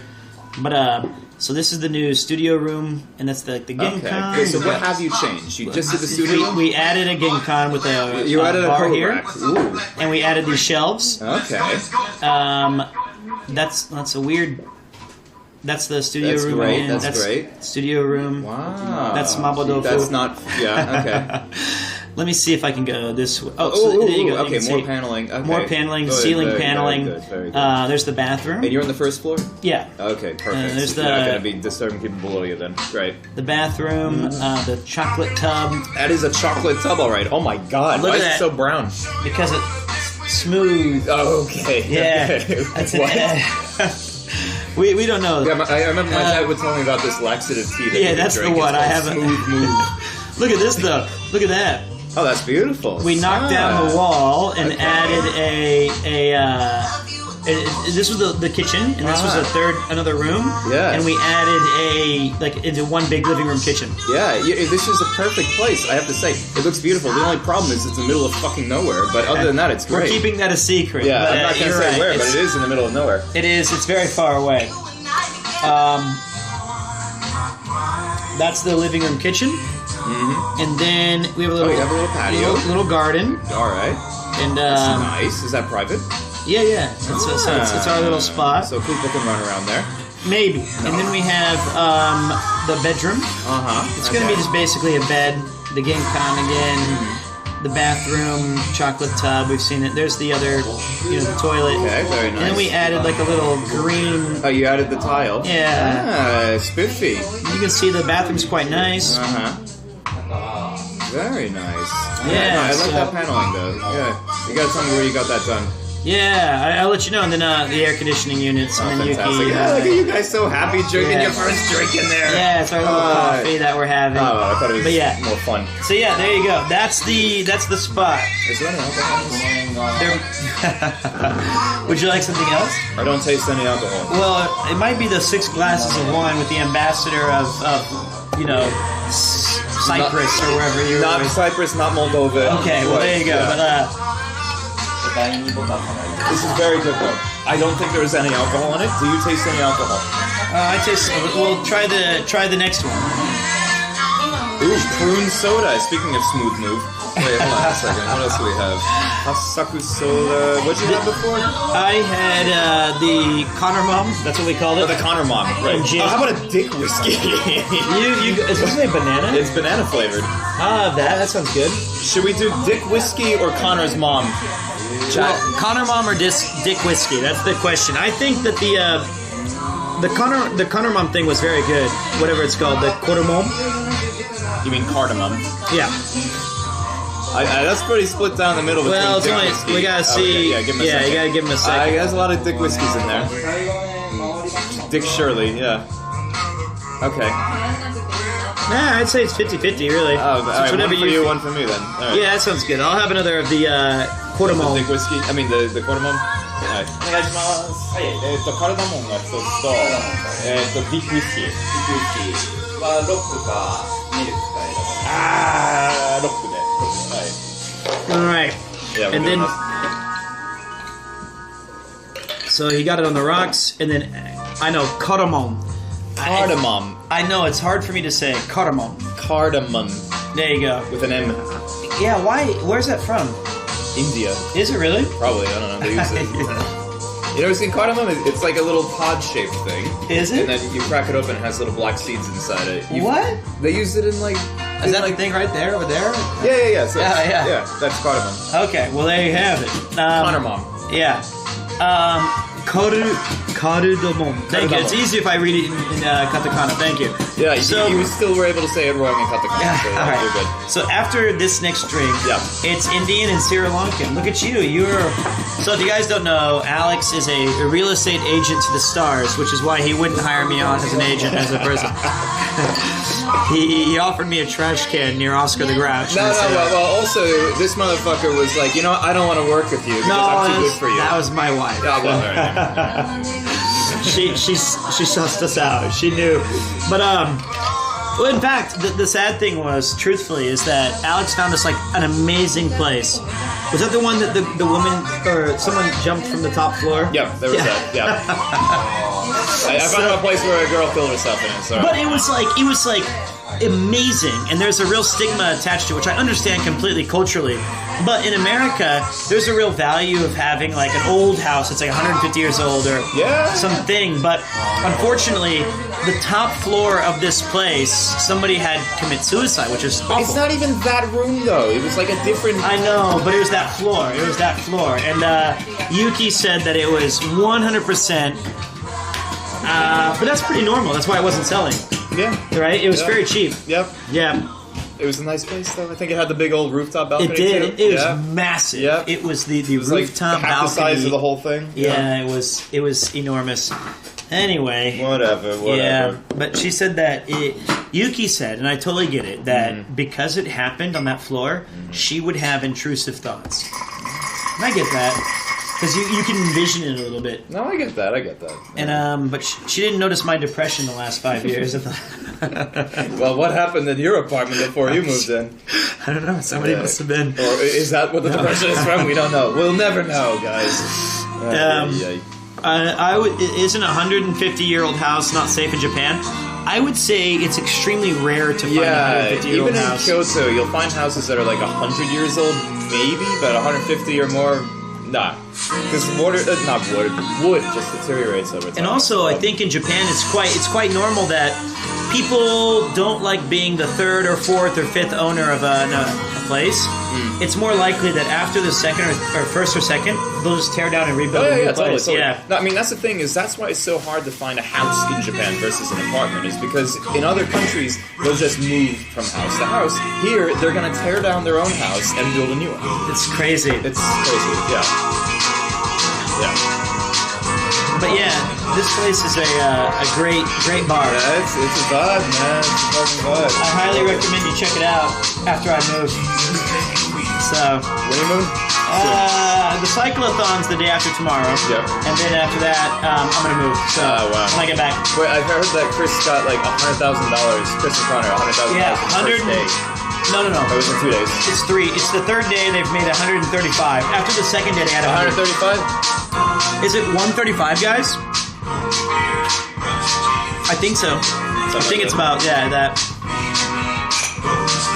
But so this is the new studio room, and that's the Genkan. Okay, so what have you changed? You just did the studio room? We added a Genkan with a you added a bar coat here. rack. Ooh. And we added these shelves. Okay. That's a weird. That's the studio That's room. great. And That's great. Studio room. Wow. That's Mabodofu. That's not. Yeah. Okay. Let me see if I can go this way. Oh, so there you go. Okay, you more see. paneling. Okay. More paneling, Good, ceiling very, paneling. Very good. Very good. There's the bathroom. And you're on the first floor? Yeah. Okay, perfect. There's You're not going to be disturbing people below you then. Great. The bathroom, the chocolate tub. That is a chocolate tub, all right. Oh my god. Look Why at is that. it so brown? Because it's smooth. Okay. Yeah. Okay. That's What? we don't know. Yeah, I remember my dad would tell me about this laxative tea that Yeah, you that's drink. the one. It's I called haven't. Smooth Move. Look at this though. Look at that. Oh, that's beautiful. We knocked down the wall and added this was the kitchen, and this was another room. Yeah. And we added into one big living room kitchen. Yeah, this is a perfect place, I have to say. It looks beautiful. The only problem is it's in the middle of fucking nowhere, but other than that, it's great. We're keeping that a secret. Yeah, but, I'm not going to say where, but it is in the middle of nowhere. It is. It's very far away. That's the living room kitchen. Mm-hmm. And then we have a little. you have a little patio. Little garden. All right. And that's nice. Is that private? Yeah. It's our little spot. So people can run around there. Maybe. No. And then we have the bedroom. It's going to be just basically a bed. The Genkan again. Mm-hmm. The bathroom, chocolate tub. We've seen it. There's the other, the toilet. Okay, very nice. And then we added like a little green. Oh, you added the tile. Yeah. Spiffy. You can see the bathroom's quite nice. Very nice. Yeah, I like that paneling though. Yeah, you gotta tell me where you got that done. Yeah, I'll let you know. And then the air conditioning units. And then fantastic. Yuki. Yeah, look at you guys so happy drinking your first drink in there. Yeah, it's our little coffee that we're having. Oh, I thought it was more fun. So yeah, there you go. That's the spot. Is there any alcohol? Would you like something else? I don't taste any alcohol. Well, it might be the 6 glasses of wine with the ambassador of Cyprus or wherever you Not Cyprus, not Moldova. Okay, well there you go. Yeah. This is very good though. I don't think there's any alcohol in it. Do you taste any alcohol? I taste. Well, try the next one. Ooh, prune soda. Speaking of smooth move. Wait, hold on a second. What else do we have? Hasaku soda. What'd you have before? I had the Connor Mom. That's what we called it. Oh, the Connor Mom. Right. Oh, how about a dick whiskey? Is this a banana? It's banana flavored. That sounds good. Should we do dick whiskey or Connor's mom? Well, Connor Mom or Dick Whiskey? That's the question. I think that the Connor Mom thing was very good. Whatever it's called, the cardamom. You mean cardamom? Yeah. That's pretty split down the middle between it's dick only, whiskey. we gotta see. Okay, give him a second. You gotta give him a second. There's a lot of dick whiskeys in there. Dick Shirley, yeah. Okay. Nah, I'd say it's 50-50, really. Oh, so right, whatever one for you, one for me then. All right. Yeah, that sounds good. I'll have another of the cardamom. The dick whiskey? I mean the cardamom? Alright. お願いします。はい。カルダモンが1つと、ディックウィスキー。ディックウィスキーはロックかミルクかロックで。はい。Alright. Yeah, and then, so he got it on the rocks, and then, I know, cardamom. Cardamom. I know, it's hard for me to say. Cardamom. Cardamom. There you go. With an M. Yeah, why? Where's that from? India. Is it really? Probably, I don't know. They use it. You ever seen cardamom? It's like a little pod-shaped thing. Is it? And then you crack it open, and it has little black seeds inside it. What? They use it in like... Is that the thing right there, over there? Yeah. So Yeah. Yeah, that's cardamom. Okay, well there you have it. Cardamom. Yeah. Cardamom. Thank you. It's easy if I read it in katakana. Thank you. Yeah, So- you still were able to say it wrong in katakana. Yeah, So all right. you're good. So after this next drink, it's Indian and Sri Lankan. Look at you. So if you guys don't know, Alex is a real estate agent to the stars, which is why he wouldn't hire me on as an agent as a person. he offered me a trash can near Oscar the Grouch. No, well, also, this motherfucker was like, you know what, I don't want to work with you because I'm too good for you. That was my wife. Yeah, well, all right. she sussed us out. She knew. But well, in fact, the sad thing was, truthfully, is that Alex found us like an amazing place. Was that the one that the woman or someone jumped from the top floor? Yeah, there was that. Yeah. I found a place where a girl killed herself in it. Sorry. But it was like amazing, and there's a real stigma attached to it, which I understand completely culturally. But in America, there's a real value of having like an old house that's like 150 years old or something. But unfortunately, the top floor of this place, somebody had commit suicide, which is awful. It's not even that room though. It was like a different. I know, but it was that floor. And Yuki said that it was 100%. But that's pretty normal. That's why it wasn't selling. Yeah. Right? It was very cheap. Yep. Yeah. It was a nice place though. I think it had the big old rooftop balcony. It did. Too. It was massive. Yep. It was the It was rooftop like half balcony. the size of the whole thing. Yeah, it was enormous. Anyway. Whatever. Yeah, but she said that Yuki said, and I totally get it, that because it happened on that floor, she would have intrusive thoughts. And I get that. Because you can envision it a little bit. No, I get that. And but she didn't notice my depression the last 5 years. Well, what happened in your apartment before you moved in? I don't know. Somebody must have been. Or is that what the depression is from? We don't know. We'll never know, guys. Isn't a 150-year-old house not safe in Japan? I would say it's extremely rare to find a 150-year-old even house. in Kyoto, you'll find houses that are like 100 years old, maybe, but 150 or more, nah. Because wood just deteriorates over time. And also, I think in Japan, it's quite normal that people don't like being the third or fourth or fifth owner of a place. It's more likely that after the second or first or second, they'll just tear down and rebuild a new place. Totally. Yeah. No, I mean, that's the thing is that's why it's so hard to find a house in Japan versus an apartment. Is because in other countries they'll just move from house to house. Here they're gonna tear down their own house and build a new one. It's crazy. It's crazy. Yeah. But yeah, this place is a great bar. Yeah, it's a vibe, man. It's a fucking vibe. I highly recommend you check it out after I move. So when you move? The cyclothon's the day after tomorrow. Yep. And then after that, I'm gonna move. So when I get back. Wait, I've heard that Chris got like $100,000. Chris and Connor, $100,000. Yeah, 100. No. That was in 2 days. It's 3. It's the third day they've made 135. After the second day they had 135. Is it 135, guys? I think so. I think it's about that.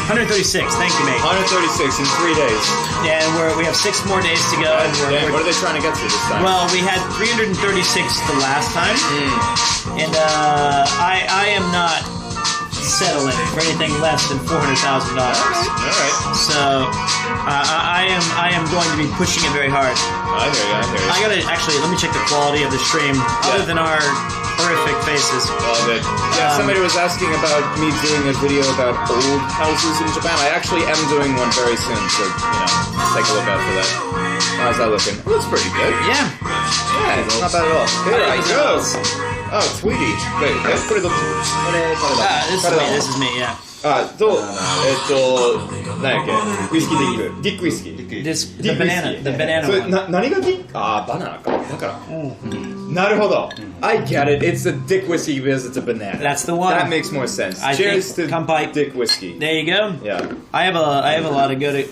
136. Thank you, mate. 136 in 3 days. Yeah, and we have 6 more days to go. What are they trying to get to this time? Well, we had 336 the last time, and I am not settling for anything less than $400,000. All right. So I am going to be pushing it very hard. I hear you. I gotta actually let me check the quality of the stream. Other than our horrific faces. All good. Yeah, somebody was asking about me doing a video about old houses in Japan. I actually am doing one very soon, so take a look out for that. How's that looking? It looks pretty good. Yeah. Yeah, it's not bad at all. Here I go. Oh, Tweety. Wait, let's put it up. This is me, yeah. 何やっけウイスキーディックウイスキー The banana それ one. 何がディックバナナかだからなるほど I get it it's a dick whiskey because it's a banana That's the one. That makes more sense Cheers to dick whiskey There you go. Yeah I have a lot of good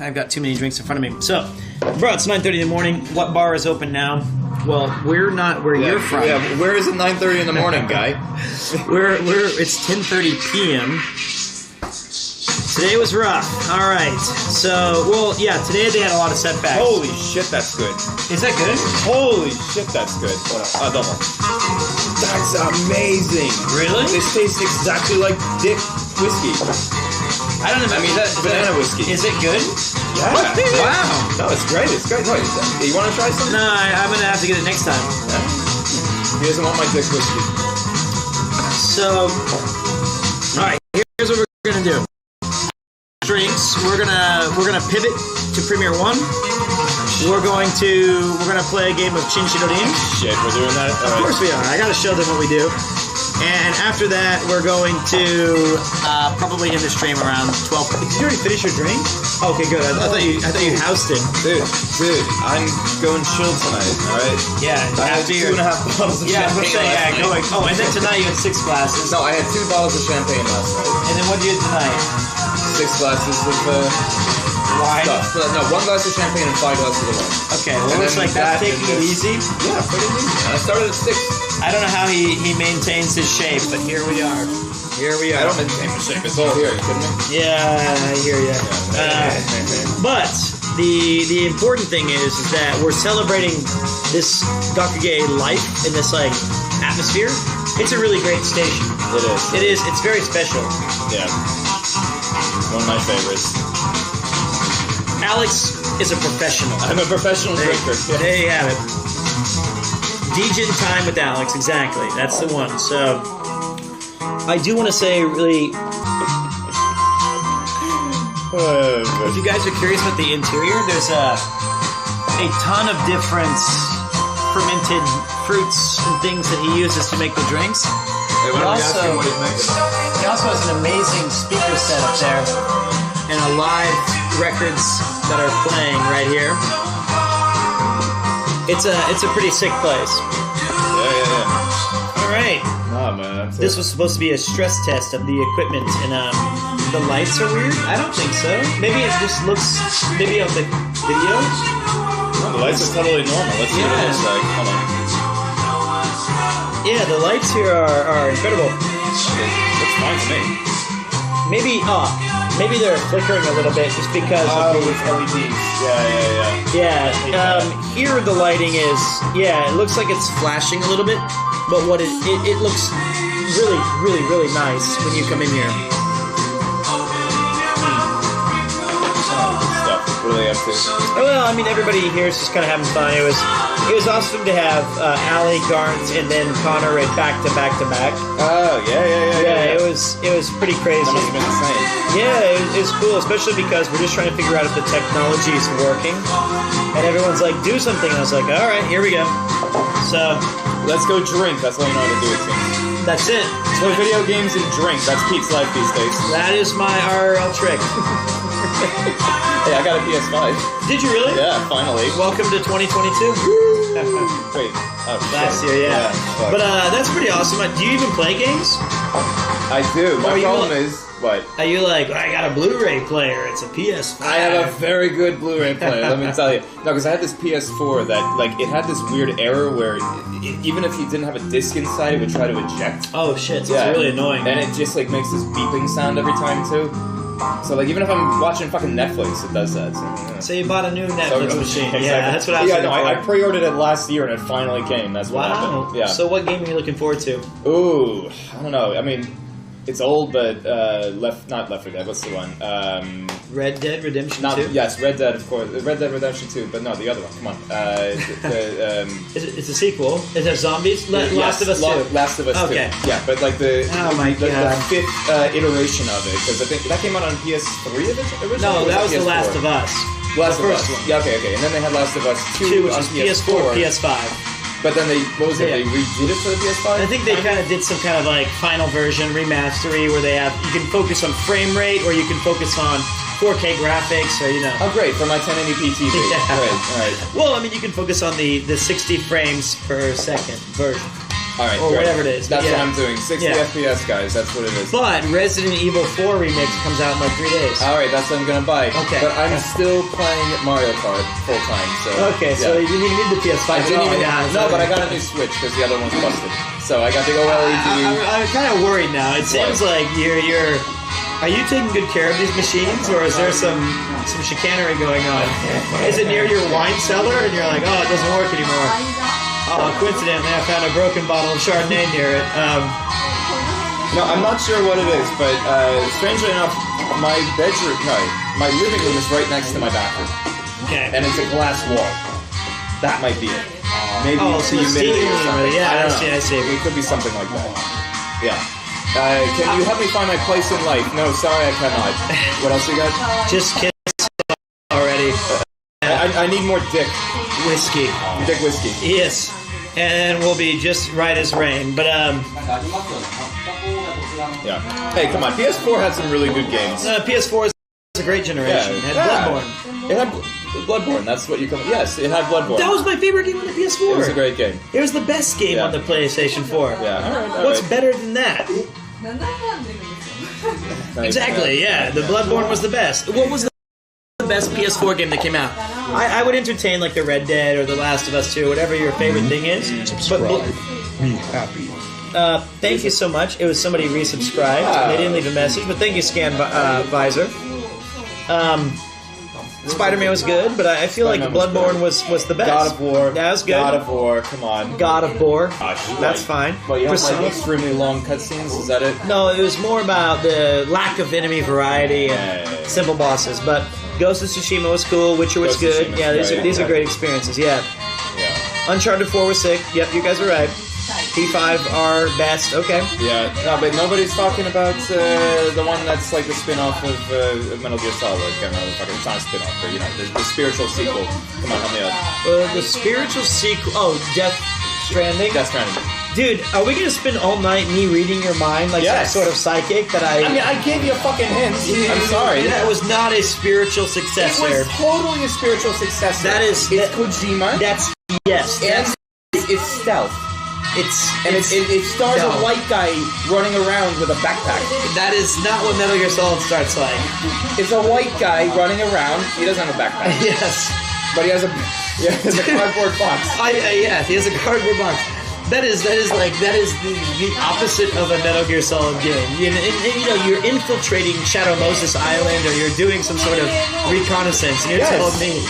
I've got too many drinks in front of me. So, bro, it's 9:30 in the morning. What bar is open now? Well, we're not where you're from. Yeah, where is it 9:30 in the morning, guy? It's 10:30 p.m. Today was rough. All right. So, well, yeah, today they had a lot of setbacks. Holy shit, that's good. Is that good? Holy shit, that's good. Double. That's amazing. Really? This tastes exactly like dick whiskey. I don't know. I mean, that's banana whiskey. Is it good? Yeah. Wow. No, it's great. It's great. No, you want to try some? No, I'm going to have to get it next time. Yeah. He doesn't want my dick whiskey. So, all right, here's what we're gonna do. Drinks. We're gonna pivot to Premier One. We're gonna play a game of Chinchinorin. Shit, we're doing that. Of course we are. I gotta show them what we do. And after that, we're going to probably end the stream around 12. Did you already finish your drink? Okay, good. I thought you housed it. Dude, I'm going chill tonight. All right. Yeah. I had 2.5 bottles of champagne. Oh, and then tonight you had 6 glasses. No, I had 2 bottles of champagne last night. And then what did you have tonight? 6 glasses of wine. Stuff. No, 1 glass of champagne and 5 glasses of wine. Okay, well, looks like that's taking it easy. Yeah, pretty easy. I started at 6. I don't know how he maintains his shape, but here we are. Here we are. I don't maintain my shape. It's all here. You kidding me? Yeah, I hear you. But the important thing is that we're celebrating this Gakugei life in this like atmosphere. It's a really great station. It is. It is. It's very special. Yeah. One of my favorites. Alex is a professional. I'm a professional drinker. Yeah. There you have it. DJ time with Alex, exactly. That's the one. So, I do want to say, really, if you guys are curious about the interior, there's a ton of different fermented fruits and things that he uses to make the drinks. Hey, He also has an amazing speaker set up there and a live records that are playing right here. It's a pretty sick place. Yeah. All right. Nah, man. This was supposed to be a stress test of the equipment, and the lights are weird. I don't think so. Maybe it just looks maybe of the video. No, the lights are totally normal. Let's see what it looks like. Hold on. Yeah, the lights here are incredible. Looks fine to me. Maybe they're flickering a little bit just because of the LEDs. Yeah. Here the lighting is, it looks like it's flashing a little bit, but what it looks really, really, really nice when you come in here. Good stuff. What are they up to? Well, I mean, everybody here is just kind of having fun. It was awesome to have Ali, Garnt, and then Connor right back to back to back. Oh, yeah. It was pretty crazy. That must have been insane. Yeah, it was cool, especially because we're just trying to figure out if the technology is working. And everyone's like, do something. And I was like, all right, here we go. So, let's go drink. That's all you know how to do, it seems. That's it. Play video games and drink. That's Pete's life these days. That is my RL trick. Hey, I got a PS5. Did you really? Yeah, finally. Welcome to 2022. Wait. Last year, yeah. But that's pretty awesome. Do you even play games? I do. My problem is, what? Are you like, I got a Blu-ray player, it's a PS5. I have a very good Blu-ray player, let me tell you. No, because I had this PS4 that, like, it had this weird error where even if you didn't have a disc inside, it would try to eject. Oh shit, so it's really annoying. And it just, like, makes this beeping sound every time, too. So, like, even if I'm watching fucking Netflix, it does that. So you bought a new Netflix machine. Exactly. Yeah, that's what I was looking for. I pre-ordered it last year and it finally came. That's what happened. Yeah. So what game are you looking forward to? Ooh, I don't know. I mean, it's old, but not Left 4 Dead. What's the one? Red Dead Redemption 2? Yes, Red Dead, of course. Red Dead Redemption 2, but no, the other one. Come on. It's a sequel. It has zombies? Last of Us 2. Last of Us 2. Okay. Yeah, but like the fifth iteration of it, because I think that came out on PS3 originally? No, that was The Last of Us. Last the of first Us. one. Yeah, okay. And then they had Last of Us 2 which on is PS4, PS5. But then they They redid it for the PS5? I think they kind of did some kind of like final version remastery where you can focus on frame rate or you can focus on 4K graphics or Oh great, for my 1080p TV. Yeah. Great, alright. Well, I mean you can focus on the 60 frames per second version. Alright, or whatever it is. That's what I'm doing. 60 FPS, guys. That's what it is. But Resident Evil 4 Remix comes out in like 3 days. Alright, that's what I'm gonna buy. Okay. But I'm still playing Mario Kart full time, so... Okay, so you didn't even need the PS5. I didn't even... No, but I got a new Switch because the other one's busted. So I got the OLED. I'm kind of worried now. It seems like you're Are you taking good care of these machines, or is there some chicanery going on? Is it near your wine cellar, and you're like, oh, it doesn't work anymore? Oh, coincidentally, I found a broken bottle of Chardonnay near it. No, I'm not sure what it is, but strangely enough, my living room is right next to my bathroom. Okay. And it's a glass wall. That might be it. Maybe so the humidity or something. Yeah, I don't know. see. It could be something like that. Yeah. Can you help me find my place in life? No, sorry, I cannot. What else you got? Just kiss already. I need more dick. Whiskey. Dick whiskey. Yes. And we'll be just right as rain. But, yeah. Hey, come on. PS4 had some really good games. PS4 is a great generation. It had Bloodborne. It had Bloodborne. That's what you call it. Yes, it had Bloodborne. That was my favorite game on the PS4. It was a great game. It was the best game on the PlayStation 4. Yeah. All What's right. better than that? Exactly, yeah. The Bloodborne was the best. What was the best PS4 game that came out? I would entertain like the Red Dead or the Last of Us 2, whatever your favorite thing is. Subscribe. Be happy. Thank you so much. It was somebody resubscribed. They didn't leave a message, but thank you, Scan Visor. Spider-Man was good, but I feel like Bloodborne was the best. God of War. That was good. God of War. Come on. God of War. Gosh, That's fine. Well, you have Persona. like extremely long cutscenes. Is that it? No, it was more about the lack of enemy variety and simple bosses. But Ghost of Tsushima was cool. Witcher was Ghost of good. Tsushima's Yeah, these are great. great experiences. Yeah. Uncharted 4 was sick. Yep, you guys are right. P5 are best. Okay. Yeah. No, but nobody's talking about the one that's like the spin-off of Metal Gear Solid. I can't remember. It's not a spin-off, but you know, the spiritual sequel. Come on, help me out. The spiritual sequel. Oh, Death Stranding. Death Stranding. Dude, are we gonna spend all night me reading your mind like Yes. some sort of psychic that I? I mean, I gave you a fucking hint. I'm sorry. That was not a spiritual successor. It was totally a spiritual successor. That is. It's Kojima. That's yes. And it's stealth. It stars a white guy running around with a backpack. That is not what Metal Gear Solid starts like. It's a white guy running around. He doesn't have a backpack. Yes. But he has a cardboard box. Yeah, he has a cardboard box. That is the opposite of a Metal Gear Solid game. You know, you're infiltrating Shadow Moses Island, or you're doing some sort of reconnaissance, and you're telling me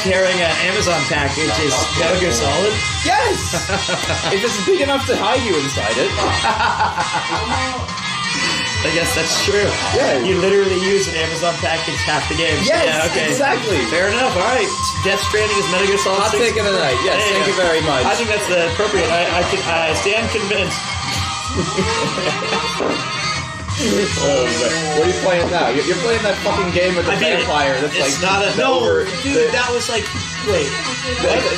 carrying an Amazon package is Metal Gear Solid? Yes! If it's big enough to hide you inside it. I guess that's true. Yeah. You literally use an Amazon package half the game. Yes, yeah, okay. exactly. Fair enough. All right. Death Stranding is Metal Gear Solid 6. Hot take of the night. Yes, There thank you go. very much. I think that's the appropriate. I stand convinced. What are you playing now? You're playing that fucking game with the vampire. That's It's like not a dude. That was like wait.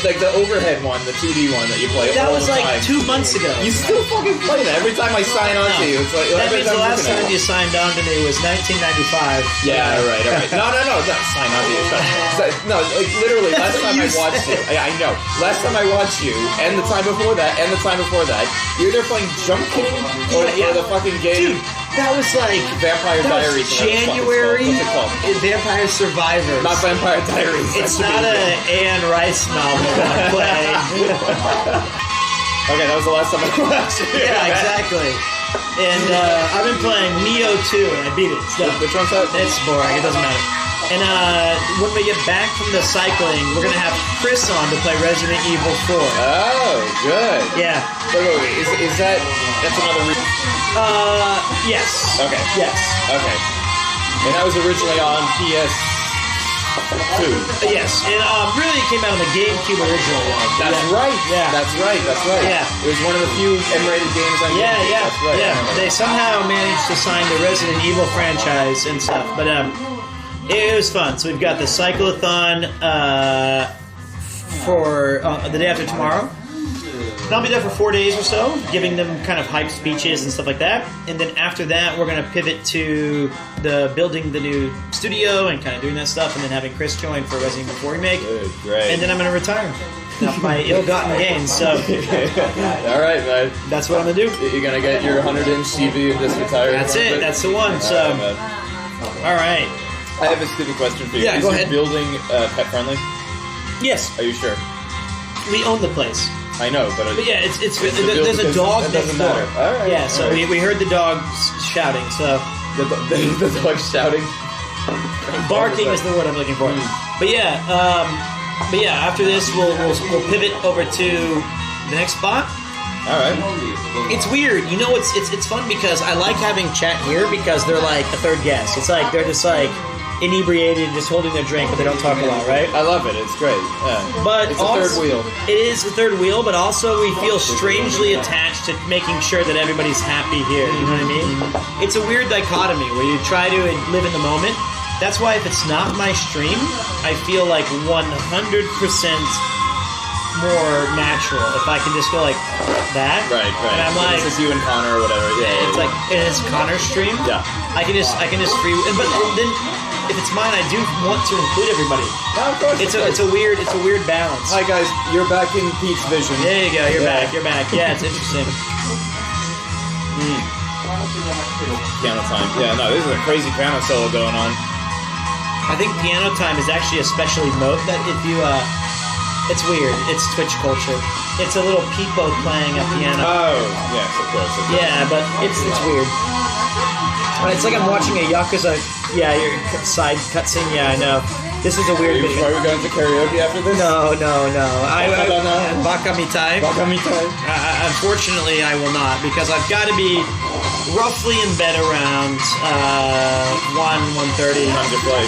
Like the overhead one, the 2D one that you play. That all was the like time. 2 months ago. You still fucking play that every time I sign on to you. It's like that every means the I'm last looking at time it. you signed on to me was 1995. Yeah, all right. No, it's not sign on to you. No, like literally, last time I watched you. I know. Last time I watched you, and the time before that, and the time before that, you're either playing Jump King or the fucking game. Dude, that was like Vampire Diaries. January. What's it called? Vampire Survivors. Not Vampire Diaries. It's not an Anne Rice novel that I'm playing. Okay, that was the last time I watched you. Yeah, exactly. And I've been playing Neo 2, and I beat it. It's done. Which one's that? It's boring. It doesn't matter. And when we get back from the cycling, we're gonna have Chris on to play Resident Evil 4. Oh, good. Yeah. Wait. Is that's another reason? Yes. Okay. Yes. Okay. And that was originally on PS2. Yes. And really it came out on the GameCube originally. That's right. Yeah. That's right. Yeah. It was one of the few M-rated games on Yeah, GameCube. yeah. That's right. Yeah. They somehow managed to sign the Resident Evil franchise and stuff. But it was fun. So we've got the Cyclothon for the day after tomorrow. And I'll be there for 4 days or so, giving them kind of hype speeches and stuff like that. And then after that, we're going to pivot to building the new studio and kind of doing that stuff, and then having Chris join for Resident Evil 4 Remake. Good, great. And then I'm going to retire. Off my ill-gotten gains, so... All right, man. That's what I'm going to do. You're going to get your 100-inch TV and just retire? That's it. That's the one. So, all right. I have a stupid question for you. Yeah, Is go your ahead. building pet-friendly? Yes. Are you sure? We own the place. I know, but yeah, there's a dog That next doesn't door. matter. All right. Yeah, so all right. we heard the dogs shouting. So The dog shouting. Barking is the word I'm looking for. But yeah, after this we'll pivot over to the next spot. All right. It's weird, you know. It's fun because I like having chat here because they're like a third guest. It's like they're just like inebriated, just holding their drink, but they don't talk a lot, right? I love it. It's great. Yeah. But it's a third wheel. It is the third wheel, but also we feel strangely attached to making sure that everybody's happy here. You know what I mean? It's a weird dichotomy where you try to live in the moment. That's why if it's not my stream, I feel like 100% more natural if I can just go like that. Right. And I'm like, it's just you and Connor or whatever. Yeah. It's like and it's Connor's stream. Yeah. I can just free. But then if it's mine, I do want to include everybody. No, of course. It's a weird balance. Hi guys, you're back in Pete's vision. There you go. You're back. Yeah, it's interesting. Piano time. Yeah, no, this is a crazy piano solo going on. I think piano time is actually especially moat that if you it's weird. It's Twitch culture. It's a little peepo playing a piano. Oh, yes, of course. Yeah, but it's weird. It's like I'm watching a Yakuza. Yeah, your side cutscene. Yeah, I know. This is a weird. Are we going to karaoke after this? No. Bakamitai. Bakamitai. Unfortunately, I will not because I've got to be roughly in bed around 1:30. Time to play.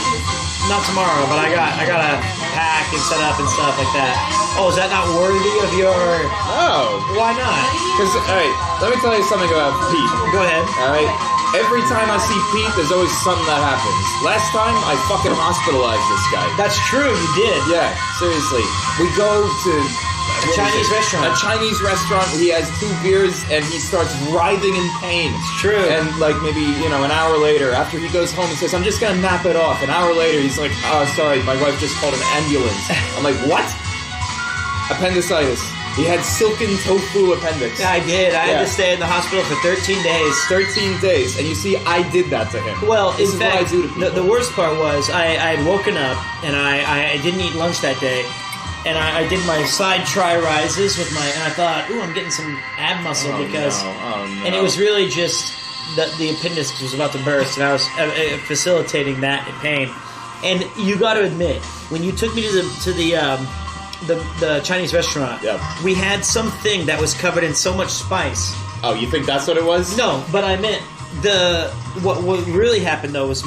Not tomorrow, but I gotta pack and set up and stuff like that. Oh, is that not worthy of your? No. Why not? Because alright, let me tell you something about Pete. Go ahead. Alright. Every time I see Pete, there's always something that happens. Last time, I fucking hospitalized this guy. That's true, you did. Yeah, seriously. We go to a Chinese restaurant. A Chinese restaurant. He has 2 beers and he starts writhing in pain. It's true. And like maybe, an hour later, after he goes home and says, I'm just gonna nap it off. An hour later, he's like, oh, sorry, my wife just called an ambulance. I'm like, what? Appendicitis. He had silken tofu appendix. Yeah, I did. I had to stay in the hospital for 13 days. 13 days. And you see, I did that to him. Well, this in is fact, what I do to people. The worst part was I had woken up and I didn't eat lunch that day. And I did my side tri-rises with and I thought, ooh, I'm getting some ab muscle because... No. And it was really just the appendix was about to burst and I was facilitating that pain. And you got to admit, when you took me to the Chinese restaurant, we had something that was covered in so much spice. Oh, you think that's what it was? No, but I meant what really happened though was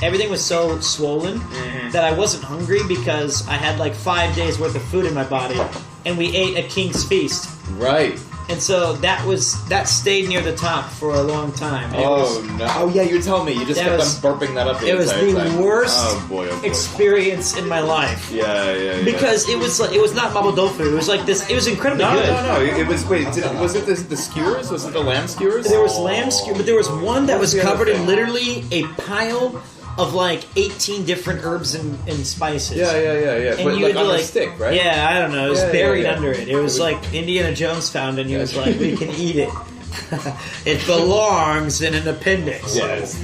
everything was so swollen that I wasn't hungry because I had like 5 days worth of food in my body, and we ate a king's feast. Right. And so that stayed near the top for a long time. No! Oh yeah, you're telling me you just kept on burping that up. It was the worst oh boy. experience in my life. Yeah. Because it was not mabo tofu. It was like this. It was incredibly good. No. It was. Wait, was it the skewers? Was it the lamb skewers? There was lamb skewers, but there was one that was covered in literally a pile of like 18 different herbs and spices. Yeah. And but you like had to on like a stick, right? Yeah, I don't know. It was buried yeah. under it. It was like Indiana Jones found it and he was like, we can eat it. It belongs in an appendix. Yes.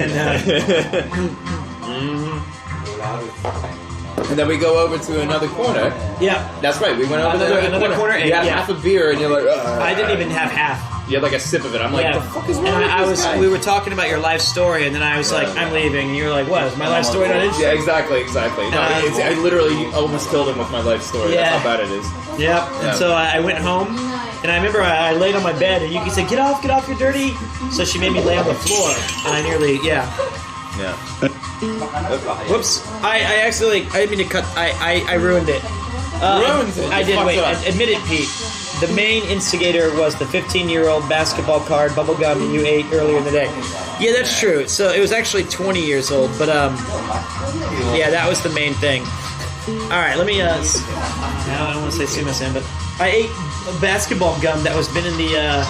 And then we go over to another corner. Yeah. That's right. We went over to another corner. And you had half a beer and you're like, I didn't even have half. You had like a sip of it. I'm like, the fuck is wrong with this guy? We were talking about your life story, and then I was like, I'm leaving. And you were like, what? Is my life story not interesting? Yeah, exactly. No, I literally almost killed him with my life story. Yeah. That's how bad it is. Yep. And so I went home, and I remember I laid on my bed, and Yuki said, get off, you're dirty. So she made me lay on the floor, and I nearly, Yeah. Whoops. I accidentally, I didn't mean to cut, I ruined it. Ruined it? I did, wait, admit it, Pete. The main instigator was the 15-year-old basketball card bubblegum you ate earlier in the day. Yeah, that's true. So it was actually 20 years old, but yeah, that was the main thing. All right, let me. I don't want to say sumimasen, but I ate a basketball gum that was been in the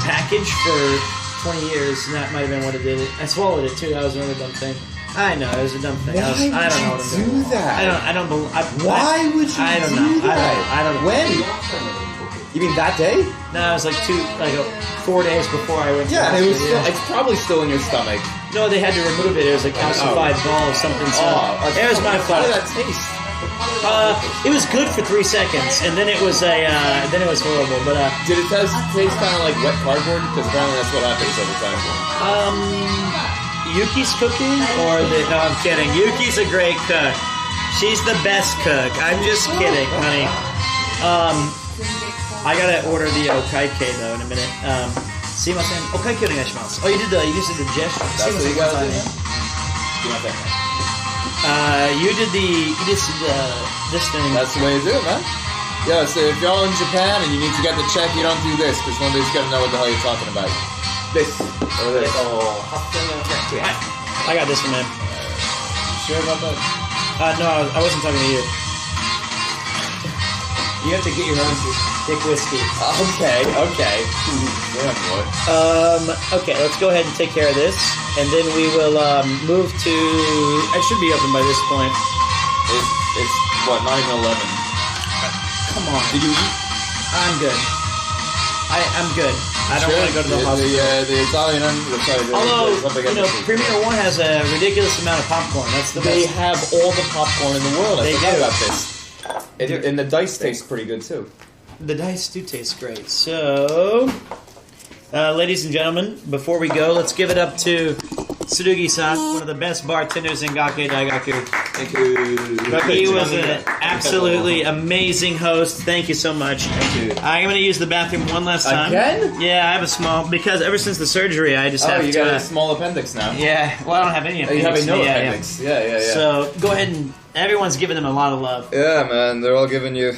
package for 20 years, and that might have been what it did. I swallowed it too. That was another dumb thing. I know it was a dumb thing. I don't know what I'm doing. Do that? I don't believe. Why would you I don't do know. that? I don't know. When? You mean that day? No, it was like 4 days before I went. Yeah, it was. It's probably still in your stomach. No, they had to remove it. It was a calcified ball of something. It was my fault. How did that taste? It was good for 3 seconds, and then it was horrible. But did it taste kind of like wet cardboard? Because apparently that's what happens every time. Yuki's cooking or the? No, I'm kidding. Yuki's a great cook. She's the best cook. I'm just kidding, honey. I gotta order the okaike though in a minute. See my friend. Okaike onegaishimasu. Oh, you just did the gesture. That's what you gotta do. You did this thing. That's the way you do it, man. Yeah, so if y'all in Japan and you need to get the check, you don't do this, because nobody's gonna know what the hell you're talking about. This. Or this. I got this one, man. You sure about that? No, I wasn't talking to you. You have to get your own thick whiskey. Okay. Yeah, boy. Okay, let's go ahead and take care of this, and then we will move to. I should be open by this point. It's what, not even 11. Come on. Did you eat? I'm good. I'm good. I don't want to go to the hospital. The Italian. Although, Premier One has a ridiculous amount of popcorn. That's the best. They have all the popcorn in the world. I forgot do. about this. And the dice tastes pretty good too. The dice do taste great. So, ladies and gentlemen, before we go, let's give it up to Tsurugi-san, one of the best bartenders in Gakei Daigaku. Thank you. He was an absolutely amazing host. Thank you so much. Thank you. I'm going to use the bathroom one last time. Again? Yeah, I have a small, because ever since the surgery, I just have you to... got a small appendix now. Yeah, well, I don't have any appendix. You have no appendix. Yeah. So, go ahead and... Everyone's giving them a lot of love. Yeah, man, they're all giving you...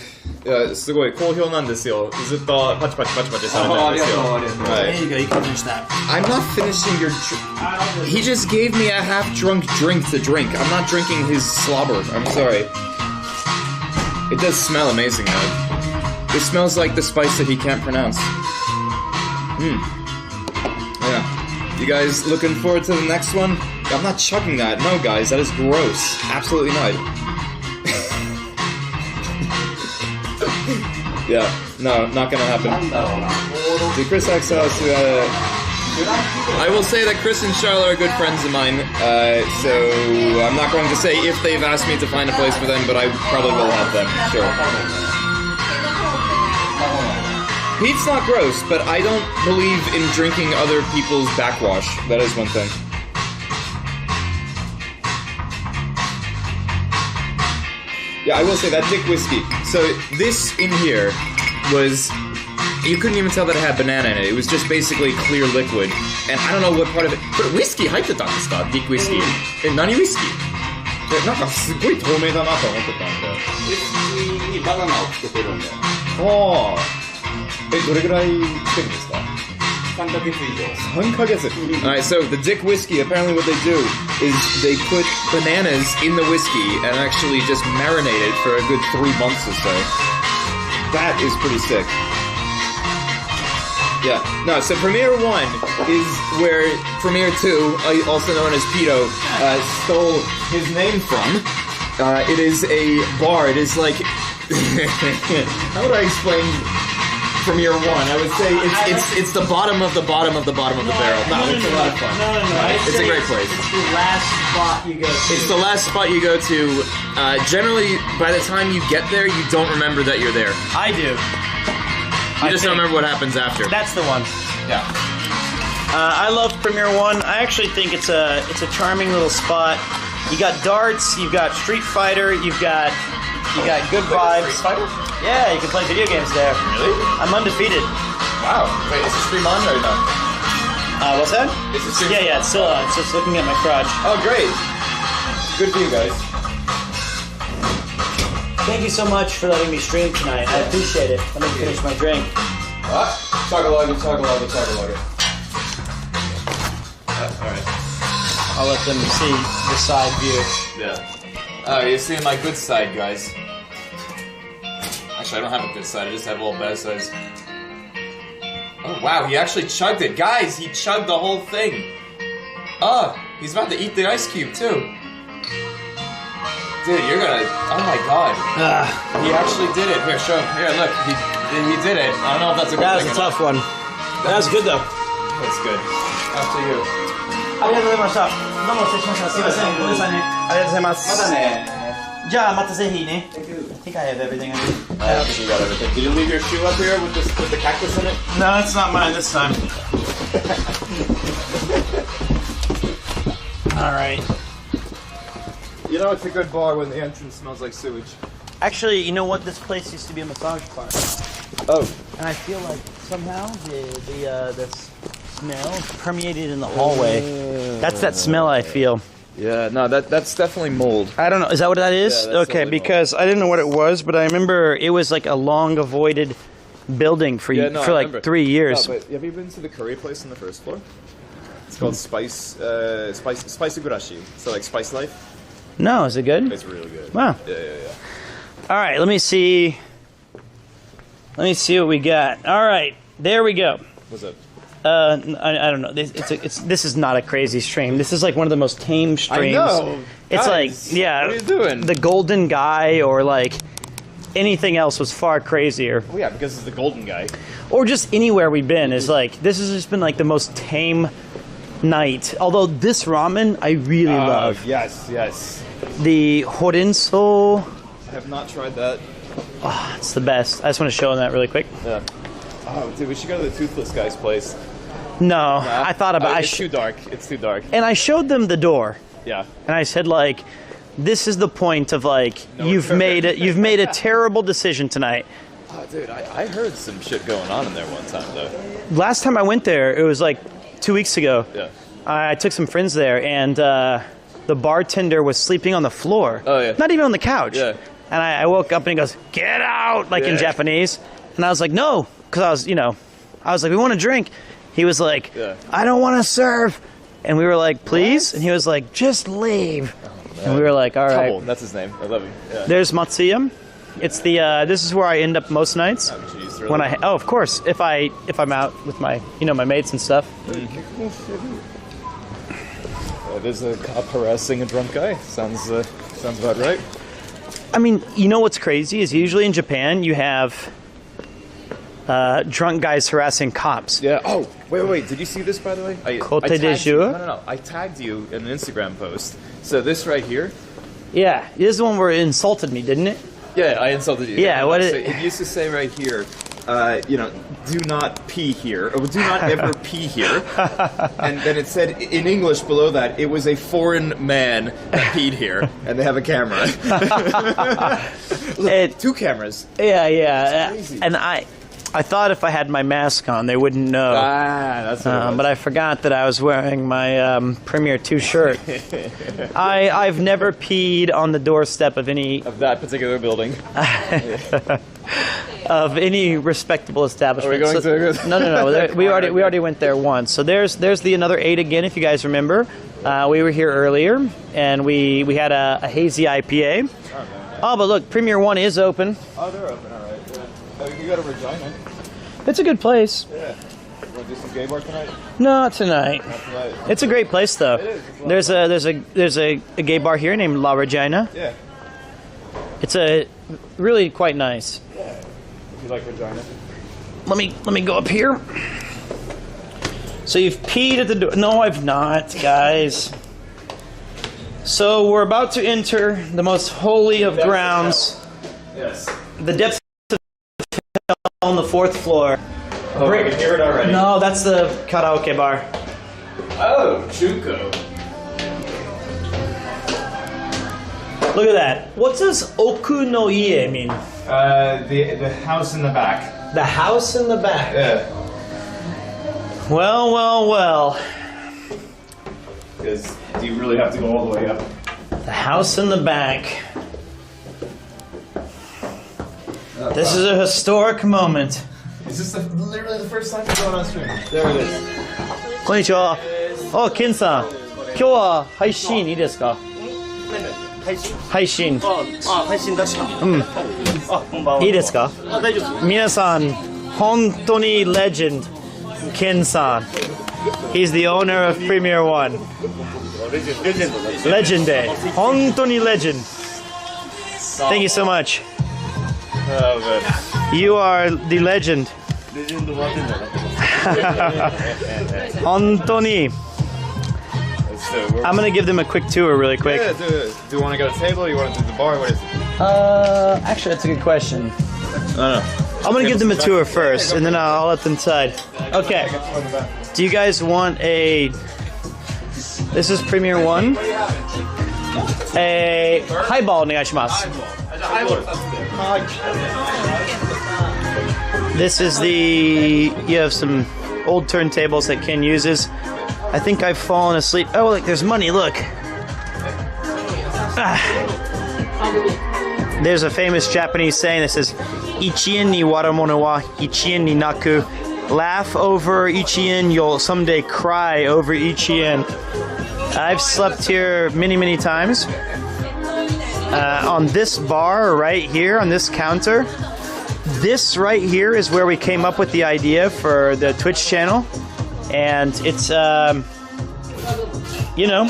すごい好評なんですよ。ずっとパチパチされてるんですよ。There you go, you can finish that. I'm not finishing your... He just gave me a half-drunk drink to drink. I'm not drinking his slobber. I'm sorry. It does smell amazing, though. It smells like the spice that he can't pronounce. Yeah. You guys looking forward to the next one? I'm not chugging that. No, guys, that is gross. Absolutely not. Yeah, no, not gonna happen. The Chris Axel, I will say that Chris and Charlotte are good friends of mine, so I'm not going to say if they've asked me to find a place for them, but I probably will have them, sure. Pete's not gross, but I don't believe in drinking other people's backwash. That is one thing. Yeah, I will say that thick whiskey. So this in here was, you couldn't even tell that it had banana in it. It was just basically clear liquid. And I don't know what part of it, but whiskey 入ってたんですか? Thick whiskey. 何ウイスキー? なんかすごい透明だなと思ってたんだよ。ウイスキーにバナナをつけてるんだよ。はあ。どれぐらいつけるんですか? 3ヶ月以上。3ヶ月. Alright, so the Dick whiskey, apparently what they do is they put bananas in the whiskey and actually just marinate it for a good 3 months or so. That is pretty sick. Yeah. No, so Premier 1 is where Premier 2, also known as Pito, stole his name from. It is a bar. It is like... How would I explain... Premier 1, I would say it's the bottom of the bottom of the bottom of the barrel. No, it's a lot of fun. No. It's a great place. It's the last spot you go to. It's the last spot you go to. Generally, by the time you get there, you don't remember that you're there. I do. You just don't remember what happens after. That's the one. Yeah. I love Premier 1. I actually think it's a charming little spot. You got darts, you've got Street Fighter, you've got good vibes. Street Fighter? Yeah, you can play video games there. Really? I'm undefeated. Wow. Wait, is the stream on or no? What's that? Is the stream Yeah, it's still on. It's just looking at my crotch. Oh, great. Good for you guys. Thank you so much for letting me stream tonight. I appreciate it. Let me finish my drink. What? Chug-a-lug it. Alright. I'll let them see the side view. Yeah. Oh, you're seeing my good side, guys. Actually, I don't have a good side. I just have all bad sides. Oh, wow. He actually chugged it. Guys, he chugged the whole thing. Oh, he's about to eat the ice cube, too. Dude, you're gonna... Oh, my God. He actually did it. Here, show him. Here, look. He did it. I don't know if that's a good thing. That was a tough one. That was good, though. That's good. After you. ありがとうございました。どうも失礼しました。すいません。ごめんなさいね。ありがとうございます。またね。じゃあまたぜひね。I think I have everything I need. I think you got everything. Did you leave your shoe up here with the cactus in it? No, it's not mine this time. All right. You know it's a good bar when the entrance smells like sewage. Actually, you know what? This place used to be a massage parlor. Oh. And I feel like somehow the smell permeated in the hallway. That's that smell I feel. Yeah, no, that's definitely mold. I don't know. Is that what that is? Yeah, that's okay, totally because I didn't know what it was, but I remember it was like a long avoided building for I like remember. 3 years. No, but have you been to the curry place on the first floor? It's called Spicy Gurashi. So like Spice Life. No, is it good? It's really good. Wow. Yeah. All right, let me see. Let me see what we got. All right, there we go. What's up? I don't know. This is not a crazy stream. This is like one of the most tame streams. I know. It's Guys, like, yeah. what are you doing? The Golden Guy or like anything else was far crazier. Well, yeah, because it's the golden guy. Or just anywhere we've been is like, this has just been like the most tame night. Although this ramen I really love. Yes. The Horinso. I have not tried that. Oh, it's the best. I just want to show them that really quick. Yeah. Oh, dude, we should go to the Toothless guy's place. No, I thought about it. It's too dark. It's too dark. And I showed them the door. Yeah. And I said, like, this is the point of like you've made a terrible decision tonight. Oh, dude, I heard some shit going on in there one time though. Last time I went there, it was like 2 weeks ago. Yeah. I took some friends there, and the bartender was sleeping on the floor. Oh yeah. Not even on the couch. Yeah. And I woke up and he goes, "Get out!" like in Japanese. And I was like, "No," because I was like, "We want to drink." He was like, "I don't want to serve." And we were like, "Please?" And he was like, "Just leave." And we were like, "All right." Trouble, that's his name. I love him. Yeah. There's Matsuya. It's the this is where I end up most nights. Oh, geez, really? When of course, if I'm out with my my mates and stuff. There's a cop harassing a drunk guy. Sounds about right. I mean, you know what's crazy is usually in Japan you have drunk guys harassing cops. Yeah. Oh, wait. Did you see this, by the way? Cote I tagged de you. jour? No. I tagged you in an Instagram post. So this right here. Yeah, this is the one where it insulted me, didn't it? Yeah, I insulted you. Yeah, what is it used to say right here, do not pee here, or do not ever pee here. And then it said in English below that, it was a foreign man that peed here, and they have a camera. Look, 2 cameras. Yeah. And I thought if I had my mask on, they wouldn't know. That's what it was. But I forgot that I was wearing my Premier 2 shirt. I've never peed on the doorstep of that particular building. Of any respectable establishment. Are we going to? No. We already went there once. So there's the another 8 again. If you guys remember, we were here earlier and we had a hazy IPA. Oh, but look, Premier 1 is open. Oh, they're open. All right. Yeah. You got a Regina. It's a good place. Yeah. You want to do some gay bar tonight? Not tonight. Not tonight. It's a great place though. It is. There's a gay bar here named La Regina. Yeah. It's really quite nice. Yeah. If you like Regina. Let me go up here. So you've peed at the door. No, I've not, guys. So we're about to enter the most holy of grounds. Yes. The depths of hell on the 4th floor. Oh, I can hear it already. No, that's the karaoke bar. Oh, Chuko. Look at that. What does oku no ie mean? The house in the back. The house in the back. Yeah. Well. Because do you really have to go all the way up? The house in the back. This is a historic moment. Is this literally the first time you're going on stream? There it is. こんにちは。あ、ケンさん。今日は配信いいですか？配信。配信出した。こんばんは。いいですか？大丈夫です。皆さん、本当にレジェンド、ケンさん。He's the owner of Premier 1. レジェンドで。本当にレジェンド。Thank you so much. Oh, man. You are the legend. レジェンド待ってんだな。本当に。I'm gonna give them a quick tour really quick. Yeah, do you want to go to the table? Or you want to do the bar? What is it? Actually, that's a good question. I don't know. I'm gonna give them a tour first, and then I'll let them decide. Okay. Do you guys want a This is Premier One. A highball お願いします. This is the, you have some old turntables that Ken uses. I think I've fallen asleep. Oh, look, there's money, look. There's a famous Japanese saying that says, Ichien ni waramono wa ichien ni naku. Laugh over Ichien, you'll someday cry over Ichien. I've slept here many, many times. On this bar right here, on this counter, this right here is where we came up with the idea for the Twitch channel. And it's, you know,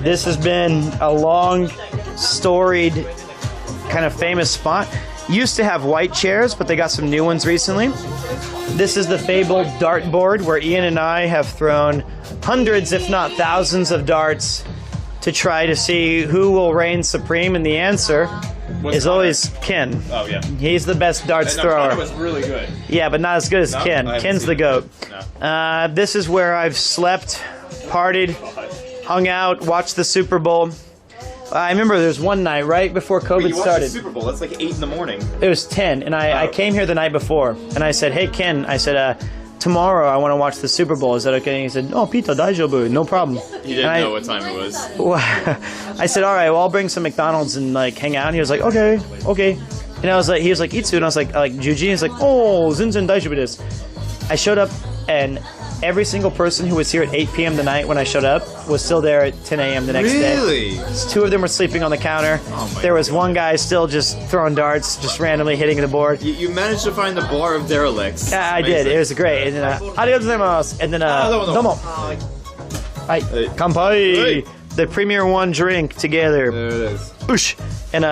this has been a long, storied, kind of famous spot. Used to have white chairs, but they got some new ones recently. This is the fabled dartboard where Ian and I have thrown hundreds, if not thousands, of darts to try to see who will reign supreme, and the answer is always Ken. Oh, yeah. He's the best darts thrower. That was really good. Yeah, but not as good as Ken. Ken's the GOAT. No. This is where I've slept, partied, hung out, watched the Super Bowl. I remember there was one night right before COVID you started. The Super Bowl. That's like 8 in the morning. It was 10, and I came here the night before, and I said, "Hey Ken," I said, "tomorrow I want to watch the Super Bowl. Is that okay?" And he said, "Oh, Pita, daijoubu, no problem." He didn't know what time it was. I said, "All right, well I'll bring some McDonald's and like hang out." And he was like, "Okay." And I was like, he was like, "Itsu," and I was like Juji. He's like, "Oh, zenzen daijoubu desu." I showed up, and every single person who was here at 8 p.m. the night when I showed up was still there at 10 a.m. the next day. Really? 2 of them were sleeping on the counter. There was one guy still just throwing darts, just randomly hitting the board. You managed to find the bar of derelicts. Yeah, I did. It was great. And then, arigatou gozaimasu. And then, domo. Hi. Kanpai. The Premier One drink together. There it is. Oosh. And,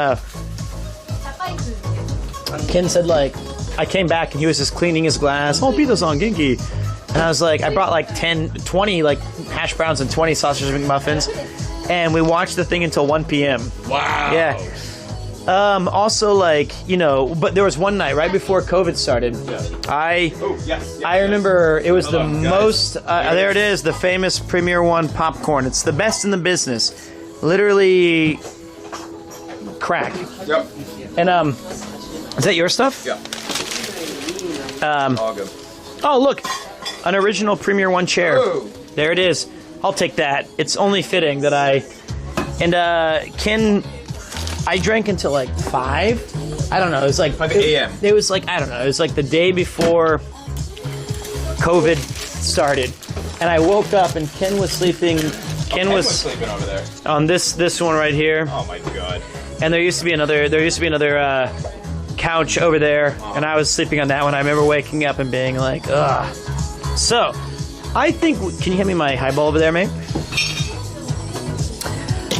Ken said, like, I came back and he was just cleaning his glass. Oh, Pito-san, genki. And I was like, I brought like 20 like hash browns and 20 sausage McMuffins. And we watched the thing until 1 p.m. Wow. Yeah. Also, like, you know, but there was one night right before COVID started. I remember it was the most, there it is, the famous Premier One popcorn. It's the best in the business. Literally crack. Yep. And, is that your stuff? Yeah. All good. Oh, look. An original Premier One chair. Whoa. There it is. I'll take that. It's only fitting that I... And, Ken... I drank until, like, 5? I don't know. It was, like... 5 a.m. It was, like, I don't know. It was, like, the day before COVID started. And I woke up, and Ken was sleeping... Ken was sleeping over there. On this one right here. Oh, my God. And there used to be another couch over there, and I was sleeping on that one. I remember waking up and being like, ugh. So, I think, can you hand me my highball over there, mate?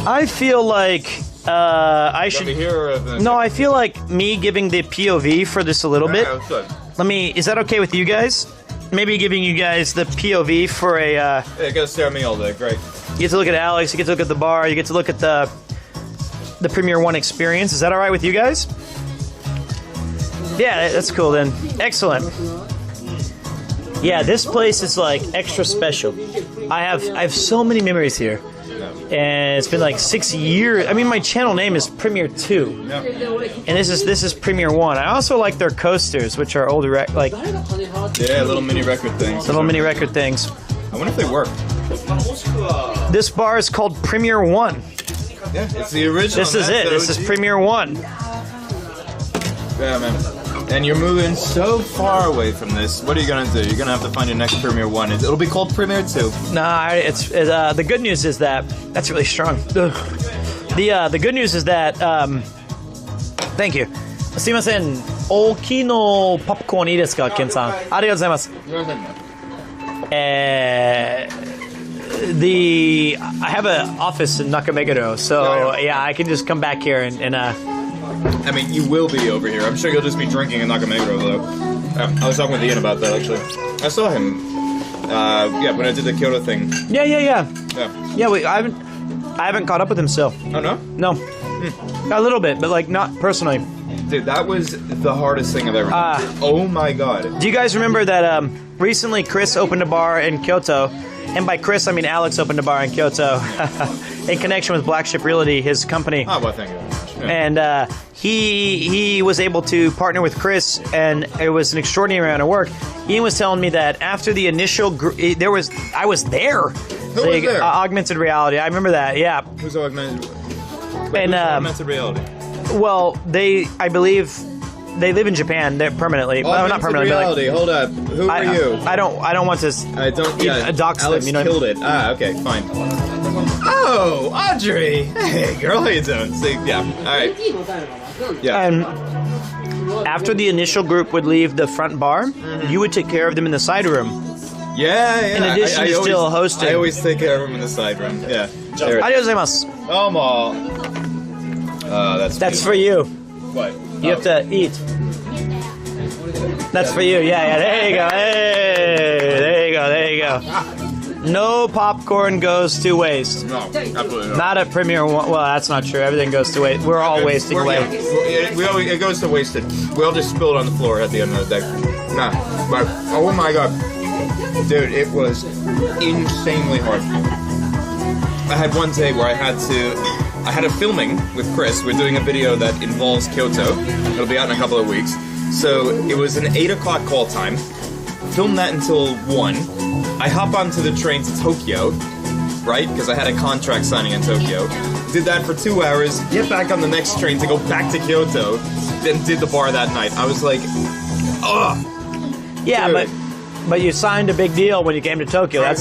I feel like I should. No, I feel like me giving the POV for this a little bit. Let me. Is that okay with you guys? Maybe giving you guys the POV for a. Yeah, you gotta stare at me all day. Great. You get to look at Alex. You get to look at the bar. You get to look at the Premier One experience. Is that all right with you guys? Yeah, that's cool then. Excellent. Yeah, this place is like extra special. I have so many memories here. And it's been like 6 years. I mean, my channel name is Premier 2. Yep. And this is Premier 1. I also like their coasters, which are older like yeah, little mini record things. Little mini record things. I wonder if they work. This bar is called Premier 1. Yeah, it's the original. This is it. This is Premier 1. Yeah, man. And you're moving so far away from this. What are you gonna do? You're gonna have to find your next Premier 1. It'll be called Premier 2. Nah, the good news is that that's really strong. Ugh. The good news is that thank you. すいません。大きいのポップコーンいいですか、ケンさん。ありがとうございます。I have an office in Nakameguro, so yeah, I can just come back here and I mean, you will be over here. I'm sure you'll just be drinking in Nakameguro, though. I was talking with Ian about that, actually. I saw him, yeah, when I did the Kyoto thing. Yeah. Yeah, I haven't caught up with him still. Oh, no? No. A little bit, but, like, not personally. Dude, that was the hardest thing I've ever done. Oh, my God. Do you guys remember that, recently Chris opened a bar in Kyoto, and by Chris, I mean Alex opened a bar in Kyoto in connection with Black Ship Realty, his company. Oh, well, thank you very much. Yeah. And he was able to partner with Chris, and it was an extraordinary amount of work. Ian was telling me that after the initial I was there. Who was there? Augmented reality. I remember that. Yeah. Who's augmented? And augmented reality. Well, I believe they live in Japan. They're permanently. Well, not permanently. Reality. Hold up. Who are you? I don't want to. I don't. Yeah. Dox Alex them. You know. Killed it. Ah. Okay. Fine. Oh, Audrey. Hey, girl. How you doing? See, yeah. All right. Yeah. And after the initial group would leave the front bar, you would take care of them in the side room. Yeah. In addition to still hosting. I always take care of them in the side room. Yeah. Adios gozaimasu. That's for you. What? You have to eat. That's for you. Yeah. There you go. Hey, there you go. No popcorn goes to waste. No, absolutely not. Not at Premiere One. Well, that's not true. Everything goes to waste. We're all wasting away. It goes to wasted. We all just spill it on the floor at the end of the day. Nah, but oh my god, dude, it was insanely hard. I had one day where I had a filming with Chris. We're doing a video that involves Kyoto. It'll be out in a couple of weeks. So it was an 8 o'clock call time. Filmed that until 1. I hop onto the train to Tokyo, right? Because I had a contract signing in Tokyo. Did that for 2 hours, get back on the next train to go back to Kyoto, then did the bar that night. I was like, ugh. Yeah, dude. but you signed a big deal when you came to Tokyo. Hard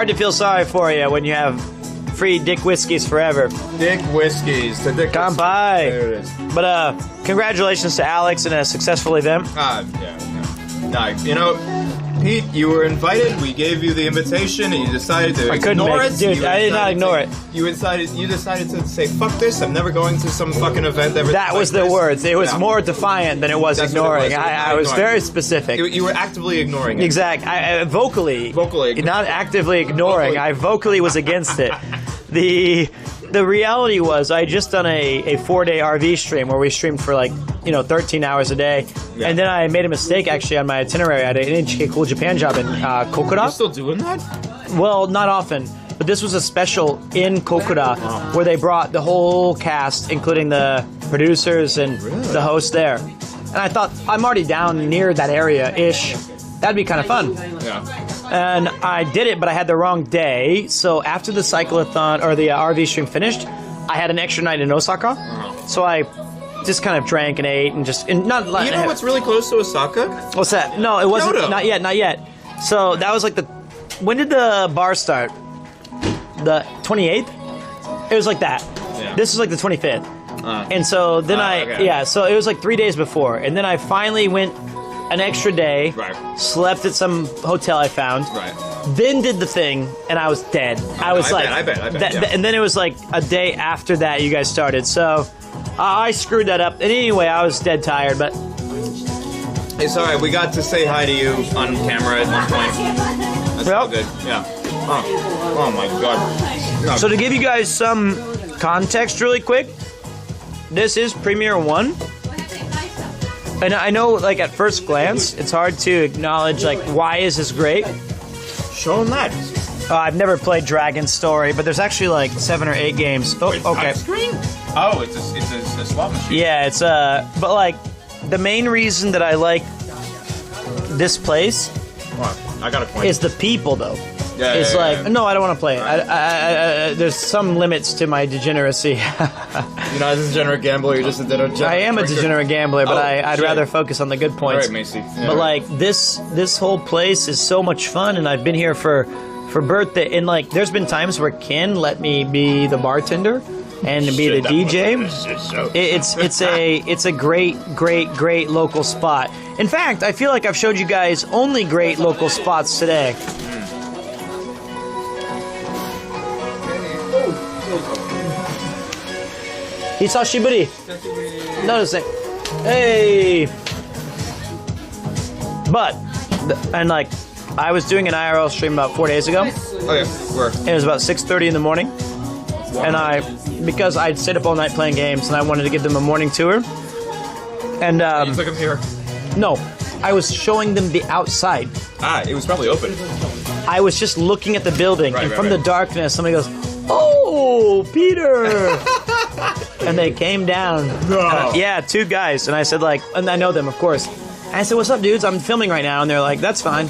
to feel sorry for you when you have free Dick Whiskeys forever. Dick Whiskeys. The Dick Kanpai. There it is. But congratulations to Alex in a successful event. No, you know, Pete, you were invited. We gave you the invitation, and you decided to ignore it. Dude, I did not ignore it. You decided to say, "Fuck this! I'm never going to some fucking event ever." That was the words. It was more defiant than it was ignoring. I was very specific. You were actively ignoring it. Exactly. Vocally, not actively ignoring. I vocally was against it. The reality was I had just done a 4-day RV stream where we streamed for 13 hours a day, and then I made a mistake actually on my itinerary. I had an NHK Cool Japan job in Kokura. You're still doing that? Well, not often, but this was a special in Kokura where they brought the whole cast, including the producers and the host there. And I thought, I'm already down near that area-ish. That'd be kind of fun. Yeah. And I did it, but I had the wrong day. So after the cyclothon or the RV stream finished, I had an extra night in Osaka. So I just kind of drank and ate and not. You know what's really close to Osaka? What's that? No, it wasn't. Kyoto. Not yet. So that was when did the bar start? The 28th? It was like that. Yeah. This was like the 25th. And so then so it was like 3 days before. And then I finally went an extra day, slept at some hotel I found, then did the thing, and I was dead. I bet. And then it was like a day after that you guys started. So I screwed that up. And anyway, I was dead tired, but it's all right. We got to say hi to you on camera at one point. That's all good. Yeah. Oh my god. No. So to give you guys some context really quick, this is Premiere One. And I know, at first glance, it's hard to acknowledge, why is this great? Show them that. I've never played Dragon's Story, but there's actually, 7 or 8 games. Oh, okay. Oh, it's a slot machine. Yeah, it's, but, the main reason that I like this place I got a point. is the people, though. Yeah, no, I don't want to play it. There's some limits to my degeneracy. You're not a degenerate gambler, you're just a degenerate I am a degenerate gambler, but I'd rather focus on the good points. All right, Macy. Yeah, but this whole place is so much fun, and I've been here for birthday, and there's been times where Ken let me be the bartender and be the DJ. It's a great local spot. In fact, I feel like I've showed you guys only great local spots today. Hisashiburi. Noticing. Hey. But, I was doing an IRL stream about 4 days ago. Okay, where? It was about 6:30 in the morning. And because I'd stayed up all night playing games and I wanted to give them a morning tour. And, you took them here? No. I was showing them the outside. It was probably open. I was just looking at the building, and right, from right. the darkness, somebody goes, "Oh, Peter!" And they came down. No. Yeah, 2 guys, and I said like, and I know them, of course. And I said, "What's up, dudes? I'm filming right now," and they're like, "That's fine."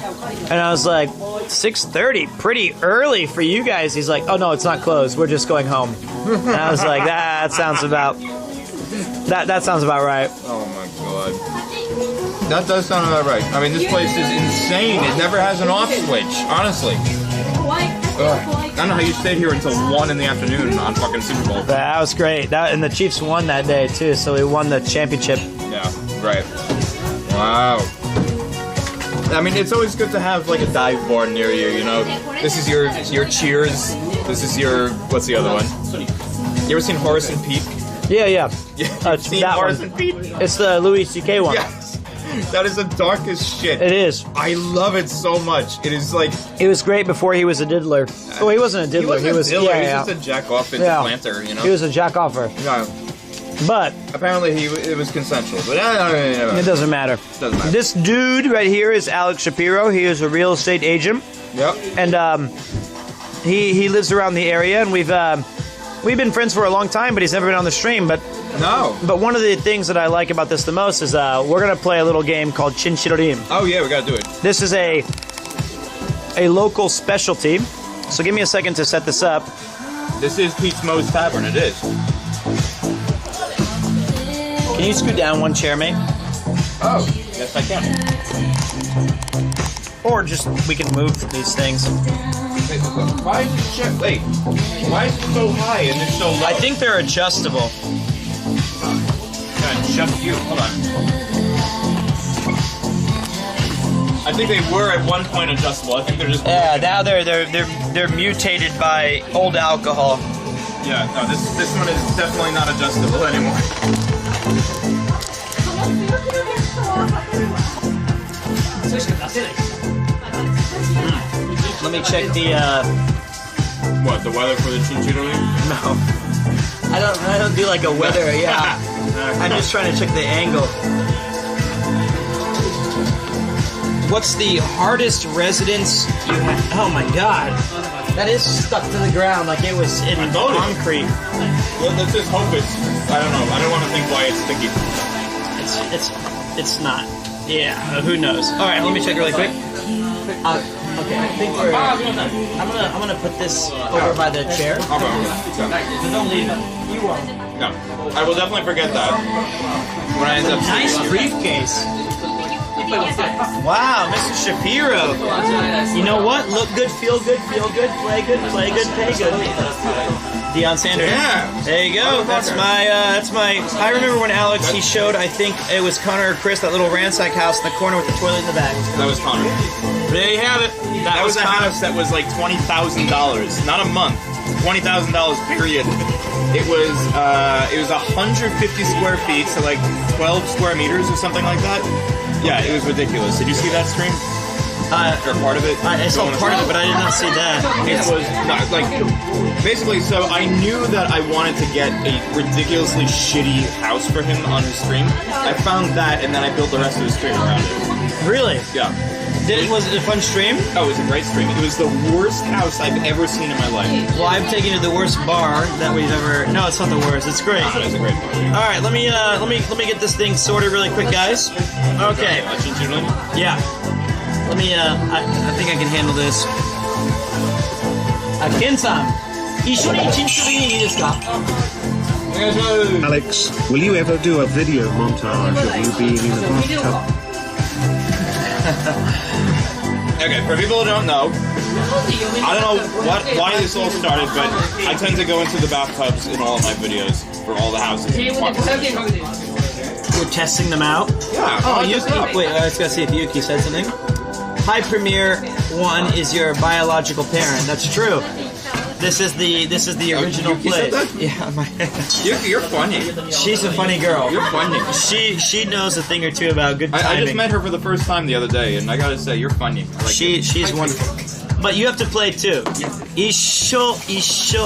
And I was like, 6:30, pretty early for you guys. He's like, "Oh no, it's not closed. We're just going home." And I was like, that sounds about right. Oh my god. That does sound about right. I mean, this place is insane. It never has an off switch, honestly. Ugh. I don't know how you stayed here until 1 in the afternoon on fucking Super Bowl. That was great. And the Chiefs won that day too, so we won the championship. Yeah, right. Wow. I mean, it's always good to have like a dive bar near you, you know? This is your Cheers. This is your, what's the other one? You ever seen Horace and Pete? Yeah. Seen That Horace one. and Pete? It's the Louis C.K. one. Yes. That is the darkest shit. It is. I love it so much. It is like... It was great before he was a diddler. Oh, he wasn't a diddler. He was Yeah, he was yeah. just a jack-off and planter, you know? He was a jack-offer. No. But apparently it was consensual. But it doesn't matter. Doesn't matter. This dude right here is Alex Shapiro. He is a real estate agent. Yep. And he lives around the area, and we've been friends for a long time, but he's never been on the stream. But one of the things that I like about this the most is we're gonna play a little game called Chinchirorim. Oh yeah, we gotta do it. This is a local specialty. So give me a second to set this up. This is Pete's Moe's Tavern. It is. Can you scoot down one chair, mate? Oh, yes I can. Or just we can move these things. Why is it wait? Why is it so high and it's so low? I think they're adjustable. Just you. Hold on. I think they were at one point adjustable. I think they're just now they're mutated by old alcohol. Yeah, no, this one is definitely not adjustable anymore. Let me check the What, the weather for the Chinchirolim? No. I don't do like a weather, yeah. I'm just trying to check the angle. What's the hardest residence you have? Oh my god. That is stuck to the ground like it was in concrete. Well, let's just hope it's, I don't know, I don't want to think why it's sticky. It's not. Yeah, who knows? Alright, let me check really quick. Okay, I think we're. I'm gonna put this over by the chair. Okay. Don't leave it. You won't. No, I will definitely forget that when I end up. Nice briefcase. Wow, Mr. Shapiro. You know what? Look good, feel good, play good, pay good. Deion Sanders. Yeah. There you go. That's my. I remember when Alex he showed. I think it was Connor or Chris that little ransack house in the corner with the toilet in the back. That was Connor. There you have it. That was a house that was like $20,000, not a month. $20,000 period. It was 150 square feet, so like 12 square meters or something like that. Yeah, it was ridiculous. Did you see that stream? Or part of it? I saw part of it, but I did not see that. It was like basically. So I knew that I wanted to get a ridiculously shitty house for him on his stream. I found that, and then I built the rest of the stream around it. Really? Yeah. Was it a fun stream? Oh, it was a great stream. It was the worst house I've ever seen in my life. Well, I've taken you to the worst bar that we've ever. No, it's not the worst. It's great. It's a great bar. All right, let me get this thing sorted really quick, guys. Okay. Yeah. Let me. I think I can handle this. Ken-san, 一緒にチンチロリンいいですか? Alex, will you ever do a video montage of you being in a bathtub? Okay, for people who don't know, I don't know why this all started, but I tend to go into the bathtubs in all of my videos for all the houses. We're testing them out. Yeah. Oh, Yuki. Wait, let's go see if Yuki said something. Hi, Premier One is your biological parent. That's true. This is the original place. Yeah, you're funny. She's a funny girl. You're funny. She knows a thing or two about good timing. I just met her for the first time the other day, and I gotta say, you're funny. Like she's wonderful. But you have to play too. Isho.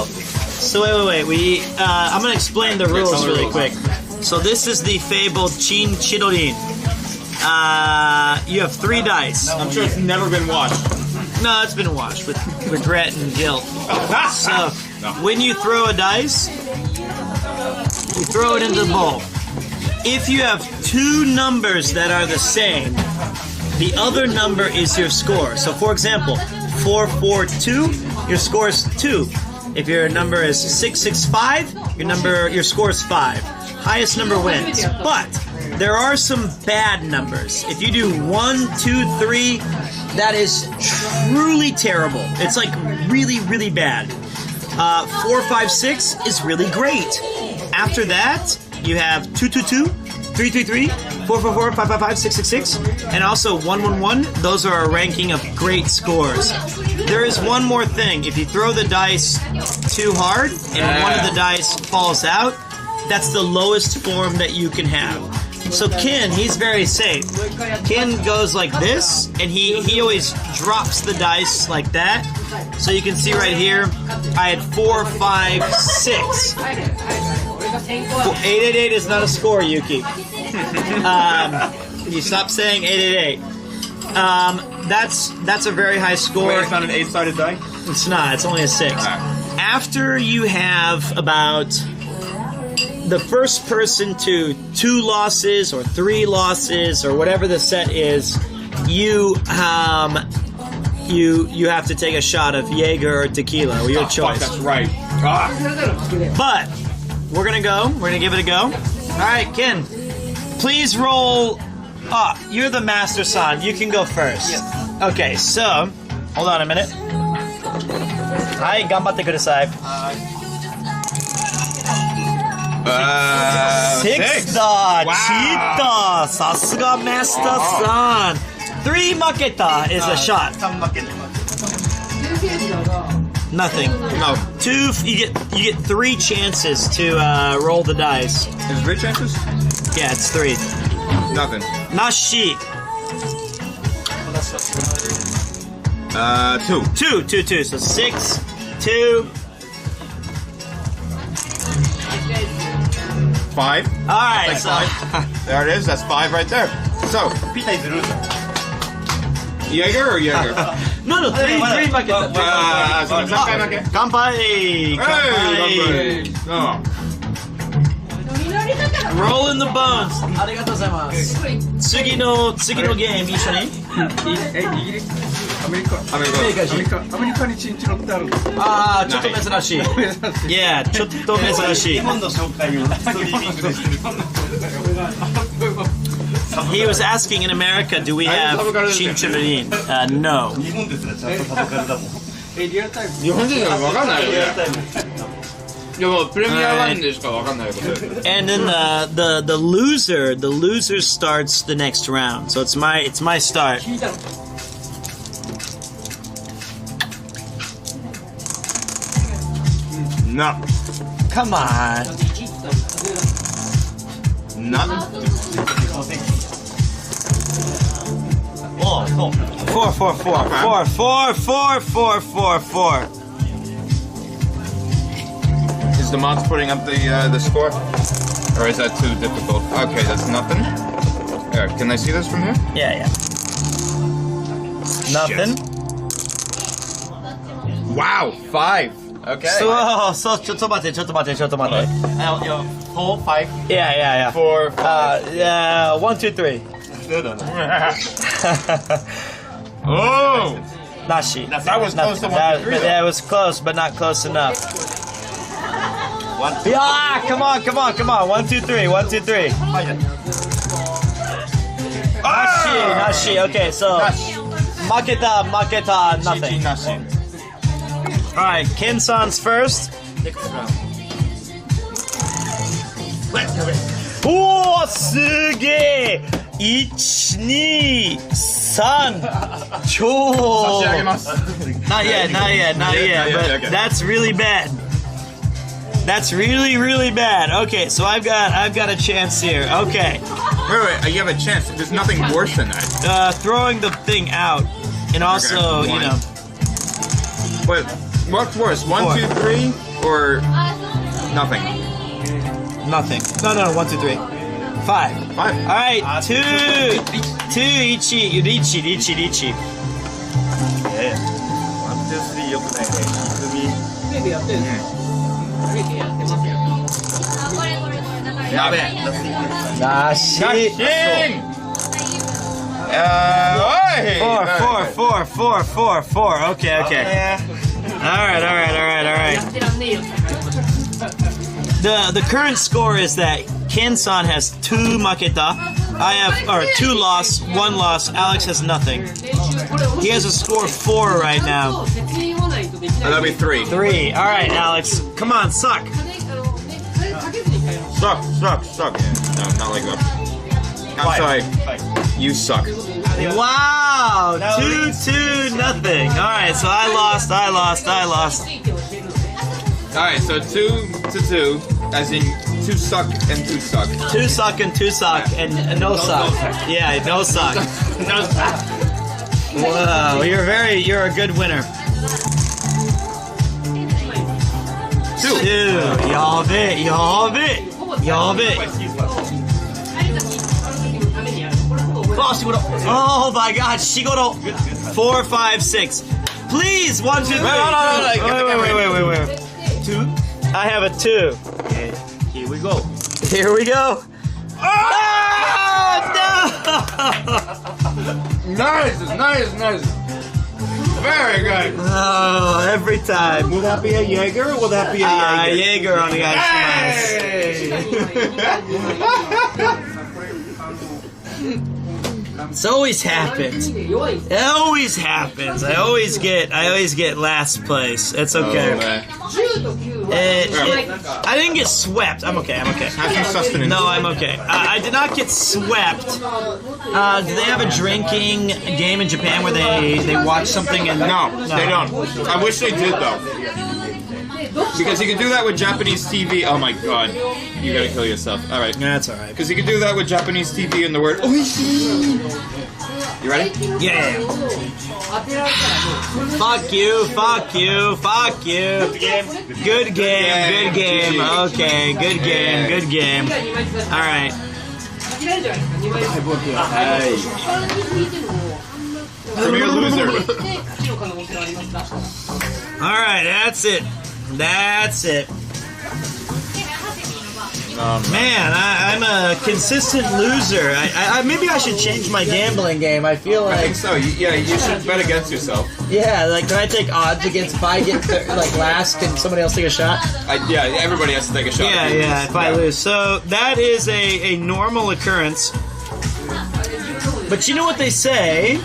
So wait. I'm gonna explain the rules really quick. So this is the fabled Chinchirorin. You have 3 dice. I'm sure it's never been watched. No, it's been washed with regret and guilt. So, when you throw a dice, you throw it into the bowl. If you have two numbers that are the same, the other number is your score. So, for example, 442, your score is 2. If your number is 665, your score is 5. Highest number wins. But there are some bad numbers. If you do 1, 2, 3, that is truly terrible. It's like really, really bad. 4, 5, 6 is really great. After that, you have 222, 333, 444, 555, 666, and also 111. Those are a ranking of great scores. There is one more thing. If you throw the dice too hard and one of the dice falls out, that's the lowest form that you can have. So Ken, he's very safe. Ken goes like this, and he always drops the dice like that. So you can see right here, I had 4, 5, 6. 888 is not a score, Yuki. You stop saying 888. That's a very high score. Wait, it's not an 8-sided die? It's not. It's only a 6. After you have about the first person to 2 losses or 3 losses or whatever the set is, you have to take a shot of Jaeger or tequila, or your choice. Fuck, that's right. But we're gonna go. We're gonna give it a go. All right, Ken, please roll. You're the master son. You can go first. Yes. Okay, so hold on a minute. Hi, 頑張ってください。6 だ。チータ。さすがマスターさん。3 負けた is a shot. Nothing. No. 2. You get 3 chances to roll the dice. Is 3 chances? Yeah, it's 3. Nothing. Nashi. 2. 2. So 6, 2. 5. All right. Like So 5. There it is. That's 5 right there. So Peter is loser. Jaeger or Jaeger? no, 3 負けた。乾杯。Hey, no. Roll in the bones. ありがとうございます。次のゲーム一緒に。イギリスアメリカにチンチロってあるんですああ、ちょっと珍しい。Yeah, ちょっと珍しい。日本の紹介をストリーミングでしてる。He was asking in America, do we have chinchulin? No. 日本ですらちゃんとサブカルだもん。リアルタイム日本人じゃ分かんないよね。いやもうプレミア1でしか分かんないこと。 And then the loser starts the next round. So it's my start. No. Come on. No. 4. 4. Is the mods putting up the score? Or is that too difficult? Okay, that's nothing. Can I see this from here? Yeah. Nothing. Wow, 5. Okay. So ちょっと待って。 4, 5. Yeah. 4, 5. Yeah, 1, 2, 3. Oh! Nashi. That was close to 1, 2, 3. Yeah, it was close, but not close enough. 1, 2, Yeah, come on. 1, 2, 3. 1, 2, 3. Nashi. Okay, so maketa, nothing. All right, Ken-san's first. Oh, すげえ 1, 2, 3. 超 差し上げます Not yet. But that's really bad. That's really bad. Okay, so I've got a chance here. Okay. Wait, you have a chance. There's nothing worse than that. Throwing the thing out, and also, Okay, you know. Wait, what's worse? 1, 2, 3, or nothing? Nothing. No. 1, 2, 3. 5. All right. 2, 1. Richi. Yeah. 良くないね。鍋。Nashi. Four. Okay. All right. The current score is that Ken-san has 2 maketa. I have 2 loss, 1 loss. Alex has nothing. He has a score of 4 right now. That'll be 3. 3. All right, Alex. Come on, suck. Suck. No, not like that. I'm sorry. You suck. Wow, 2-2, nothing. All right, so I lost. All right, so 2-2, as in 2 suck and 2 suck. 2 suck and 2 suck and no suck. Yeah, no suck. No suck. Wow, you're a good winner. 2. やべえ。Oh my God, Shigoro. 4, 5, 6. Please, 1, 2, 3. No. Wait. 2. I have a 2. Okay, here we go. Oh no! Nice. Very good. Oh, every time. Will that be a Jaeger or will that be a Jaeger? Jaeger on the ice. It always happens. I always get last place. It's okay. I didn't get swept. I'm okay. Have some sustenance. No, I'm okay. I did not get swept. Do they have a drinking game in Japan where they watch something and No, they don't. I wish they did though. Because you can do that with Japanese TV. Oh my God, you gotta kill yourself. All right, that's all right. Because you can do that with Japanese TV and the word oishii. You ready? Yeah. Fuck you. Good game. Okay, good game. All right. Premier loser. All right, that's it. Man, I'm a consistent loser. I maybe I should change my gambling game. I feel like I think so. Yeah, you should bet against yourself. Yeah, like can I take odds against if I get last? Can somebody else take a shot? Yeah, everybody has to take a shot. Yeah, if I lose. So that is a normal occurrence. But you know what they say?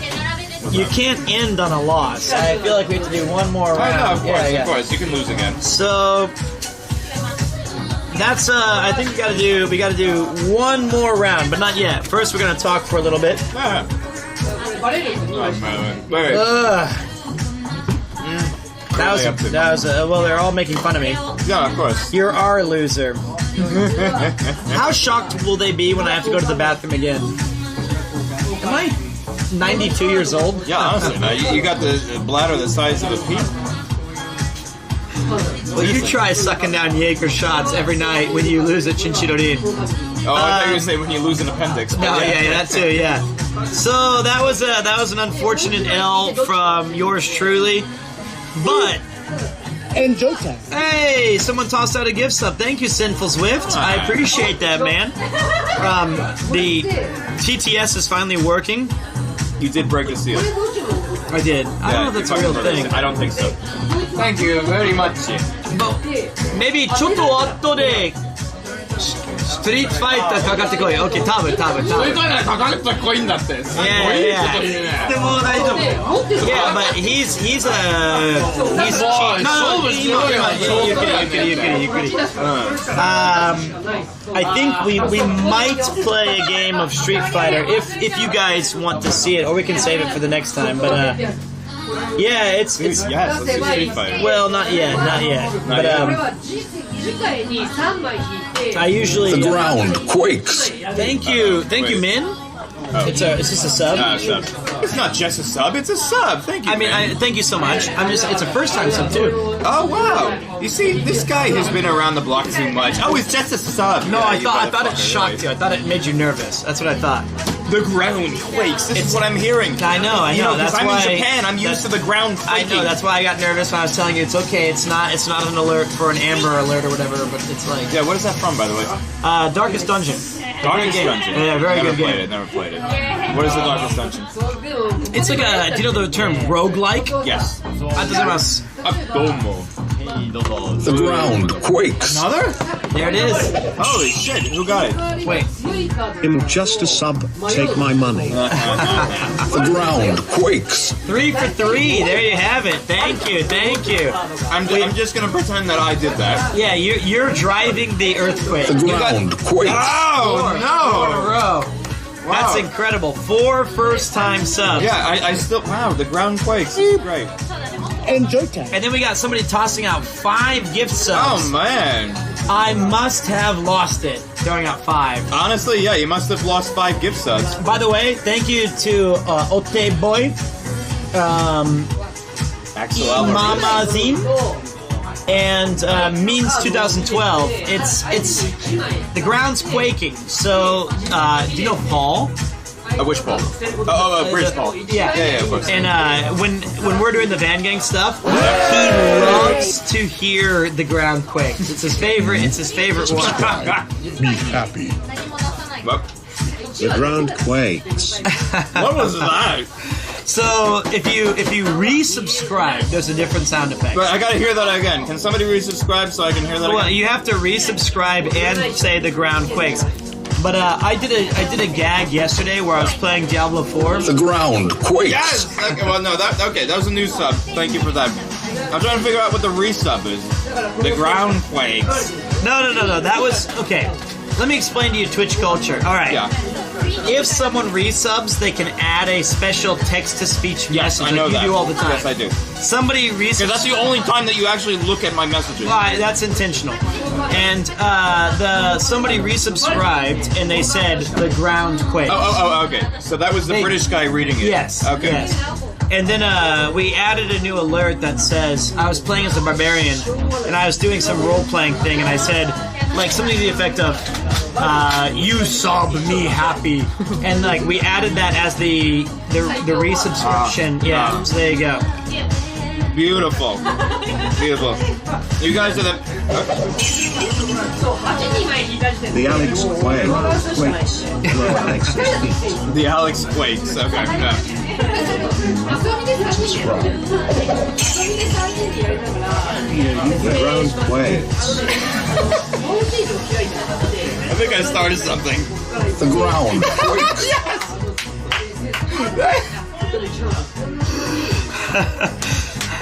You can't end on a loss. I feel like we have to do one more round. Oh, no, of course. You can lose again. So that's I think we gotta do one more round, but not yet. First we're gonna talk for a little bit. That was well, they're all making fun of me. Yeah, of course. You're our loser. How shocked will they be when I have to go to the bathroom again? Am I 92 years old? Yeah, honestly, no, you got the bladder the size of a pea. Well, you try sucking down Jaeger shots every night when you lose at Chinchirori. Oh, I thought you were going to say when you lose an appendix. No, yeah, that too, yeah. So that was an unfortunate L from yours truly, but. Enjoy time. Hey, someone tossed out a gift sub. Thank you, Sinful Swift. I appreciate that, man. The TTS is finally working. You did break the seal. I did. I don't know if that's a real thing. I don't think so. Thank you very much. But maybe ちょっと後でストリートファイターかかってこい。Okay, 多分。ストリートファイターかかってこいんだって。すごいこと言うね。でも大丈夫。Yeah, but he's cheap. No, you could. I think we might play a game of Street Fighter if you guys want to see it, or we can save it for the next time. But yeah, it's yes, let's do Street Fighter. Well, not yet. But I usually the ground quakes. Thank you, Min. Oh. It's just a sub. It's not just a sub. It's a sub. Thank you. I mean, thank you so much. It's a first time sub too. Oh wow! You see, this guy has been around the block too much. Oh, it's just a sub. No, I thought it shocked you. I thought it made you nervous. That's what I thought. The ground quakes. This is what I'm hearing. I know. You know, That's I'm why in Japan. I'm used to the ground I quaking. know. That's why I got nervous when I was telling you it's okay. It's not an alert for an Amber Alert or whatever. But it's like. Yeah. What is that from, by the way? Darkest Dungeon. Darkest Dungeon. Yeah, very good game. Never played it. What is the Darkest Dungeon? It's like a. Do you know the term roguelike? Yes. The ground quakes. Another? There it is. Holy shit! Who got it? Wait. I'm just a sub. Take my money. The ground quakes. 3 for 3. There you have it. Thank you. Thank you. I'm just gonna pretend that I did that. Yeah, you're driving the earthquake. The ground quakes. Oh Four in a row. Wow. That's incredible. 4 first-time subs. Yeah, I still. Wow, the ground quakes. This is great. Enjoy time. And then we got somebody tossing out 5 gift subs. Oh man. I must have lost it. Throwing out 5. Honestly, yeah, you must have lost 5 gift subs. By the way, thank you to Ote Boy, Axel Albert. Mamazine, and Means 2012. It's the ground's quaking. So do you know Paul? Which Paul? Bridge Paul. Yeah, of course. And when we're doing the Van Gang stuff, he loves to hear the ground quake. It's his favorite. It's his favorite one. Be happy. The ground quakes. What was that? So if you resubscribe, there's a different sound effect. But I gotta hear that again. Can somebody resubscribe so I can hear that Well, again? you have to resubscribe and say the ground quakes. But I did a gag yesterday where I was playing Diablo 4. The ground quakes. Yes! Okay, well, no, that was a new sub. Thank you for that. I'm trying to figure out what the resub is. The ground quakes. No. That was okay. Let me explain to you Twitch culture. All right. Yeah. If someone resubs, they can add a special text-to-speech message I know like you that. do all the time. Yes, I do. Somebody resubs. Because that's the only time that you actually look at my messages. Why? That's intentional. And somebody resubscribed and they said the ground quakes. Oh, okay. So that was the British guy reading it. Yes. Okay. Yes. And then we added a new alert that says I was playing as a barbarian and I was doing some role-playing thing and I said like something to the effect of you sub me happy, and like we added that as the resubscription. So there you go. Beautiful. Beautiful. You guys are The Alex quakes. the Alex quakes. Okay. Yeah. The ground quakes. I think I started something. The ground quakes.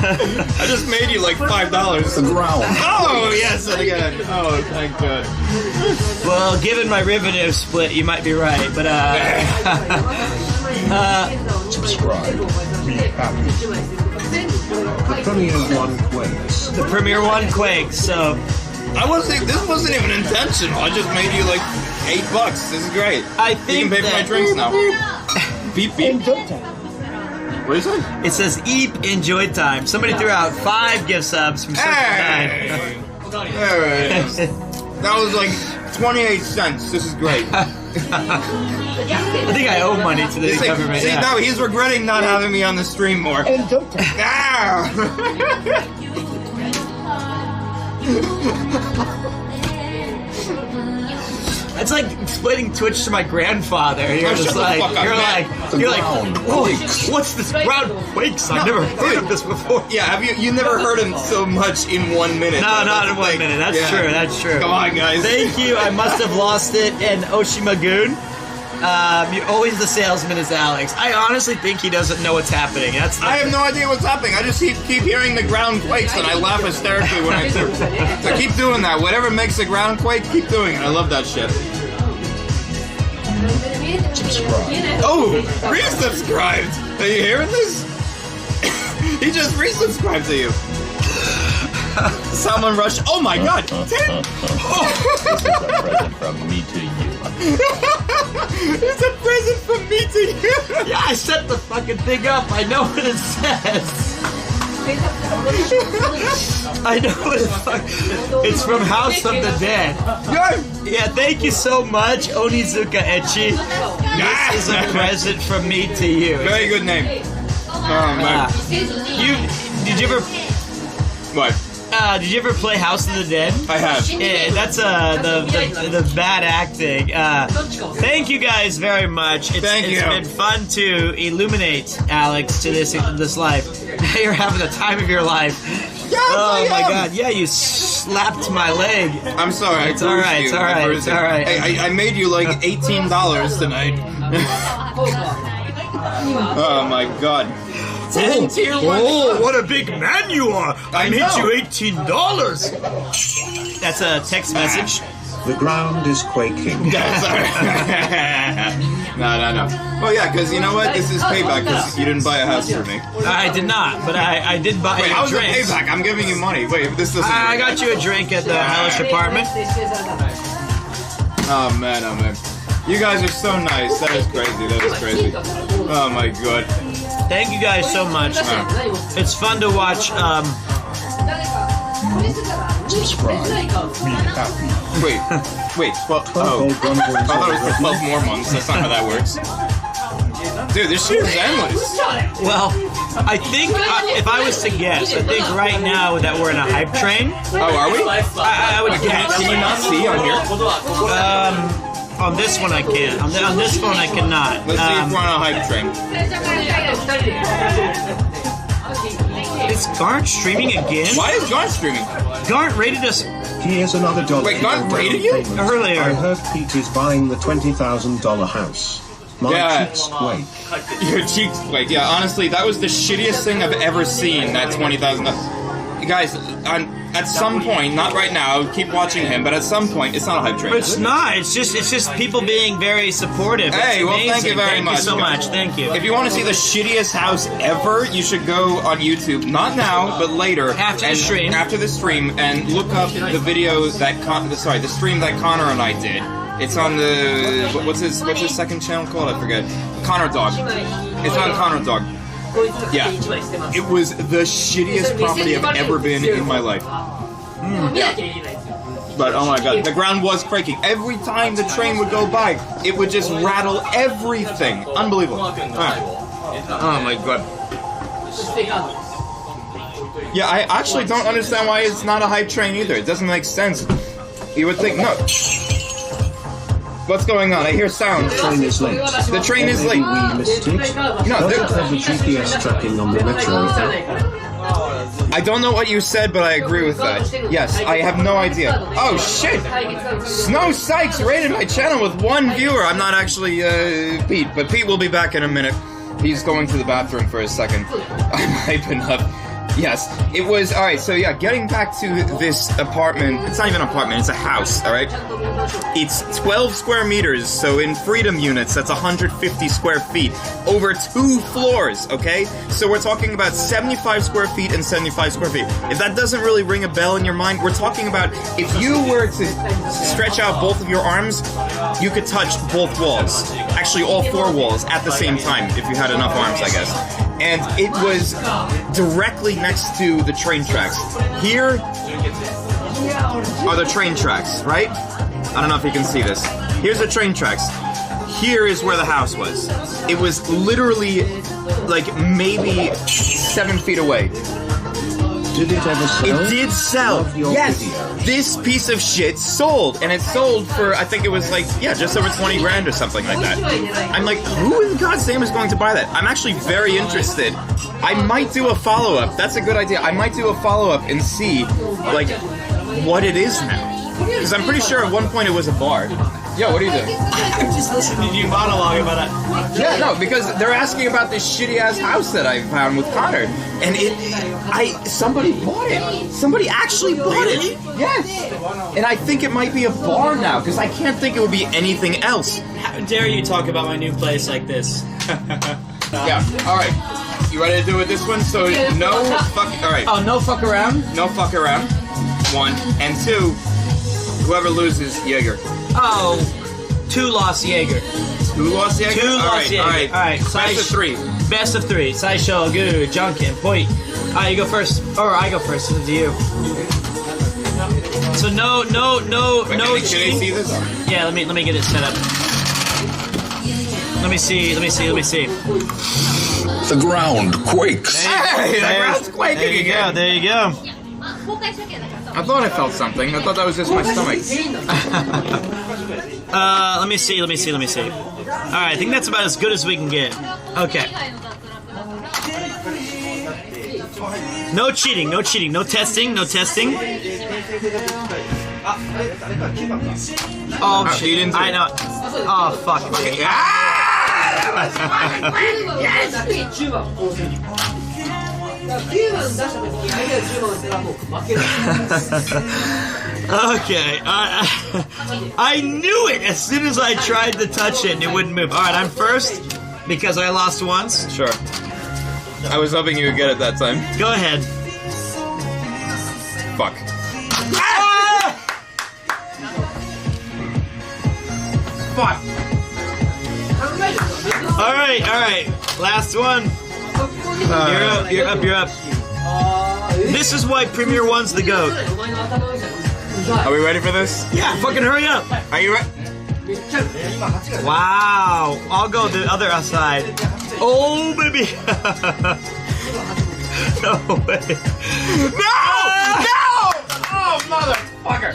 I just made you like $5. The ground. Oh yes, and again. Oh, thank God. Well, given my revenue split, you might be right, but Subscribe. Be happy. The Premier one quakes. the Premier one quakes. So This wasn't even intentional. I just made you like $8. This is great. I You think can pay for my that drinks now. Beep beep. Enjoy time. What is it? it says Eep Enjoy Time. Somebody threw out 5 gift subs from Hey! There it is. That was like 28 cents. This is great. I think I owe money to the government. See, no, he's regretting not having me on the stream more. Enjoy time. Ah! It's like explaining Twitch to my grandfather. You're just shut the like, fuck up, you're man. like, what's this ground quakes? I've never heard of this before. Yeah, have you never heard him so much in 1 minute? No, not in 1 minute. That's true. That's true. Come on, guys. Thank you. I must have lost it. And Oshimagoon, you're always the salesman is Alex. I honestly think he doesn't know what's happening. I have no idea what's happening. I just keep hearing the ground quakes and I laugh hysterically when I do. So keep doing that. Whatever makes the ground quake, keep doing it. I love that shit. Subscribe. Oh, resubscribed. Are you hearing this? He just resubscribed to you. Salmon Rush. Oh my God. 10. This is a present from me to you. It's a present from me to you. Yeah, I set the fucking thing up. I know what it says. I know what it's from House of the Dead. Yeah, thank you so much, Onizuka Echi. This is a present from me to you. Very good name. Oh man. Did you ever? What? Did you ever play House of the Dead? I have. Yeah, that's the bad acting. Thank you guys very much. It's been fun to illuminate Alex to this life. Now you're having the time of your life. Yes, oh my God! Yeah, you slapped my leg. I'm sorry. It's all right. It's all right. It's all right. I made you like $18 tonight. Oh my God. Oh, what a big man you are! I made you $18. That's a text message. The ground is quaking. No. Well, yeah, because you know what? This is payback because you didn't buy a house for me. I did not, but I did buy Wait, a how's it drink. payback? I'm giving you money. Wait, this doesn't. I got you a drink at the hellish apartment. Oh man, oh man. You guys are so nice. That is crazy. That is crazy. Oh my God. Thank you guys so much. It's fun to watch. Subscribe. Be happy. Wait. 12. Oh. I thought it was for 12 more months. That's not how that works. Dude, this shit is endless. Well, I think if I was to guess, I think right now that we're in a hype train. Oh, are we? I would guess. Can you not see on here? On this one I can. On this phone I cannot. Let's see if we're on a hype train. Is Garnt streaming again? Why is Garnt streaming? Garnt rated us. Here's another dollar. Wait, Garnt rated you? Earlier. I heard Pete is buying the $20,000 house. My cheeks quake. Your cheeks quake. Yeah, honestly, that was the shittiest thing I've ever seen, that $20,000. Guys, at some point, not right now, keep watching him, but at some point, it's not a hype train. It's not. It's just people being very supportive. Hey, well, amazing. thank you very much. Thank you so much. Thank you. If you want to see the shittiest house ever, you should go on YouTube. Not now, but later. After the stream, and look up the video that the stream that Connor and I did. It's on the what's his second channel called? I forget. Connor Dog. It's on Connor Dog. Yeah, it was the shittiest property I've ever been in my life. Yeah. But oh my God, the ground was quaking. Every time the train would go by, it would just rattle everything. Unbelievable. Oh my God. Yeah, I actually don't understand why it's not a hype train either. It doesn't make sense. You would think, no. What's going on? I hear sounds. The train is late. The train is late. We missed it. No, don't have the GPS tracking on the metro. I don't know what you said, but I agree with that. Yes, I have no idea. Oh shit! Snow Sykes rated my channel with 1 viewer. I'm not actually Pete, but Pete will be back in a minute. He's going to the bathroom for a second. I'm hyping up. Yes, it was, alright, so yeah, getting back to this apartment, it's not even an apartment, it's a house, alright? It's 12 square meters, so in freedom units, that's 150 square feet, over 2 floors, okay? So we're talking about 75 square feet and 75 square feet. If that doesn't really ring a bell in your mind, we're talking about, if you were to stretch out both of your arms, you could touch both walls. Actually, all 4 walls at the same time, if you had enough arms, I guess. And it was directly next to the train tracks. Here are the train tracks, right? I don't know if you can see this. Here's the train tracks. Here is where the house was. It was literally, like, maybe 7 feet away. Did it ever sell? It did sell. Yes. Videos. This piece of shit sold, and it sold for, I think it was like, yeah, just over 20 grand or something like that. I'm like, who in God's name is going to buy that? I'm actually very interested. I might do a follow-up. That's a good idea. I might do a follow-up and see, like, what it is now. Because I'm pretty sure at one point it was a bar. Yo, what are you doing? I'm just listening to you monologue about it. Yeah, no, because they're asking about this shitty-ass house that I found with Connor. And somebody bought it. Somebody actually bought it. Yes. And I think it might be a bar now, because I can't think it would be anything else. How dare you talk about my new place like this? Yeah, alright. You ready to do it this one? So, no fuck... Alright. Oh, no fuck around? No fuck around. 1. And 2, whoever loses, Jaeger. Oh, 2 lost Jaeger. 2 lost Jaeger? 2 lost Jaeger. Alright. Best of 3. Best of 3. Saisho, Gu, Junkin, Point. Alright, you go first. Or I go first. It's up to you. So no. Wait, can I see this? Yeah, let me get it set up. Let me see. The ground quakes. Hey, the ground's quaking There you again. go. There you go. I thought I felt something. I thought that was just my stomach. Let me see. All right, I think that's about as good as we can get. Okay. No cheating. No testing. Oh shit! I know. Oh fuck. Okay, I knew it as soon as I tried to touch it and it wouldn't move. All right, I'm first because I lost once. Sure. I was hoping you would get it that time. Go ahead. Fuck. Fuck. All right. Last one. You're up. This is why Premier One's the GOAT. Are we ready for this? Yeah, fucking hurry up. Are you ready? Wow. I'll go the other side. Oh, baby. No way. No! Oh, motherfucker!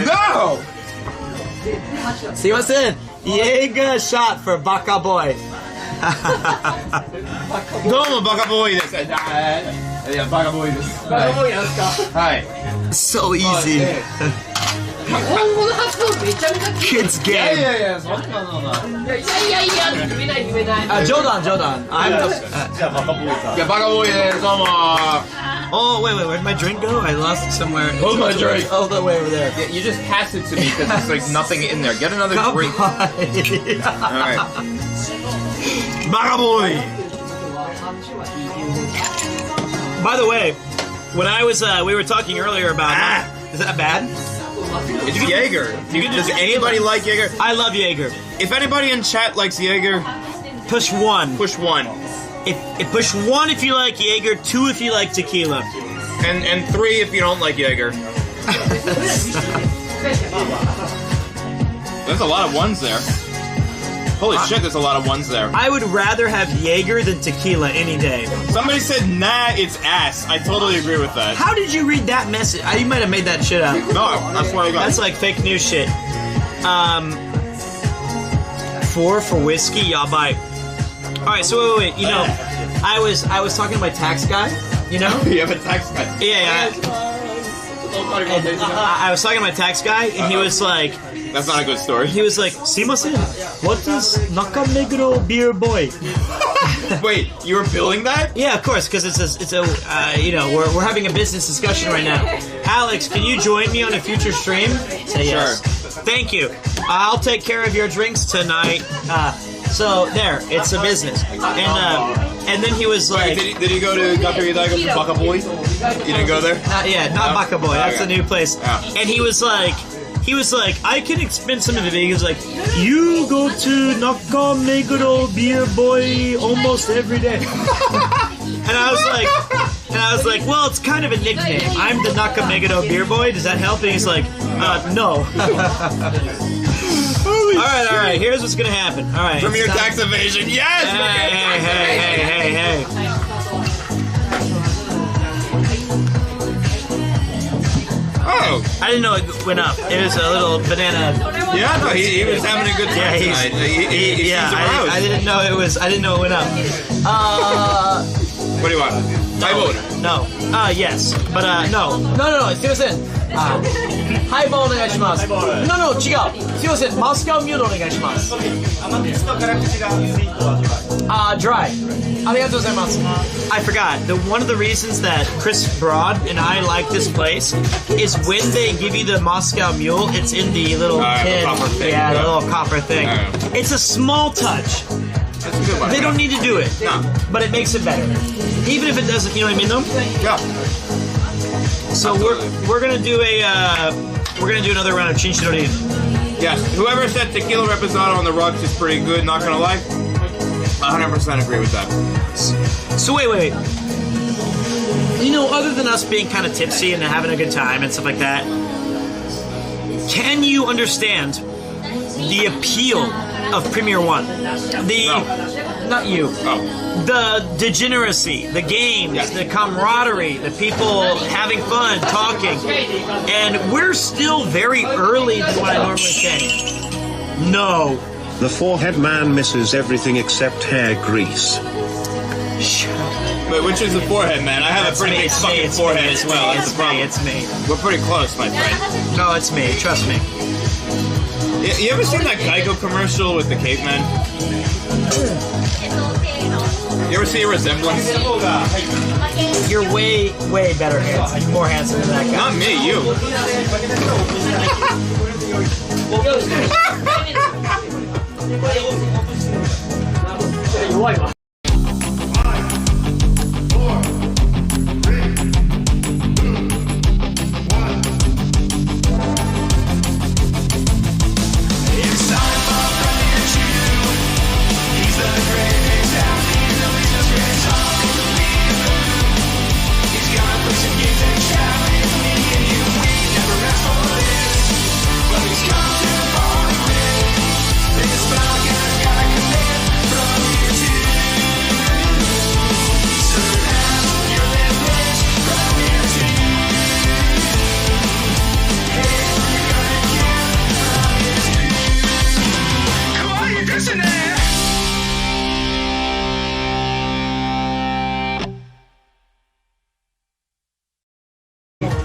No! See what's in? Jaeger shot for Baka Boy. どうもバカボーイです。いやバカボーイです。バカボーイなんですか？はい。So easy. Kids game. いやそんなのな。冗談。じゃあバカボーイさん。いやバカボーイです。どうも。Oh wait, where'd my drink go? I lost it somewhere. Hold my drink. Oh, the way over there. Yeah, you just pass it to me because there's like nothing in there. Get another drink. All right. Baka boy. By the way, when I was we were talking earlier about is that bad? It's Jaeger. Does anybody like Jaeger? I love Jaeger. If anybody in chat likes Jaeger, push 1. Push 1. If push 1 if you like Jaeger, 2 if you like tequila, and 3 if you don't like Jaeger. There's a lot of ones there. Holy shit, there's a lot of ones there. I would rather have Jaeger than tequila any day. Somebody said, nah, it's ass. I totally agree with that. How did you read that message? You might have made that shit up. No, I swear to God. That's like fake news shit. 4 for whiskey, y'all buy. Alright, so wait. You know, I was talking to my tax guy, you know? You have a tax guy? Yeah. I was talking to my tax guy, and he was like... That's not a good story. He was like, "Simasen, what is Nakameguro Beer Boy?" Wait, you were billing that? Yeah, of course, because it's a you know, we're having a business discussion right now. Alex, can you join me on a future stream? Say yes. Sure. Thank you. I'll take care of your drinks tonight. So there, it's a business. And then he was like, wait, did he go to Dr. Yadaiga for Baka Boy? You didn't go there? Not Baka Boy. That's a new place. Yeah. And he was like, I can expense some of it. He was like, you go to Nakameguro Beer Boy almost every day. And I was like, well, it's kind of a nickname. I'm the Nakameguro Beer Boy. Does that help? And he's like, no. All right. Here's what's gonna happen. All right. From your tax evasion, yes. Hey. Oh, I didn't know it went up. It was a little banana. Yeah, no, he was having a good time tonight. I didn't know it was. I didn't know it went up. What do you want? No. Yes, but no. すいません。ハイボールお願いします。No,違う。すいません。マスカルミュードお願いします。Dry. ありがとうございます。I forgot. One of the reasons that Chris Broad and I like this place is when they give you the Moscow Mule, it's in the little tin. The little copper thing. It's a small touch. They don't need to do it, but it makes it better. Even if it doesn't, you know what I mean, though? Yeah. So we're gonna do another round of Chinchorri. Yes. Whoever said tequila reposado on the rocks is pretty good. Not gonna lie. 100% agree with that. So wait. You know, other than us being kind of tipsy and having a good time and stuff like that, can you understand the appeal of Premier One. Not you. The degeneracy, the games, the camaraderie, the people having fun, talking. And we're still very early than what I normally say. No. The forehead man misses everything except hair grease. Wait, which is the forehead, man? I have a pretty big fucking forehead as well. That's the problem. It's me. We're pretty close, my friend. No, it's me. Trust me. You ever seen that Geico commercial with the caveman? You ever see a resemblance? You're way, way better handsome. More handsome than that guy. Not me, you.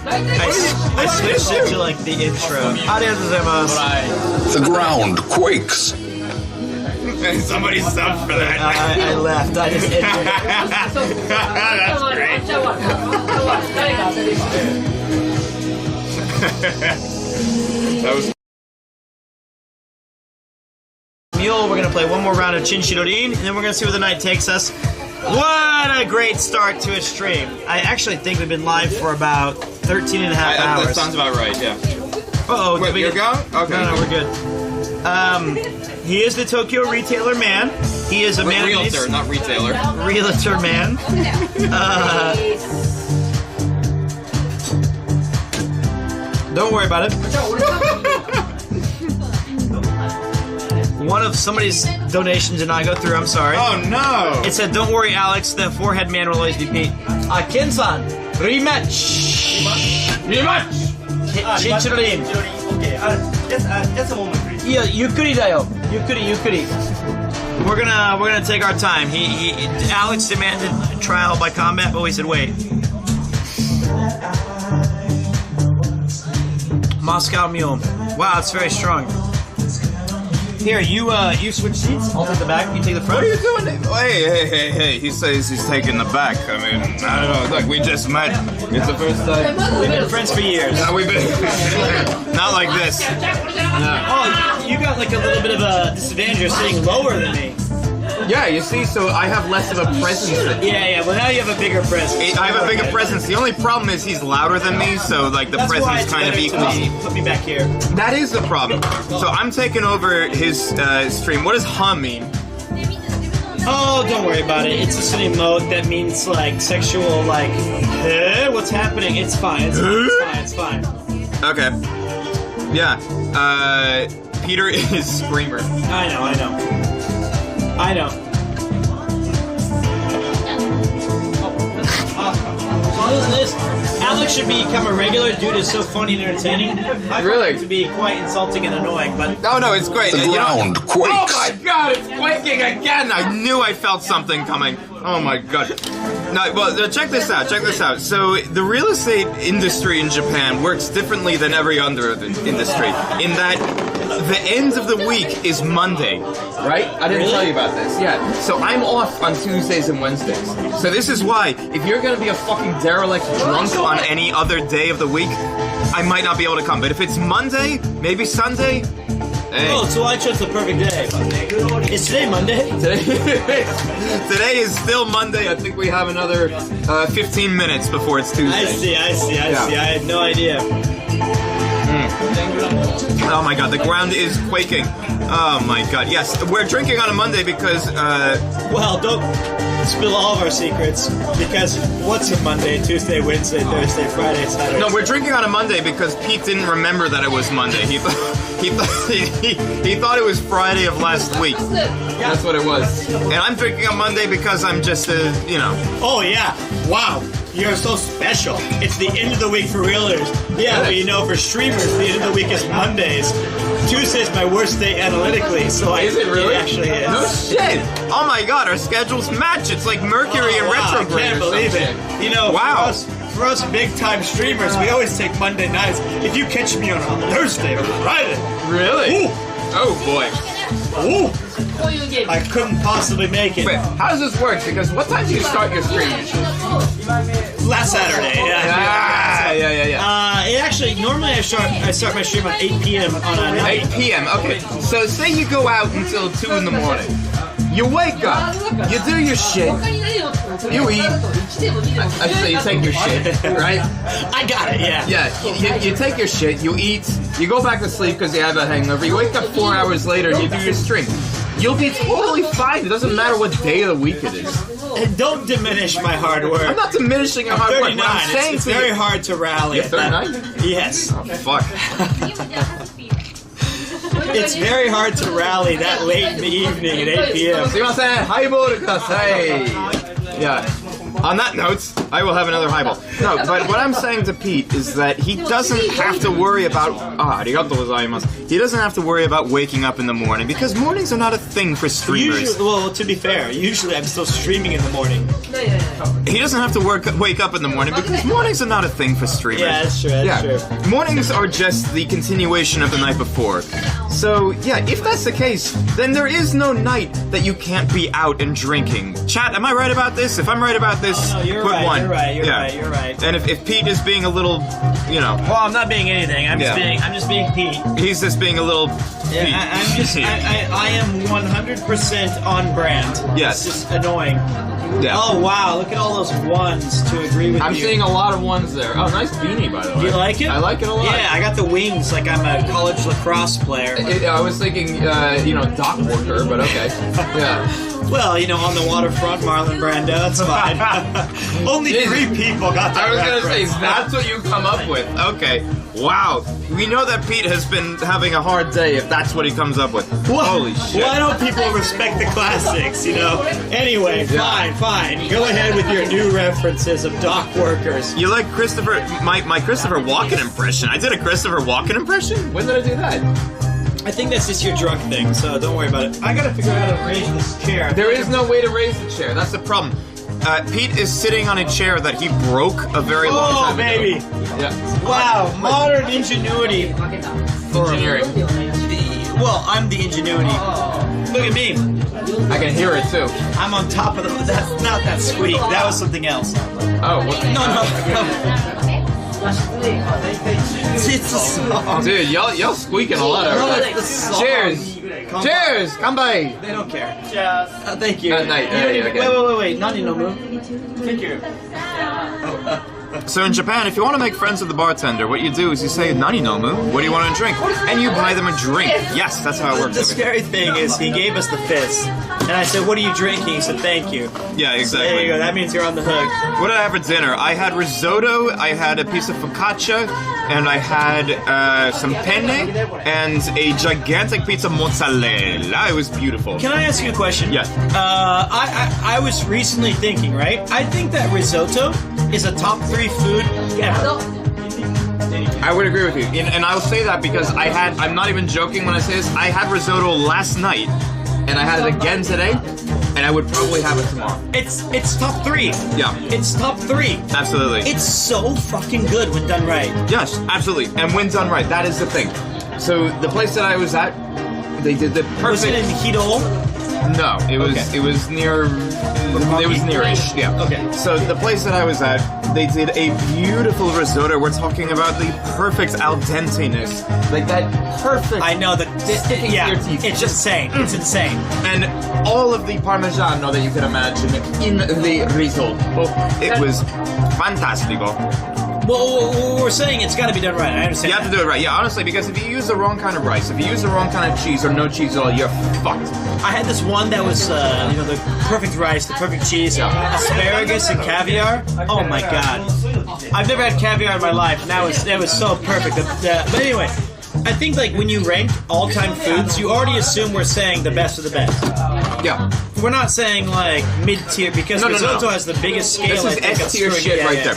I switched it to like the intro. The ground quakes. Somebody subbed for that. I left. I just entered. That's great. That was. Mule, we're gonna play one more round of Chinshirorin, and then we're gonna see where the night takes us. What a great start to a stream. I actually think we've been live for about 13 and a half hours. That sounds about right, yeah. Uh-oh. Wait, you're going? Okay. No, we're good. He is the Tokyo retailer man. He is a man. Realtor, not retailer. Realtor man. Don't worry about it. One of somebody's donations did not go through. I'm sorry. Oh no! It said, "Don't worry, Alex. The forehead man will always be Pete." Ken-san, rematch. Rematch. Chinshirorin. Okay, just a moment, please. Yeah, yukuri da yo. Yukuri. We're gonna take our time. Alex demanded trial by combat, but we said wait. Moscow Mule. Wow, it's very strong. Here, you switch seats. I'll take the back. You take the front. What are you doing? Hey. He says he's taking the back. I mean, I don't know. Look, we just met. It's the first time. We've been friends for years. No, we've been. Not like this. No. Oh, you got like a little bit of a disadvantage. You're sitting lower than me. Yeah, you see, so I have less of a presence. Yeah, well now you have a bigger presence. I have a bigger presence. The only problem is he's louder than me, so like the presence kind of equals. Put me back here. That is the problem. So I'm taking over his stream. What does hum mean? Oh, don't worry about it. It's just an emote that means like sexual, like, what's happening? It's fine. It's fine. Okay. Yeah. Peter is Screamer. I know. This Alex should become a regular. Dude is so funny and entertaining. I Really? find it to be quite insulting and annoying, but No, it's great. The ground quakes. Oh my god, it's quaking again! I knew I felt something coming. Oh my god. No, well, check this out. So, the real estate industry in Japan works differently than every other industry in that the end of the week is Monday, right? I didn't tell you about this. Yeah. So I'm off on Tuesdays and Wednesdays. So this is why, if you're gonna be a fucking derelict drunk on any other day of the week, I might not be able to come. But if it's Monday, maybe Sunday. Hey. Oh, so I chose the perfect day. Is today Monday? Today is still Monday. I think we have another 15 minutes before it's Tuesday. I see. I had no idea. Oh my god, the ground is quaking. Oh my god, yes. We're drinking on a Monday because, Well, don't spill all of our secrets, because what's a Monday, Tuesday, Wednesday, Thursday, Friday, Saturday? No, we're drinking on a Monday because Pete didn't remember that it was Monday. He thought it was Friday of last week. That's what it was. And I'm drinking on Monday because I'm just Oh yeah! Wow, you're so special. It's the end of the week for realtors. Yeah, but you know, for streamers, the end of the week is Mondays. Tuesday's my worst day analytically, so Is it really? It actually is. No shit! Oh my god, our schedules match. It's like Mercury and retrograde. I can't or believe something. it. You know, Wow. for us big-time streamers, we always take Monday nights. If you catch me on a Thursday or Friday, Really? Ooh. Oh boy. Ooh, I couldn't possibly make it. Wait, how does this work? Because what time do you start your stream usually? Last Saturday, yeah. It actually, normally I start my stream at 8 p.m. on a night. 8 p.m. Okay, so say you go out until 2 in the morning. You wake up, you do your shit, you eat. I should say you take your shit, right? I got it, yeah. Yeah, you take your shit, you eat, you go back to sleep because you have a hangover, you wake up 4 hours later and you do your stream. You'll be totally fine. It doesn't matter what day of the week it is. And don't diminish my hard work. I'm not diminishing your hard work. 39. What I'm saying It's to you- very hard to rally. You're at that. 39? Yes. Oh, fuck. It's very hard to rally that late in the evening at 8 p.m. すいません、ハイボールください。Yeah. On that note, I will have another highball. No, but what I'm saying to Pete is that he doesn't have to worry about. Arigatou gozaimasu. He doesn't have to worry about waking up in the morning because mornings are not a thing for streamers. Usually, well, to be fair, usually I'm still streaming in the morning. He doesn't have to wake up in the morning because mornings are not a thing for streamers. Yeah, that's true. That's true. Mornings are just the continuation of the night before. So, yeah, if that's the case, then there is no night that you can't be out and drinking. Chat, am I right about this? If I'm right about this, Oh, no, you're put right, one. you're right, you're Yeah. right, you're right. And if Pete is being a little, Well, I'm not being anything. I'm Yeah. just being Pete. he's just being a little Yeah, Pete. I am 100% on brand. Yes. It's just annoying. Yeah. Oh wow, look at all those ones to agree with I'm you. seeing a lot of ones there. Oh, nice beanie, by the way. You like it? I like it a lot. Yeah, I got the wings like I'm a college lacrosse player. I was thinking, dock worker, but okay. Yeah. Well, you know, on the waterfront, Marlon Brando, that's fine. Only 3 people got that I was gonna say, reference. that's what you come up with. Okay. Wow. We know that Pete has been having a hard day if that's what he comes up with. Holy shit. Why don't people respect the classics, you know? Anyway, fine. Go ahead with your new references of dock workers. You like Christopher, my Christopher Walken impression. I did a Christopher Walken impression? When did I do that? I think that's just your drunk thing, so don't worry about it. I gotta figure out how to raise this chair. There is no way to raise the chair. That's the problem. Pete is sitting on a chair that he broke a very long time ago. baby. Yeah. Wow, modern ingenuity. Engineering. Well, I'm the ingenuity. Look at me. I can hear it too. I'm on top of the. That's not that squeak. That was something else. Oh, what? No. It's a song. Dude, y'all squeaking a lot over No, there. it's the song. Cheers! Cheers! Kanpai! They don't care. Thank you. Wait. Nani no mu? Thank you. So in Japan, if you want to make friends with the bartender, what you do is you say, Nani nomu? What do you want to drink? And you buy them a drink. Yes, that's how it works. The scary thing is he gave us the fist. And I said, what are you drinking? He said, thank you. Yeah, exactly. So there you go. That means you're on the hook. What did I have for dinner? I had risotto, I had a piece of focaccia, and I had some penne, and a gigantic pizza mozzarella. It was beautiful. Can I ask you a question? Yes. I was recently thinking, right? I think that risotto is a top 3 food ever. I would agree with you. And I'll say that because I'm not even joking when I say this, I had risotto last night, and I had it again today, and I would probably have it tomorrow. It's top 3. Yeah. It's top 3. Absolutely. It's so fucking good when done right. Yes, absolutely. And when done right, that is the thing. So the place that I was at, they did the perfect. Was it in Hidol? No, it was near. It was nearish. Yeah. Okay. So the place that I was at, they did a beautiful risotto. We're talking about the perfect al dente-ness, like that perfect. I know yeah. Your teeth. It's just insane. It's insane. And all of the Parmigiano that you can imagine in the risotto. It was fantastico. Well, we're saying it's got to be done right. I understand. You have to do it right. Yeah, honestly, because if you use the wrong kind of rice, if you use the wrong kind of cheese or no cheese at all, you're fucked. I had this one that was, the perfect rice, the perfect cheese, asparagus and caviar. Oh my god! I've never had caviar in my life, and that was so perfect. But anyway, I think like when you rank all-time foods, you already assume we're saying the best of the best. Yeah. We're not saying like mid-tier because risotto has the biggest scale. This is I think, S-tier of shit screwing- right there.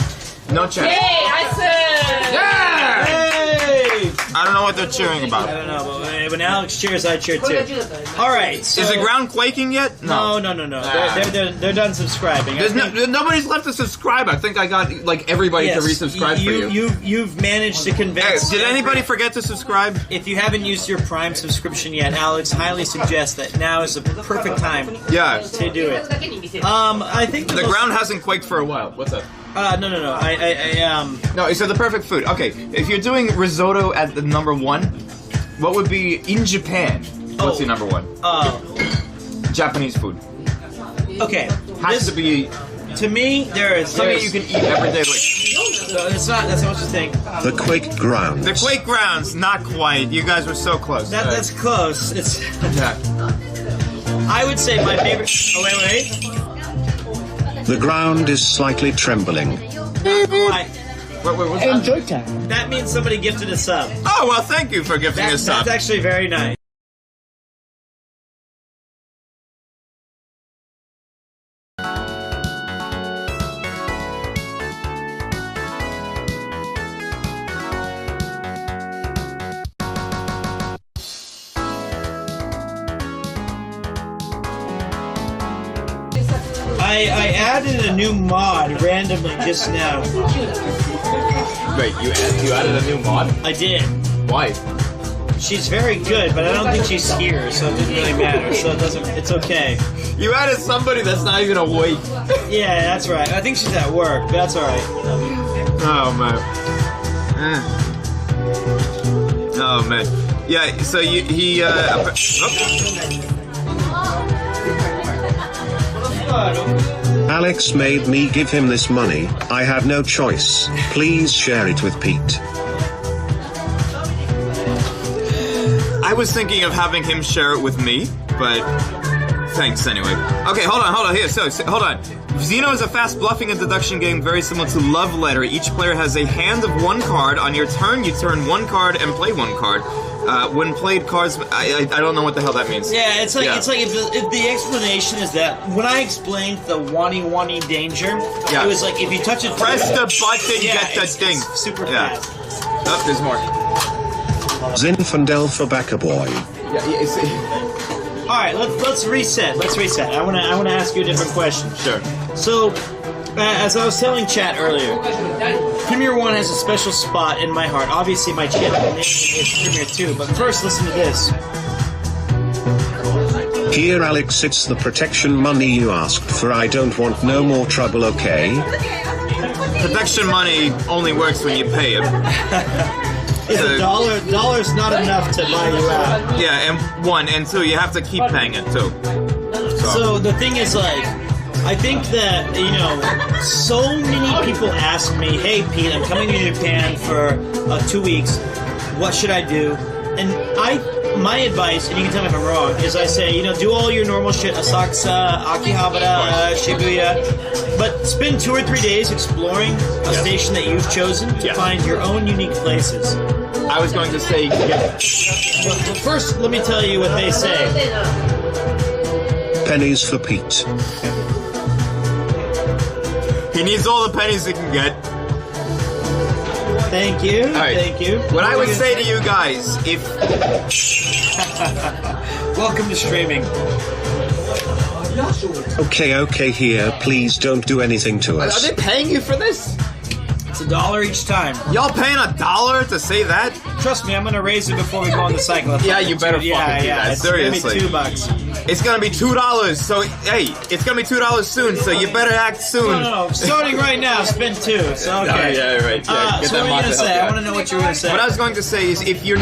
No chance. Yay, I said! Yeah! Hey! I don't know what they're cheering about. I don't know, but when Alex cheers, I cheer too. All right. So Is the ground quaking yet? No. They're done subscribing. Nobody's left to subscribe. I think I got like everybody to resubscribe for you. You've managed to convince. Hey, did anybody forget to subscribe? If you haven't used your Prime subscription yet, Alex highly suggests that now is the perfect time. Yeah. To do it. I think The ground hasn't quaked for a while. What's up? No. No, it's the perfect food. Okay, if you're doing risotto at the number one, what would be in Japan? What's the number one? Japanese food. Okay. Has to be. To me, there's something you can eat every day. That's not what you think. The Quake Grounds. The Quake Grounds, not quite. You guys were so close. That's close. It's. Yeah. I would say my favorite. Oh wait. The ground is slightly trembling. Enjoy time. That means somebody gifted a sub. Oh, well, thank you for gifting a sub. That's actually very nice. I added a new mod randomly just now. Wait, you added a new mod? I did. Why? She's very good, but I don't think she's here, so it doesn't really matter. So it's okay. You added somebody that's not even awake. Yeah, that's right. I think she's at work, but that's all right. Oh man. Oh man. Yeah. So he. Alex made me give him this money. I had no choice. Please share it with Pete. I was thinking of having him share it with me, but thanks anyway. Okay, hold on here. So hold on. Xeno is a fast bluffing and deduction game very similar to Love Letter. Each player has a hand of one card. On your turn, you turn one card and play one card. When played cards, I don't know what the hell that means. Yeah, it's like if the explanation is that when I explained the wani danger, it was like if you touch it, press the button, get the thing. It's super fast. Oh, there's more. Zinfandel for Backer Boy. All right, let's reset. Let's reset. I wanna ask you a different question. Sure. So, as I was telling chat earlier, Premier 1 has a special spot in my heart. Obviously, my channel name is Premier 2, but first, listen to this. Here, Alex, it's the protection money you asked for. I don't want no more trouble, okay? Protection money only works when you pay it. Is $1's not enough to buy you out. Yeah, and one, and two, you have to keep paying it too. So the thing is, like, I think that, so many people ask me, hey Pete, I'm coming to Japan for 2 weeks, what should I do? And my advice, and you can tell me if I'm wrong, is I say, do all your normal shit, Asakusa, Akihabara, Shibuya, but spend 2 or 3 days exploring a station that you've chosen to find your own unique places. I was going to say, But first, let me tell you what they say. Pennies for Pete. He needs all the pennies he can get. Thank you. All right. Thank you. What I would say to you guys, if welcome to streaming. Okay, here, please don't do anything to are us. they paying you for this? It's $1 each time. Y'all paying $1 to say that? Trust me, I'm gonna raise it before we go on the cycle. Yeah, you better fucking do that. Seriously. It's gonna be $2. It's gonna be $2. So hey, it's gonna be $2 soon. So you better act soon. No. Starting right now, spend 2. So okay. Oh, yeah, right. Yeah, so what are you gonna say? I want to know what you were gonna say. What I was going to say is, if you've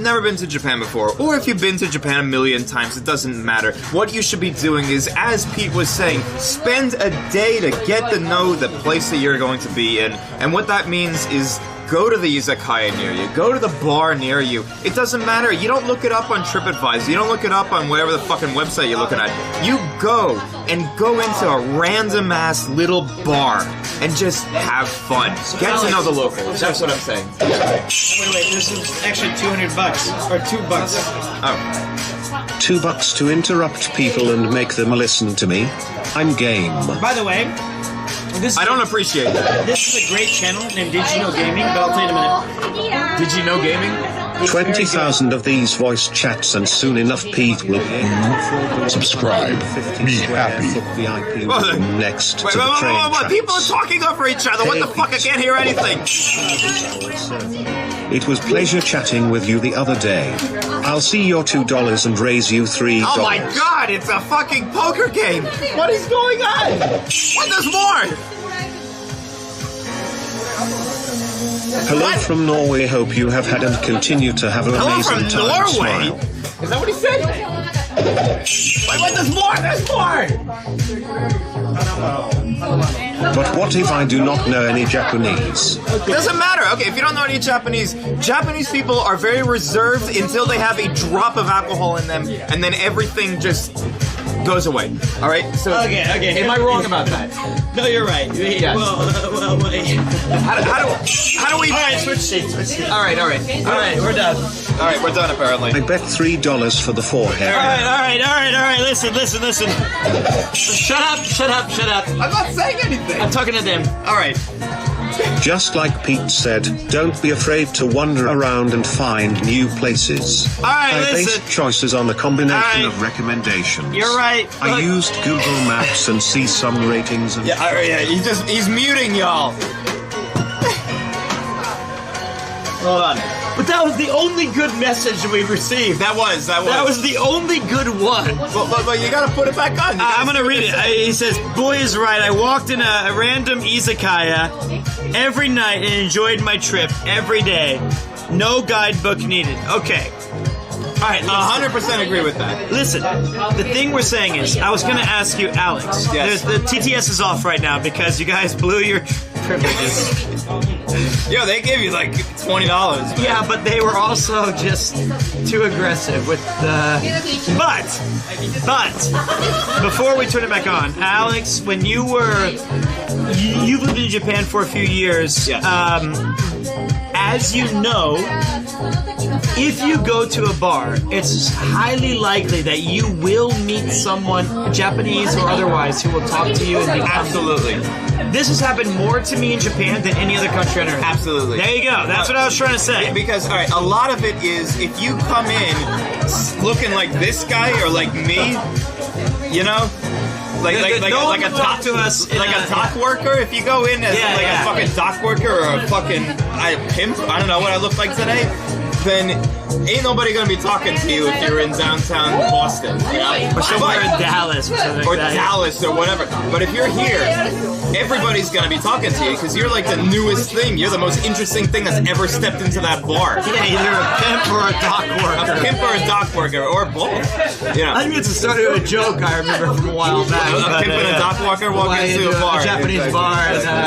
never been to Japan before, or if you've been to Japan a million times, it doesn't matter. What you should be doing is, as Pete was saying, spend a day to get to know the place that you're going to be in, and what that means is go to the izakaya near you, go to the bar near you. It doesn't matter. You don't look it up on TripAdvisor. You don't look it up on whatever the fucking website you're looking at. You go into a random ass little bar and just have fun. Get to know the locals. That's what I'm saying. Wait, this is actually $200 or $2. Oh. $2 to interrupt people and make them listen to me. I'm game. By the way, I don't appreciate that. This is a great channel named Did You Know Gaming, but I'll tell you in a minute. Did you know gaming? 20,000 of these voice chats and soon enough Pete will Subscribe. Be happy. Next to Wait, the train tracks. people are talking over each other. What the fuck? I can't hear anything. It was pleasure chatting with you the other day. I'll see your $2 and raise you $3. Oh my god, it's a fucking poker game. What is going on? What, there's more? Hello from Norway. Hope you have had and continue to have an amazing time. Norway? Smile. Is that what he said? Wait, there's more! There's more! But what if I do not know any Japanese? Doesn't matter. Okay, if you don't know any Japanese people are very reserved until they have a drop of alcohol in them, and then everything just goes away. All right. So okay. Am I wrong about that? No, you're right. Yes. Well, wait. How do we? All right, switch seats. All right, we're done. All right, we're done apparently. I bet $3 for the forehead. All right. Listen. Shut up. I'm not saying anything. I'm talking to them. All right. Just like Pete said, don't be afraid to wander around and find new places. All right, I listen. based choices on a combination of recommendations. You're right. I used Google Maps and see some ratings and... Yeah, he's muting y'all. Hold on. But that was the only good message we received. That was the only good one. But you gotta put it back on. I'm gonna read it. He says, "Boy is right. I walked in a random izakaya every night and enjoyed my trip every day. No guidebook needed." Okay. All right, 100% agree with that. Listen, the thing we're saying is, I was going to ask you, Alex. Yes. The TTS is off right now because you guys blew your privileges. Yo, they gave you like $20. Man. Yeah, but they were also just too aggressive with the... But, before we turn it back on, Alex, when you've lived in Japan for a few years, yes. As you know, if you go to a bar, it's highly likely that you will meet someone, Japanese or otherwise, who will talk to you and become... Absolutely. This has happened more to me in Japan than any other country on earth. Absolutely. There you go. That's what I was trying to say. Yeah, because, all right, a lot of it is if you come in looking like this guy or like me, you know? Like a dock to us, like a dock worker. If you go in as a fucking dock worker or a fucking pimp, I don't know what I look like today, then ain't nobody gonna be talking to you if you're in downtown Boston, you know? Or somewhere in Dallas or something or like that. Dallas or whatever. But if you're here, everybody's gonna be talking to you because you're like the newest thing. You're the most interesting thing that's ever stepped into that bar. Yeah, either a pimp or a dock worker. A pimp or a dock worker, or both. Yeah. I think it's started with a joke I remember from a while back. A pimp and a dock walker walk into a bar. A Japanese bar.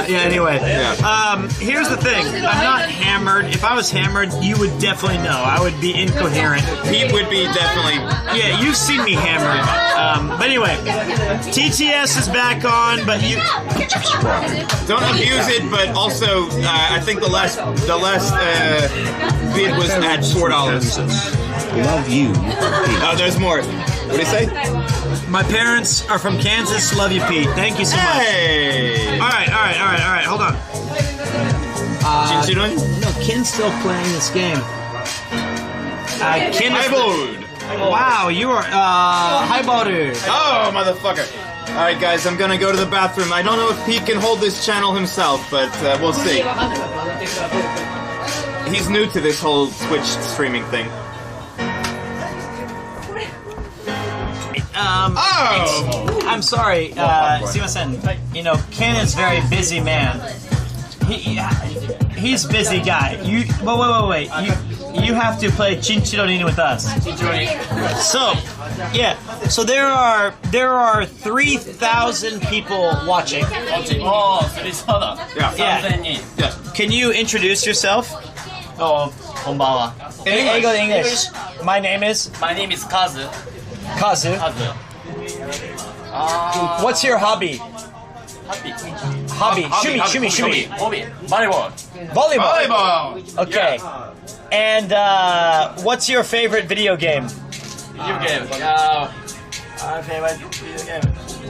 Anyway. Yeah. Here's the thing. I'm not hammered. If I was hammered, you would definitely know. I would be incoherent. Pete would be definitely... Yeah, you've seen me hammered. But anyway, TTS is back on, but you... Don't abuse it, but also, I think the last bid was at $4. Love you. Oh, there's more. What do you say? My parents are from Kansas. Love you, Pete. Thank you so much. Hey! All right. Hold on. No, Ken's still playing this game. Ken Highballed. Wow, you are highballed. Oh, motherfucker. All right, guys, I'm gonna go to the bathroom. I don't know if Pete can hold this channel himself, but we'll see. He's new to this whole Twitch streaming thing. I'm sorry, Simasen. You know, Ken is a very busy man. He's a busy guy. Wait. you have to play Chinchirorin with us. So, yeah. So there are 3,000 people watching. Oh, 3,000. Yeah. Can you introduce yourself? Oh, こんばんは。English. My name is Kazu. Kazu. What's your hobby? Hobby. Shumi. Volleyball. Volleyball. Okay. And what's your favorite video game? Video game. My favorite video game.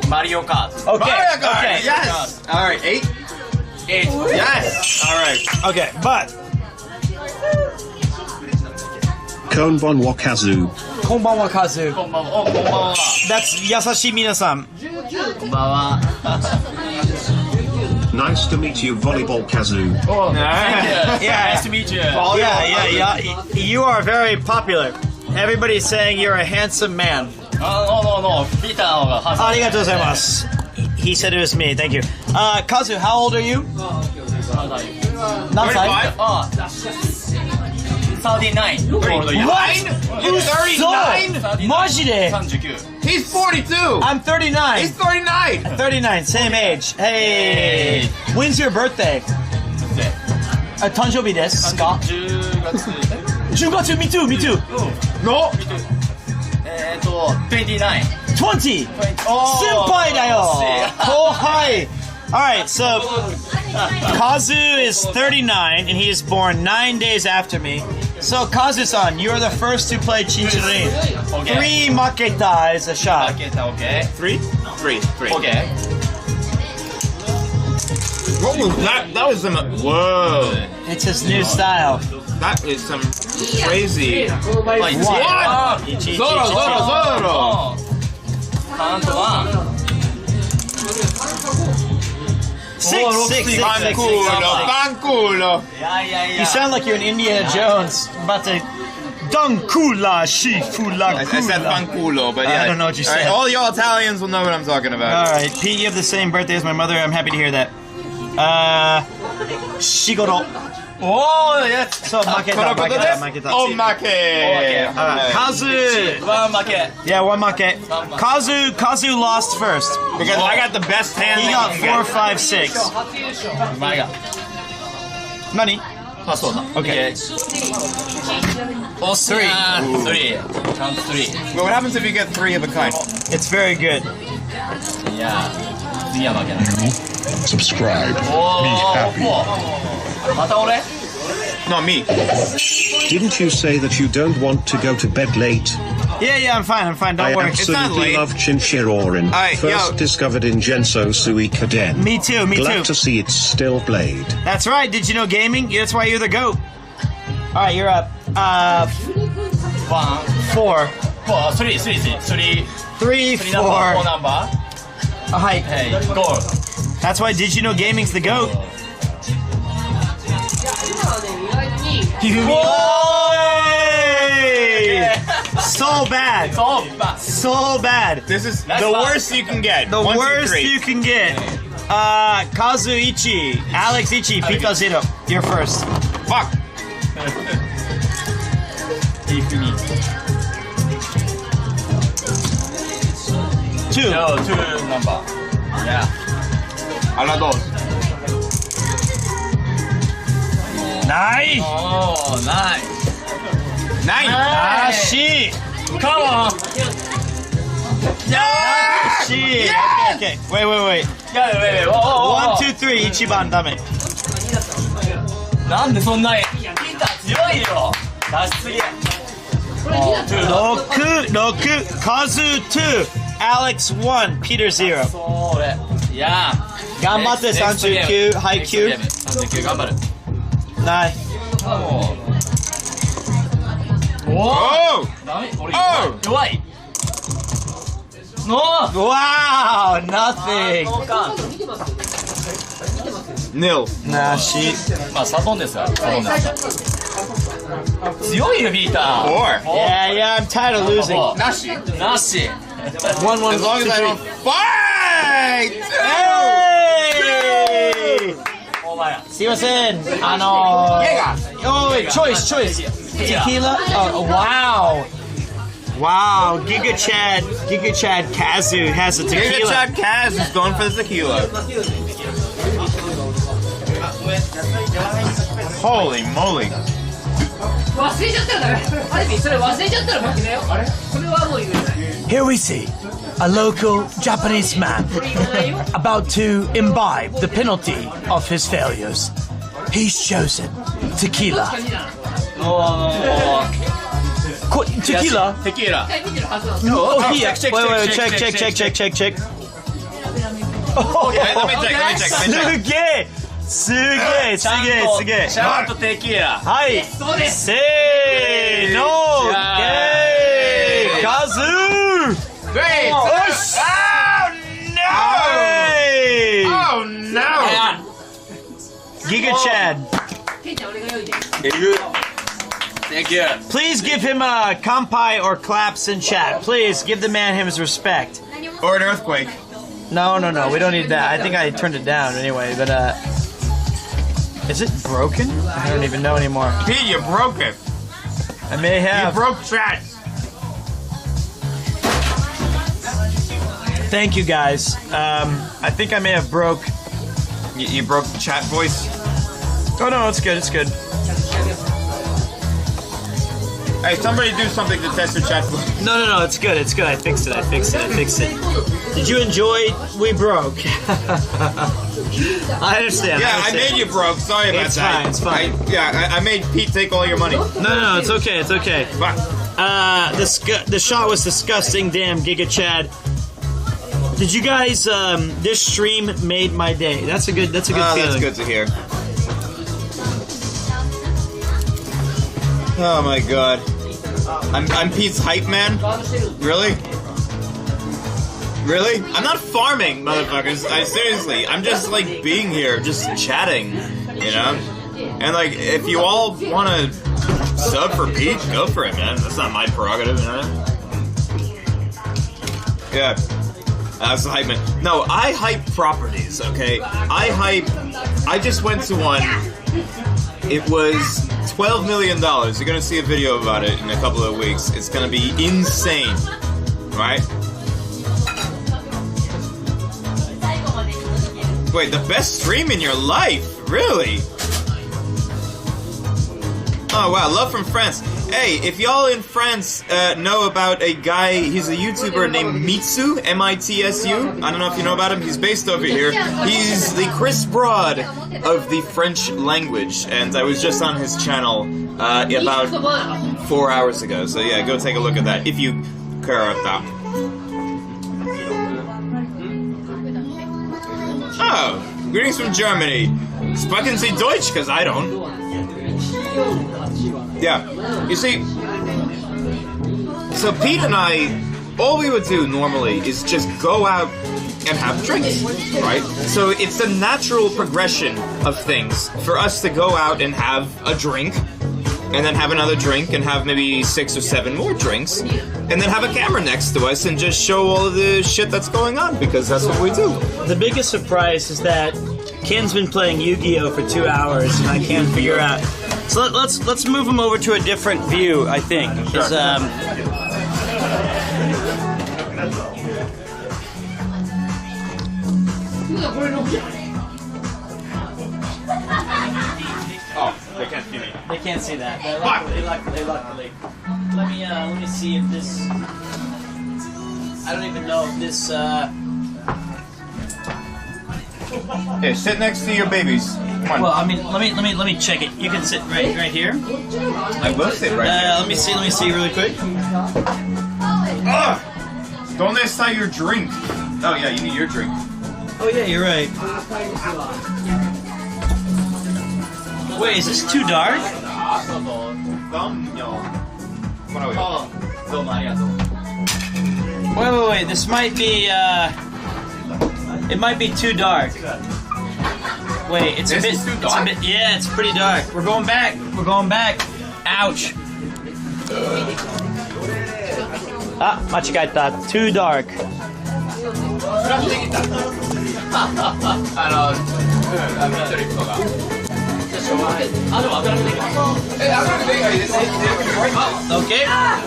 Mario Kart. Okay. Mario Kart, Okay. yes. All right, 8. Yes. All right. Okay, but Konbanwa Kazu. Konbanwa Kazu. こんばんは。こんばんは。 That's Yasashi Minasan. こんばんは。 Nice to meet you, Volleyball Kazu. Oh, thank you. Yeah. Nice to meet you. Yeah. You are very popular. Everybody's saying you're a handsome man. No. Peter の方がハンサム。 Arigatou gozaimasu. He said it was me. Thank you. Kazu, how old are you? 35? 39. What? You're 39? マジで? 39. He's 42. I'm 39. He's 39. 39, same age. Hey. When's your birthday? 誕生日ですか? 10月 Me too. No. 29. 20. Oh, 先輩だよ. 後輩. Alright, so Kazu is 39 and he is born 9 days after me. So Kazu-san, you are the first to play Chinchirorin. Okay. 3 maketa is a shot. Okay. 3. Okay. What was that? That was some. Whoa. It's his new style. That is some crazy. Like what? Zoro. Count 1. Six. Fanculo. Yeah. You sound like you're in Indiana Jones. About to Dankula Shifula. I said fanculo, but yeah. I don't know what you said. All y'all Italians will know what I'm talking about. Alright, Pete, you have the same birthday as my mother. I'm happy to hear that. Shigoro. Oh, yes. So, maketa. Oh, make. Kazu. 1 負け. Yeah, 1 make. Kazu lost first. Because I got the best hand. He got 4, 5, 6. お前が。何? あ、そうだ。Okay. 惜しいな。3. Count 3. But what happens if you get 3 of a kind? It's very good. いや、次は負けない。 Subscribe. Be happy. また俺? Not me. Didn't you say that you don't want to go to bed late? Yeah, I'm fine. Don't I worry. absolutely love Chinchirorin. First discovered in Genso Suikoden. Me too. Glad to see it's still played. That's right. Did you know gaming? That's why you're the GOAT. Alright, you're up. 4. 3. 3, 4. 4 number. Hi. Hey, goal. That's why Did You Know Gaming's the GOAT. So bad. So bad. This is the worst you can get. The worst you can get. Kazu Ichi. Alex Ichi. Pika Zero. You're first. Fuck. 2. No, 2 number. Yeah. A la 2. ない. Oh, nice. 9. 惜しい. Come on. Yeah! Okay. Wait. Wait. 1, 2, 3. 一番ダメ. なんでそんなピーター強いよ。出しすぎ。6. Kazu 2. Alex 1. Peter 0. それ。いや。頑張って39。配球。39頑張る。ない。おお。ダメ。俺弱い。Wow, nothing. Nil. なし。まあサトンですから。強いよピーター。4. Yeah, I'm tired of losing. なし。 1, 1. As long as I don't fight. Hey! すいません。Wait, choice. Tequila? Oh, wow. Wow, Giga Chad Kazu has a tequila. Giga Chad Kaz is going for the tequila. Holy moly. Here we see a local Japanese man about to imbibe the penalty of his failures. He's chosen tequila. Tequila? Tequila. Oh, here. Check. Oh, yeah, let me check. すげえ。ちゃんとテキーラ。はい。せーの。カズー。Great. Oh, no. Giga Chad. Thank you. Please give him a kampai or claps in chat. Please give the man his respect. Or an earthquake. No. We don't need that. I think I turned it down anyway, but is it broken? I don't even know anymore. Pete, you broke it. I may have. You broke chat. Thank you guys. I think I may have broke. You broke the chat voice? Oh no, it's good. Hey, somebody do something to test the chat voice. No, it's good. I fixed it. Did you enjoy We Broke? I understand. Yeah, I made you broke. Sorry about that. It's fine. I made Pete take all your money. No, it's okay. Fuck. The shot was disgusting. Damn, Giga Chad. Did you guys? This stream made my day. That's a good feeling. That's good to hear. Oh my god. I'm Pete's hype man? Really? Really? I'm not farming, motherfuckers. Seriously, I'm just like being here, just chatting, you know? And like, if you all wanna sub for Pete, go for it, man. That's not my prerogative, you know? Yeah. That's the hype man. No, I hype properties, okay? I just went to one. It was $12 million. You're gonna see a video about it in a couple of weeks. It's gonna be insane, right? Wait, the best stream in your life? Really? Oh wow, love from France. Hey, if y'all in France know about a guy, he's a YouTuber named Mitsu, M-I-T-S-U. I don't know if you know about him. He's based over here. He's the Chris Broad of the French language, and I was just on his channel about 4 hours ago. So yeah, go take a look at that if you care about that. Oh, greetings from Germany. Sprechen Sie Deutsch? Because I don't. Yeah, you see, so Pete and I, all we would do normally is just go out and have drinks, right? So it's the natural progression of things for us to go out and have a drink, and then have another drink, and have maybe 6 or 7 more drinks, and then have a camera next to us and just show all of the shit that's going on, because that's what we do. The biggest surprise is that Ken's been playing Yu-Gi-Oh for 2 hours, and I can't figure out. So let's move him over to a different view, I think. Sure. Oh, they can't see me. They can't see that. Luckily. Let me see if this. I don't even know if this. Here, sit next to your babies. Come on. Well, I mean, let me check it. You can sit right here. I will sit right here. Let me see really quick. Don't decide your drink. Oh yeah, you need your drink. Oh yeah, you're right. Wait, is this too dark? Wait. This might be. It might be too dark. Wait, it's a bit too dark. Yeah, it's pretty dark. We're going back. Ouch. Machikaeta. Too dark. Okay,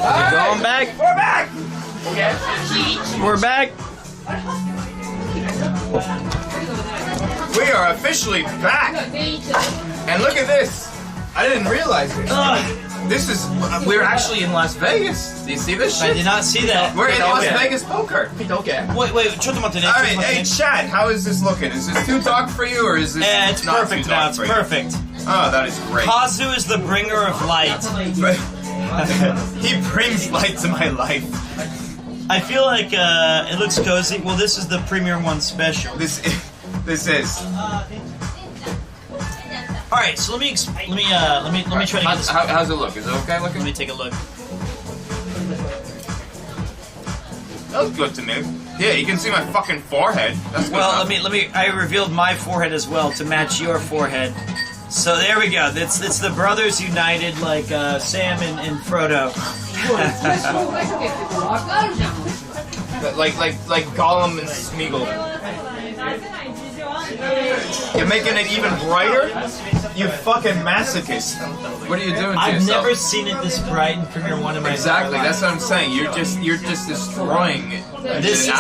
we're going back. We're back. We're back. We are officially back. And look at this. I didn't realize it. This is, we're actually in Las Vegas. Do you see this shit? I did not see that. We're in Las Vegas poker. Okay. Wait,ちょっと待ってね。 Alright, hey Chad, how is this looking? Is this too dark for you or is this It's not perfect too now, dark it's for you? perfect. Oh, that is great. Kazu is the bringer of light. He brings light to my life. I feel like it looks cozy. Well, this is the Premier One special. This is. All right, so let me try to get this. How's it look? Is it okay looking? Let me take a look. That looks good to me. Yeah, you can see my fucking forehead. That's good Well, enough. let me. I revealed my forehead as well to match your forehead. So there we go. It's the brothers united, like Sam and Frodo. like Gollum and Smeagol. You're making it even brighter? You fucking masochist. What are you doing to I've yourself? never seen it this bright in Premiere One in my Exactly, entire life. that's what I'm saying. You're just destroying it. This is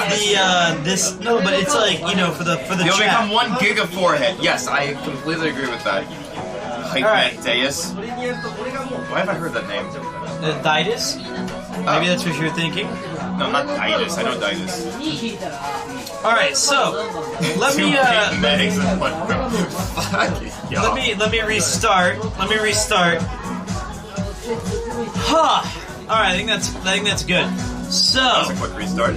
this no, but it's like for the You'll chat. become 1 gig of forehead. Yes, I completely agree with that. Hype Alright. Man Deus. Why have I heard that name? Ditus? Maybe that's what you're thinking. No, not Ditus. I know Ditus. All right, so let me let me restart. Huh. All right, I think that's good. So That was a quick restart.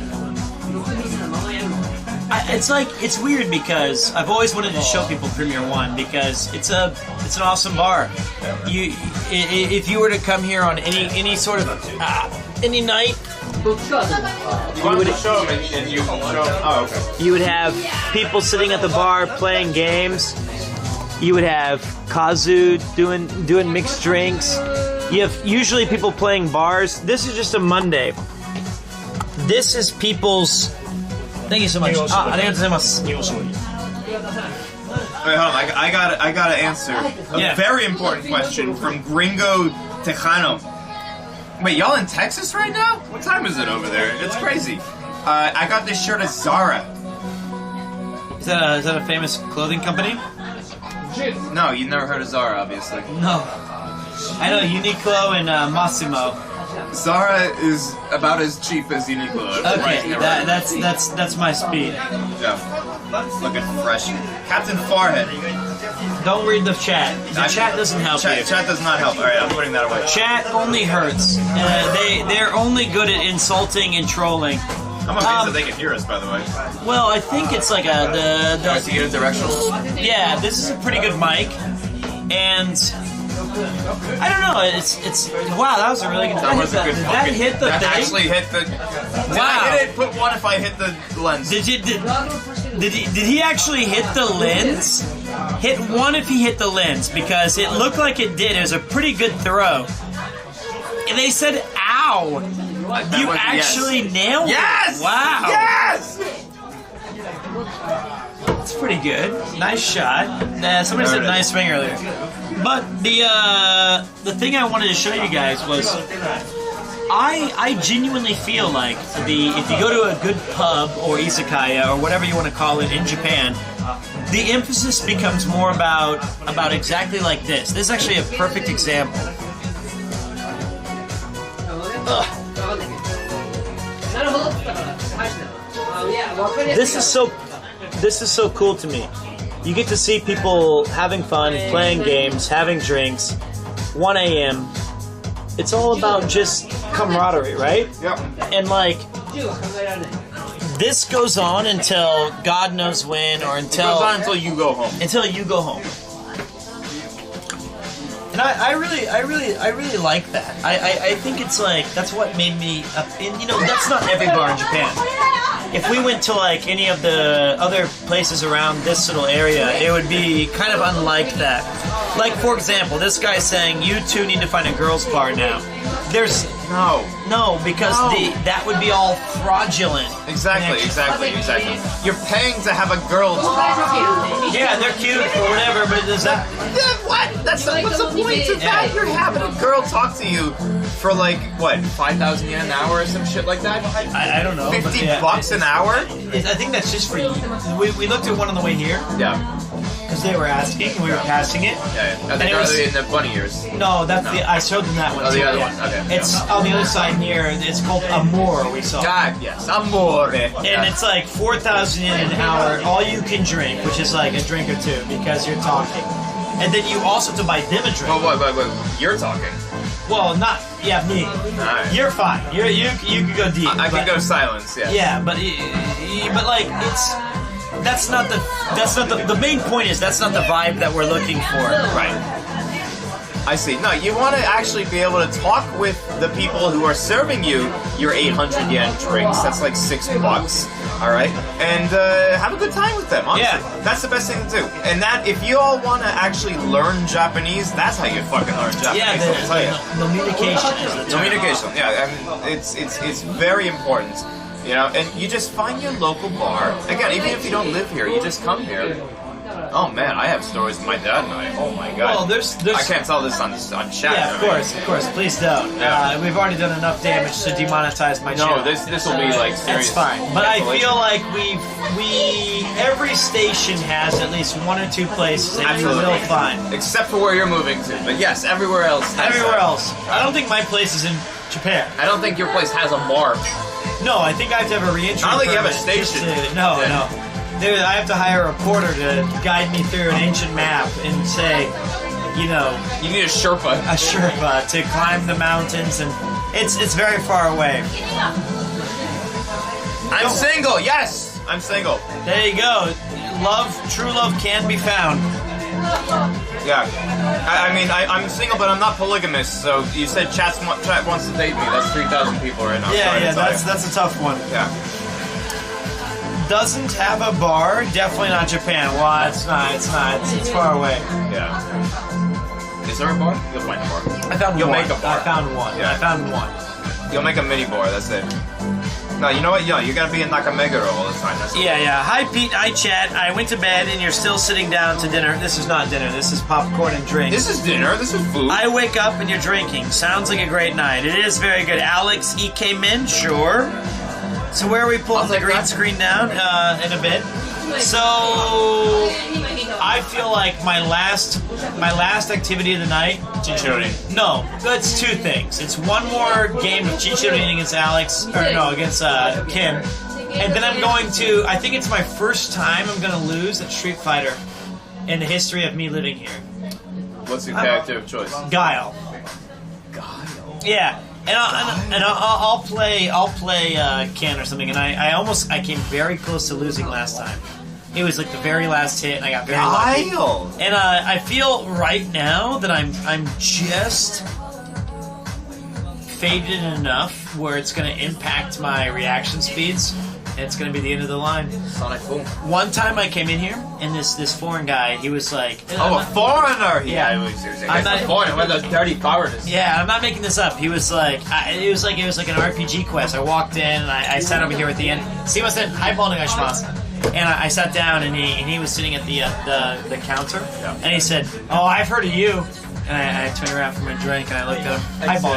it's weird because I've always wanted to show people Premiere One because it's an awesome bar. If you were to come here on any sort of any night. You want to show them and you can show them. Oh, okay. You would have people sitting at the bar playing games. You would have Kazu doing mixed drinks. You have usually people playing bars. This is just a Monday. This is people's. Thank you so much. Wait, hold on. I got to answer a very important question from Gringo Tejano. Wait, y'all in Texas right now? What time is it over there? It's crazy. I got this shirt at Zara. Is that a famous clothing company? No, you never heard of Zara, obviously. No. I know Uniqlo and Massimo. Zara is about as cheap as Uniqlo. Okay, that's my speed. Yeah. Looking fresh. Captain Farhead. Don't read the chat. The chat doesn't help you. Chat does not help. All right, I'm putting that away. Chat only hurts. They're only good at insulting and trolling. I'm amazed that they can hear us, by the way. Well, I think it's like To get a directional. Yeah, this is a pretty good mic, and I don't know. It's wow. That was a really good. That was a good. Did that hit the That thing? actually hit the. Did Wow. I hit it? Put 1 if I hit the lens. Did he actually hit the lens? Hit 1 if he hit the lens because it looked like it did. It was a pretty good throw. And they said, "Ow!" You actually nailed Yes! it. Wow. Yes! That's pretty good. Nice shot. Somebody said nice swing earlier. But the thing I wanted to show you guys was I genuinely feel like if you go to a good pub or izakaya or whatever you want to call it in Japan, the emphasis becomes more about exactly like this. This is actually a perfect example. This is so cool to me. You get to see people having fun, playing games, having drinks. 1 a.m. It's all about just camaraderie, right? Yep. And like, This goes on until God knows when, or until It goes on until you go home. Until you go home. And I really like that. I think it's like that's what made me. And you know, that's not every bar in Japan. If we went to like any of the other places around this little area, it would be kind of unlike that. Like, for example, this guy's saying you two need to find a girls' bar now. There's no, because that would be all fraudulent. Exactly. You're paying to have a girl's bar. Yeah, they're cute or whatever, but does that? What? What's the point of that? You're having a girl talk to you for like what, 5,000 yen an hour or some shit like that? I don't know. $50 an hour? I think that's just for you. We looked at one on the way here. Yeah. Because they were asking, we were passing it. Yeah. Are they in the bunny ears? No, that's I showed them that one. Oh, the too, other yeah. one. Okay. It's on the other side here. It's called Amore. We saw. God, yes, Amore. And it's like 4,000 yen an hour, all you can drink, which is like a drink or two because you're talking. And then you also have to buy them a drink. Oh, wait. You're talking. Well, not me. Right. You're fine. You can go deep. I can go silence. Yeah. Yeah, but like it's. That's not the main point is that's not the vibe that we're looking for. Right. I see. No, you want to actually be able to talk with the people who are serving you your 800 yen drinks. That's like $6. All right, and have a good time with them. Honestly. Yeah, that's the best thing to do. And that if you all want to actually learn Japanese, that's how you fucking learn Japanese. Yeah, I'll tell you. the communication is the term. Communication. Yeah, I mean, it's very important. You know, and you just find your local bar. Again, even if you don't live here, you just come here. Oh man, I have stories with my dad and I. Oh my god. Well, there's I can't tell this on chat. Yeah, of course. Please don't. Yeah. We've already done enough damage to demonetize my channel. No, this will be like serious. That's fine. But I feel like every station has at least one or two places that you will find. Except for where you're moving to. But yes, everywhere else. Everywhere else. I don't think my place is in Japan. I don't think your place has a bar. No, I think I have to have a re-entry. I don't think you have a permit station. No. Dude, I have to hire a reporter to guide me through an ancient map and say, you know, you need a Sherpa. A Sherpa to climb the mountains, and it's very far away. I'm single. Yes, I'm single. There you go. True love can be found. Yeah, I mean, I'm single, but I'm not polygamous. So you said chat wants to date me. That's 3,000 people right now. Yeah, that's a tough one. Yeah. Doesn't have a bar. Definitely not Japan. Why? It's not. It's far away. Yeah. Is there a bar? You'll find a bar. I found You'll one. make a bar. I found one. Yeah. I found one. You'll make a mini bar. That's it. No, you know what? Yeah, you gotta be in Nakameguro all the time. That's Yeah. Hi, Pete. Hi, Chad. I went to bed and you're still sitting down to dinner. This is not dinner. This is popcorn and drinks. This is dinner. This is food. I wake up and you're drinking. Sounds like a great night. It is very good. Alex E.K. Min, sure. So where are we pulling the green screen down in a bit? So I feel like my last activity of the night. Chichironin. No, that's two things. It's one more game of Chichironin against Alex, or no, against Kim, and then I'm going to. I think it's my first time I'm going to lose at Street Fighter in the history of me living here. What's your character of choice? Guile. Yeah. And I'll play Ken or something, and I came very close to losing last time. It was like the very last hit, and I got very lucky. And I feel right now that I'm just faded enough where it's going to impact my reaction speeds, and it's going to be the end of the line. Sonic Boom. One time I came in here, and this foreign guy, he was like... Oh, a foreigner! Yeah. I'm not a foreigner. What those dirty foreigners? Yeah, I'm not making this up. He was like... It was like an RPG quest. I walked in, and I sat over here at the end. Simasen, highball onegaishimasu. And I sat down, and he was sitting at the counter, and he said, "Oh, I've heard of you." And I turned around from a drink, and I looked at him.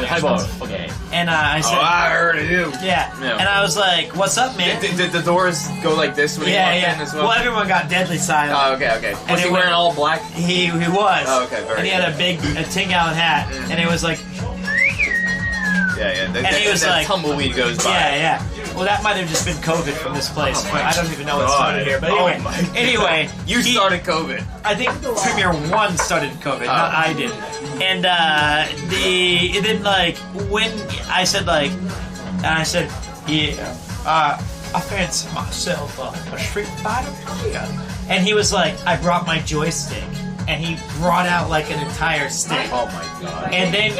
Highball. Okay. And I said, "Oh, I heard of you." Yeah. And I was like, "What's up, man?" Did the doors go like this when he walked in as well? Well, everyone got deadly silent. Oh, okay. Was he wearing all black? He was. Oh, okay, very And he good. had a 10-gallon hat, and it was like... Yeah. And he was like... tumbleweed goes by. Yeah. Well, that might have just been COVID from this place. I don't even know what started here. But anyway, you started COVID. I think Premier One started COVID, not I did. And then when I said I fancy myself a Street Fighter player, and he was like, I brought my joystick. And he brought out like an entire stick. Oh my god! And then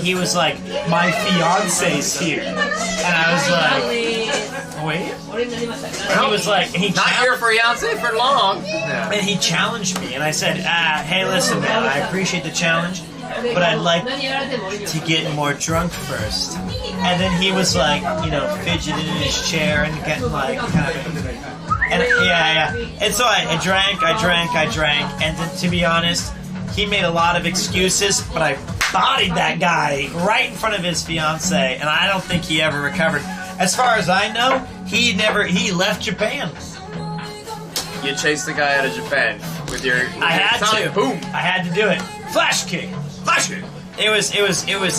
he was like, "My fiance's here," and I was like, wait. And he was like, Not your fiance for long. And he challenged me, and I said, hey, listen, man, I appreciate the challenge, but I'd like to get more drunk first. And then he was like, you know, fidgeting in his chair and getting like kind of... And yeah. And so I drank, and then, to be honest, he made a lot of excuses, but I bodied that guy right in front of his fiance, and I don't think he ever recovered. As far as I know, he left Japan. You chased the guy out of Japan with your I had tongue. to. Boom. I had to do it. Flash kick. It was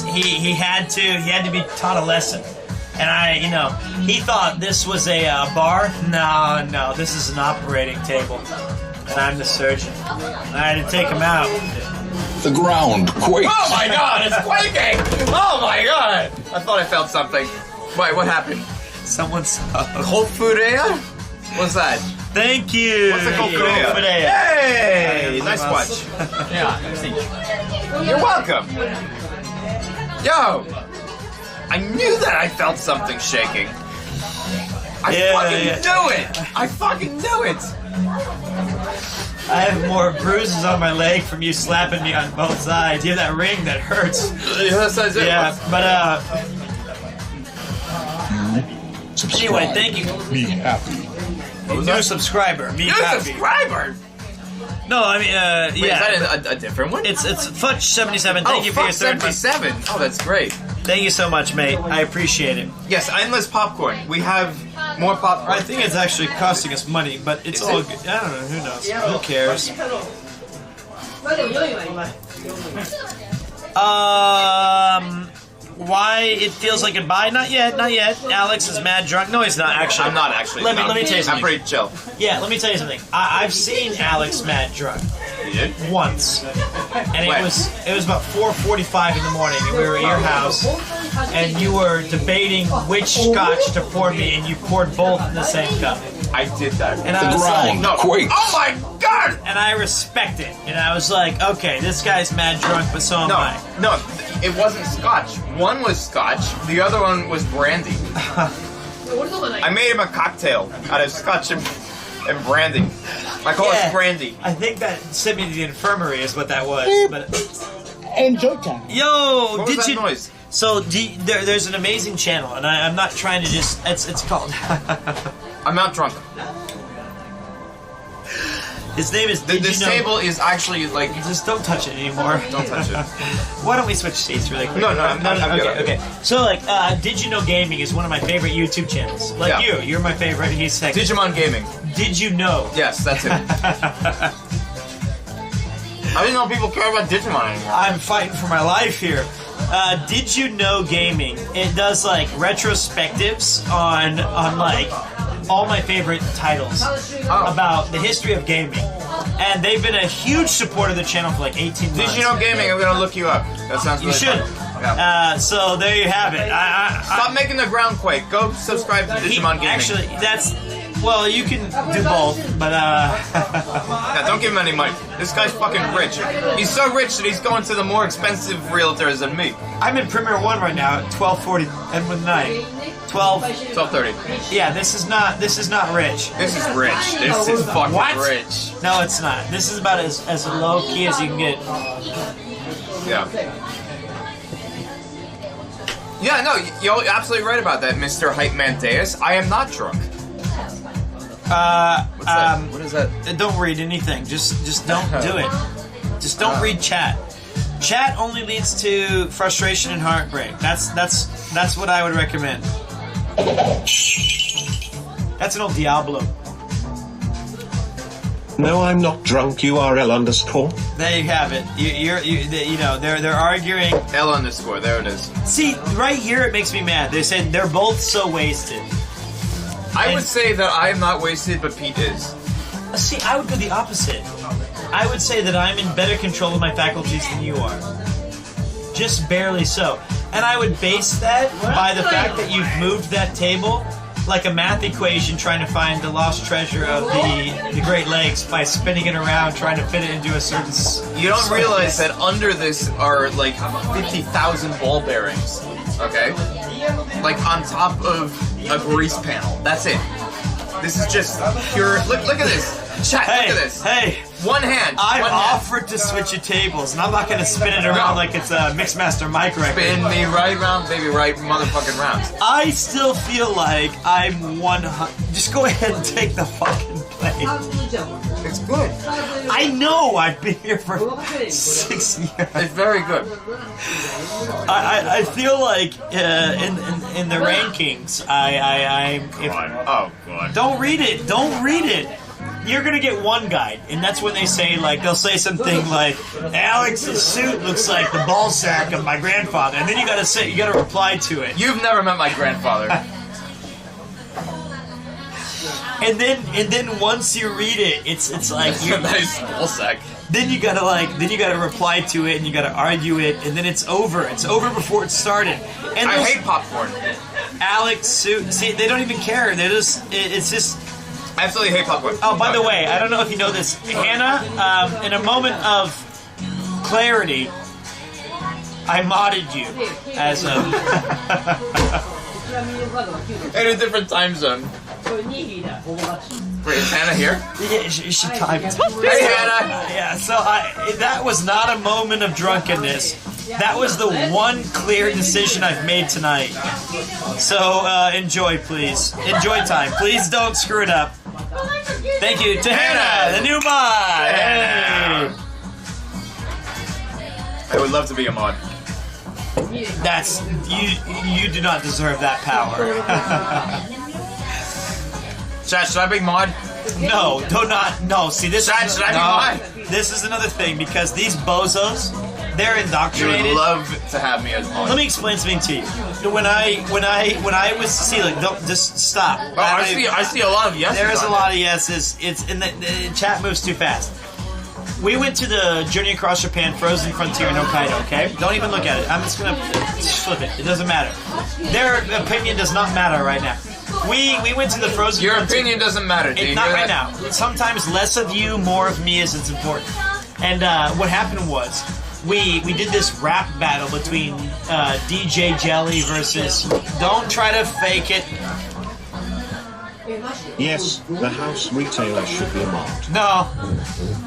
he had to be taught a lesson. And he thought this was a bar. No, this is an operating table. And I'm the surgeon. I had to take him out. The ground quakes. Oh my god, it's quaking! Oh my god! I thought I felt something. Wait, what happened? Someone's Cold Fudea? What's that? Thank you. What's a Cold Fudea? Hey! Nice watch. Yeah, you're welcome. Yo! I knew that I felt something shaking. I fucking knew it! I have more bruises on my leg from you slapping me on both sides. You have that ring that hurts. Yeah, but anyway, thank you. Be happy. New subscriber. New subscriber? No, I mean, Wait, yeah. Is that a different one? It's Fudge77. Thank you for your third month. 77. Oh, that's great. Thank you so much, mate. I appreciate it. Yes, endless popcorn. We have more popcorn. I think it's actually costing us money, but it's all good. I don't know. Who knows? Who cares? Why it feels like goodbye? Not yet. Alex is mad drunk. No, he's not actually. I'm not actually. Let me tell you something. I'm pretty chill. Yeah, let me tell you something. I've seen Alex mad drunk. You did? Once. And When? it was about 4:45 in the morning, and we were at your house, and you were debating which scotch to pour me, and you poured both in the same cup. I did that. And I was like, quakes. Oh my god! And I respect it. And I was like, okay, this guy's mad drunk, but so am I. No, it wasn't scotch. One was scotch, the other one was brandy. I made him a cocktail out of scotch and brandy. I call it brandy. I think that sent me to the infirmary is what that was. But And joke time. yo, What was did that you? noise? So there's an amazing channel, and I'm not trying to just. It's called. I'm not drunk. His name is. This table is actually like. Just don't touch it anymore. Don't touch it. Why don't we switch seats really quick? No, I'm good. Okay. So Did You Know Gaming is one of my favorite YouTube channels. Like you're my favorite. He's second. Digimon Gaming. Did you know? Yes, that's it. I didn't know people care about Digimon anymore. I'm fighting for my life here. Did You Know Gaming? It does like retrospectives on like all my favorite titles about the history of gaming, and they've been a huge supporter of the channel for like 18 months. Did You Know Gaming? I'm gonna look you up. That sounds You really should. fun. Yeah. So there you have it. Stop making the ground quake. Go subscribe to Digimon Gaming. Actually, that's. Well, you can do both, but Yeah, don't give him any money. This guy's fucking rich. He's so rich that he's going to the more expensive realtors than me. I'm in Premiere One right now at 12:40 Edmund night. 12:30. Yeah, this is not rich. This is rich. This is fucking rich. No, it's not. This is about as low key as you can get. Yeah. Yeah, no, you're absolutely right about that, Mr. Hype Man Deus. I am not drunk. What's that? What is that? Don't read anything. Just don't do it. Just don't read chat. Chat only leads to frustration and heartbreak. That's what I would recommend. That's an old Diablo. No, I'm not drunk. URL_. There you have it. They're arguing. L_. There it is. See, right here it makes me mad. They said they're both so wasted. I would say that I am not wasted, but Pete is. See, I would go the opposite. I would say that I'm in better control of my faculties than you are. Just barely so. And I would base that by the fact that you've moved that table like a math equation trying to find the lost treasure of the Great Lakes by spinning it around, trying to fit it into a certain. You don't realize that under this are like 50,000 ball bearings. Okay, like on top of a grease panel. That's it. This is just pure. Look at this. Chat. Hey, look at this. Hey. One hand. I've one hand. offered to switch your tables, and I'm not going to spin it around like it's a Mixmaster Mike record. Spin me right round, baby, right motherfucking rounds. I still feel like I'm 100. Just go ahead and take the fucking plate. It's good. I know. I've been here for 6 years. It's very good. I feel like in the rankings, I'm. Oh god. Don't read it. Don't read it. You're gonna get one guide, and that's when they say, like, they'll say something like, Alex's suit looks like the ball sack of my grandfather, and then you gotta reply to it. You've never met my grandfather. and then once you read it, it's like you're nice ball sack. Then you gotta reply to it, and you gotta argue it, and then it's over. It's over before it started. And I hate popcorn. Alex suit. See, they don't even care. It's just. I absolutely hate popcorn. Oh, by the way, I don't know if you know this. Hannah, in a moment of clarity, I modded you as a... in a different time zone. Wait, is Hannah here? Yeah, she typed. Hey, Hannah! Yeah, so that was not a moment of drunkenness. That was the one clear decision I've made tonight. So, enjoy, please. Enjoy time. Please don't screw it up. Thank you to Hannah, the new mod. Hey. I would love to be a mod. That's you do not deserve that power. Chat, should I be mod? No, no. See this. Chat, should I be mod? This is another thing because these bozos, they're indoctrinated. You would love to have me as mod. Let me explain something to you. When I was look, don't just stop. Oh, I see a lot of yeses. There's a lot of yeses. It's in the chat moves too fast. We went to the Journey Across Japan Frozen Frontier in Hokkaido, okay? Don't even look at it. I'm just gonna flip it. It doesn't matter. Their opinion does not matter right now. We went to the Frozen Your Frontier. opinion doesn't matter, dude. Not right now. Sometimes less of you, more of me is important. And what happened was, we did this rap battle between DJ Jelly versus... Don't try to fake it. Yes, the house retailer should be a mod. No.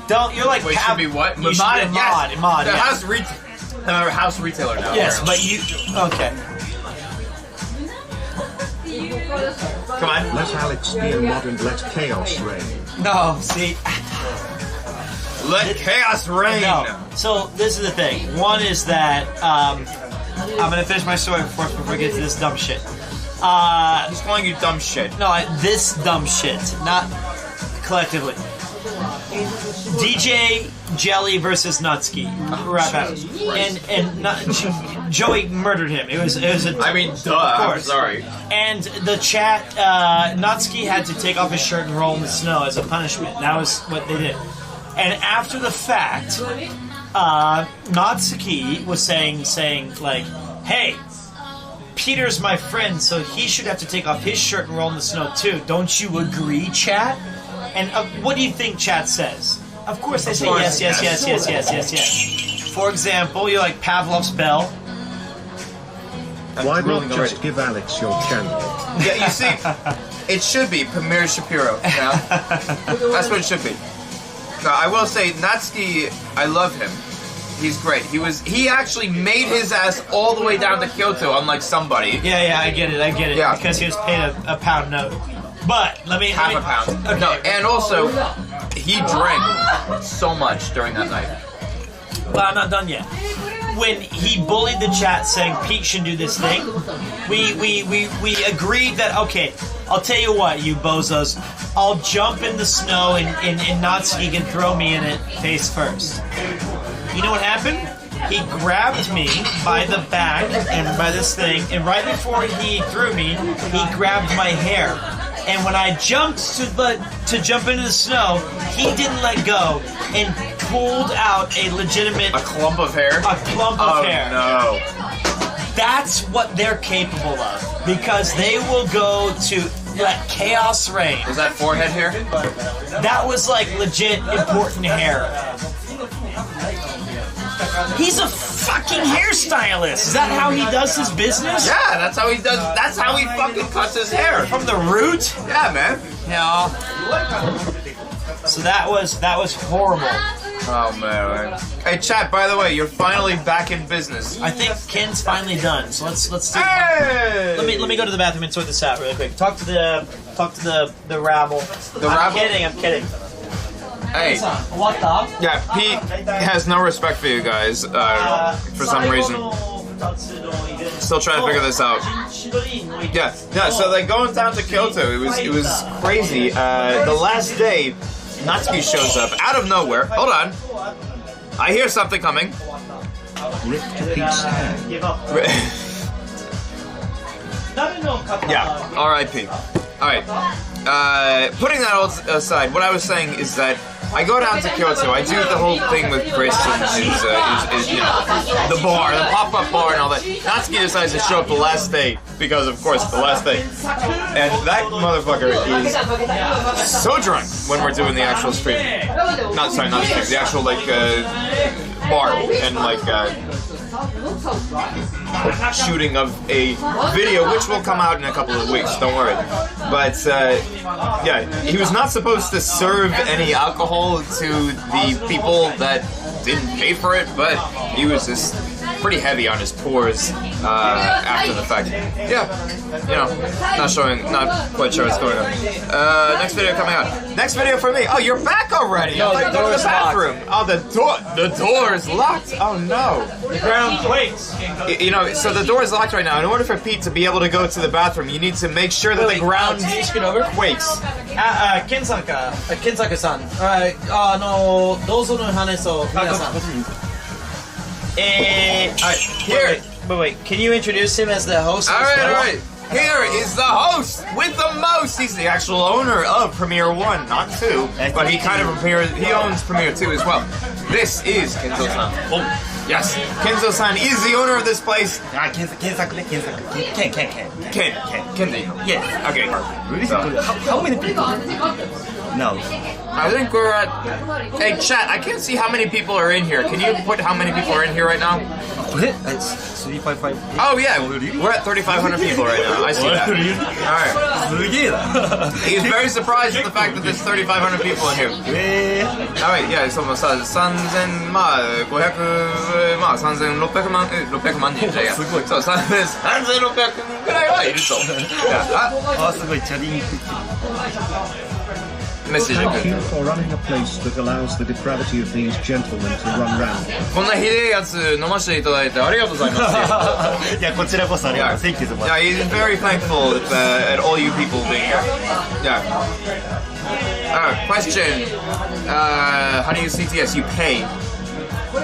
Don't. You're like... Wait, should be what? You should be a mod. Yes. Mod, the yeah. house retailer now. Yes, but you... Okay. Come on. Let Alex be a mod and let chaos reign. No, see... Let chaos reign! No. So, this is the thing. One is that... I'm gonna finish my story before I get to this dumb shit. He's calling you dumb shit. No, this dumb shit. Not collectively. DJ Jelly versus Nutski. Rap battle. And Joey murdered him. It was a... I mean, duh, I'm sorry. And the chat, Nutski had to take off his shirt and roll in the snow as a punishment. That was what they did. And after the fact, Natsuki was saying like, hey, Peter's my friend, so he should have to take off his shirt and roll in the snow too. Don't you agree, chat? And what do you think chat says? Of course they say yes. For example, you're like Pavlov's bell. Why not just give Alex your channel? Yeah, you see, it should be Pamir Shapiro. You know? That's what it should be. No, I will say, Natsuki, I love him. He's great. He actually made his ass all the way down to Kyoto, unlike somebody. Yeah, I get it. Yeah. Because he was paid a pound note. But half a pound. Okay. No, and also he drank so much during that night. Well, I'm not done yet. When he bullied the chat saying Pete should do this thing, we agreed that, okay, I'll tell you what, you bozos, I'll jump in the snow and Natsuki can throw me in it face first. You know what happened? He grabbed me by the back and by this thing, and right before he threw me, he grabbed my hair. And when I jumped to jump into the snow, he didn't let go and pulled out a legitimate... A clump of hair? A clump of hair. Oh, no. That's what they're capable of. Because they will go to that chaos reign. Was that forehead hair? That was like legit important hair. He's a fucking hairstylist. Is that how he does his business? Yeah, that's how he does. That's how he fucking cuts his hair. From the root? Yeah, man. Yeah. So that was horrible. Oh man. Hey, chat. By the way, you're finally back in business. I think Ken's finally done. So let's do. Hey! Let me go to the bathroom and sort this out really quick. Talk to the rabble. rabble? I'm kidding. Hey. What up? Yeah, Pete has no respect for you guys for some reason. Still trying to figure this out. Yeah. So like going down to Kyoto, it was crazy. The last day, Natsuki shows up out of nowhere. Hold on, I hear something coming. Yeah. R.I.P. All right. Putting that all aside, what I was saying is that I go down to Kyoto. I do the whole thing with Chris and his you know, the bar, the pop-up bar, and all that. Natsuki decides to show up the last day because, of course, the last day. And that motherfucker is so drunk when we're doing the actual stream. Not stream, the actual like bar and like shooting of a video, which will come out in a couple of weeks. Don't worry. But yeah, he was not supposed to serve any alcohol to the people that didn't pay for it, but he was just pretty heavy on his pours after the fact. Yeah, you know, not quite sure what's going on. Next video coming out. Next video for me. Oh, you're back already. No, I thought you were going to the bathroom. Oh, the door is locked. Oh no. The ground quakes. You know, so the door is locked right now. In order for Pete to be able to go to the bathroom, you need to make sure that the ground quakes. Kensaka-san. Here. Wait. Can you introduce him as the host? Alright. Here is the host with the most. He's the actual owner of Premiere 1, not 2, but he kind of owns Premiere 2 as well. This is Kenzo-san. Oh, yes. Kenzo-san is the owner of this place. Ken. Yes. Okay. So. How many people? No. I think we're at... Hey, chat, I can't see how many people are in here. Can you put how many people are in here right now? It's 355. Oh, yeah. We're at 3,500 people right now. I see that. Alright. He's very surprised at the fact that there's 3,500 people in here. Alright, yeah, そのさ、3,000、まあ、500、まあ、3,600万人じゃいや。そう、3,600ぐらいはいると。あ、すごい、チャリン。Thank you for running a place that allows the depravity of these gentlemen to run round. こんなひでえやつ飲ませていただいてありがとうございます。いや、こちらこそありがとう。Thank you so much. Yeah, he's very thankful at all you people being here. Yeah. Question. How do you CTS? You pay.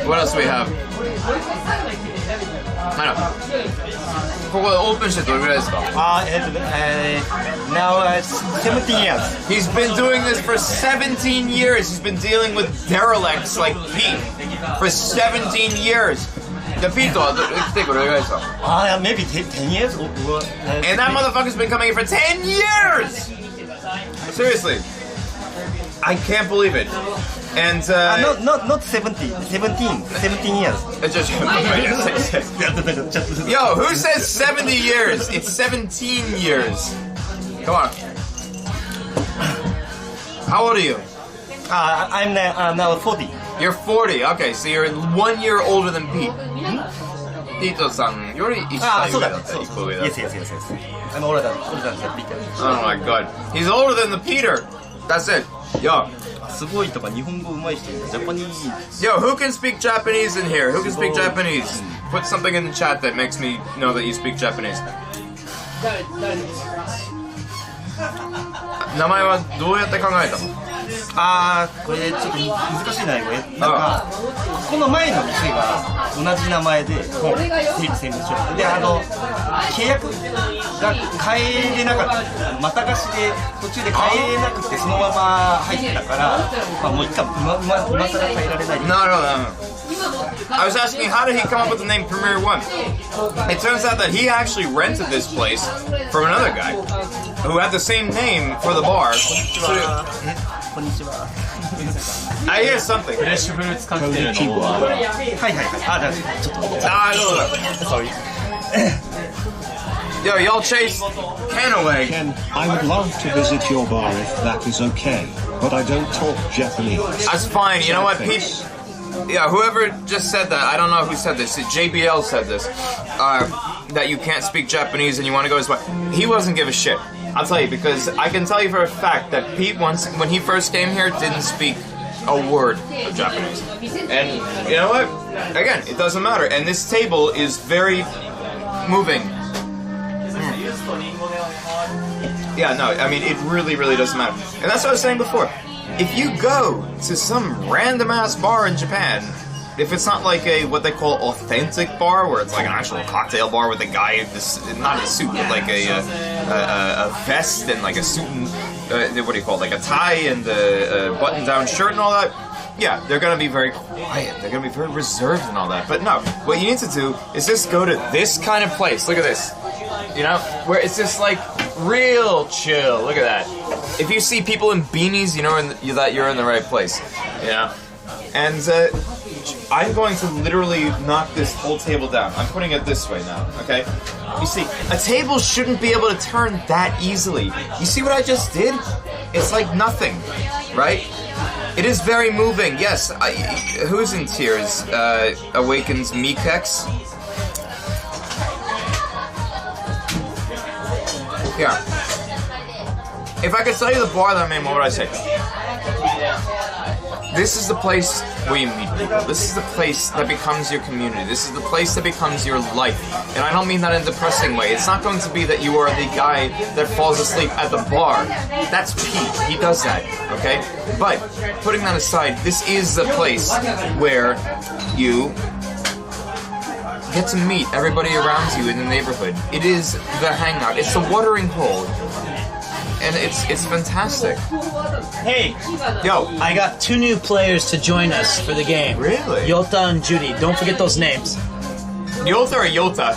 What else do we have? I don't know. ここオープンしてどれぐらいですか? Now it's 17 years. He's been doing this for 17 years. He's been dealing with derelicts like Pete for 17 years. The Pete, maybe 10 years? And that motherfucker's been coming here for 10 years! Seriously. I can't believe it. And not 17 years. Yo, who says 70 years? It's 17 years. Come on. How old are you? I'm now 40. You're 40. Okay, so you're 1 year older than Pete. Pito-san, you're 1歳上だった。1個上だった。Yes. I'm older than Peter. Oh my god. He's older than the Peter. That's it. Yo. すごいとか日本語上手い人いる。Japanese. Yo, who can speak Japanese in here? Who can speak Japanese? Put something in the chat that makes me know that you speak Japanese. 名前はどうやって考えたの?これちょっと難しいな、これ。なんか、ここの前の店が同じ名前で、テレビ専門ショップで、契約が変えれなかった。また貸しで途中で変えれなくて、そのまま入ってたから、まあもう一回、今更変えられない。No. I was asking, how did he come up with the name Premier One? It turns out that he actually rented this place from another guy who had the same name for the bar. I hear something. フレッシュフルーツカクテルの。はいはいはい。あ、じゃあちょっと。Sorry. Yo, y'all chase Ken away. Ken, I would love to visit your bar if that is okay, but I don't talk Japanese. That's fine. You know what, Pete? Yeah, whoever just said that, I don't know who said this. JBL said this. That you can't speak Japanese and you want to go his way. He doesn't give a shit. I'll tell you, because I can tell you for a fact that Pete, once when he first came here, didn't speak a word of Japanese. And you know what? Again, it doesn't matter. And this table is very moving. Yeah, no, I mean, it really, really doesn't matter. And that's what I was saying before. If you go to some random-ass bar in Japan, if it's not like a, what they call authentic bar, where it's like an actual cocktail bar with a guy, not a suit, but like a vest and like a suit and, what do you call it, like a tie and a button-down shirt and all that, yeah, they're gonna be very quiet, they're gonna be very reserved and all that. But no, what you need to do is just go to this kind of place, look at this, you know, where it's just like real chill, look at that. If you see people in beanies, you know that you're in the right place, you know? And I'm going to literally knock this whole table down. I'm putting it this way now, okay? You see, a table shouldn't be able to turn that easily. You see what I just did? It's like nothing, right? It is very moving, yes. Who's in tears? Awakens Meekex? Yeah. If I could tell you the bar that I made, what would I say? This is the place where you meet people. This is the place that becomes your community. This is the place that becomes your life. And I don't mean that in a depressing way. It's not going to be that you are the guy that falls asleep at the bar. That's Pete. He does that, okay? But, putting that aside, this is the place where you get to meet everybody around you in the neighborhood. It is the hangout. It's the watering hole. And it's fantastic. Hey, yo, I got 2 new players to join us for the game. Really? Yota and Judy. Don't forget those names. Yota or Yota?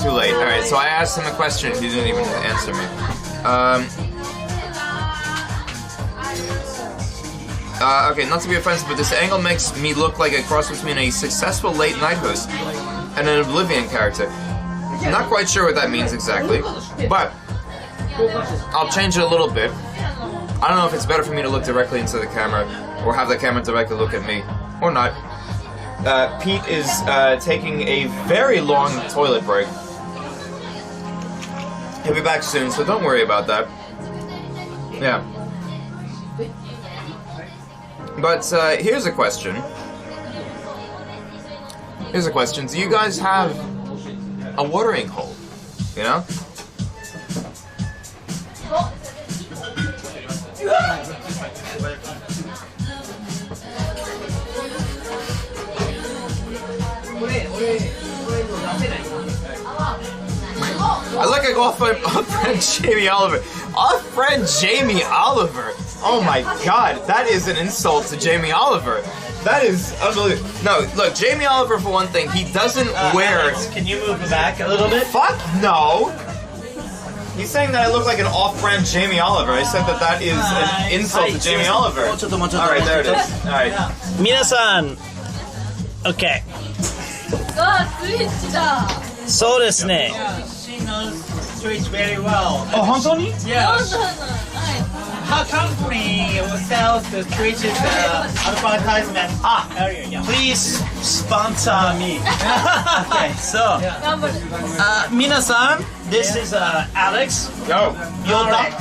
Too late. Alright, so I asked him a question. He didn't even answer me. Okay, not to be offensive, but this angle makes me look like a cross between a successful late night host and an Oblivion character. I'm not quite sure what that means exactly, but I'll change it a little bit. I don't know if it's better for me to look directly into the camera or have the camera directly look at me, or not. Pete is taking a very long toilet break. He'll be back soon, so don't worry about that. Yeah. But here's a question. Here's a question. Do you guys have a watering hole? You know? I like a off friend Jamie Oliver. Our friend Jamie Oliver. Oh my god, that is an insult to Jamie Oliver. That is unbelievable. No, look, Jamie Oliver, for one thing, he doesn't wear... Alex, can you move back a little bit? Fuck no! He's saying that I look like an off-brand Jamie Oliver. I said that is an insult to Jamie Oliver. Alright, there it is. Alright. Minasan! Okay. So desu ne. She knows Twitch very well. Oh, honestly? Yeah. Her company sells the Twitch's advertisement area. Yeah. Please sponsor me. Okay, so minasan, this is Alex. Yo. Yota.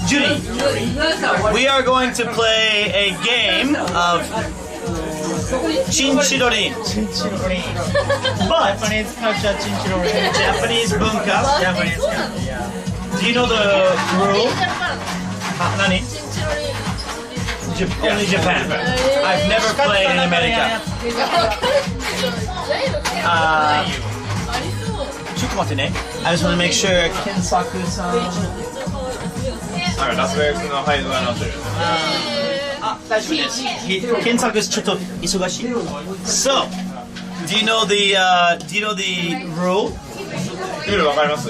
Judy. We are going to play a game of Chinchirorin. But Japanese culture, Chinchirorin. Japanese bunka. Japanese culture, yeah. Do you know the rule? Nani? Only Japan. I've never played in America. ちょっと待ってね。I just want to make sure Kensaku-san. ラスベガスのハイドがなってる。大丈夫です。Kensaku is ちょっと忙しい。So, do you know the rule? ルールわかります？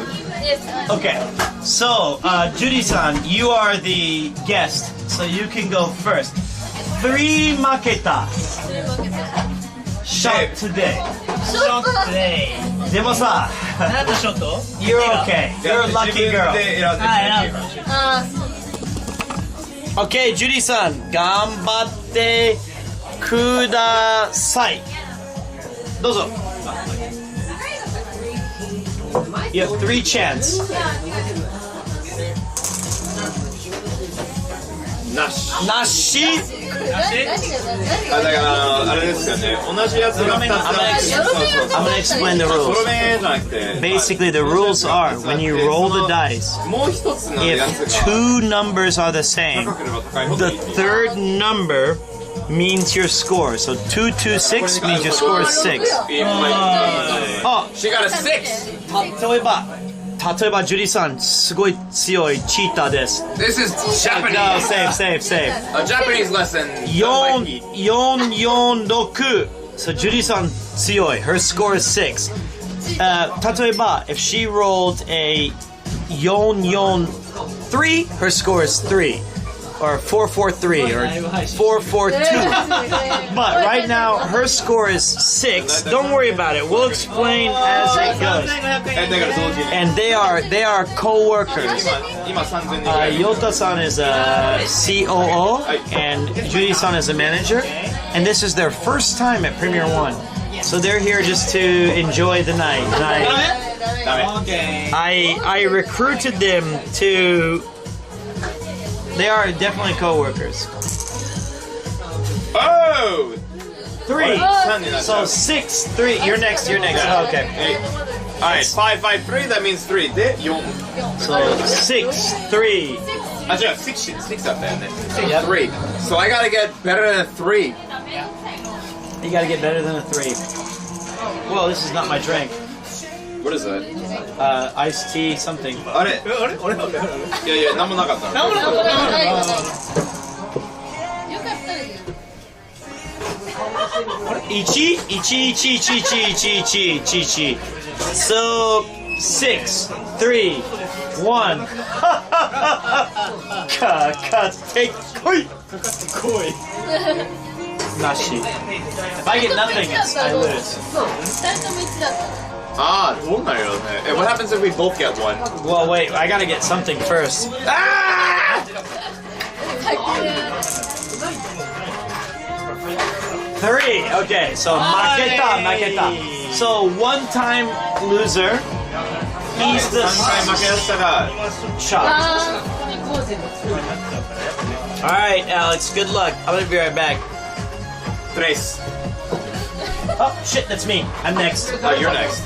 Okay. So, Judy-san, you are the guest, so you can go first. 3 maketa. Shot today. Shot today. でもさ、You're okay. You're a lucky girl. Okay, Judy-san, 頑張ってください。どうぞ。You have 3 chance. なし。なし。だからあれですよね。同じやつが2つある。I'm gonna explain the rules. Basically, the rules are when you roll the dice, if 2 numbers are the same, the third number means your score. So 226 means your score is 6. Oh, she got a 6. 例えばジュリさんすごい強いチーターです。This is Japanese. No, save. A Japanese lesson. 446. So ジュリさん強い。Her score is 6. 例えば if she rolled a 443, her score is 3. Or 443 or 442. But right now her score is 6. Don't worry about it. We'll explain as it goes. And they are co-workers. Yota-san is a COO and Judy-san is a manager. And this is their first time at Premier One. So they're here just to enjoy the night. And I recruited them to. They are definitely co-workers. Oh! 3. So 6, 3. You're next. Okay. 8. Alright, 5, 5, 3, that means 3. で、4. So 6, 3. あ、違う、6だったよね。3. So I gotta get better than 3. You gotta get better than a 3. Well, this is not my drink. What is that? Iced tea something. あれいや、なんもなかった。なんもなかった。よかった。 1? 1. So 6, 3, 1. かかってこい。なし。If I get nothing, I lose. ああ、どうなるよね。What happens if we both get one? Well, wait, I gotta get something first. Ah! 3. Okay, so maketa. So one-time loser. He's the shot. All right, Alex. Good luck. I'm gonna be right back. 3. Oh shit, that's me. I'm next. Oh, you're next.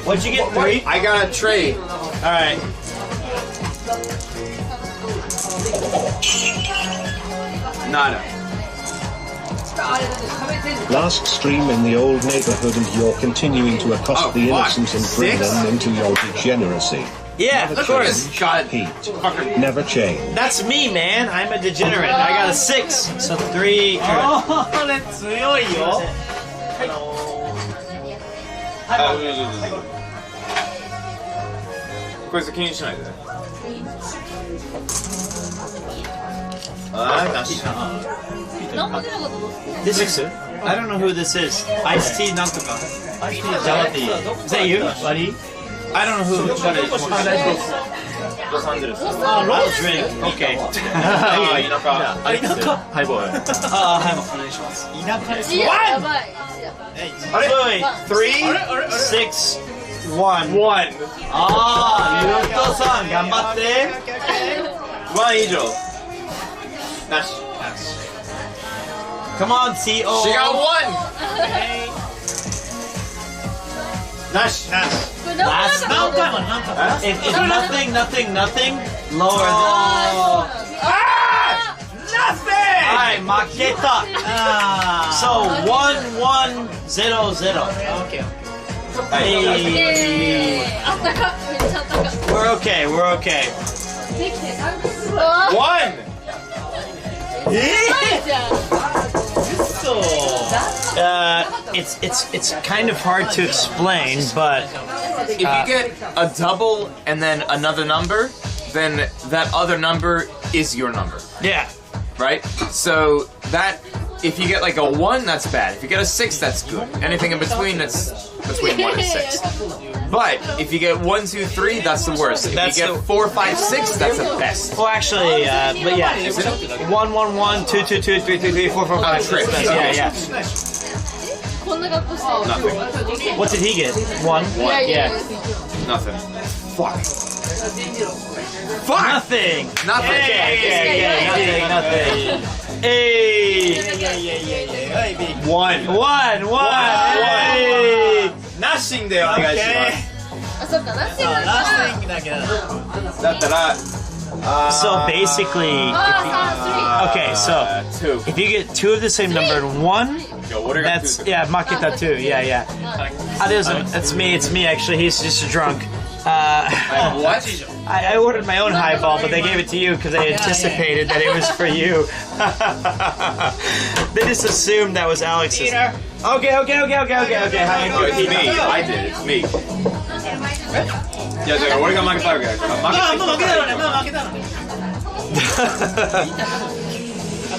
What'd you get? 3? I got a tray. All right. Nada. Last stream in the old neighborhood and you're continuing to accost the innocent and bring them into your degeneracy. Yeah, of course. Pete. Never change. That's me, man. I'm a degenerate. I got a 6. So 3. Oh, 強いよ。こいつ気にしないで。あー、なし。This is I don't know who this is. Iced tea なんとか。Jalati. Is that you, buddy? I don't know who. Los Angeles. I'll drink. Okay. 田舎。ハイボール。はい、お願いします。田舎。あれ 3, 6, 1. あー、ゆうとさん、頑張って。1以上。なし。Come on, CO. She got 1! なし。Last. If nothing, lower than. Nothing! Alright, maketa. So 1100. Okay. Hey. あったかめっちゃあったか We're okay. We're okay. できてあうわ One! ないじゃん It's kind of hard to explain, but If you get a double and then another number, then that other number is your number. Yeah. Right? So that if you get like a 1, that's bad. If you get a 6, that's good. Anything in between, that's between 1 and 6. But if you get 1, 2, 3, that's the worst. If That's you get 4, 5, 6, that's the best. well, actually, but yeah, 1 1 1 2 2 2 3 3 3 4 4 5 6 7. Yeah, yeah. こんな格好して What did he get? 1. Yeah. Nothing. Fuck. Nothing. Nothing. Okay. Nothing. Hey. 1. 1. 1. Hey. Nothing でお願いしあ、そっか、ラッシングだます。だったら、So basically, okay, so if you get 2 of the same number and 1, that's maketa 2. Yeah. That's me. It's me actually. He's just drunk. What? I ordered my own highball, but they gave it to you because they anticipated that it was for you. They just assumed that was Alex's. Okay. No, it's me. I did it. It's me. いや、だから俺が負けたわけだから。もう負けたのね。もう負けたのね。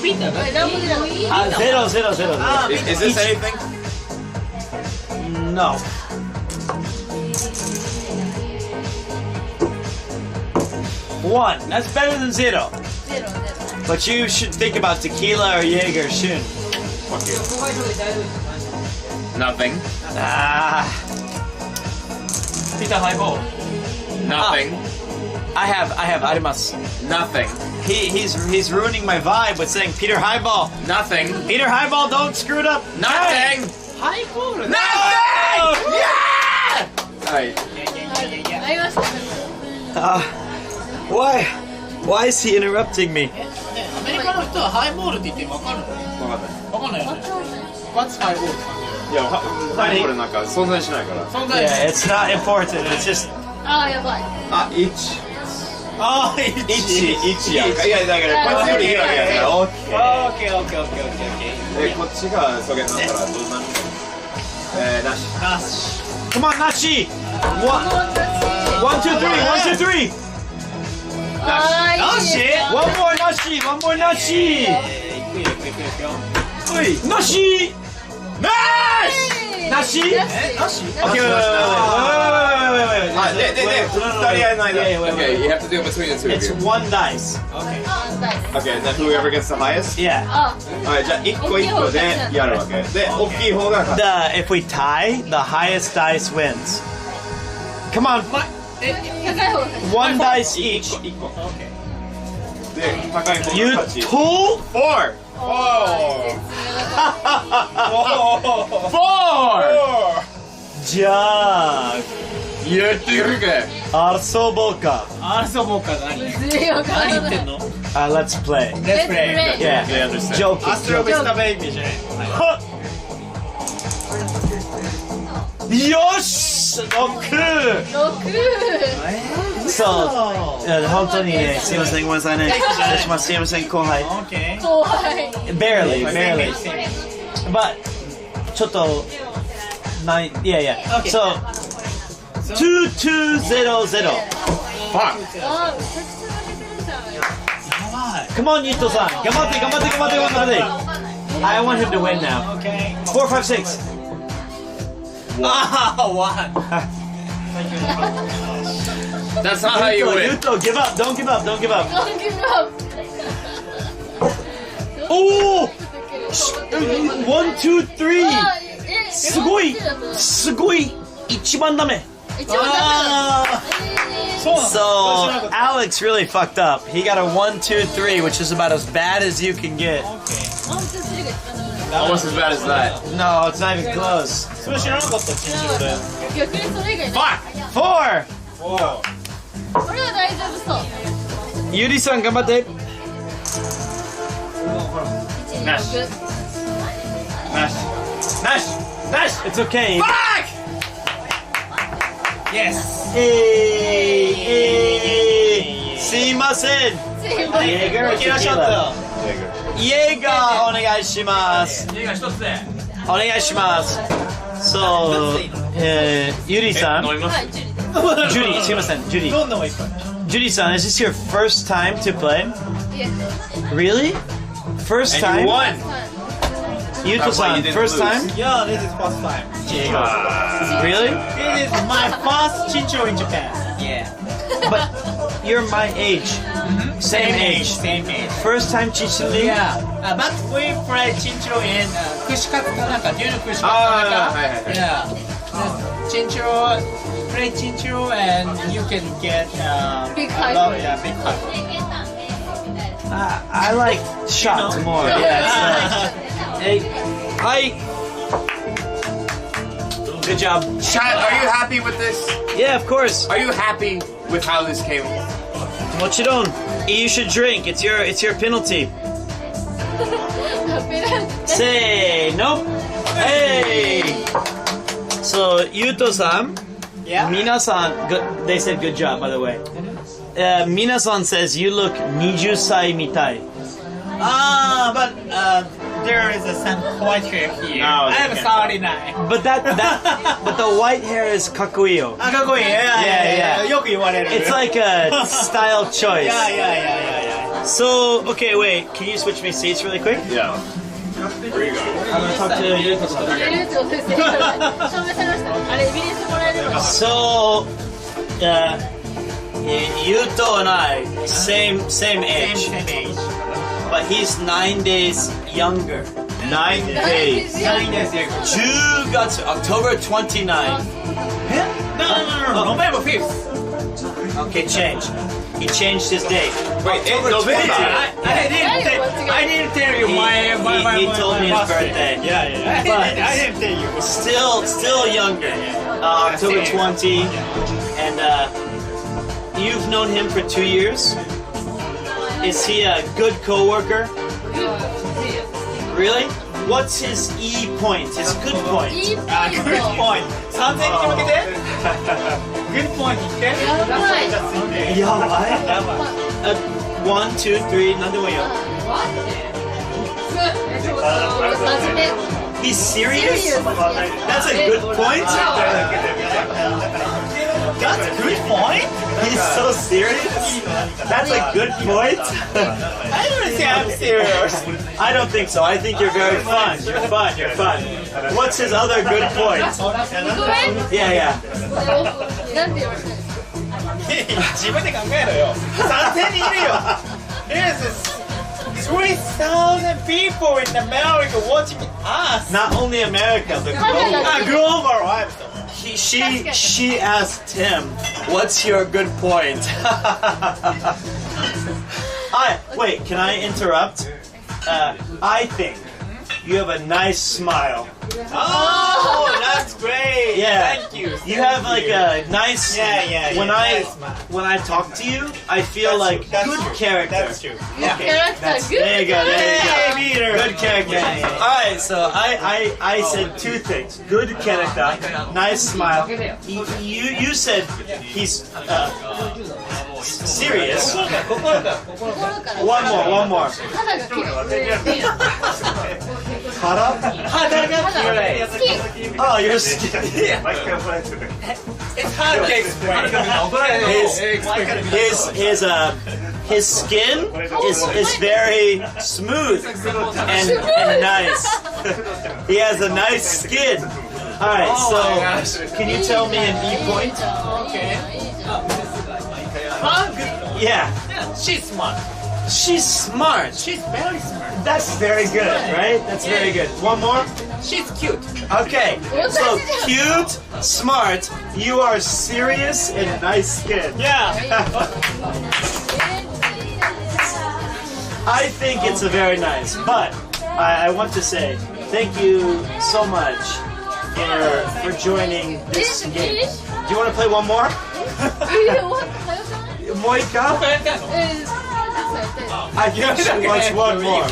ピッター何も出なかった 0. Is this anything? No. One. That's better than 0. But you should think about tequila or Jaeger soon. Fuck you. Nothing. Peter highball. Nothing. I have arimasu. Nothing. He's ruining my vibe with saying Peter Highball. Nothing. Peter Highball, don't screw it up. Nothing. Highball. Nothing. Yeah. Alright. ありました Why is he interrupting me? アメリカの人はハイボールって言って分かるの？分かんないよね。What's ハイボール？いや、ハイボールなんか存在しないから。存在しない。 Yeah, it's not important. It's just. あーやばいあ、1。あー、1やんか。いや、だからこっちよりいいわけやから。オッケー。で、こっちがそげなんだからどうなる？なし。Come on, Nashi. 1, 2, 3. 1, 2, 3. Nashi. One more Nashi. One more Nashi. Nashi. Nashi. Okay, wait. Okay, you have to do it between the two of It's you. 1 dice. Okay, then whoever gets the highest? Yeah. はい、じゃあ1個1個でやるわけ。で、大きい方が勝つ。 If we tie, the highest dice wins. Come on. 1 dice each. 1個。で、高い方が You 勝ち。 two? 4! じゃあ、言ってるか。遊ぼうか。遊ぼうか何？何言ってんの？ Let's play. Let's play. Yeah. They understand. Joking. アストロビスタベイビーじゃない。よし !6! そう、本当にね、すいません、ごめんなさいね。失礼します、すいません、後輩。後輩 Barely. But, ちょっと、yeah. So, 2200. Fuck! あーめちゃくちゃ負けてるじゃん Come on, Yuto san. 頑張って。I want him to win now. 4, 5, 6. One. That's not how you win. Yuto, give up. Don't give up. Don't give up Oh! 1, 2, 3. すごい一番ダメ So Alex really fucked up. He got a 1, 2, 3, which is about as bad as you can get. Almost as bad as that. No, it's not even close. それ知らなかったチンジロで。逆にそれ以外ない 4! これは大丈夫そう Yuri-san, ganbatte. Nash. Nash. It's okay. Fuck! Yes. Hey. Sumimasen. Jaeger or tequila? Jaeger, onegaishimasu. Onegaishimasu. So, Yuri-san. Judy, sumimasen, Judy. Judy-san, is this your first time to play? Yes. Really? First And time? you won. Yuto-san, first time? Yeah, this is first time. Really? This is my first Chinchou in Japan. Yeah. But you're my age. Same age. Same age. First time Chichili? Yeah. But we play Chinchou in Kushikatsu Tanaka, do you know Kushikatsu Tanaka? Yeah. Chinchou, play Chinchou and you can get Big a hug. lot, yeah, big hug. I like shots more. Yeah. Hey, good job. Chat, are you happy with this? Yeah, of course. Are you happy with how this came? Mochiron, you should drink. It's your penalty. Say nope. Hey. So Yuto-san, Yeah. Minasan, they said good job, by the way. Minasan says you look 20 sai mitai. But there is some white hair here. No, I am 39. But but the white hair is kakuyo. あ、かっこいい。Yeah. よく言われる。 It's like a style choice. Yeah. So, okay, wait. Can you switch me seats really quick? Yeah. Where you going? I'm gonna talk to Yuto-san. 証明されました。あれ、エビデンスもらえるのか。 So, Yuto and I, same age. Same age. But he's 9 days younger. 9 days. 9 days younger. 10月, October 29th. No. November 5th. Okay, change. He changed his date. Wait, October November? 20th. I didn't tell you my He told me his birthday. Yeah. But I didn't tell you. still younger. October 20. And you've known him for 2 years. Is he a good coworker? Really? What's his E point? His good point? Good point. 3000に向けて Good point 言って。やばい。やばい。1, 2, 3, なんでもいいよ。真面目。 He's serious? That's a good point? That's a good point. He's so serious? That's a good point? I don't think I'm serious. I don't think so. I think you're very fun. You're fun. What's his other good point? 2個目 Yeah. なんて言われたんですか。自分で考えろよ。3000人いるよ。There's 3,000 people in America watching us. Not only America, but global. Right? She asked him, "What's your good point?" Wait, can I interrupt? I think you have a nice smile. Oh, that's great. Yeah. Thank you. You have like a nice. Yeah. When I talk to you, I feel like good character. That's true. Okay. There you go. Hey, Peter. Good character. All right. So I said two things: good character, nice smile. You said he's serious. One more. Oh, you're skinny. It's hard to explain. His skin is very smooth and nice. He has a nice skin. All right, so can you tell me an E point? Okay. Yeah. She's smart. She's smart. She's very smart. That's very good, right? That's very good. One more. She's cute. Okay. So cute, smart. You are serious and nice skin. Yeah. I think it's a very nice, but I want to say thank you so much for joining this game. Do you want to play one more? もう一回もう一回 She wants one more.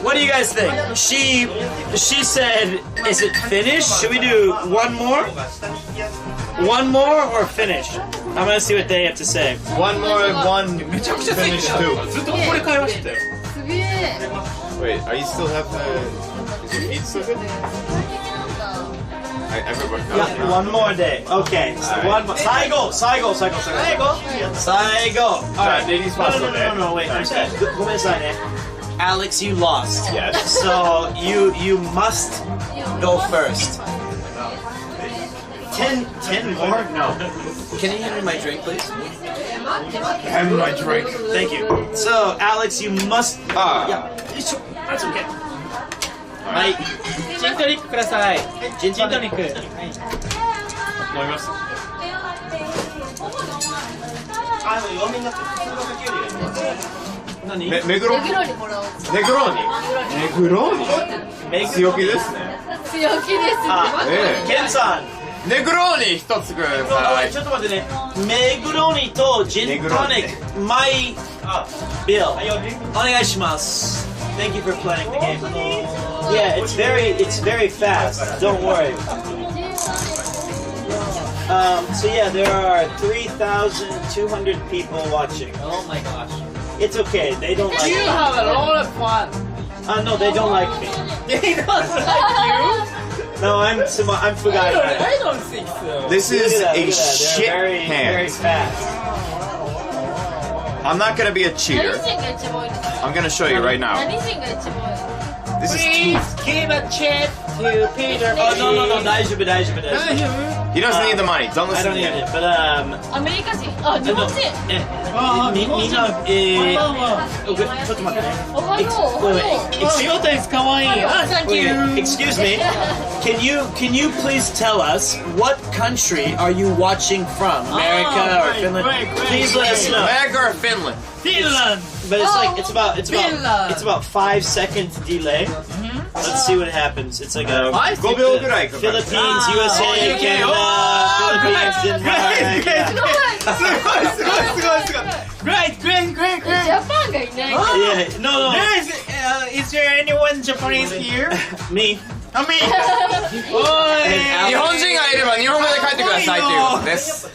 What do you guys think? She said, is it finished? Should we do one more? One more or finish? I'm gonna see what they have to say. One more, one finish two. Wait, are you still have is your feet still good? Yeah, one more day. Okay. So one more. 最後。Alright. No, wait. I'm sorry. ごめんなさいね。Alex, you lost. Yes. So you must go first. 10 more? No. Can you hand me my drink, please? Hand me my drink. Thank you. So, Alex, you must. Yeah. That's okay. はい。ジントニックください。ジントニック。飲みます。何？ネグローニ強気ですね。ケンさん。ネグローニ一つください。ちょっと待ってね。ネグローニとジントニック、マイビル。お願いします。Thank you for playing the game. Yeah, it's very fast. Don't worry. So yeah, there are 3,200 people watching. Oh my gosh. It's okay. They don't like You me. have a lot of fun. No, they don't like me. They don't like No, I'm Fugai. I don't think so. This is a shit very hand. fast. I'm not gonna be a cheater. I'm gonna show you right now. This is Please give a check to Peter. Oh no, 大丈夫。 He doesn't need the money. Don't I listen don't to need him. it, but アメリカ人？あ、日本人。みんなちょっと待ってね。おはよう。Miyoto is kawaii. Ah, thank you. Excuse me. Can you please tell us what country are you watching from? America or Finland? Please let us know. America or Finland? Finland. But it's about 5 seconds delay. Let's see what happens. It's like a 5秒ぐらいかかる。 Philippines, USA, Canada, Philippines, Denmark. Great. ジャパンがいない。 Yeah, no. Guys, is there anyone Japanese here? Me. Me. 日本人がいれば日本語で書いてくださいということです。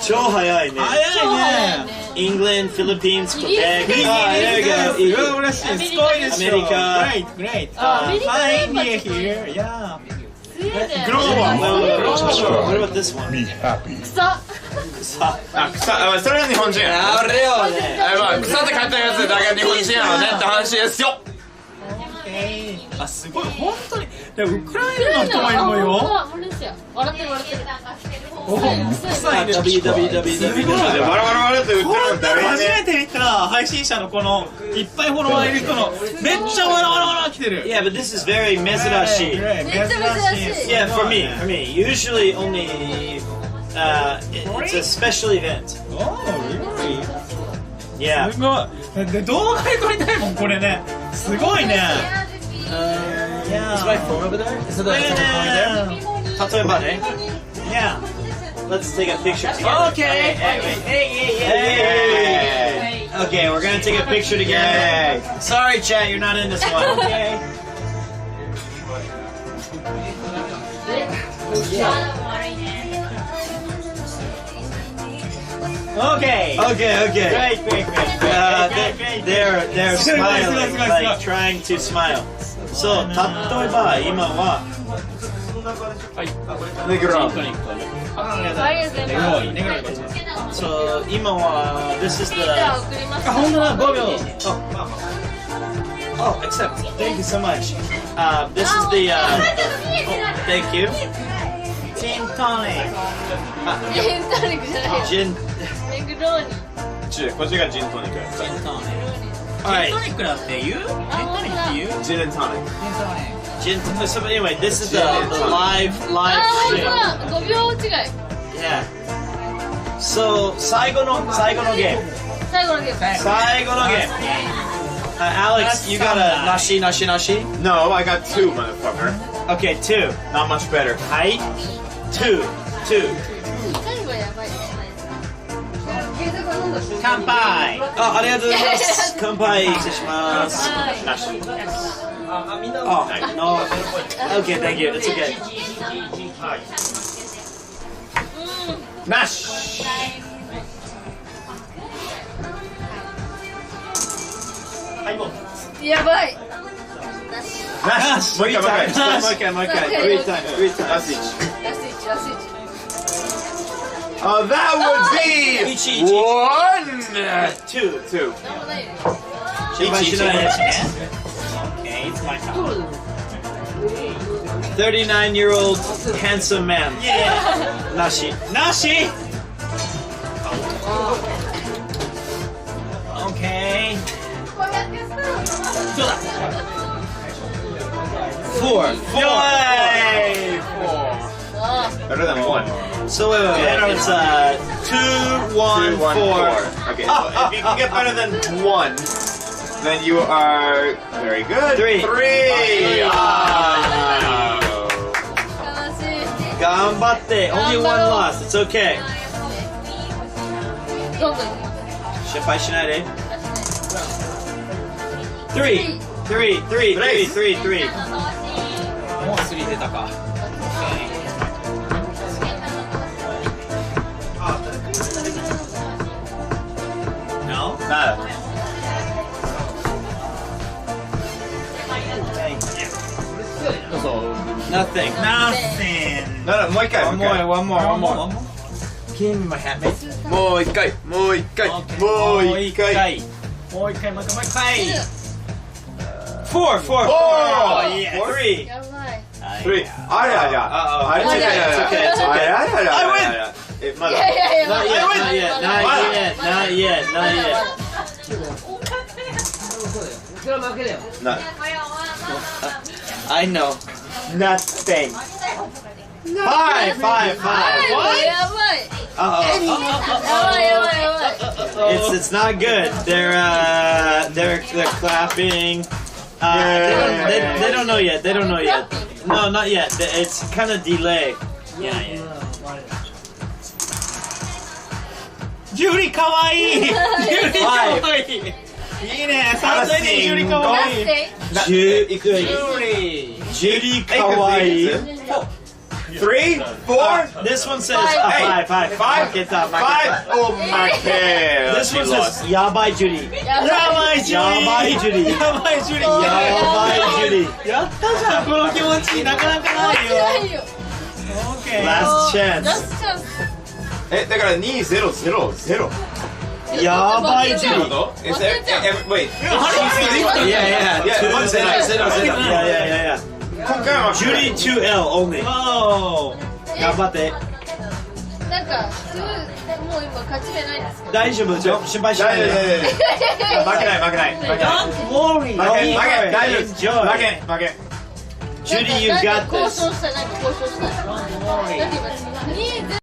超早いね。England, Philippines, Quebec. There we go. America. Great. America. Hi, India here. Yeah. What about this one? Be happy. 草。それは日本人や。あれはね。草って書いてあるやつだけ日本人やろねって話ですよ。あ、すごい、本当に。でもウクライナの人もいるのよ。笑ってる。お、臭いね。バラバラって売ってるんだよ。初めて見た配信者のこのいっぱいフォロワーいる人のめっちゃわら来てる。Yeah, but this is very mezurashi. Yeah, for me. Usually only it's a special event. Oh, really? Yeah. すごい。で動画で撮りたいもんこれね。すごいね。Is my phone over there? Is the phone there? 例えばね。Yeah. Let's take a picture together. Okay. Hey. Okay, we're gonna take a picture together. Sorry, chat, you're not in this one. Okay. Okay. Great. They're smiling, like trying to smile. So, 例えば今はネグロ。So, 今は this is the 本当だ、5秒。 Oh, accept. Thank you so much. This is the thank you. Gin tonic. ジントニックじゃない。 Gin. ネグローニ。こっちがジントニック。ジントニック。 Alright. ジントニックだって言う？ジントニックって言う？ジントニック。 Gin. So anyway, this is the live あ、本当 stream. だ。5秒違い。 Yeah. So 最後のゲーム。最後のゲーム。Alex, you got a nashi? No, I got 2, motherfucker. Okay, 2. Not much better. はい。2. 最後やばい。継続乾杯。ありがとうございます。乾杯失礼します。Oh, no. Okay, thank you. It's okay. なし。やばい。なし。もう一回。もう一回。Three times. ラスイチ。ラスイチ、ラスイチ。Oh, that would be 1, 2. 心配しないで。 Okay, it's my turn. 39-year-old handsome man. Yeah. なし。なし Okay. どうだ Four. Yay! Better than 1. So wait. It's 2, 1, 4. Okay, so if you can get better than 1, then you are very good. 3. 3.頑張って。Only one loss. It's okay. どんどん。心配しないで。3. 3. もう3出たか。No? Nada. Nothing. Nothing. No, もう一回。 One more. Give me my hat, mate. もう一回。もう一回。もう一回。Four. Oh, yes. 3. やばい。 3. あれあれ。あれ。 It's okay. あれ。まだ。いやいやいや、 Not yet.な I know. Nothing. 5. やばい。やばい。It's not good. They're clapping. They don't know yet. No, not yet. It's kind of delay. Yeah. ジュリかわいい。ジュリかわいい。いいね。3歳でジュリかわいい。ジュリかわいい。 3, 4. This one says 5. 5. Oh my god. This one says やばいジュリ。やばいジュリ。やったじゃん。この気持ちなかなかないよ。Okay. Last chance. だから2-0-0-0. やばいジュリ。 Wait. Yeah. 0. Yeah. 今回はジュリ 2L only. 頑張って。なんか、もう今勝ち目ないんですけど。大丈夫ですよ。心配しないで。負けない。 Don't worry. 大丈夫です。 Enjoy. 負け。ジュリ you got 交 this. 渉したい。だって今、2-0。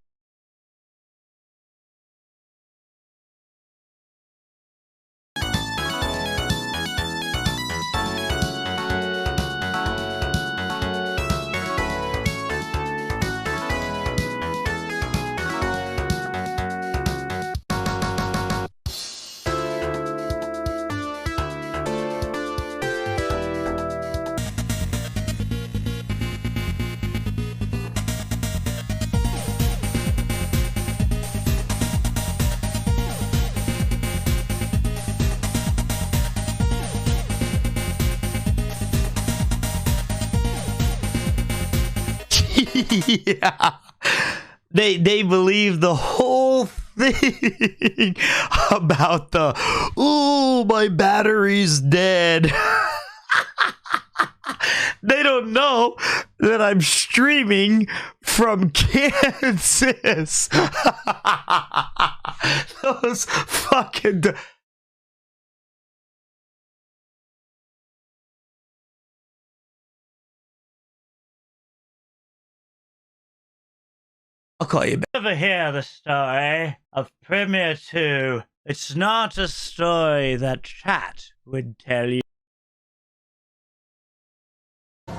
Yeah. They believe the whole thing about the, ooh, my battery's dead. They don't know that I'm streaming from Kansas. Those fucking... I'll call you back. Ever hear the story of Premier 2? It's not a story that chat would tell you. All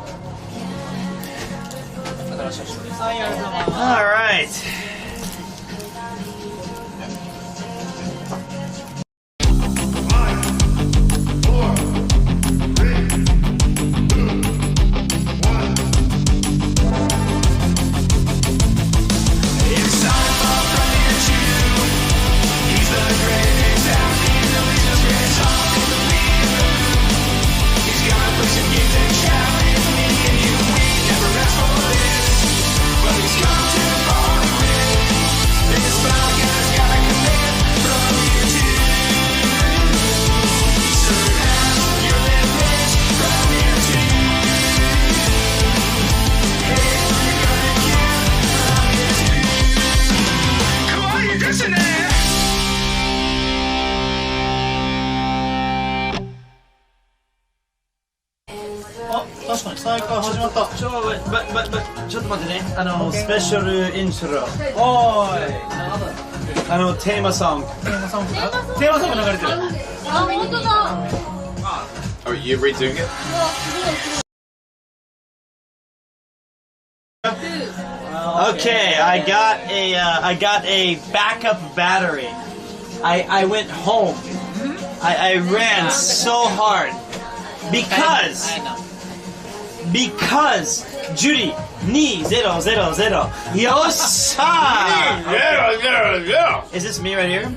right. ちょっと待ってね。スペシャルイントロ。おーい。テーマソング。テーマソング流れてる。あ、本当だ。 Are you redoing it? Okay, I got a backup battery. I went home. I ran so hard because Judy 2-0-0-0. Yossha! 0-0-0. Is this me right here?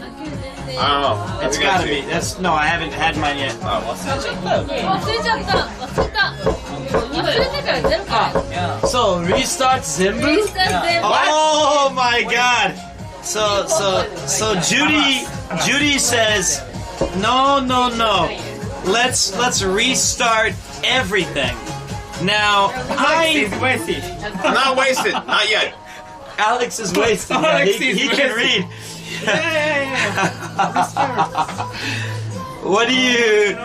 I don't know. It's gotta be. That's no, I haven't had mine yet. 忘れちゃった。忘れてからゼロから。 So restart Zenbu? Oh my god! So Judy says, no. Let's restart everything. Now Not wasted. Not yet. Alex is wasted. Yeah, he can read. What do you?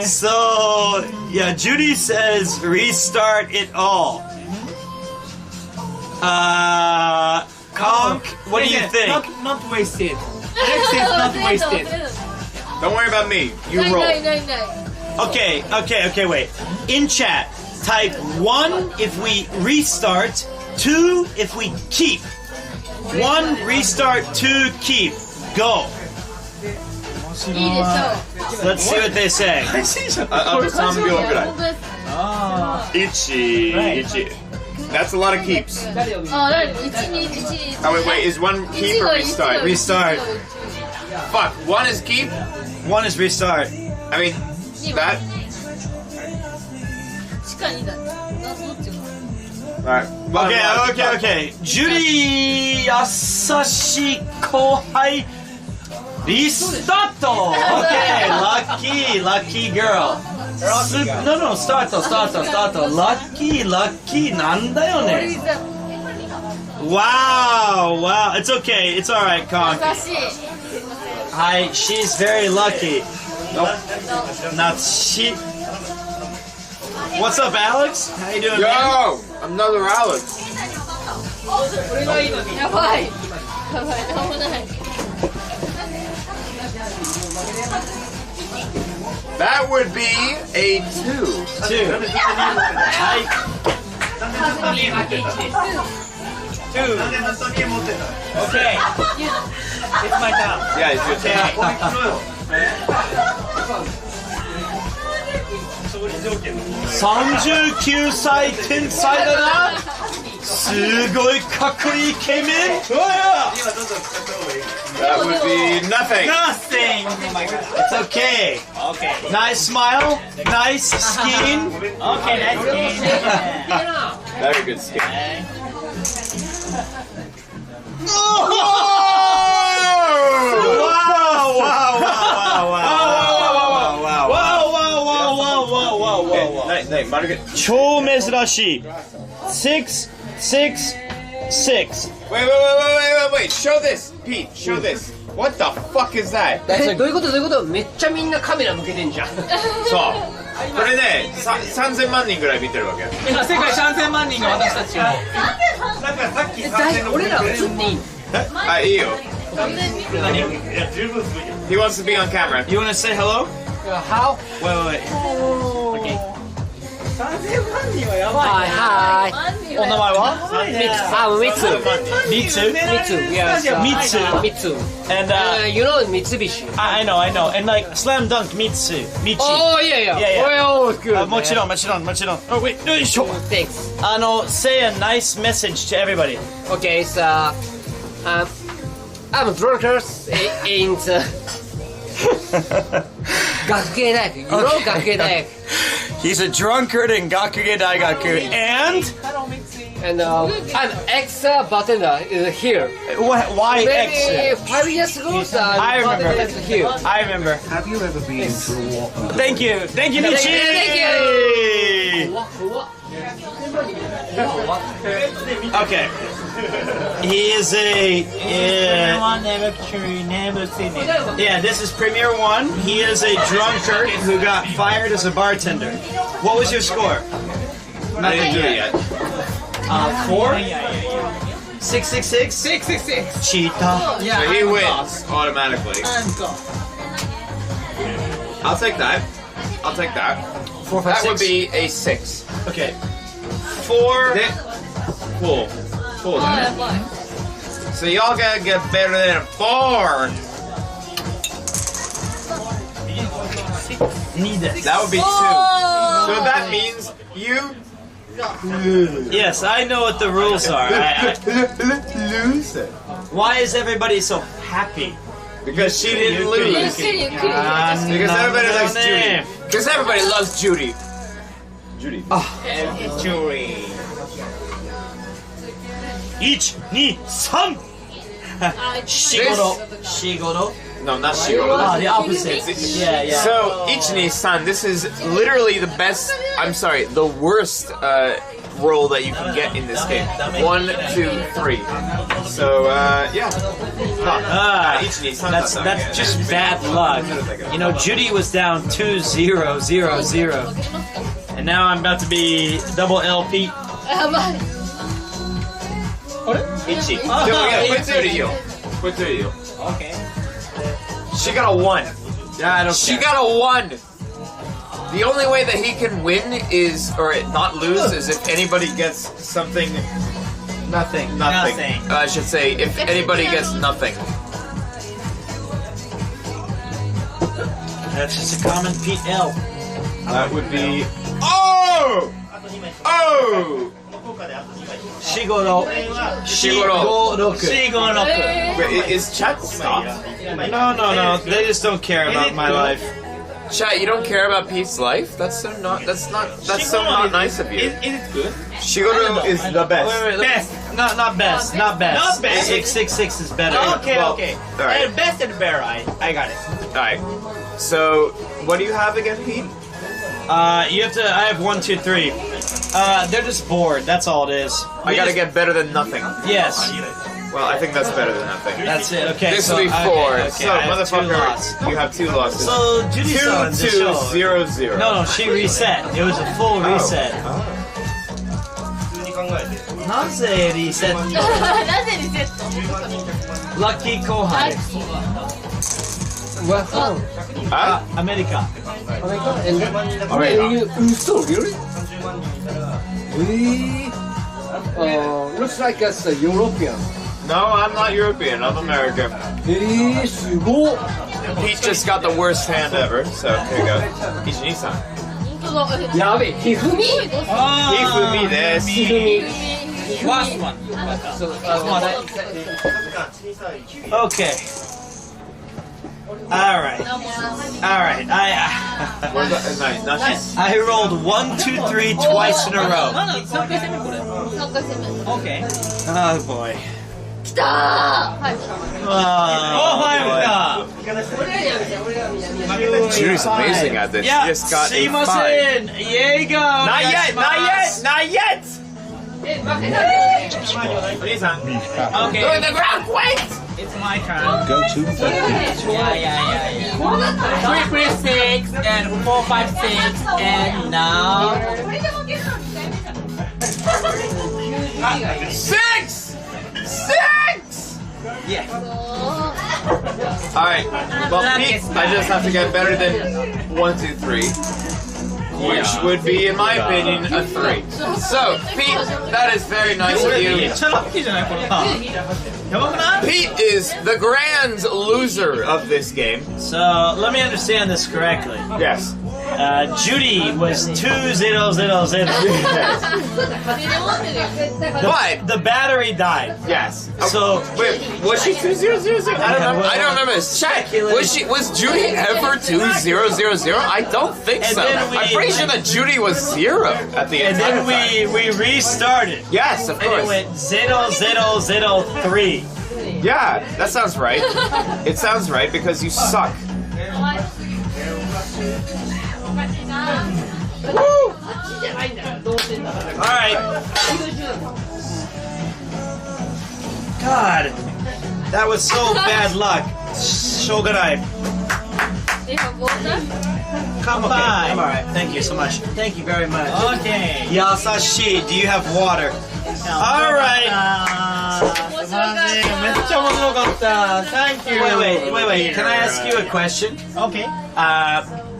So yeah, Judy says restart it all. Conk, what do you think? Not wasted. Alex says not wasted. Don't worry about me. You roll. Okay, wait. In chat, type 1 if we restart, 2 if we keep. 1 restart, 2 keep. Go. Let's see what they say. あと3秒ぐらい。1. That's a lot of keeps. Oh, wait, is 1 keep or restart? Restart. Fuck, 1 is keep? 1 is restart. I mean, that. Alright. Okay. Judy Asashi Kohai Restart! Okay, lucky girl. No, start. Lucky, なんだよね。Wow. It's okay. It's alright, Conk. Hi, she's very lucky. Nope. Not she. What's up, Alex? How you doing, man? Yo! Another Alex. That would be a 2. 2. Okay. It's my turn. Yeah, it's your turn. 39歳天才だな。すごいかっこいいイケメン。That would be nothing. Nothing. It's okay. Nice smile. Nice skin. Okay, nice game. Very good skin.超珍しい。666. Wait. Show this, Pete. Show this. What the fuck is that? どういうことめっちゃみんなカメラ向けてんじゃん。そう。これね、3000万人ぐらい見てるわけ。今世界3000万人が私たちを。俺ら映っていいの？あ、いいよ。He wants to be on camera. You want to say hello? How? Wait. Okay. はい。お名前は？Mitsu. And you know Mitsubishi. I know. And like Slam Dunk Mitsu. Michi. Oh yeah. Oh, good. もちろん。Oh wait. よいしょ。 Thanks. Say a nice message to everybody. Okay, so I'm drunkers in the 学芸大学。You know 学芸大学。He's a drunkard in Gakuge Daigaku. And I'm ex-bartender here. Why ex? Maybe 5 years ago, I remember. Here. I remember. Have you ever been to a walk? Thank you, Michi. Okay. He is Yeah, this is Premier 1. He is a drunkard who got fired as a bartender. What was your score? I didn't do it yet. 4? 666? 666. Cheetah. Yeah. So he wins automatically. And go. I'll take that. I'll take that. 4, 5, That 6. would be a 6. Okay. 4. Full. Full then. So y'all gotta get better than a 4. That would be 2. So that means you Yes, I know what the rules are. Loser. Why is everybody so happy? Because she didn't lose. Because everybody likes Judy. Because everybody loves Judy. Judy. Judy. 1、2、3! Shigoro. No, not Shigoro. Ah, the opposite. Yeah, yeah. So, 1-2-3, this is literally the best, I'm sorry, the worst roll that you can get in this game. 1, 2, 3. So, yeah. That's just bad luck. You know, Judy was down 2-0-0-0. And now I'm about to be double LP. Ichi. Put 2 to you. Put 2 to you. Okay. She got a 1. Yeah, I don't She care. got a 1. The only way that he can win is, or not lose, is if anybody gets something. Nothing. I should say, if anybody gets nothing. That's just a common PL. That would be. Oh! Oh! Shigoro. Wait, is chat stopped? No. They just don't care about my life. Chat, you don't care about Pete's life? That's so not nice of you. Is it good? Shigoro is the best. Wait, Best. Not best. Not best. 666 is better. Okay. Alright. And best and better. I got it. Alright. So, what do you have again, Pete? You have to. I have 1, 2, 3. They're just bored. That's all it is. I gotta get better than nothing. Yes. Well, I think that's better than nothing. That's it. Okay. This so, will be 4. Okay, So, I have 2 motherfucker, loss. you have 2 losses. So, Judy-san, 2-2-0-0. No, she reset. It was a full reset. Naze reset? Lucky Kohai. Where from? America. You install, really? Really? Looks like it's a European. No, I'm not European. I'm American. Pete just got the worst hand ever, so here you go. Ichi-ni-san. Yabe, Hifumi? Hifumi desu. Last one. Okay. Alright. I rolled 1, 2, 3 twice in a row. Okay. Oh boy. Judy's amazing at this. Yeah, She just got a 5. Shimasen! Yego! Not yet! Okay. Go in the ground, quick! It's my turn. Go to Yeah. 3, 6, and 4, 5, 6, and now. 6! Yeah. Alright, well, Pete, I just have to get better than 1, 2, 3. Which would be, in my opinion, a 3. So, Pete, that is very nice of you. Pete is the grand loser of this game. So, let me understand this correctly. Yes. Judy was 2-0-0-0. But the battery died. Yes. So wait, was she 2-0-0-0? I don't remember this. Check. Was Judy ever 2-0-0-0? I don't think so. I'm pretty sure that Judy was 0 at the end. And then we restarted. Yes, of course. And it went 0-0-0-3. Yeah, that sounds right. It sounds right because you suck. Woo! Alright. God, that was so bad luck. Shogunai. Do you have water? Come by. I'm alright. Thank you so much. Thank you very much. Okay. Yasashi, do you have water? Alright. 面白かった。Thank you. Wait. Can I ask you a question? Okay.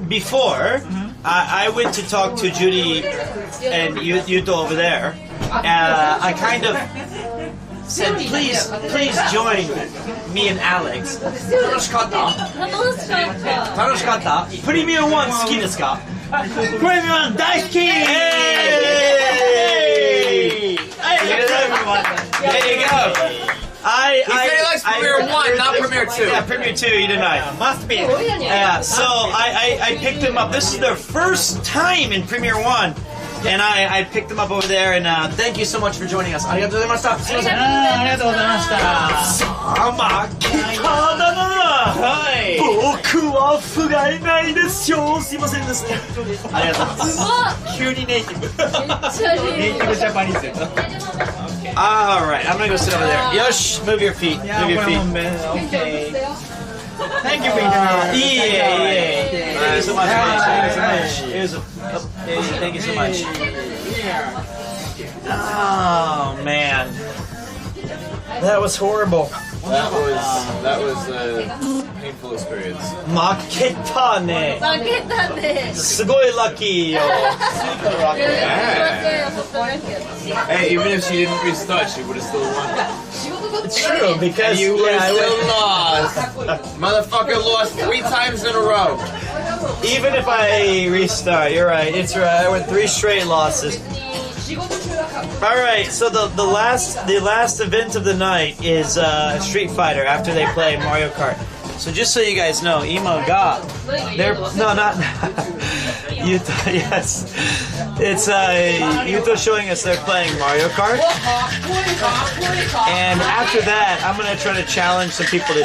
Before, I went to talk to Judy and Yuto over there. I kind of said, please join me and Alex. 楽しかった楽しかったプレミアム1好きですかプレミアム1大好き Hey! There you go. He said he likes Premiere 1, not Premiere 2. Yeah, Premiere 2, you denied. Must be. Yeah, so I picked them up. This is their first time in Premiere 1. And I picked them up over there, and thank you so much for joining us. ありがとうございました。すいません。ありがとうございました。僕は不甲斐ないですよ。すいませんですね。ありがとうございます。急にネイティブ。ネイティブジャパニーズ。Alright, I'm gonna go sit over there. Yosh, move your feet. Move your feet. Okay. Thank you, Peter. Yeah. Thank you so much. Thank you so much. Oh man, that was horrible. That was a painful experience. 負けたね。負けたね。すごいラッキーよ。Hey, even if she didn't restart, she would have still won. It's true because You would have still lost. Motherfucker lost 3 times in a row. Even if I restart, you're right. It's right. I went 3 straight losses. All right. So the last event of the night is Street Fighter after they play Mario Kart. So just so you guys know, Ima ga not Yuto. Yes, it's Yuto showing us they're playing Mario Kart. And after that, I'm gonna try to challenge some people to.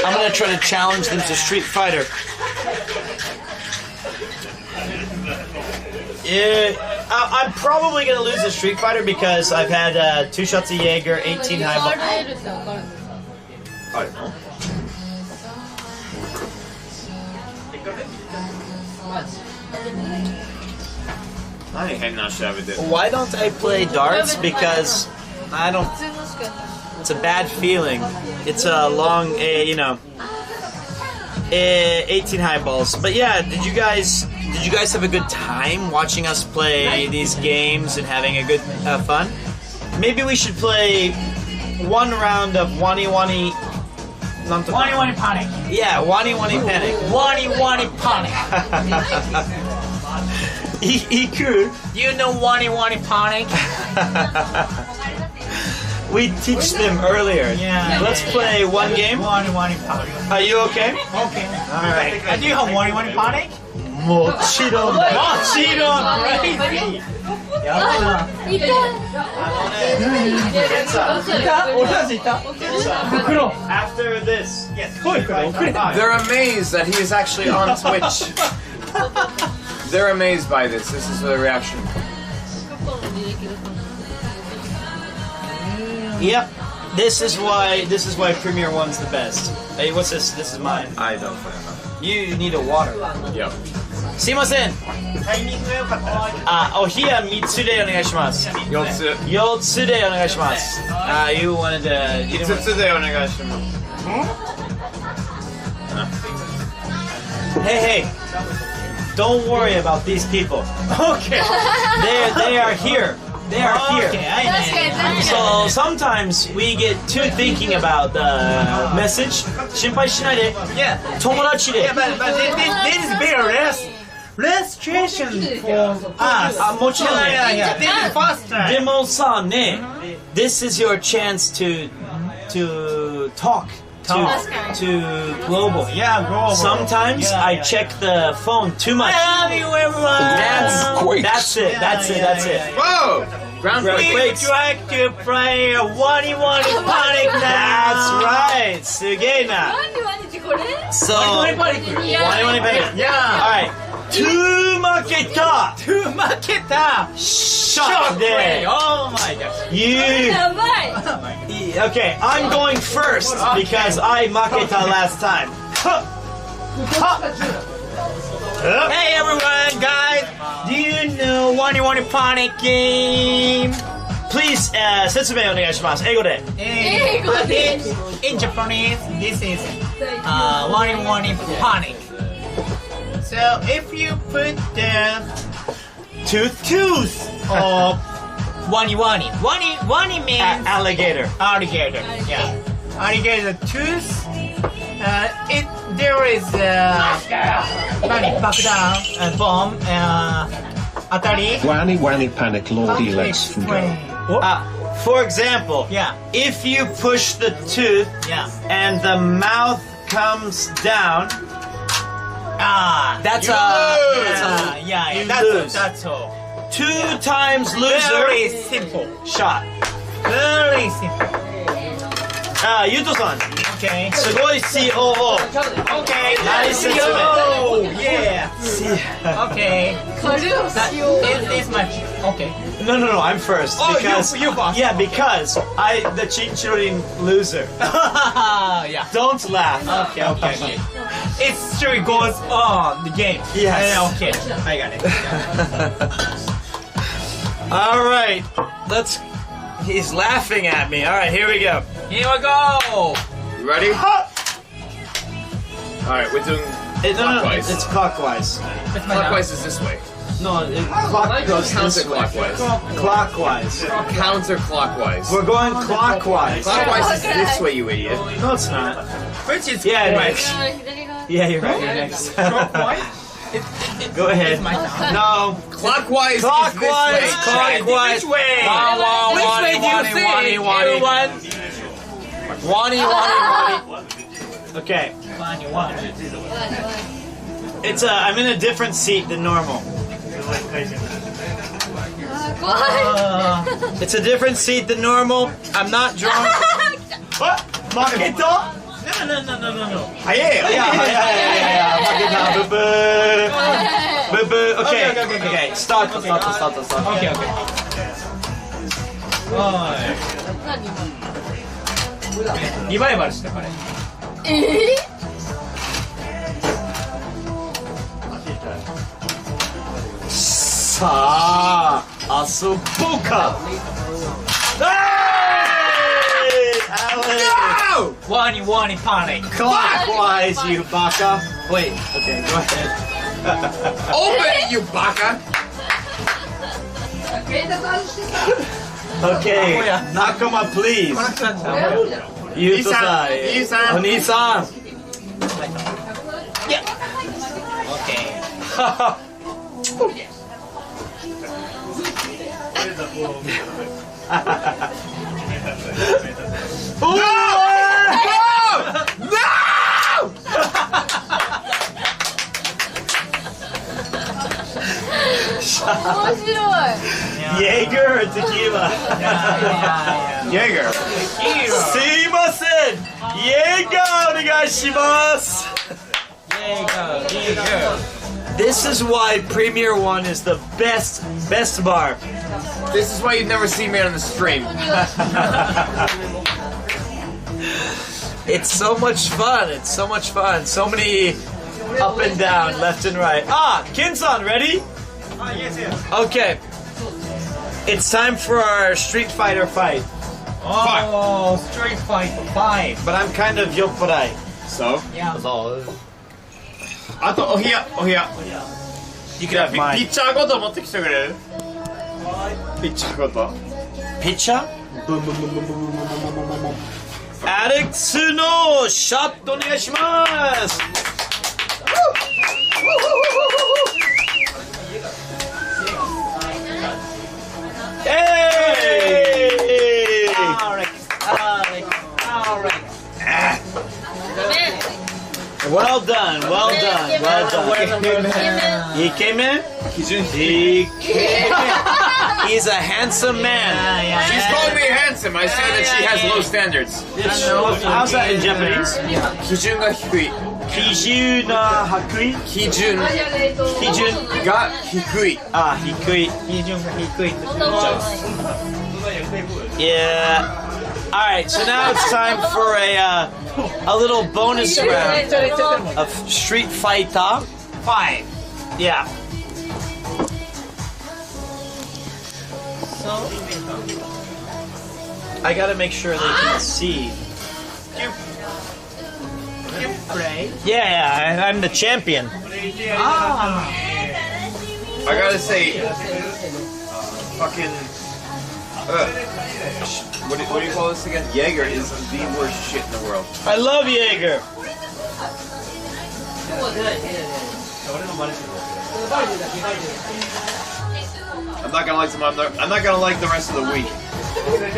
I'm gonna try to challenge them to Street Fighter. Yeah, I'm probably gonna lose the Street Fighter because I've had 2 shots of Jaeger, 18 highball. I don't know. Why don't I play darts? Because I don't. It's a bad feeling. It's a long, 18 highballs. But yeah, did you guys have a good time watching us play these games and having a good fun? Maybe we should play 1 round of Wani Wani. Wani Wani Panic. Yeah, Wani Wani Panic. Wani Wani Panic. Iku. You know Wani Wani Panic? We teach them earlier. Yeah. Let's play 1 game. Wani Wani Panic. Are you okay? Okay. Alright. Do you have Wani Wani Panic? もちろん。もちろん。Crazy. やばいな。いた。俺たちいた。袋。After this. Yes. They're amazed that he is actually on Twitch. They're amazed by this. This is their reaction. Yep. This is why Premiere 1's the best. Hey, what's this? This is mine. I don't play enough. You need a water. Yep. すいません。タイミングが良かった。お冷や3つでお願いします。4つ。4つでお願いします。You wanted to. 5つでお願いします。Hey. Don't worry about these people. Okay. They are here. They are here. Okay, So sometimes we get too thinking about the message. 心配しないで。Yeah. 友達で。 Yeah, but this is big restriction for us. もちろんね。Yeah. This is first time. でもさね、this is your chance to talk. To global. Yeah, global. Sometimes I check the phone too much. I love you, everyone. That's it. Whoa! Ground We quakes. try to play a Wani Wani Panic now. That's right. すげえな。So, Wani Wani Panic. Wani Wani Panic. Yeah. Alright. 負けた。Shot there. Oh my gosh. You. やばい。 Okay, I'm going first because I 負けた last time. Hey everyone, guys! Do you know Wani Wani Panic game? Please, 説明お願いします。英語で。In Japanese, this is Wani Wani Panic. So if you put the tooth of Wani Wani. Wani means alligator. Alligator, yeah. Alligator tooth. There is bakdan, bomb, atari. Wani Wani Panic Lordy Legs from Go. For example, if you push the tooth and the mouth comes down, that's that's all. 2 times loser. Very simple shot. Very simple. Yuto-san. Okay. すごい COO. Okay. Nice COO. Yeah. Okay. It's my okay. No, I'm first. Oh, because, you boss. Yeah, because the Chinchurin loser. Yeah. Don't laugh. Okay. It still goes on the game. Yes. Okay. I got it. All right. He's laughing at me. All right, here we go. Here we go. You ready? Alright, we're doing clockwise. It's clockwise. Clockwise is this way. No, clock goes this way. Clockwise. Counterclockwise. We're going clockwise. Clockwise is this way, you idiot. No, it's not. Which is next. Yeah, you're right. You're next. Go ahead. No. Clockwise. Clockwise. Is this way. Clockwise. Which way? Which way do you see it, everyone? Wani. Okay. It's I'm in a different seat than normal. It's a different seat than normal. I'm not drunk. What? Maketa? No. Yeah. Maketa. Boo boo. Okay. Start. Okay.リバイバルしたこれ。さあ、遊ぼうか。No! Wani Panic. Clockwise, you baka. Wait. Okay, go ahead. Open it, you baka. Okay, Nakama, please. Yuto-san. Oni-san. Yeah. Okay. No! Jaeger or tequila? Jaeger. すいません。Jaeger お願いします。This is why Premier One is the best bar. This is why you've never seen me on the stream. It's so much fun. So many up and down, left and right. Kin-san, ready? Yes. Okay. It's time for our Street Fighter fight. Oh, Street Fighter 5. But I'm kind of yopparai. So? Yeah. Oh, here. You can have mine. ピッチャーごと持ってきてくれる？ピッチャーごと。ピッチャー？アレックスのショットお願いします。Well done. He came in? He's a handsome man. She's called me handsome. I say that she has low standards. How's that in Japanese? 基準が低い。基準が低い？基準が低い。低い。基準が低いって。Yeah. right, so now it's time for a little bonus round of Street Fighter 5. Yeah. So I gotta make sure they can see. You play? Yeah, I'm the champion. Ah. I gotta say, fucking. What do you call this again? Jaeger is the worst shit in the world. I love Jaeger. I'm not gonna like them. I'm not gonna like the rest of the week.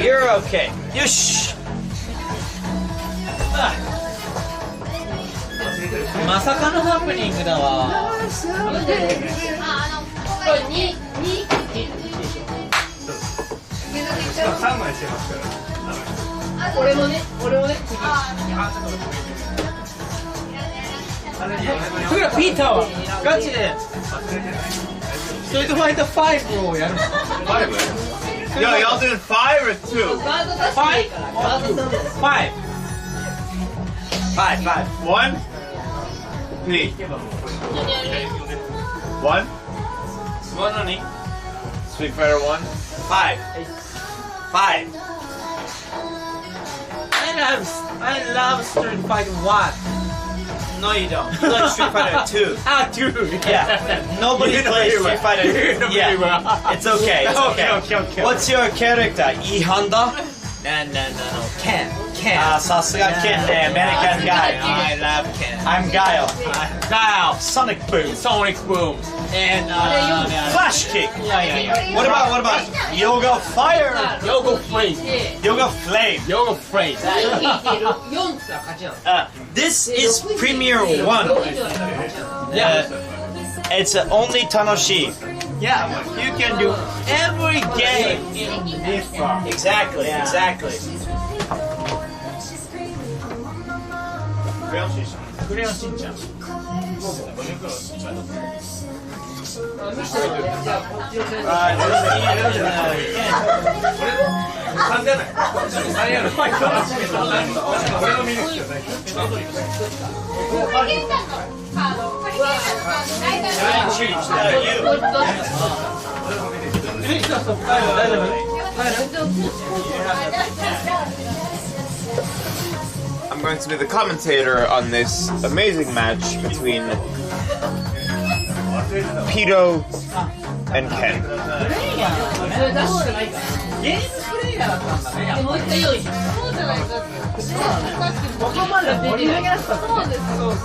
You're okay. You shh. まさかのハプニングだわ。俺もね。それはピーターはガチでストリートファイター5をやるの。Yo, y'all doing 5 or 2? 5? 1? Me. 1? Street Fighter 1? 5. I love Street Fighter 1. No, you don't. You like Street Fighter 2. Ah, 2. Yeah. Nobody plays Street Fighter 2. Yeah. It's okay. It's okay. What's your character? E Honda? No. Ken. Sasuga Ken, the American guy. I love Ken. I'm Guile. Guile. Sonic Boom. And Flash Kick. Yeah. What about Yoga Fire? Yoga Flame. This is Premier 1. It's only Tanoshi. Yeah, you can do every game. Exactly. Crayon Shin-chan. I'm going to be the commentator on this amazing match between Pito and Ken. ゲームプレイヤーだったんだね。もう一回用意します。そうじゃないか。ここまで盛り上げだったんだね。そうです。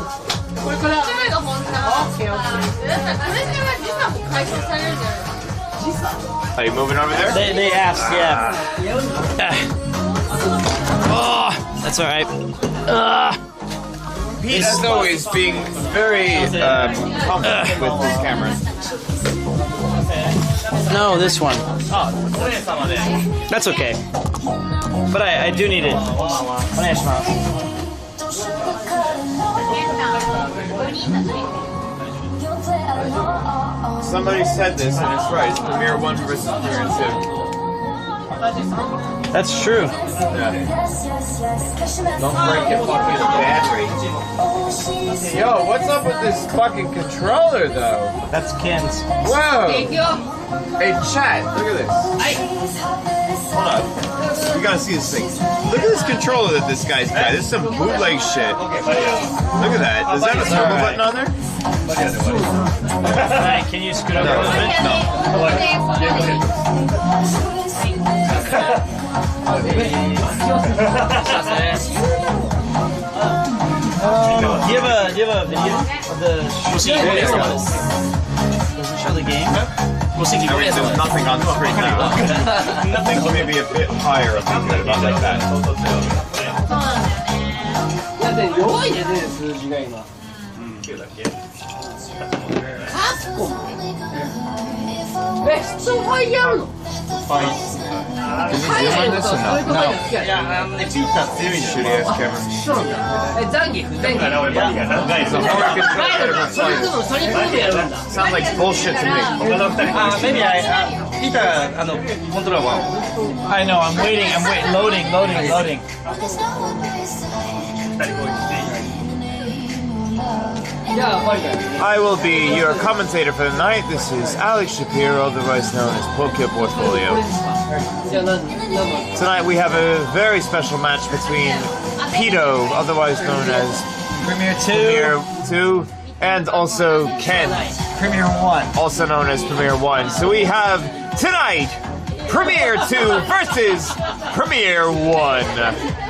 これから。こっちが本当。オッケー。だったらこれから時差も解消されるじゃないですか。時差。Are you moving over there? They asked, yeah. Oh, that's all right. Pete, as always, being very confident with his camera. No, this one. That's okay. But I do need it. Somebody said this, and it's right. It's Premiere 1 versus Premiere 2. That's true. Yeah. Don't break your fucking battery. Yo, what's up with this fucking controller, though? That's Ken's. Whoa! Hey, chat, look at this. Hold on. You gotta see this thing. Look at this controller that this guy's got. This is some bootleg shit. Look at that. Does that have a turbo button on there? Alright, can you scoot over a little bit? Do you have a video of the Does it show the game? We'll see. There's nothing on the screen now. Nothing. Maybe a bit higher if you could, about like that. だって弱いですね、数字が今。ストファイやるの？Can you zoom on this or no? いや、ピーター強いんですよ。そうなんだ。ザンギフ、ザンギフ。それともそれっぽくやるんだ。Sounds like bullshit to me. Maybe Peter, control one. I know. I'm waiting. Loading. I will be your commentator for the night. This is Alex Shapiro, otherwise known as Poke Portfolio. Tonight we have a very special match between Pito, otherwise known as Premier 2, and also Ken, Premier 1, also known as Premier 1. So we have tonight Premier 2 versus Premier 1.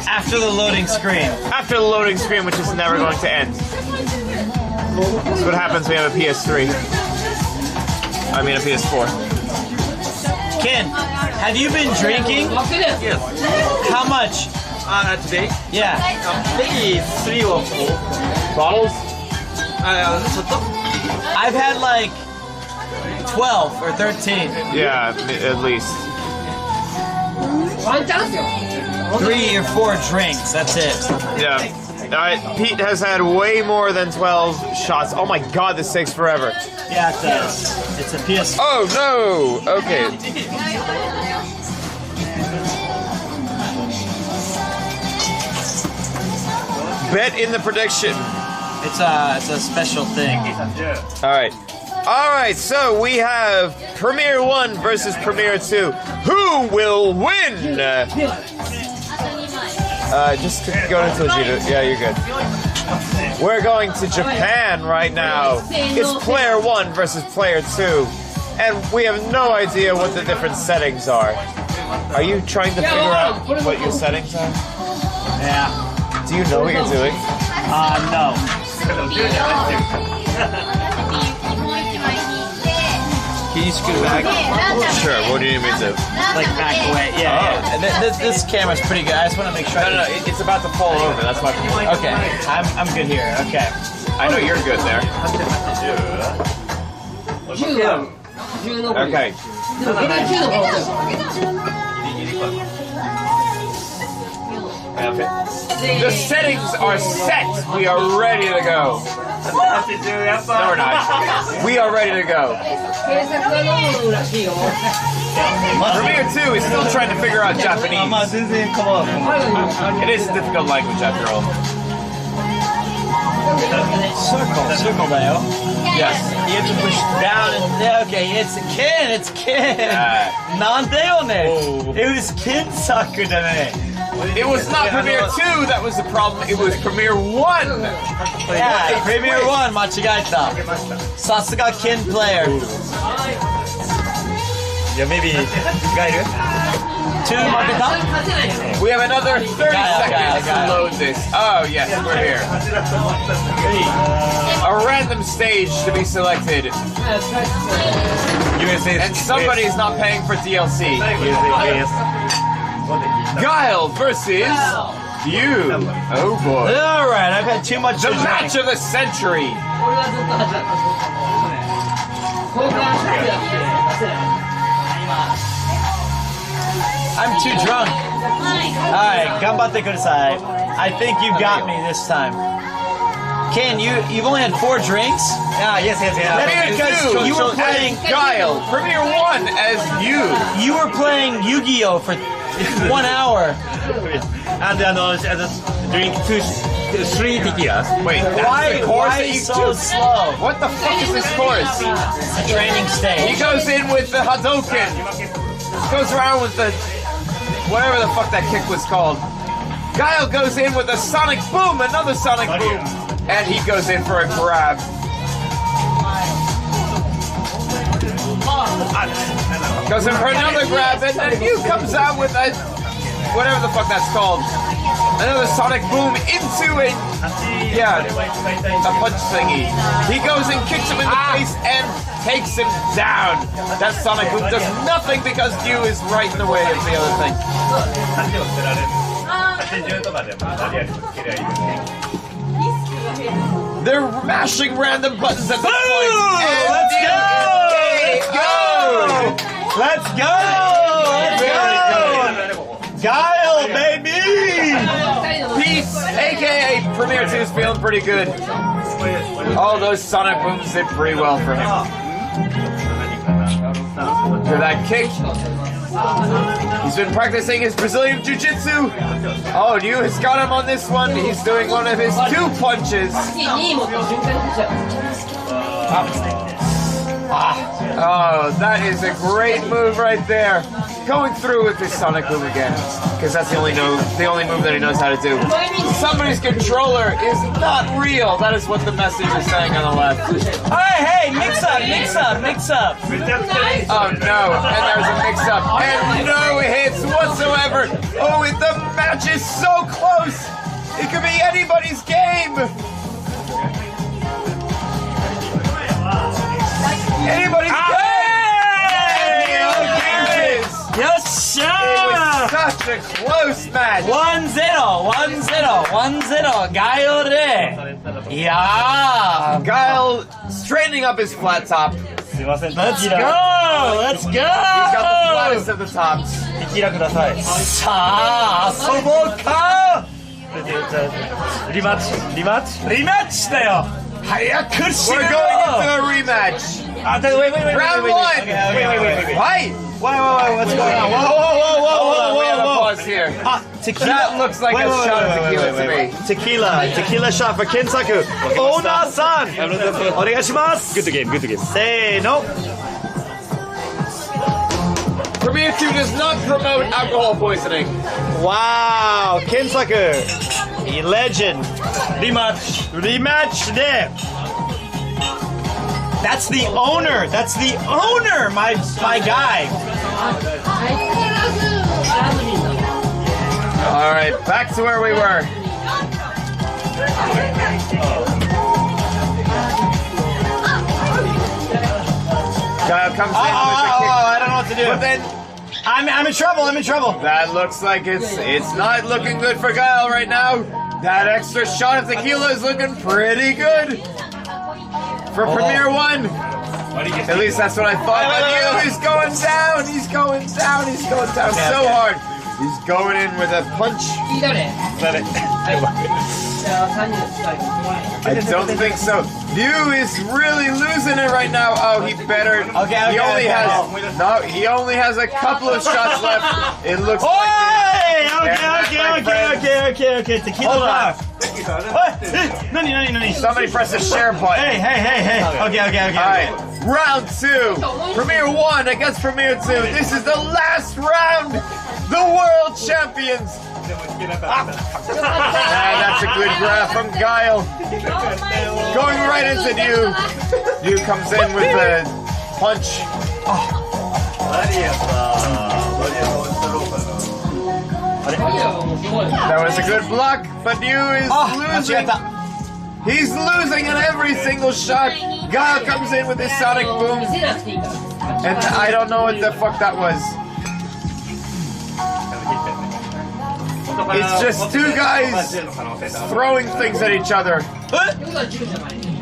After the loading screen. After the loading screen, which is never going to end. That's what happens when you have a PS3. I mean a PS4. Ken, have you been drinking? Yes. How much? Today? Yeah. Maybe 3 or 4 bottles. I've had like 12 or 13. Yeah, at least. 3 or 4 drinks. That's it. Yeah. Pete has had way more than 12 shots. Oh my god, this takes forever. Yeah, it does. It's a PS. Oh no! Okay. Bet in the prediction. It's a special thing. Alright, so we have Premier 1 versus Premier 2. Who will win? Just go into Vegeta. Yeah, you're good. We're going to Japan right now. It's player 1 versus player 2. And we have no idea what the different settings are. Are you trying to figure out what your settings are? Yeah. Do you know what you're doing? No. Can you scoot back? Sure, what do you need me to do? Like back away. Yeah. This camera's pretty good. I just want to make sure. No, it's about to fall over. That's why. Okay. I'm good here. Okay. I know you're good there. Okay. The settings are set. We are ready to go. No, we're not. We are ready to go. Premier 2 is still trying to figure out Japanese. It is a difficult language after all. Circle now. Yes. You have to push down and okay, it's Ken. Nandeyone. It was Ken Saku dane. It was not Premier 2 that was the problem, it was Premier 1! Yeah, Premier 1, machigaeta. Sasuga Ken player. Yeah, maybe 2 maketa? We have another 30 seconds to load this. Oh, yes, we're here. A random stage to be selected. And somebody's not paying for DLC. Guile versus you. Oh boy. Alright, I've had too much. The match of the century. I'm too drunk. Alright, ganbatte kudasai. I think you got me this time. Ken, you've only had 4 drinks? Yes. Premier 2, you were playing Guile. Premier 1 as you. You were playing Yu-Gi-Oh for 1 hour. And drink 3 tequilas. Wait, that's the course why that you so do? slow? What the fuck is this course? It's a training stage. He goes in with the Hadouken. Goes around with the whatever the fuck that kick was called. Guile goes in with a Sonic Boom, another Sonic Boom, and he goes in for a grab. Goes in for another grab, and then you comes out with a whatever the fuck that's called. Another Sonic Boom into it. Yeah, a punch thingy. He goes and kicks him in the face and takes him down. That Sonic Boom does nothing because you is right in the way of the other thing. They're mashing random buttons at this point. Let's go! Let's go! Guile, baby! Peace, aka Premier 2 is feeling pretty good. Oh, those sonic booms did pretty well for him. For that kick. He's been practicing his Brazilian Jiu-Jitsu. Oh, Ryu has got him on this one. He's doing one of his 2 punches. Oh, that is a great move right there. Going through with this sonic boom again, because that's the only move that he knows how to do. Somebody's controller is not real. That is what the message is saying on the left. Hey, mix up. Oh no, and there's a mix-up, and no hits whatsoever. Oh, the match is so close. It could be anybody's game. Anybody's game. Yes, sir! It was such a close match. 1-0. Guile de. Yeah. Guile straightening up his flat top. Let's go! He's got the flattest of the tops. さあ、遊ぼうか！リマッチだよ！早くしろ！ We're going into a rematch. Wait. Round 1. Wait. What's going on? Whoa. We have a pause here. Tequila. That looks like a shot of tequila to me. Tequila shot for Kensaku. Owner-san! お願いします。 Good game. せーの。 Premier 2 does not promote alcohol poisoning. Wow, Kensaku, legend. Rematchで。That's the owner, my guy. All right, back to where we were. Kyle comes in with the kick. I don't know what to do. But then I'm in trouble. that looks like it's not looking good for Kyle right now. That extra shot of tequila is looking pretty good for Premier 1. At least that's what I thought. But he's going down. He's going down so hard. He's going in with a punch. Let it. I don't think so. Ryu is really losing it right now. Oh, he better. He only has a couple of shots left. It looks like. Okay. Tequila. Somebody press the share button. Hey. Okay. All right, round 2. Premier 1 against Premier 2. This is the last round. The world champions. That's a good grab from Guile. Going right into Ryu. Ryu comes in with a punch. That was a good block, but Ryu is losing. He's losing in every single shot. Guile comes in with his sonic boom. And I don't know what the fuck that was. It's just 2 guys throwing things at each other.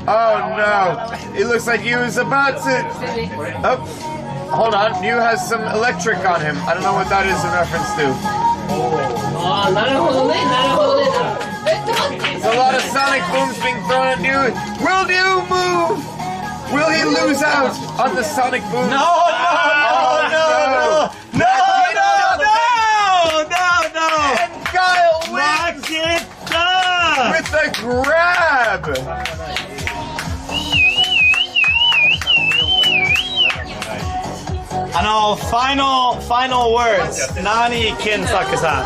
Oh no. It looks like Ryu is about to... Oh, hold on. Ryu has some electric on him. I don't know what that is in reference to. There's a lot of sonic booms being thrown at Ryu. Will Ryu move? Will he lose out on the sonic boom? No. And Guile wins with a grab. Final words. Nani Kensaku-san.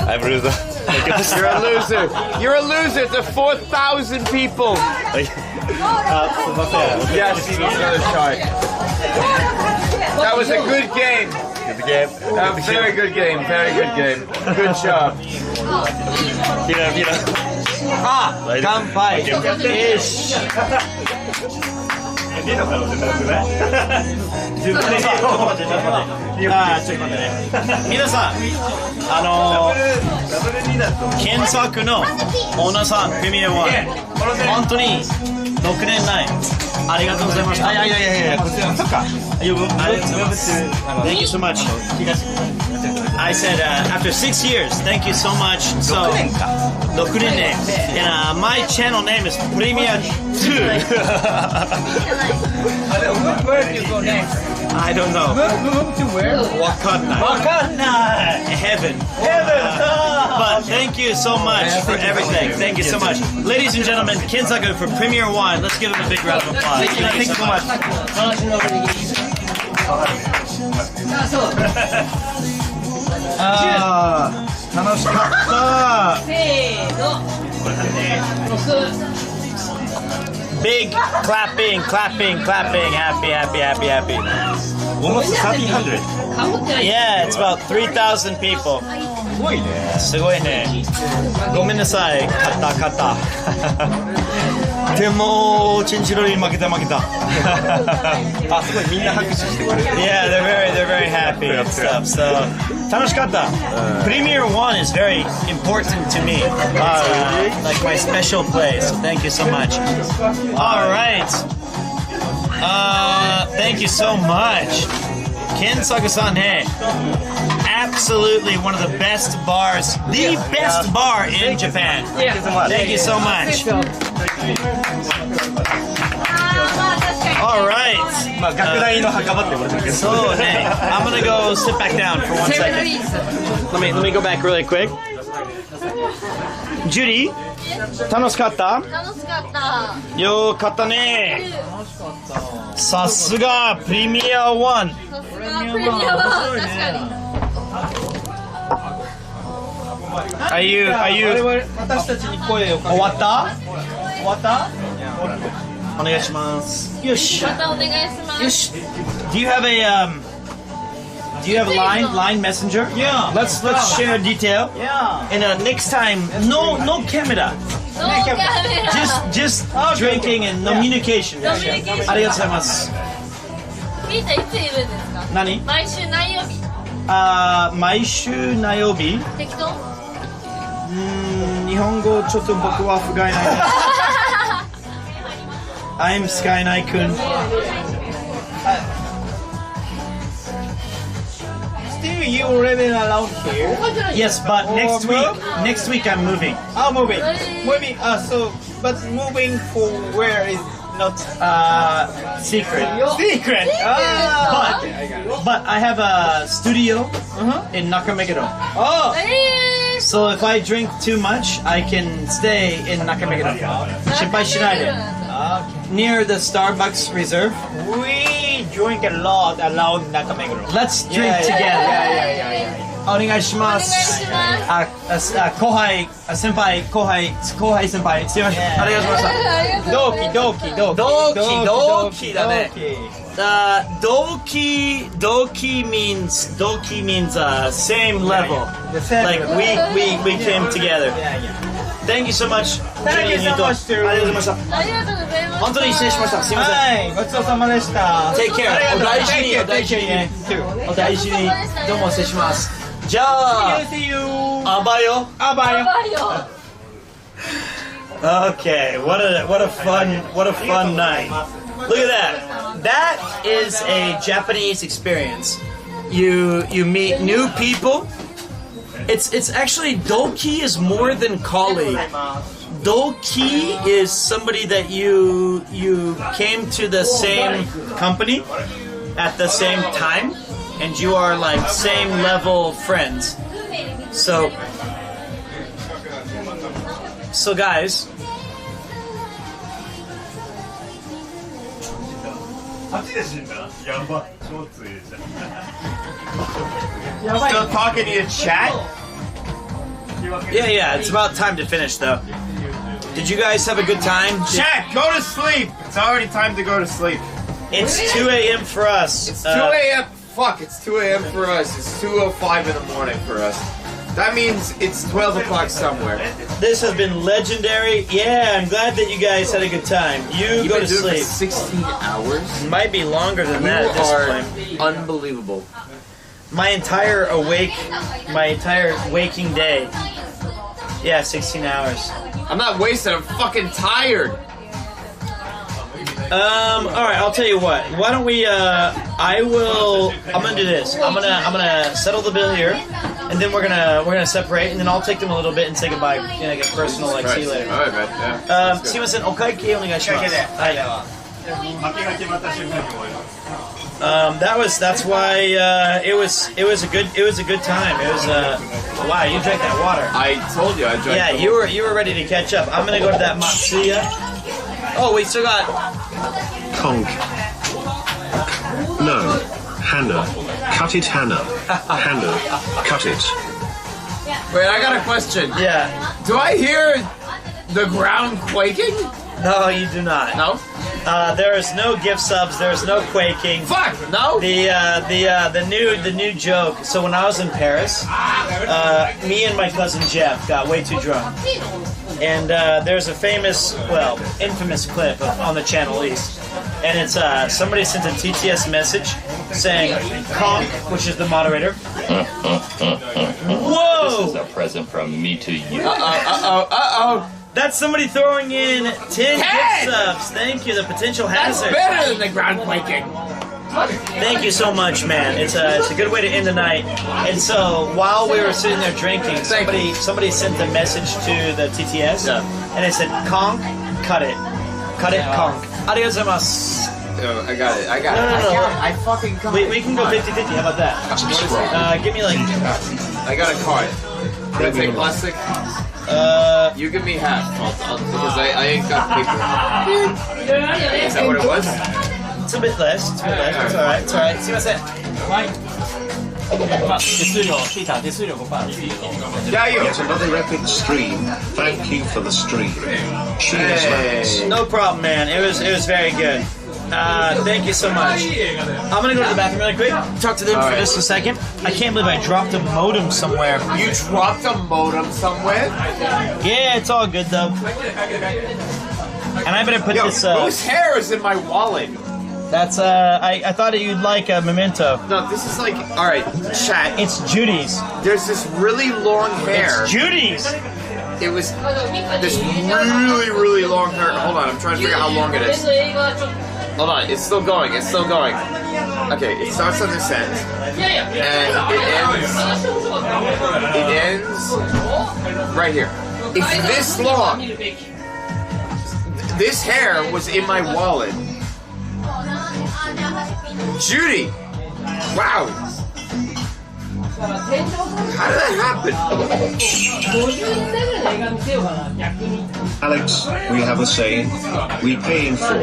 I'm loser. You're a loser to 4,000 people. Yes, another shot. That was a good game. Very good game. Good job. Kanpai. Ish. 出るのかな、自分でね。自分でね。ちょっと待って、ちょっと待って。ちょっと待ってね。皆さん、検索のオーナーさん、プレミア1、本当に6年前、ありがとうございました。いや、こちら、そっか。Thank you so much. I said after 6 years, thank you so much. So, 6年ね。And my channel name is Premier 2. Where do you go next? I don't know. Move to where? Wakanda. Heaven. But thank you so much for everything. Thank you so much. Ladies and gentlemen, Kinsaku for Premier 1. Let's give him a big round of applause. Thank you so much. 楽しかった。せーの。Big clapping, clapping, clapping. Happy, happy, happy, happy. Almost 1,300. Yeah, it's about 3,000 people. すごいね。すごいね。ごめんなさい。勝った。でもチンチロリに負けた。あ、すごいみんな拍手してくれる。Yeah, they're very happy and stuff. So 楽しかった。Premier 1 is very important to me. Like my special place. So thank you so much. All right. Thank you so much. Kinsaku-san, hey. Absolutely one of the best bars, the best bar in Japan. Thank you so much. All right. I'm gonna go sit back down for 1 second. Let me go back really quick. Judy, 楽しかった？楽しかった。よかったね。さすがプレミア1。さすがプレミアは確かに。Are you 私たちに声をかけて。終わったお願いします。よし。またお願いします。よし。Do you have a line messenger? Yeah. Let's share detail. Yeah. And next time, no camera. Just drinking and communication. ありがとうございます。ピータいついるんですか？何？毎週何曜日？毎週何曜日？適当？日本語ちょっと僕は不甲斐ない。I'm Sky Kun. Still you living around here? Yes, but next week I'm moving. Oh, moving. But moving for where is not secret. Secret. But I have a studio in Nakameguro. Oh. So if I drink too much, I can stay in Nakameguro. 心配しないで。Near the Starbucks Reserve. We drink a lot around Nakameguro. Let's drink together. Yeah. お願いします。後輩先輩すいません。ありがとうございました。同期だね。Doki means same level. Like we came together. Thank you so much. Thank you so much too. ありがとうございました。ありがとうございます。本当に失礼しました。すいません。はい、ごちそうさまでした。 Take care. お大事にね。お大事に。どうも失礼します。じゃあ、あばよ。Okay, what a fun night. Look at that. That is a Japanese experience. You meet new people. It's actually Doki is more than colleague. Doki is somebody that you came to the same company at the same time, and you are like same level friends. So guys, Still talking to your chat? Yeah, it's about time to finish though. Did you guys have a good time? Chat, go to sleep. It's already time to go to sleep. It's 2 a.m. for us. It's 2 a.m. Fuck, it's 2 a.m. for us. It's 2:05 in the morning for us. That means it's 12 o'clock somewhere. This has been legendary. Yeah, I'm glad that you guys had a good time. You go to doing it sleep. for 16 hours? Might be longer than that at this point. Unbelievable. My entire waking day. Yeah, 16 hours. I'm not wasted, I'm fucking tired. Alright, I'll tell you what. Why don't we, I'm gonna do this. I'm gonna settle the bill here, and then we're gonna separate, and then I'll take them a little bit and say goodbye, get personal, like, see you later. Alright, man, yeah. すいません、お会計お願いします。はい。That's why it was a good time. It was wow, you drank that water. I told you I drank. Yeah, you were ready to catch up. I'm gonna go to that Matsuya. Oh, we still got Conk. No. Hannah. Cut it, Hannah. Hannah. Cut it. Wait, I got a question. Yeah. Do I hear the ground quaking? No, you do not. No? There is no gift subs. There is no quaking. Fuck no. The new joke. So when I was in Paris, me and my cousin Jeff got way too drunk, and there's a infamous clip on the Channel East, and it's somebody sent a TTS message saying "conk," which is the moderator. Whoa! This is a present from me to you. Uh-oh. That's somebody throwing in 10 gift subs. Thank you, the potential hazard. That's better than the ground quaking. Thank you so much, man. It's a good way to end the night. And so while we were sitting there drinking, somebody sent a message to the TTS, and it said, "Conk, cut it, conk." Arigatou gozaimasu. Oh, I got it. No. I fucking got it. We can go 50-50. How about that? Give me like. I got a card. Can I take plastic? You give me half, because I ain't got paper. Is that what it was? It's a bit less. It's alright. It's alright. すいません。Yet another epic stream. Thank you for the stream. Cheers, No problem, man. It was very good. Thank you so much. I'm gonna go to the bathroom really quick. Talk to them for just a second. I can't believe I dropped a modem somewhere. You dropped a modem somewhere? Yeah, it's all good though. And I better put this. Whose hair is in my wallet? That's I thought you'd like a memento. No, this is like, all right, chat. It's Judy's. There's this really long hair. It's Judy's. It was this really long hair. Hold on, I'm trying to figure out how long it is. Hold on, it's still going. Okay, it starts on this end, and it ends right here. It's this long. This hair was in my wallet. Judy! Wow! How did that happen? Alex, we have a saying. We pay in full.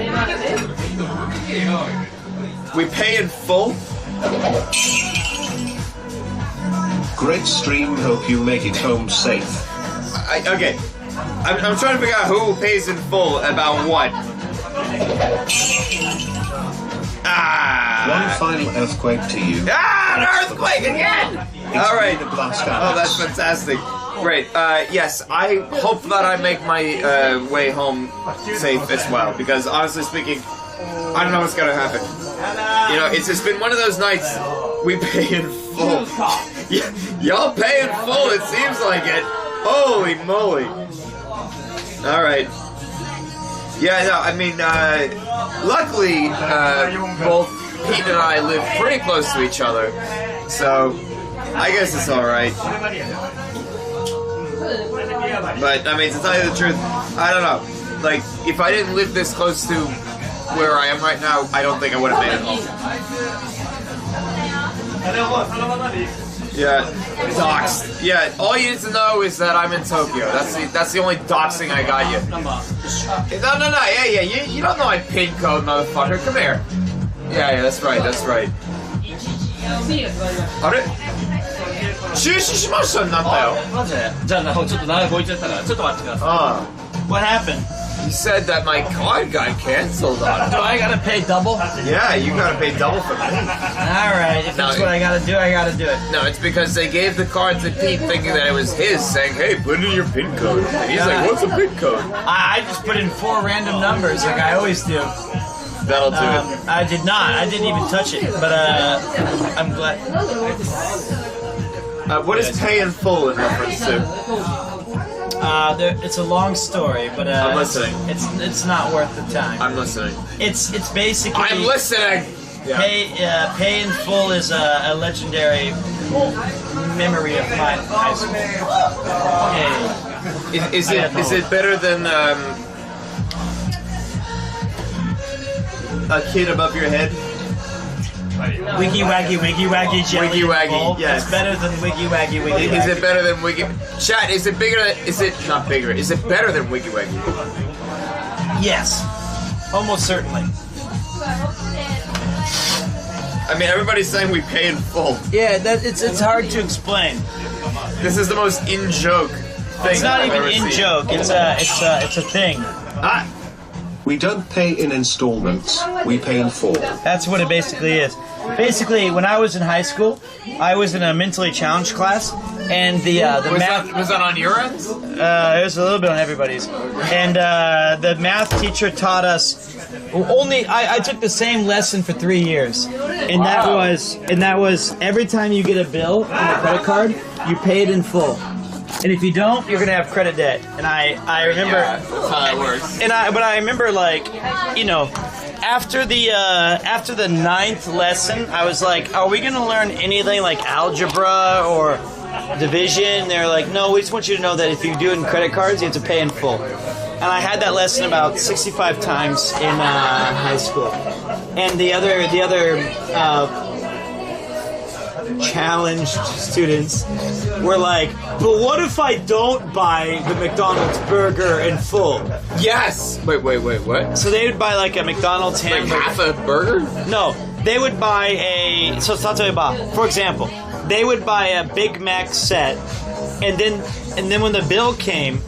We pay in full? Great stream, hope you make it home safe. Okay. I'm trying to figure out who pays in full about what. One final earthquake to you. An earthquake again! Alright. Oh, that's fantastic. Great. Yes, I hope that I make my way home safe as well, because honestly speaking, I don't know what's gonna happen. You know, it's just been one of those nights we pay in full. Y'all pay in full, it seems like it. Holy moly. Alright. Yeah, no, I mean, luckily, both Pete and I live pretty close to each other, so I guess it's alright. But, I mean, to tell you the truth, I don't know. Like, if I didn't live this close to where I am right now, I don't think I would have made it home. Yeah, doxed. Yeah, all you need to know is that I'm in Tokyo. That's the only doxing I got you. No. Yeah. You don't know my pin code, motherfucker. Come here. Yeah. That's right. What happened? He said that my card got canceled on. Do I gotta pay double? Yeah, you gotta pay double for that. Alright, if that's what I gotta do, I gotta do it. No, it's because they gave the card to Pete thinking that it was his, saying, hey, put in your PIN code. And he's like, what's a PIN code? I just put in 4 random numbers like I always do. That'll do it. I did not. I didn't even touch it, but I'm glad. What is pay in full in reference to? It's a long story, but I'm listening. It's not worth the time. I'm listening. It's basically. I'm listening. Yeah. Pay in full is a legendary memory of mine from high school. Hey. Is it better than a kid above your head? Wiggy waggy jelly. Wiggy waggy, bowl. yes. It's better than wiggy waggy wiggy waggy. Is it better than Wiggy? Chat, is it bigger? Is it not bigger? Is it better than Wiggy Waggy? Yes, almost certainly. I mean, everybody's saying we pay in full. Yeah, it's hard to explain. This is the most in-joke thing. It's not I've even ever in seen. joke. It's a thing. We don't pay in installments, we pay in full. That's what it basically is. Basically, when I was in high school, I was in a mentally challenged class, and the math was that on your end? It was a little bit on everybody's, and the math teacher taught us. I took the same lesson for 3 years, and that was every time you get a bill on a credit card, you pay it in full. And if you don't, you're gonna have credit debt. And I remember that's how it works. but I remember, like, you know, after the 9th lesson, I was like, are we gonna learn anything like algebra or division? They're like, no, we just want you to know that if you do it in credit cards, you have to pay in full. And I had that lesson about 65 times in high school. And the other challenged students were like, but what if I don't buy the McDonald's burger in full? Yes! Wait, what? So they would buy like a McDonald's hamburger. Like half a burger? No, they would buy for example, they would buy a Big Mac set, and then when the bill came,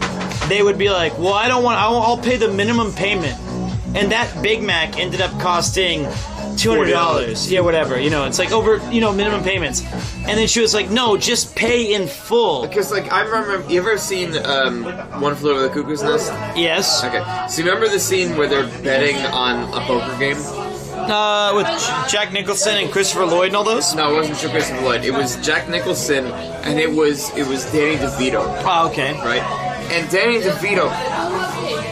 they would be like, well, I'll pay the minimum payment. And that Big Mac ended up costing $200. Yeah, whatever. You know, it's like over, minimum payments. And then she was like, no, just pay in full. Because, like, I remember, you ever seen One Flew Over the Cuckoo's Nest? Yes. Okay. So you remember the scene where they're betting on a poker game? With Jack Nicholson and Christopher Lloyd and all those? No, it wasn't Christopher Lloyd. It was Jack Nicholson, and it was Danny DeVito. Oh, okay. Right? And Danny DeVito,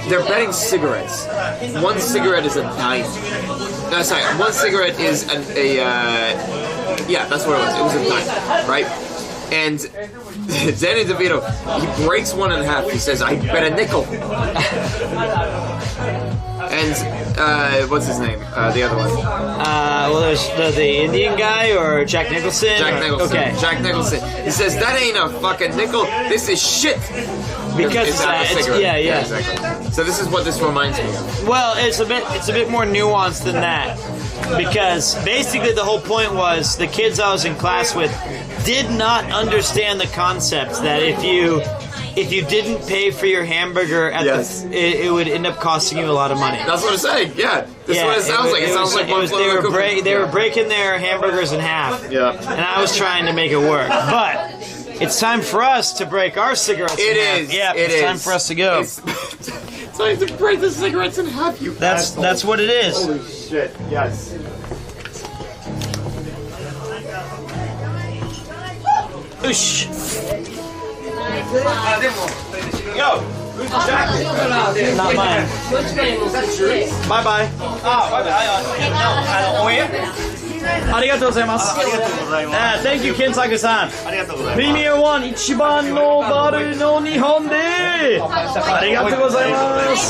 they're betting cigarettes. One cigarette is a dime. No, sorry, one cigarette is yeah, that's what it was. It was a dime, right? And Danny DeVito, he breaks one in half. He says, I bet a nickel. And, what's his name? The other one. Well, there's the Indian guy or Jack Nicholson? Jack Nicholson. Okay. Jack Nicholson. He says, that ain't a fucking nickel. This is shit. Because yeah, exactly. So this is what this reminds me of. Well, it's a bit more nuanced than that, because basically the whole point was the kids I was in class with did not understand the concept that if you didn't pay for your hamburger at it would end up costing you a lot of money. That's what I'm saying. Yeah, that's what it sounds like. It sounds like they were breaking their hamburgers in half. Yeah, and I was trying to make it work, but. It's time for us to break our cigarettes in half. It is. Yeah, it's time for us to go. It's time to break the cigarettes in half, you That's what it is. Holy shit, yes. Oosh. Yo, who's the jacket? Not mine. Is that true? Bye-bye. Arigatou gozaimasu. Thank you, Kensaku-san. Premier One, Ichiban no Baru no Nihon de. Arigatou gozaimasu.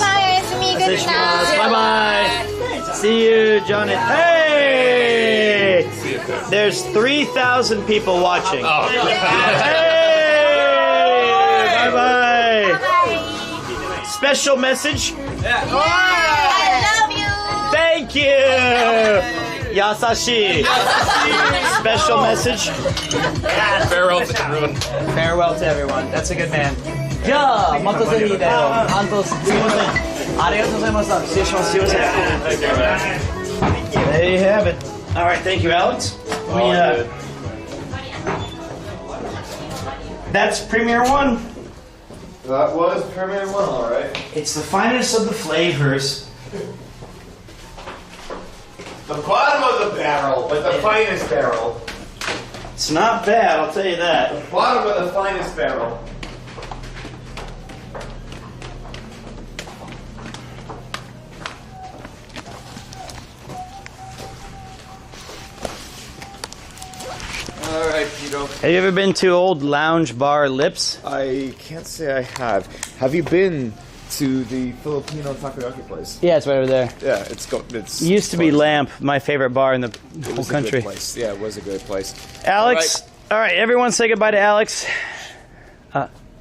Bye-bye. See you, Johnny. Hey! There's 3,000 people watching. Hey! Bye-bye. Special message. I love you. Thank you. Yasashi. Special message. Farewell to everyone. Farewell to everyone. That's a good man. Yeah, 待たせにだよ。半年すいません。ありがとうございました。失礼します。すいません。There you have it. All right, thank you, Alex. That's Premier One. That was Premier One, all right. It's the finest of the flavors. The bottom of the barrel, but the finest barrel. It's not bad, I'll tell you that. The bottom of the finest barrel. All right, Pito. Have you ever been to Old Lounge Bar Lips? I can't say I have. Have you been to the Filipino takoyaki place? Yeah, it's right over there. Yeah, it's It used to be Lamp, my favorite bar in the whole country. A good place. Yeah, it was a good place. Alex, all right, everyone say goodbye to Alex.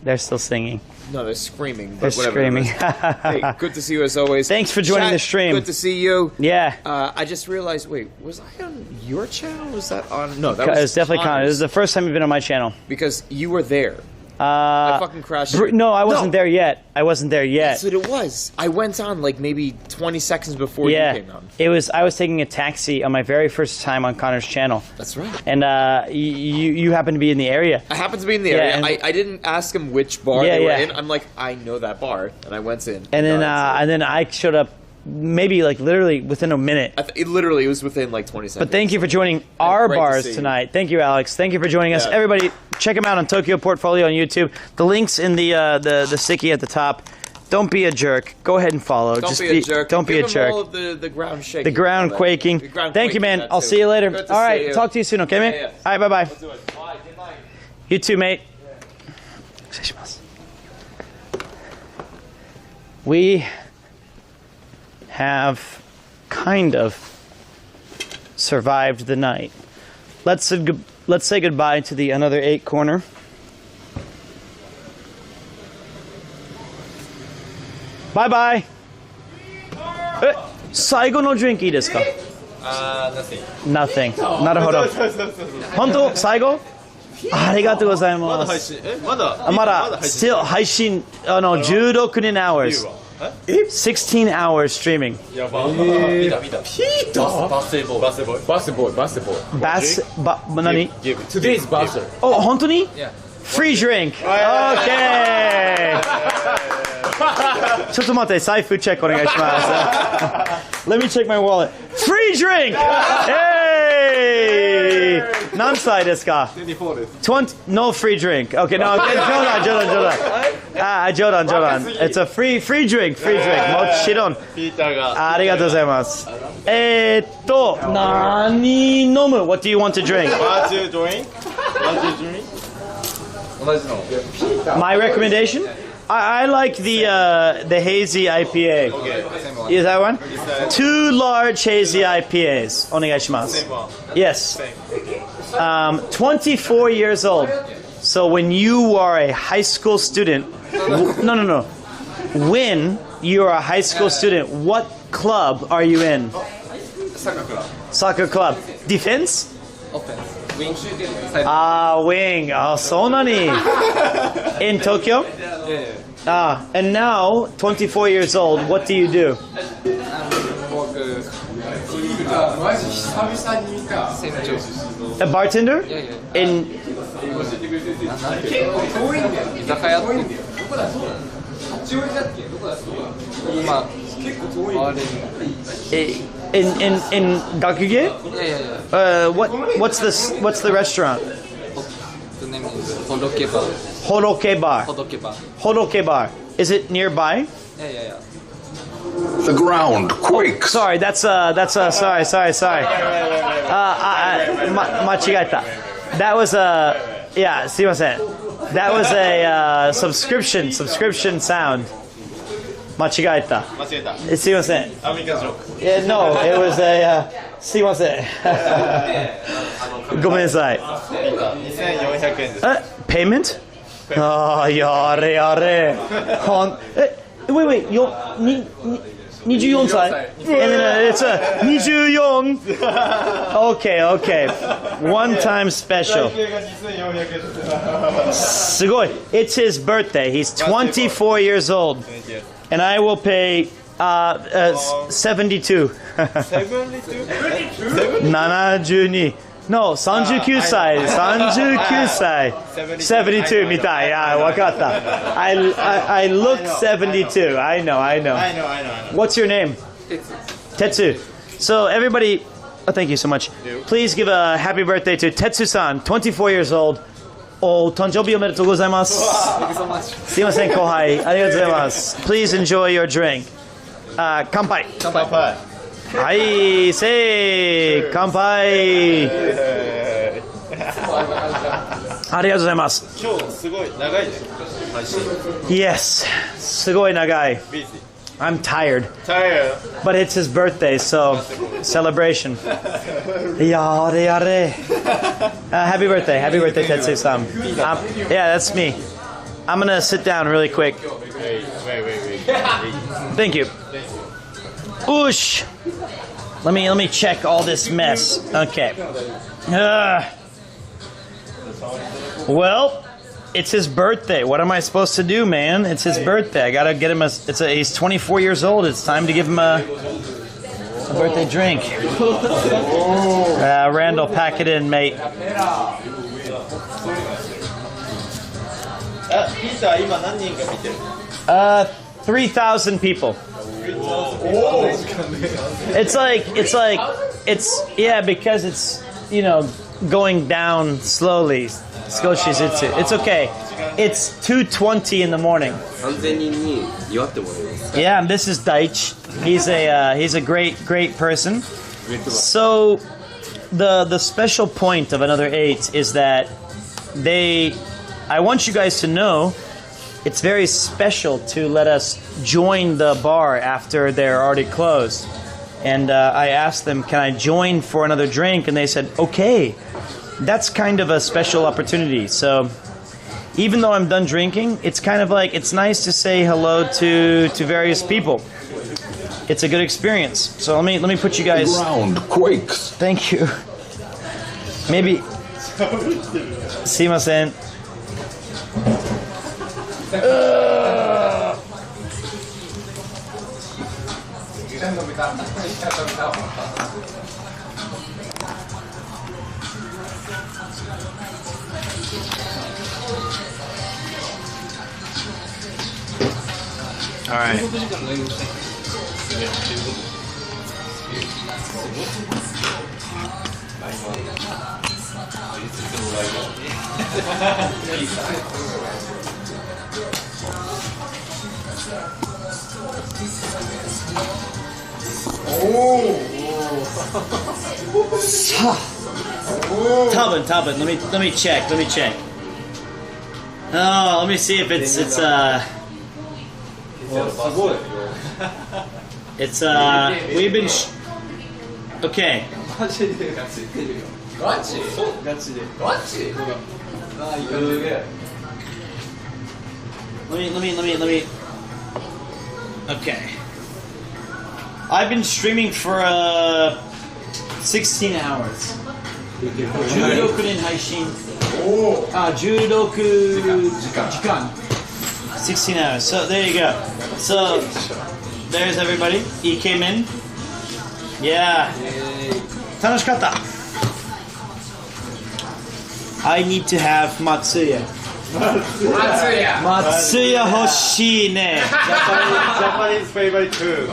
They're still singing. No, they're screaming. They're But whatever. screaming. Hey, good to see you as always. Thanks for joining Chat, the stream. Good to see you. Yeah. I just realized. Wait, was I on your channel? Was that on? No, that It was was definitely Connor. This is the first time you've been on my channel. Because you were there. I fucking crashed. No, I wasn't there yet. I wasn't there yet. That's what it was. I went on like maybe 20 seconds before you came on. It was. I was taking a taxi on my very first time on Connor's channel. That's right. And you happened to be in the area. I happened to be in the Yeah, area. and- I didn't ask him which bar Yeah, they were yeah. in. I'm like, I know that bar, and I went in. And then I showed up, maybe like literally within a minute. It literally was within like 20 seconds. But thank you for joining our great to bars see you. tonight. Thank you, Alex. Thank you for joining us. Yeah. Everybody, check him out on Tokyo Portfolio on YouTube. The link's in the sticky at the top. Don't be a jerk. Go ahead and follow. Don't Just be a jerk. Don't be Give a him jerk. all of the ground shaking. The ground all that. quaking. The ground Thank you, quaking, man. that I'll too. see you later. Good to All see right. you. Talk to you soon, okay, mate? Yeah. All right. Bye bye. Let's do it. Bye. Good night. You too, mate. We have kind of survived the night. Let's say goodbye to the another 8 corner. Bye bye. 最後の drink いいですか? Nothing. Nothing. なるほど。本当最後? ありがとうございまだます。配信まだまだ still 配信16年 hours 16 hours streaming やば見たピートバスボーイバス何 Today's birthday お本当に Yeah. Free drink OK ちょっと待って財布チェックお願いします Let me check my wallet Free drink Hey 何歳ですか24です20 No free drink Okay no 冗談 It's a free drinkもちろんピーターがありがとうございます何飲む What do you want to drink? What you doing? 同じの My recommendation? I like the hazy IPA. Is that one? 2 large hazy IPAs. お願いします Yes. 24 years old. So when you are a high school student, no. When you are a high school student, what club are you in? Soccer club. Defense? Wing. Wing. そんなに In Tokyo? And now, 24 years old, what do you do? 久々に見た船長 A bartender? In 居酒屋って八王子だっけどこだっけ今結構遠いin Gakuge? What's the restaurant? The name is Horoke Bar. Horoke Bar. Horoke Bar. Horoke Bar. Is it nearby? Yeah. The ground quakes. Sorry, that's sorry. 間違えた. That was yeah, すいません. That was a subscription sound. 間違えた. すいません. Yeah, no, it was a すいません. ごめんなさい. 2400円です Payment? やれ. Wait, 24歳? And then it's a 24. Okay. One time special. すごい. It's his birthday. He's 24 years old. And I will pay 72. 72? No, 39歳. 39歳. 72 みたい. Yeah, わかった. I looked 72. I know. What's your name? Tetsu. So everybody, thank you so much. Please give a happy birthday to Tetsu-san, 24 years old. お誕生日おめでとうございます。すいません、後輩。ありがとうございます。Please enjoy your drink. 乾杯。はい、せー、乾杯。ありがとうございます。今日すごい長いね、配信。Yes, すごい長い。I'm tired. But it's his birthday, so celebration. Yare. Happy birthday, Tetsu-san. Yeah, that's me. I'm gonna sit down really quick. Wait. Thank you. Oosh. Let me check all this mess. Okay. Well, it's his birthday. What am I supposed to do, man? It's his birthday. I gotta get him he's 24 years old. It's time to give him a birthday drink. Randall, pack it in, mate. ピーター今何人か見てる？3,000 people. Yeah, because it's going down slowly. It's okay. It's 2:20 in the morning. Yeah, and this is Deitch. He's a great person. So the special point of Another 8 is that I want you guys to know it's very special to let us join the bar after they're already closed. And I asked them, can I join for another drink? And they said, okay. That's kind of a special opportunity. So even though I'm done drinking, it's kind of like, it's nice to say hello to various people. It's a good experience. So let me put you guys... The ground quakes. Thank you. Maybe... すいません。All right. Tubman. Let me check. Oh, let me see if it's we've been okay. Let me okay. I've been streaming for 16 hours. 16年配信。16時間。16 hours. So there you go. So there's everybody. He came in. Yeah. 楽しかった。I need to have Matsuya. Matsuya 欲しいね。Japanese favorite food.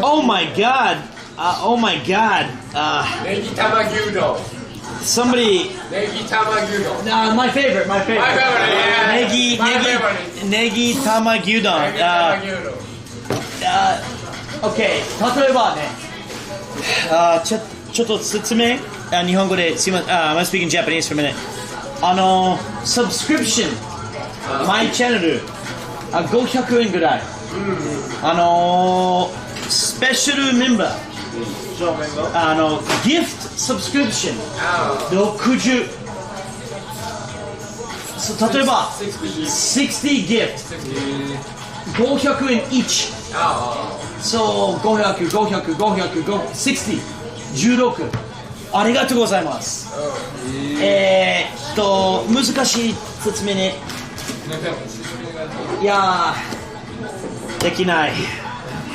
Oh my god. Oh my god. Somebody. My favorite. Negi tama gyudon. Okay. 例えばね。ちょっと説明。日本語で。I'm speaking Japanese for a minute. Subscription. My channel. 500円ぐらい。Special member. Gift subscription 60例えば60 gift 500円 each so 500 16ありがとうございます難しい説明ねいやできない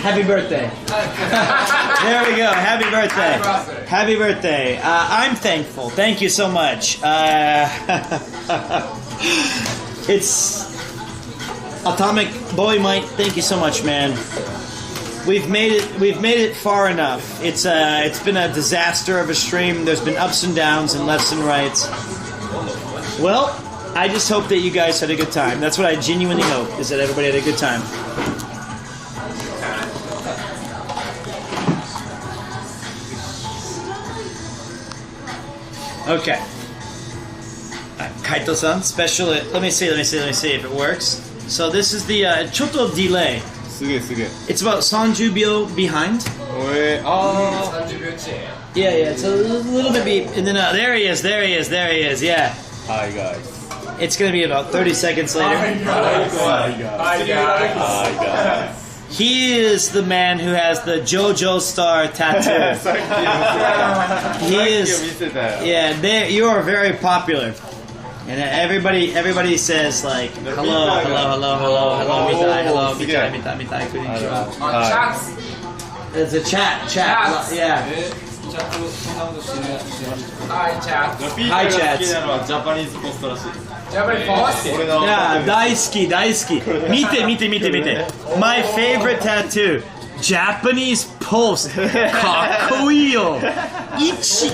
Happy birthday. There we go. Happy birthday. Happy birthday. I'm thankful. Thank you so much. It's Atomic Boy Mike. Thank you so much, man. We've made it far enough. It's been a disaster of a stream. There's been ups and downs and lefts and rights. Well, I just hope that you guys had a good time. That's what I genuinely hope, is that everybody had a good time. Okay. Kaito-san, special. Let me see if it works. So this is the choto delay. It's about 30 秒behind. Yeah, it's a little bit and then there he is, yeah. Hi guys. It's gonna be about 30 seconds later. Hi guys. He is the man who has the JoJo Star tattoo. He is. Yeah, you are very popular. And everybody says like hello, mitai, konnichiwa. It's a chat, yeah. Hi chat. Hi chats. Yeah, daisuki. Mite. My favorite tattoo. Japanese post. Kakkoi yo.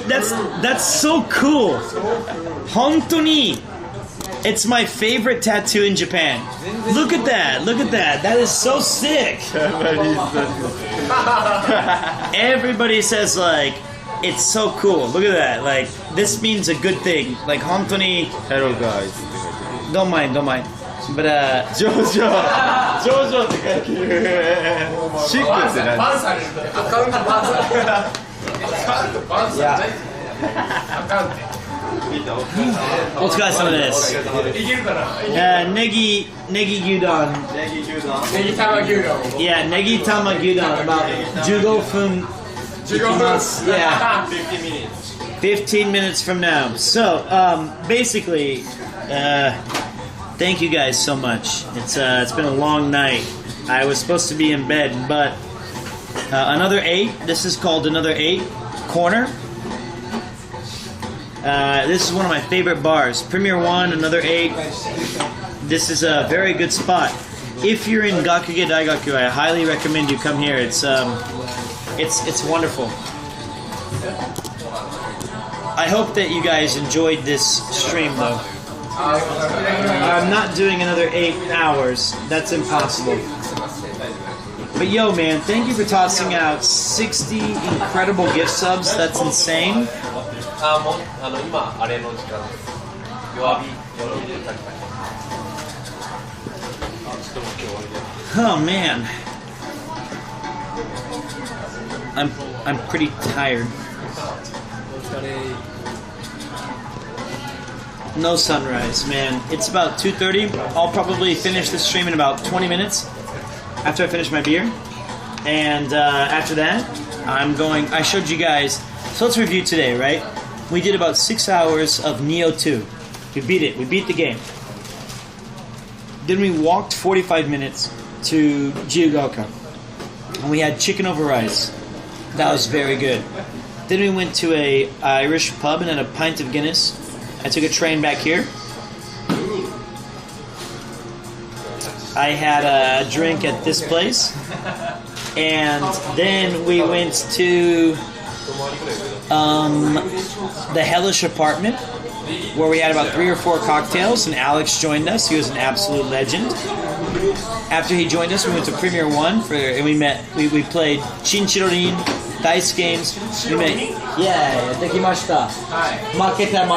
That's so cool. Hontoni. It's my favorite tattoo in Japan. Look at that. That is so sick. Everybody says like it's so cool. Look at that. Like this means a good thing. Like hontoni. Hello guys. Don't mind. But JoJo って書いてる。シックって何？アカウントバンされる。アカウントバンされる。アカウント。お疲れ様です。ネギ牛丼。ネギ玉牛丼。Yeah, ネギ玉牛丼。About 15分。Yeah. 15 minutes from now. So, basically, thank you guys so much. It's been a long night. I was supposed to be in bed, but another 8. This is called Another 8 Corner. This is one of my favorite bars. Premier 1, Another 8. This is a very good spot. If you're in Gakuge Daigaku, I highly recommend you come here. It's wonderful. I hope that you guys enjoyed this stream, though. I'm not doing another 8 hours. That's impossible. But yo, man, thank you for tossing out 60 incredible gift subs. That's insane. Oh man, I'm pretty tired. No sunrise, man. It's about 2:30. I'll probably finish this stream in about 20 minutes after I finish my beer. And after that, I showed you guys. So let's review today, right? We did about 6 hours of Neo 2. We beat it. We beat the game. Then we walked 45 minutes to Jiugaoka. And we had chicken over rice. That was very good. Then we went to a Irish pub and had a pint of Guinness. I took a train back here. I had a drink at this place. And then we went to the Hellish apartment, where we had about 3 or 4 cocktails, and Alex joined us. He was an absolute legend. After he joined us, we went to Premier 1 and we played Chinchirorin, dice games. We met. Yeah, できました。負けた。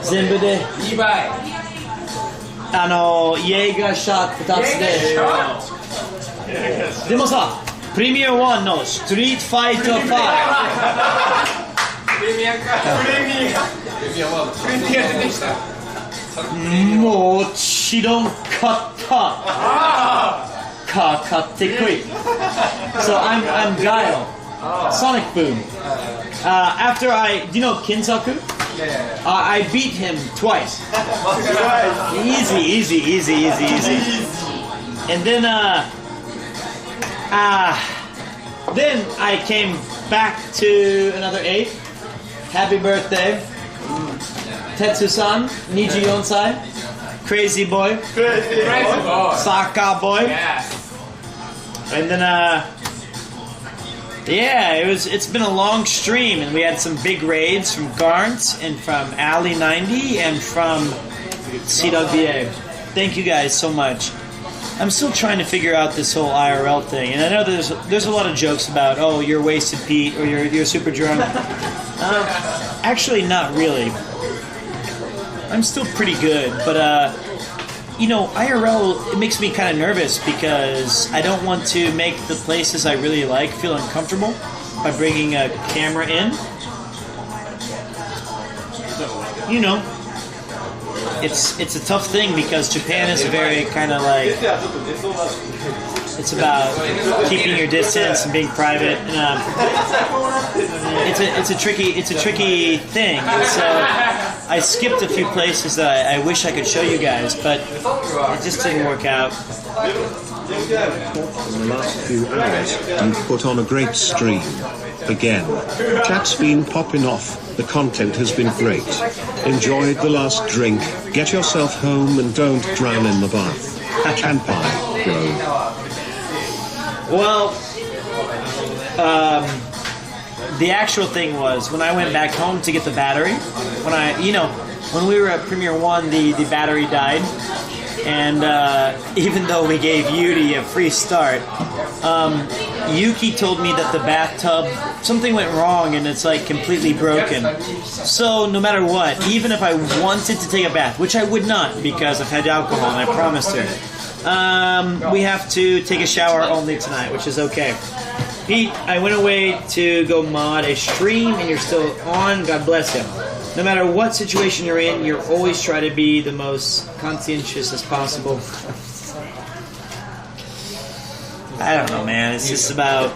全部で2倍。イェーガーシャー2つで。でもさ、プレミア1のストリートファイター5。プレミア出てきた。もちろん勝った。かかってこい。So I'm Guile. Sonic Boom. After do you know Kinsaku? Yeah. I beat him twice. Easy. And then Then I came back to another 8. Happy birthday. Tetsu-san, Niji Yonsai. Crazy boy. Crazy boy. Saka boy. Yes. And then, yeah, it's been a long stream, and we had some big raids from Garnt and from Ali 90 and from CWA. Thank you guys so much. I'm still trying to figure out this whole IRL thing, and I know there's a lot of jokes about, oh, you're wasted, Pete, or you're super drunk. Actually, not really. I'm still pretty good, but you know, IRL, it makes me kind of nervous because I don't want to make the places I really like feel uncomfortable by bringing a camera in. You know, it's a tough thing because Japan is very kind of like, it's about keeping your distance and being private, and it's a tricky thing. And so I skipped a few places that I wish I could show you guys, but it just didn't work out. In the last few hours, you've put on a great stream. Again, chat's been popping off, the content has been great. Enjoyed the last drink, get yourself home and don't drown in the bath. Kanpai, bro. Well, the actual thing was when I went back home to get the battery, when we were at Premiere 1, the battery died, and even though we gave Yuri a free start, Yuki told me that the bathtub, something went wrong and it's like completely broken. So no matter what, even if I wanted to take a bath, which I would not because I've had alcohol and I promised her, we have to take a shower only tonight, which is okay. Pete, I went away to go mod a stream and you're still on. God bless you. No matter what situation you're in, you're always try to be the most conscientious as possible. I don't know, man. It's just about,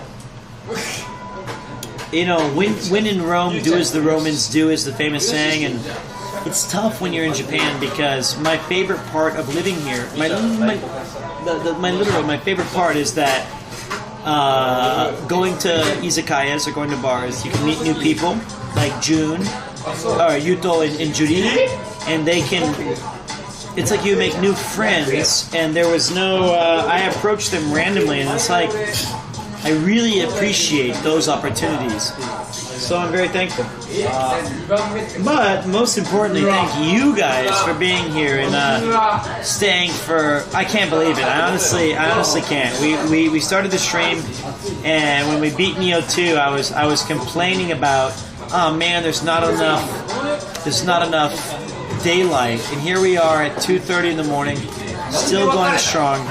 when in Rome, do as the Romans do, is the famous saying, and it's tough when you're in Japan because my favorite part of living here, my favorite part is that going to izakayas or going to bars, you can meet new people like June or Yuto and Judy, and they can. It's like you make new friends, and there was no. I approached them randomly, and it's like I really appreciate those opportunities. So I'm very thankful. But most importantly, thank you guys for being here and staying for. I can't believe it. I honestly can't. We started the stream, and when we beat Neo 2, I was complaining about, oh man, there's not enough daylight, and here we are at 2:30 in the morning, still going strong.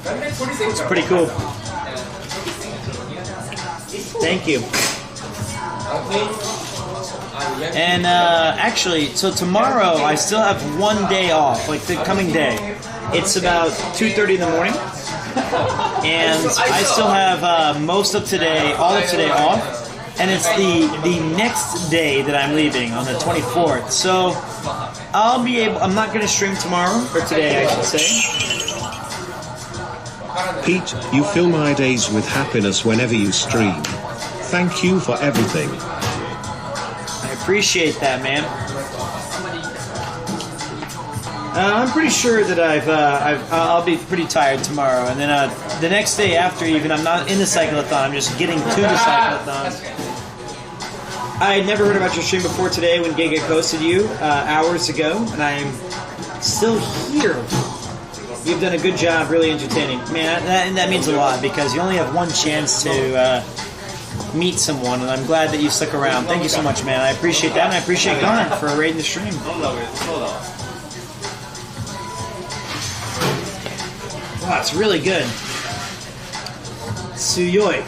It's pretty cool. Thank you. And actually, so tomorrow I still have one day off, like the coming day. It's about 2:30 in the morning, and I still have most of today, all of today off. And it's the next day that I'm leaving on the 24th. So I'll be able. I'm not going to stream tomorrow or today, I should say. Pete, you fill my days with happiness whenever you stream. Thank you for everything. I appreciate that, man. I'm pretty sure that I'll be pretty tired tomorrow, and then the next day after, even I'm not in the cyclothon. I'm just getting to the cyclothon. I had never heard about your stream before today when Giga ghosted you hours ago, and I am still here. You've done a good job, really entertaining, man. That means a lot because you only have one chance to meet someone, and I'm glad that you stuck around. Thank you so much, man. I appreciate that, and I appreciate Gon for raiding the stream. Wow, it's really good. Tsuyoi.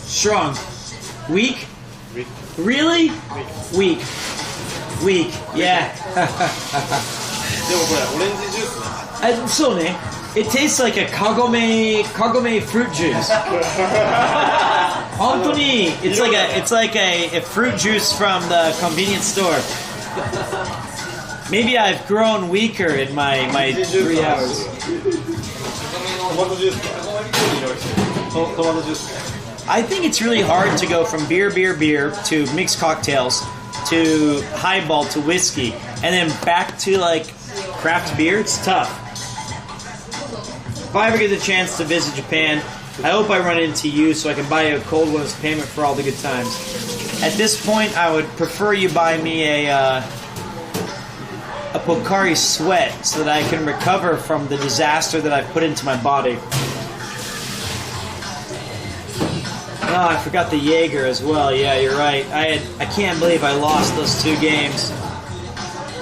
Strong. Weak? Really? Weak. Weak. Yeah. So, it tastes like a Kagome fruit juice. Honestly, it's like a fruit juice from the convenience store. Maybe I've grown weaker in my 3 hours. I think it's really hard to go from beer to mixed cocktails to highball to whiskey and then back to like craft beer. It's tough. If I ever get the chance to visit Japan, I hope I run into you so I can buy you a cold one as payment for all the good times. At this point, I would prefer you buy me a Pocari Sweat so that I can recover from the disaster that I put into my body. Oh, I forgot the Jaeger as well. Yeah, you're right. I can't believe I lost those 2 games.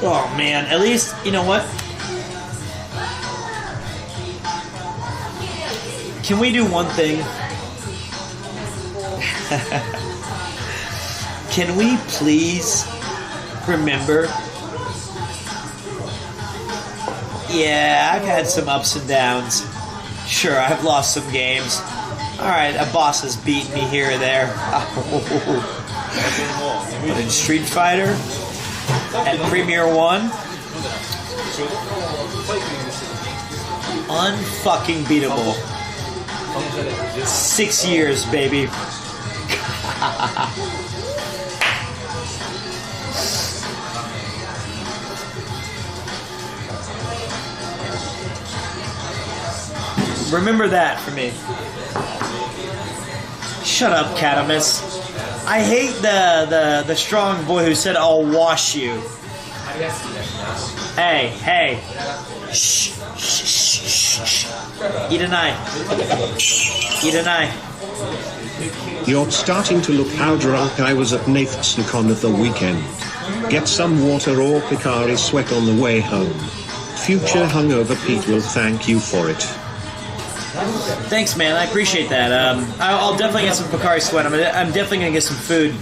Oh man, at least, you know what? Can we do one thing? Can we please remember? Yeah, I've had some ups and downs. Sure, I've lost some games. Alright, a boss has beaten me here or there. But in Street Fighter, at Premier 1, unfucking beatable. 6 years, baby. Remember that for me. Shut up, Catamus. I hate the strong boy who said, I'll wash you. Hey, hey. Shh, shh, shh, shh, shh. Eat an eye. Eat an eye. You're starting to look how drunk I was at NathsonCon at the weekend. Get some water or Pocari Sweat on the way home. Future hungover Pete will thank you for it. Thanks, man. I appreciate that. I'll definitely get some Pocari Sweat. I'm definitely going to get some food.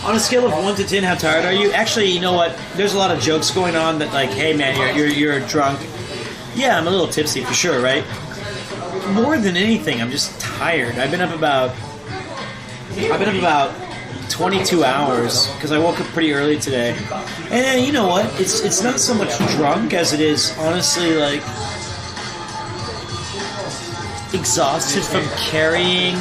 On a scale of 1 to 10, how tired are you? Actually, you know what? There's a lot of jokes going on that, like, hey, man, you're drunk. Yeah, I'm a little tipsy for sure, right? More than anything, I'm just tired. I've been up about 22 hours because I woke up pretty early today. And you know what? It's not so much drunk as it is honestly like exhausted from carrying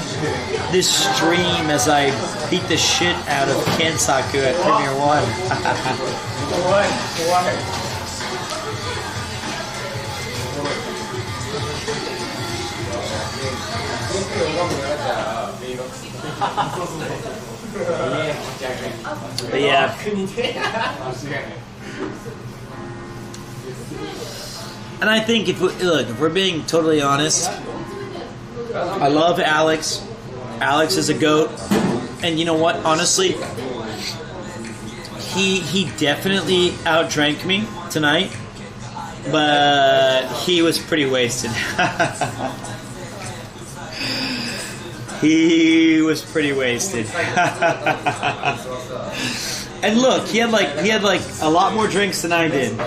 this stream as I beat the shit out of Kensaku at Premier 1. But yeah. And I think if we're being totally honest, I love Alex. Alex is a goat. And you know what? Honestly, he definitely outdrank me tonight, but he was pretty wasted. He was pretty wasted. And look, he had like a lot more drinks than I did.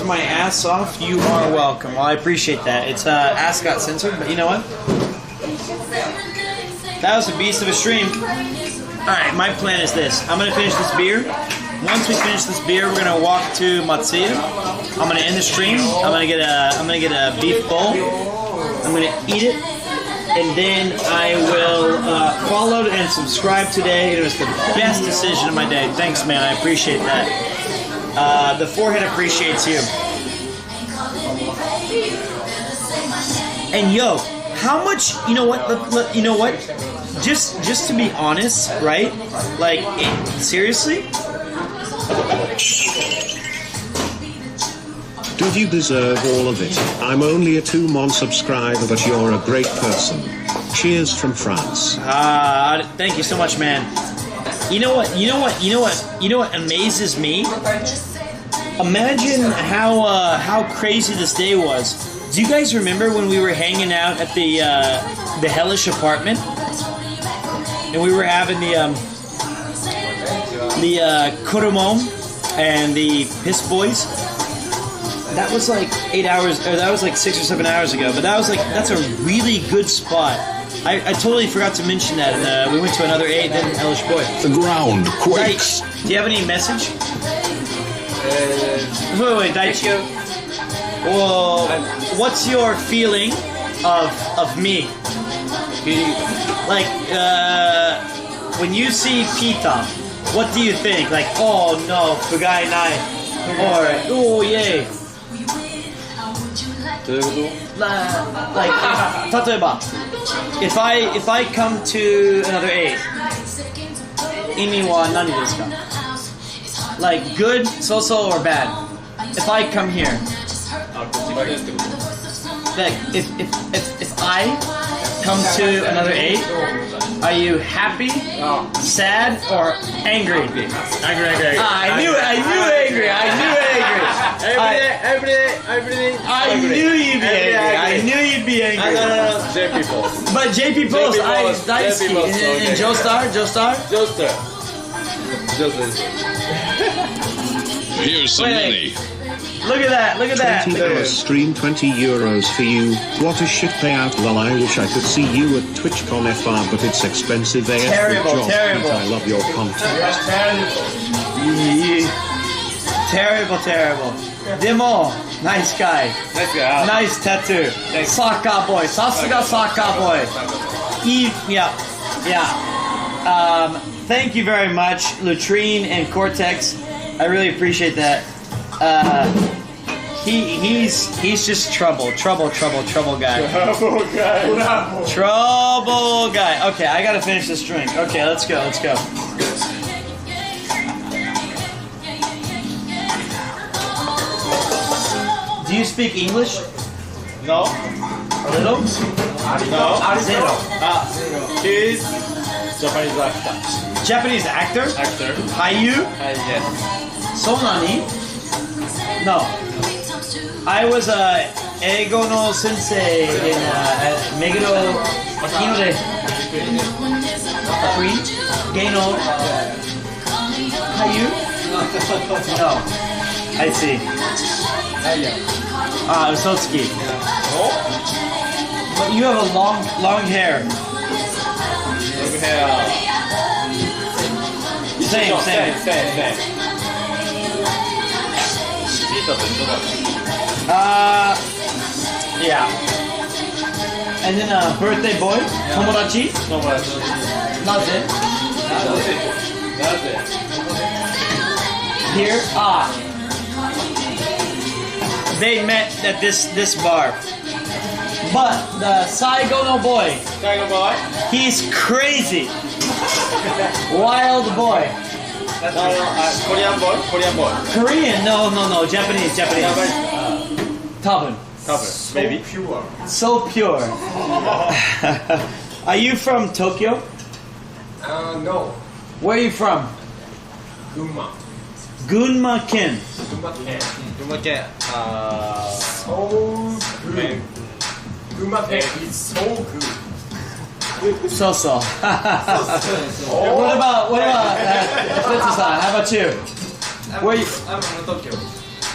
my ass off, you are welcome. Well, I appreciate that. It's ass got censored, but you know what? That was a beast of a stream. Alright, my plan is this. I'm gonna finish this beer. Once we finish this beer, we're gonna walk to Matsuya. I'm gonna end the stream. I'm gonna get a beef bowl. I'm gonna eat it. And then I will follow and subscribe today. It was the best decision of my day. Thanks, man. I appreciate that. The forehead appreciates you. And yo, how much? You know what? You know what? Just to be honest, right? Like, seriously? Do you deserve all of it? I'm only a 2-month subscriber, but you're a great person. Cheers from France. Thank you so much, man. You know what amazes me? Imagine how crazy this day was. Do you guys remember when we were hanging out at the hellish apartment? And we were having the Koromon and the Piss Boys? That was like 8 hours, or that was like 6 or 7 hours ago. But that's a really good spot. I totally forgot to mention that. And we went to another 8, then Hellish Boy. The ground quakes. Daichi, do you have any message? Wait, Daichi. Well, what's your feeling of me? Like, when you see Pita, what do you think? Like, oh no, Fugai Nai. Or, oh yay. Like, 例えば if I come to another 8, 意味は何ですか? Like, good, so-so, or bad? If I come here, like, if I come to another 8, are you happy, sad, or angry? Angry. I knew angry. I knew you'd be angry. I knew you'd be angry. No, JP Post. But JP Post, Daisuki. And Joestar? Here's some money. Look at that. 20 hours stream, €20 for you. What a shit payout. Well, I wish I could see you at TwitchCon FR, but it's expensive AF. Terrible. I love your content. Terrible. Demo, nice guy. Nice tattoo. Soccer boy. Sasuga soccer boy. Yeah. Thank you very much, Latrine and Cortex. I really appreciate that. He's just trouble guy. Trouble guy. Okay, I gotta finish this drink. Okay, let's go. Do you speak English? No. A little? No. Zero. He's Japanese actor. Japanese actor? Haiyu? Yes. So nani? No. I was a Eigo no sensei in Meguro Hinode. Queen? Geino? Haiyu? No. I see. Usotsuki. But you have a long hair. Same. Yeah. And then birthday boy? Tomodachi? Naze? Here? They met at this bar. But the Saigo no boy, he's crazy. Wild boy. Korean boy? Korean? No. Japanese. Tabun. Maybe. So pure. Are you from Tokyo? No. Where are you from? Gunma. Gunma Ken. So good. Gunma Ken is so good. So. What about Fritz-san? How about you? I'm from Tokyo.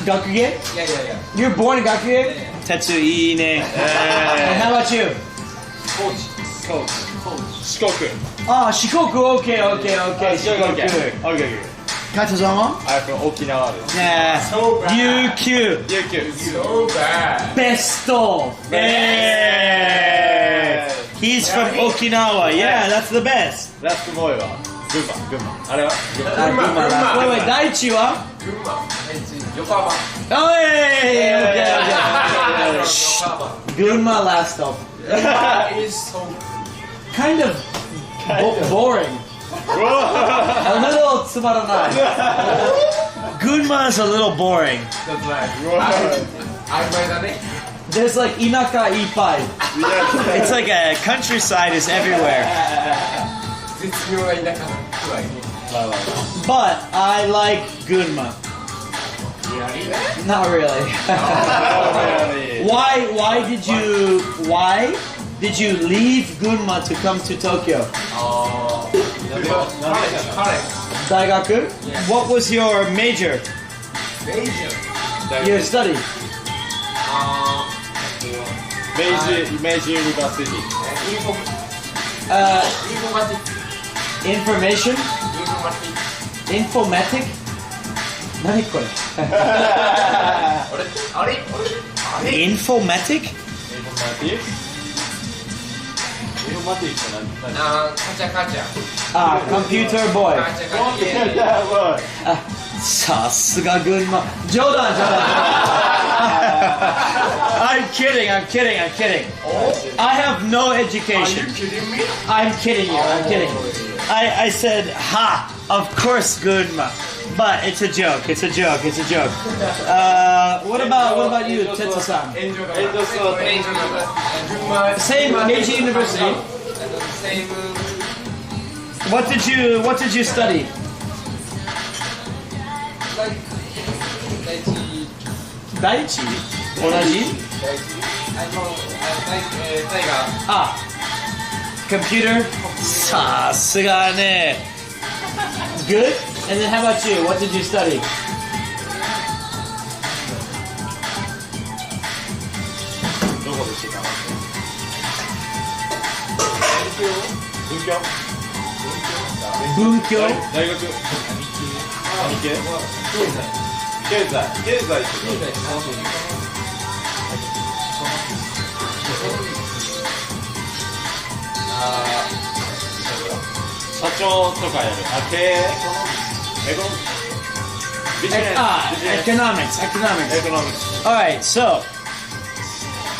Gakuge? Yeah. You were born in Gakuge? Tetsu, ii ne. And how about you? Coach. Shikoku. Ah, Shikoku. Okay. Shikoku. Okay. Kaito-sama? I'm from Okinawa. Yeah. So bad. UQ. So bad. Besto. Yeah. He's from Okinawa. Yeah, that's the best. ラストボーイは群馬。あれは群馬。Wait, Daichi は横浜。Okay. Gunma last stop. is so Kind of boring. A little tsumaranai. Gunma is a little boring. There's like inaka ippai. It's like a countryside is everywhere. But I like Gunma. Not really. Why did you leave Gunma to come to Tokyo? Daigaku? Yes. What was your major? Your study? Meiji University. Information? Informatic? 何これ Informatic? Ah, computer boy. Saすが群馬 Jordan. I'm kidding. I have no education. Are you kidding me? I'm kidding you. I said, ha, of course Gunma. But it's a joke. What about you, Tetsu-san? Same Meiji University. What did you study? Daichi? Onaji? Ah, computer? Sa-suga ne. Good? And then how about you? What did you study? Bunkyo? 大学。何系？経済。社長とかやる。経営？Economics. All right, so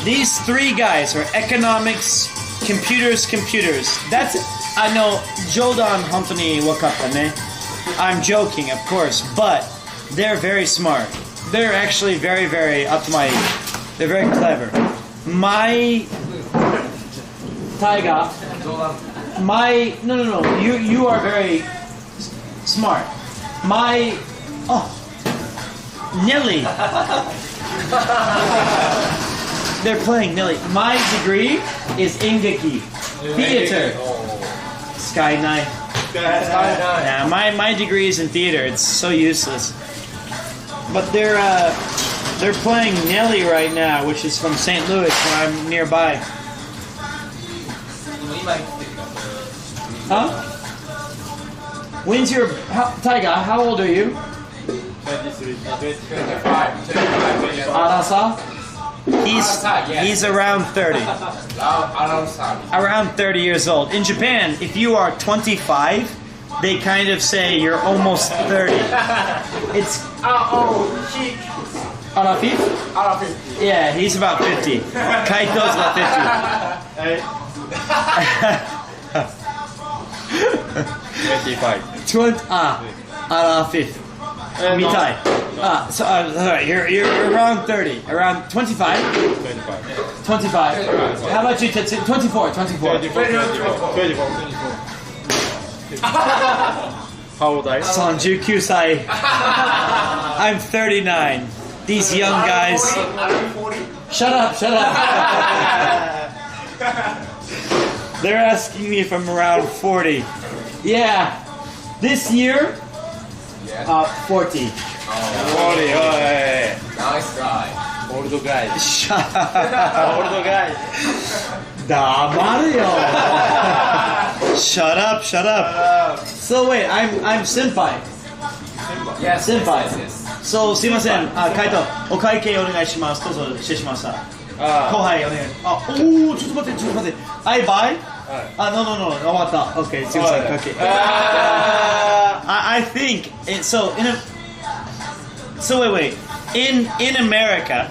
these three guys are economics, computers. That's I know. Jodan Huntoni Wakata. I'm joking, of course, but they're very smart. They're actually very, very up to my. They're very clever. My Taiga. No. You are very smart. Nelly. They're playing Nelly. My degree is Ingeki, theater. Sky Nine. Nah, my degree is in theater. It's so useless. But they're playing Nelly right now, which is from St. Louis, where I'm nearby. Huh? When's your Taiga? How old are you? 25. Arasa? He's around 30. Around 30 years old. In Japan, if you are 25, they kind of say you're almost 30. It's Arafif? Yeah, he's about 50. Kaito's about 25. 20. Arafif. Mitai. So alright, you're around 30. Around 25? 25. How about you, Tetsu? 24. 24. How old are you? Sanjuku Sai. I'm 39. These young guys. Shut up. They're asking me if I'm around 40. Yeah. This year, 40. 40. Old guy. Old guy. Shut up, shut up. So wait, I'm senpai. Yes. Senpai. Yes. So すいません。あ、カイト、お会計お願いします。どうぞ失礼しました。後輩お願い。あ、おお、ちょっと待って、ちょっと待って。I buy? あ、no. 終わった。Okay, すいません。Okay. I think so. Wait. In America,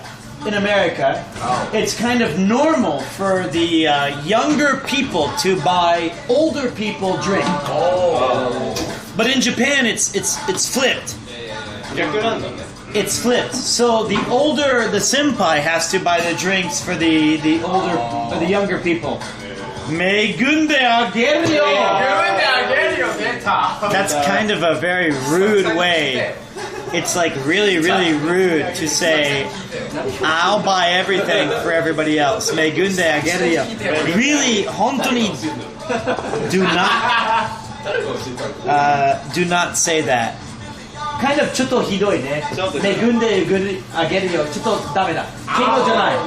it's kind of normal for the younger people to buy older people drink. But in Japan, it's flipped. It's flipped. So the senpai has to buy the drinks for the older or the younger people. Megunde ageru yo. That's kind of a very rude way. It's like really, really rude to say, I'll buy everything for everybody else. Megunde ageru yo. Really, hontoni, do not say that. Kind of ちょっとひどいね。恵んであげるよ。ちょっとダメだ。敬語じゃない。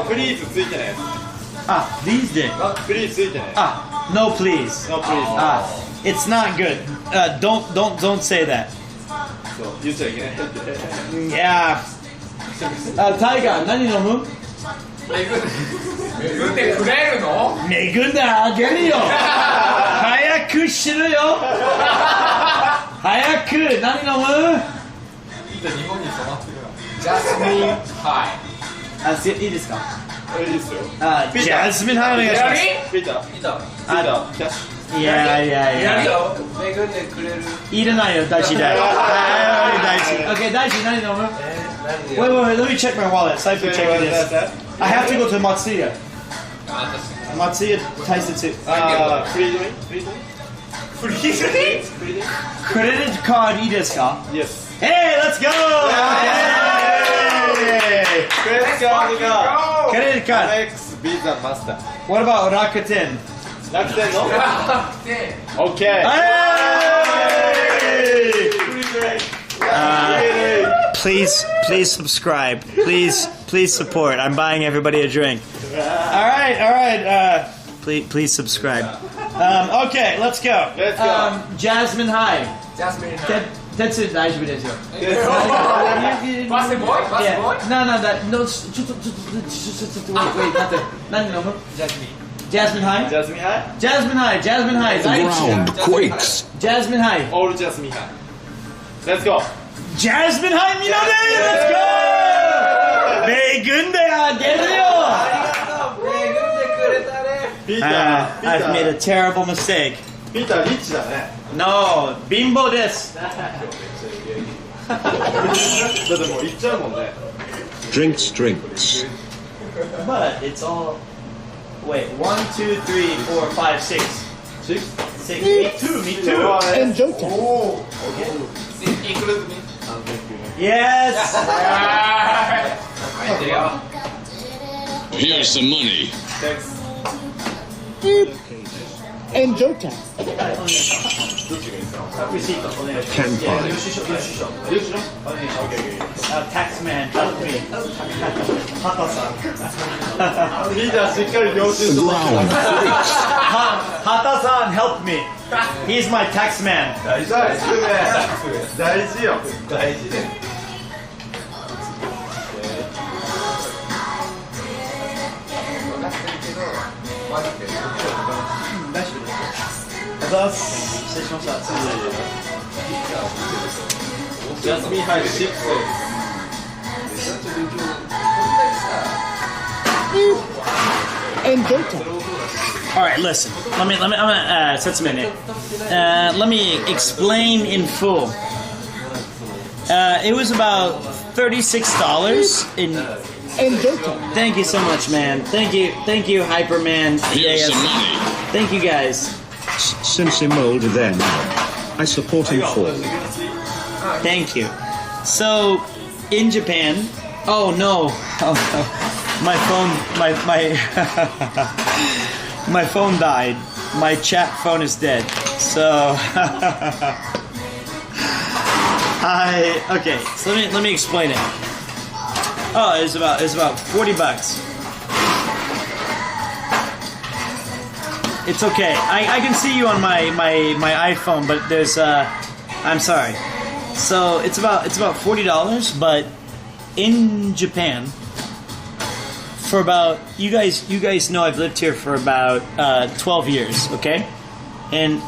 プリーズついてない。あ、please で。プリーズついてない。あ、no please. No please. It's not good. Don't say that. そう言っちゃいけない。Yeah. タイガー何飲む？恵んでくれるの？恵んであげるよ。早くしろよ。早く何飲む？日本に染まってるな。ジャスミンハイ。いいですか？いいですよ。ジャスミンハイお願いします。ピーター。キャッシュ。いや。恵んでくれる。いらないよ、大事だよ。大事。Okay, 大事何飲む？ Wait, let me check my wallet. Cypher checking this. I have to go to Matsuya. Matsuya 大切。フリードリンク？フリードリンク？クレジットカードいいですか？ Yes. Hey, let's go! Credit cardが。Credit card. Amex Visa Master. What about Rakuten? 楽天の？Okay. Please subscribe. Please support. I'm buying everybody a drink. All right. Please subscribe. Okay, let's go. Jasmine High. Jasmine High. 鉄大丈夫ですよ。バスボーイ？バスボーイ？No,ちょっと待って。何飲む？Jasmine High? Jasmine High? Jasmine High. The ground quakes. Jasmine High. All Jasmine High. Let's go. Jasmine High みんなで Let's go! 恵んであげるよ。I've made a terrible mistake. ピーターリッチだね。No, 貧乏です。だってもう行っちゃうもんね。Drinks. But it's all. Wait, 1, 2, 3, 4, 5, 6. 6? Me too. And Jota. Oh, okay. Include me. Yes. Here's some money. Thanks. And Jota. Taxman, help me. Hata-san. Hata-san, help me. He's my taxman. 大事よ。大事で。失礼しました。ジャスミンハイ6。And Jota. All right, listen. Let me explain in full. It was about $36 in. And Jota. Thank you so much, man. Thank you, Hyperman. Here's some money. Thank you, guys. Since him older than I support him for. Thank you. So, in Japan. Oh no. My phone. My phone died. My chat phone is dead. So. Okay. So let me explain it. Oh, it's about 40 bucks. It's okay. I can see you on my iPhone, but there's I'm sorry. So it's about $40, but in Japan, for about you guys know I've lived here for about 12 years, okay? And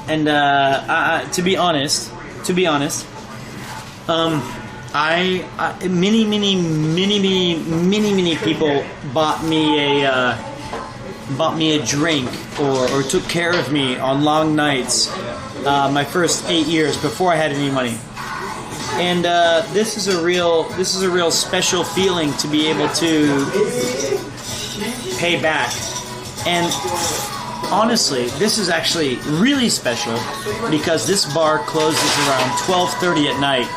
to be honest, many people bought me a drink or took care of me on long nights my first 8 years before I had any money. And this is a real special feeling to be able to pay back. And honestly, this is actually really special because this bar closes around 12:30 at night,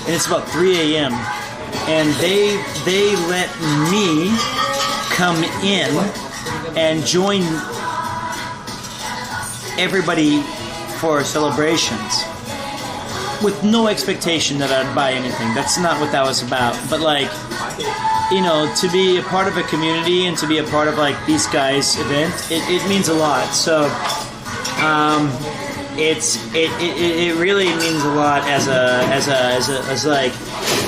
and it's about 3 a.m. And they let me come in and join everybody for celebrations with no expectation that I'd buy anything. That's not what that was about. But like, you know, to be a part of a community and to be a part of like these guys' event, it means a lot. So it really means a lot as like a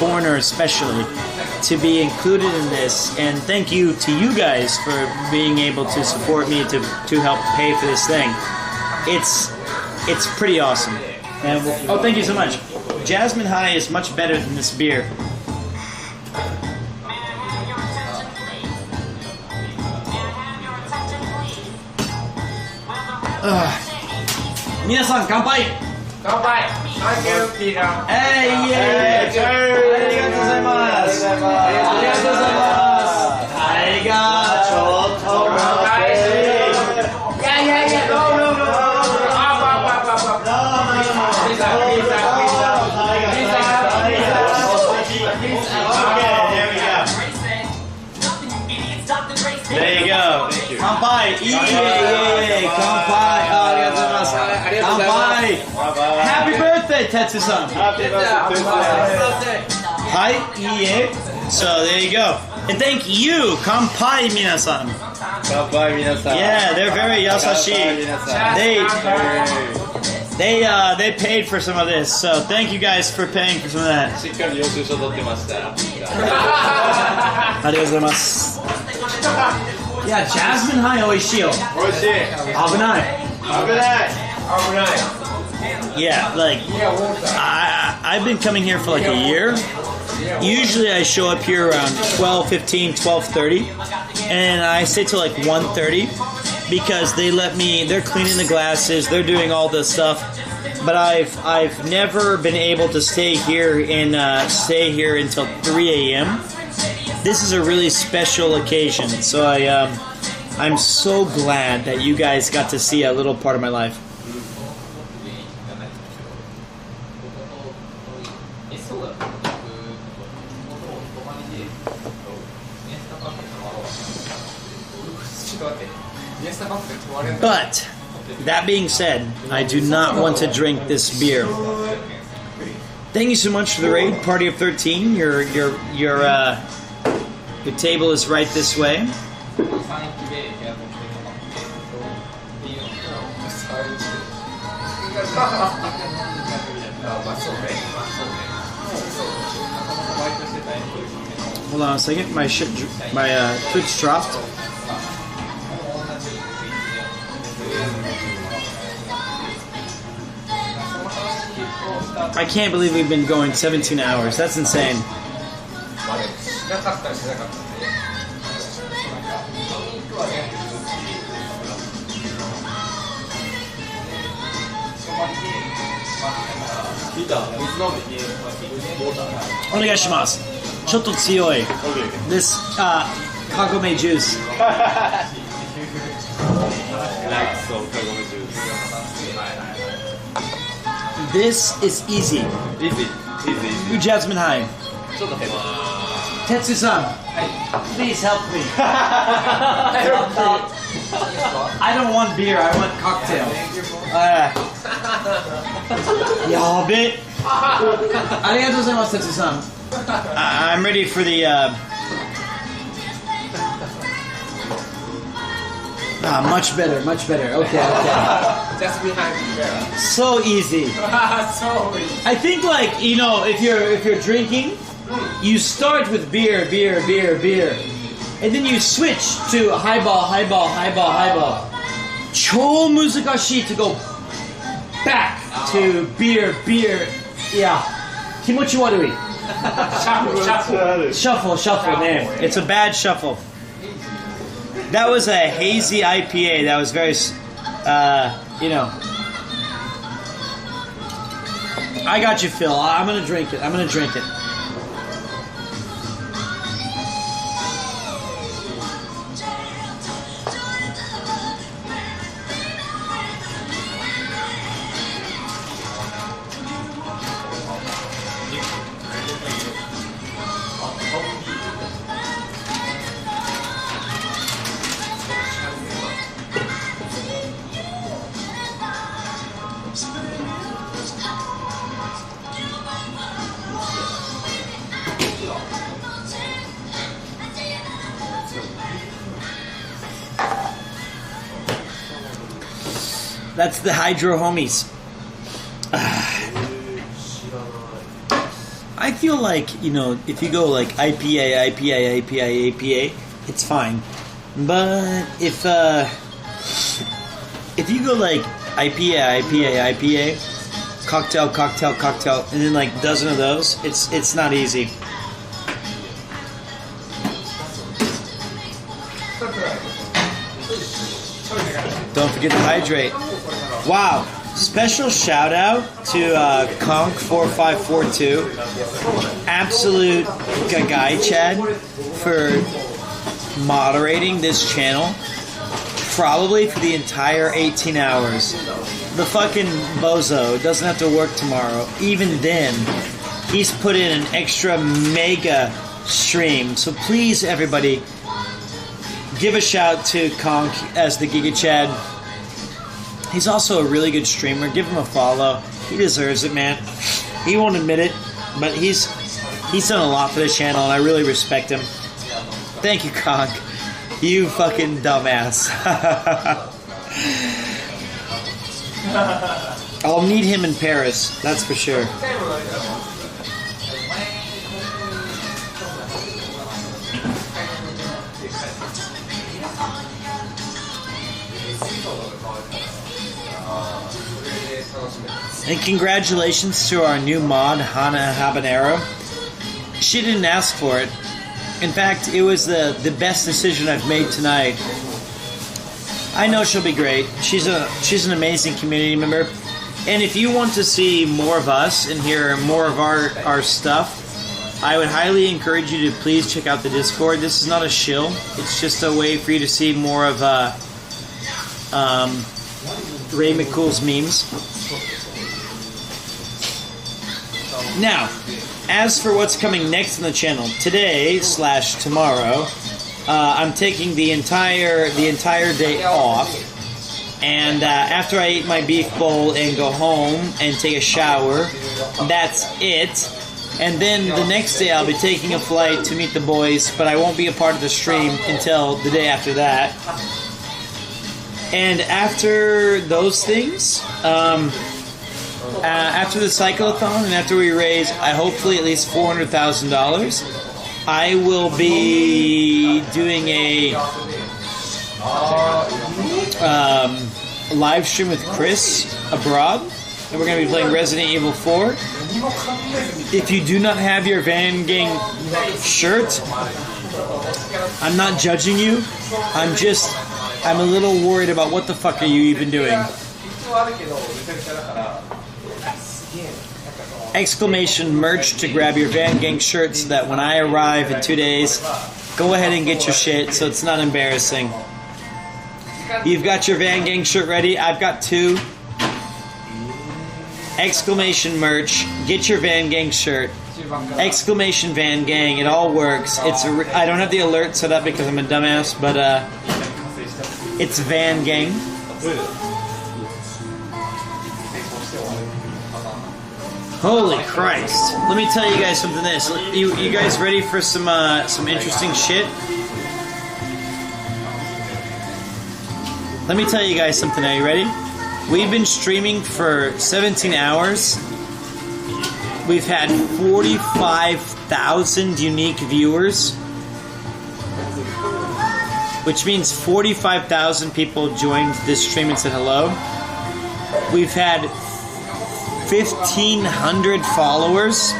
foreigner, especially to be included in this. And thank you to you guys for being able to support me to help pay for this thing. It's pretty awesome. And thank you so much. Jasmine High is much better than this beer. Minasan, kanpai! Kanpai! Thank you, Peter. Hey, yeah! Arigatou gozaimasu! Arigatou gozaimasu! Arigatou gozaimasu! Yeah. No. There you go. Kanpai! Yeah! Kanpai! Kanpai! Happy birthday, Tetsu-san! Happy birthday! Hi, yeah. So there you go. And thank you, Kanpai minasan. Kanpai minasan. Yeah, they're very yasashi. They paid for some of this, so thank you guys for paying for some of that. Yeah, Jasmine High oishii yo. Abunai. Yeah, like I've been coming here for like a year. Usually I show up here around 12:15, 12:30, and I stay till like 1:30 because they're cleaning the glasses, they're doing all this stuff. But I've never been able to stay here until 3 a.m. This is a really special occasion, so I'm so glad that you guys got to see a little part of my life. But that being said, I do not want to drink this beer. Thank you so much for the raid, Party of 13. Your table is right this way. Hold on a second. My Twitch dropped. I can't believe we've been going 17 hours. That's insane. Onegaishimasu. ちょっと強い This Kagome juice. This is easy. You Jasmine High. Tetsu-san, please help me. I don't want beer, I want cocktail. Arigatou gozaimasu, Tetsu-san. I'm ready for the Ah, much better, much better. Okay, okay. Just behind Vera. So easy. So easy. I think, like, you know, if you're drinking, you start with beer, and then you switch to highball. 超難しい to go back to beer. Yeah. 気持ち悪い. Shuffle, man. It's a bad shuffle. That was a hazy IPA. That was very, you know. I got you, Phil. I'm gonna drink it. That's the Hydro Homies. I feel like, you know, if you go like IPA, it's fine. But if you go like IPA, cocktail, and then like a dozen of those, it's not easy. Don't forget to hydrate. Wow. Special shout out to Conk4542, absolute guy Chad, for moderating this channel probably for the entire 18 hours. The fucking bozo doesn't have to work tomorrow. Even then, he's put in an extra mega stream. So please, everybody, give a shout to Conk as the Giga Chad. He's also a really good streamer. Give him a follow. He deserves it, man. He won't admit it, but he's done a lot for the channel, and I really respect him. Thank you, Conk. You fucking dumbass. I'll meet him in Paris, that's for sure. And congratulations to our new mod, Hana Habanero. She didn't ask for it. In fact, it was the best decision I've made tonight. I know she'll be great. She's an amazing community member. And if you want to see more of us and hear more of our stuff, I would highly encourage you to please check out the Discord. This is not a shill. It's just a way for you to see more of Ray McCool's memes. Now, as for what's coming next on the channel, today/tomorrow, I'm taking the entire day off, and after I eat my beef bowl and go home and take a shower, that's it. And then the next day I'll be taking a flight to meet the boys, but I won't be a part of the stream until the day after that. And after those things, after the cyclothon and after we raise, hopefully at least $400,000, I will be doing a live stream with Chris abroad, and we're going to be playing Resident Evil 4. If you do not have your Van Gang shirt, I'm not judging you. I'm a little worried about what the fuck are you even doing. Exclamation merch to grab your Van Gang shirt so that when I arrive in 2 days, go ahead and get your shit so it's not embarrassing. You've got your Van Gang shirt ready. I've got 2. Exclamation merch. Get your Van Gang shirt. Exclamation Van Gang. It all works. I don't have the alert set up because I'm a dumbass, but it's Van Gang. Holy Christ! Let me tell you guys something. You guys ready for some interesting shit? Let me tell you guys something. Are you ready? We've been streaming for 17 hours. We've had 45,000 unique viewers, which means 45,000 people joined this stream and said hello. We've had 1,500 followers,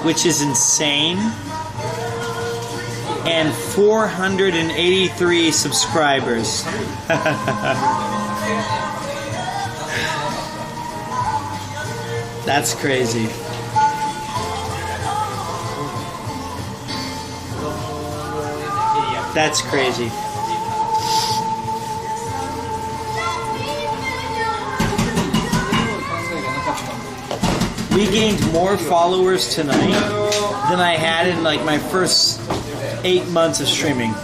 which is insane, and 483 subscribers. That's crazy. That's crazy. We gained more followers tonight than I had in like my first 8 months of streaming.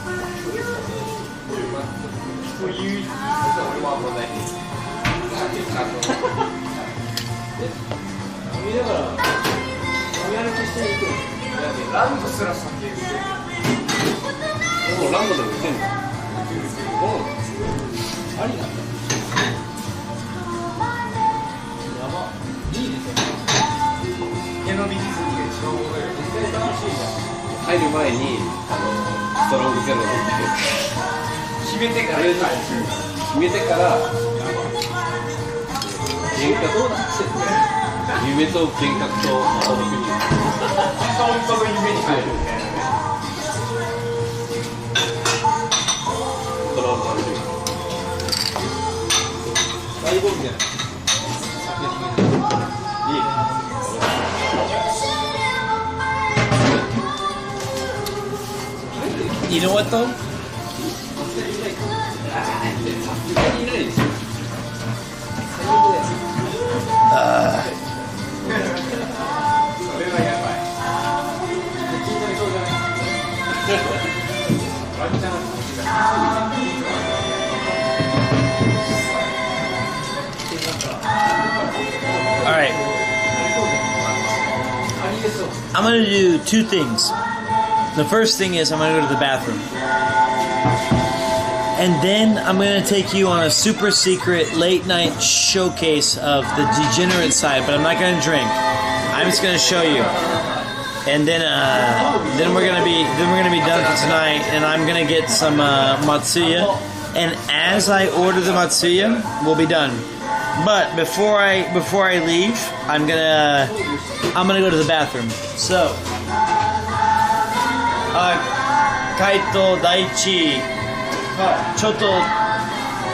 You know what though? Alright. I'm gonna do two things. The first thing is I'm gonna go to the bathroom. And then I'm gonna take you on a super secret late night showcase of the degenerate side, but I'm not gonna drink. I'm just gonna show you. And then we're gonna be done for tonight, and I'm gonna get some Matsuya. And as I order the Matsuya, we'll be done. But before I leave, I'm gonna go to the bathroom. So, Kaito Daichi, ちょっと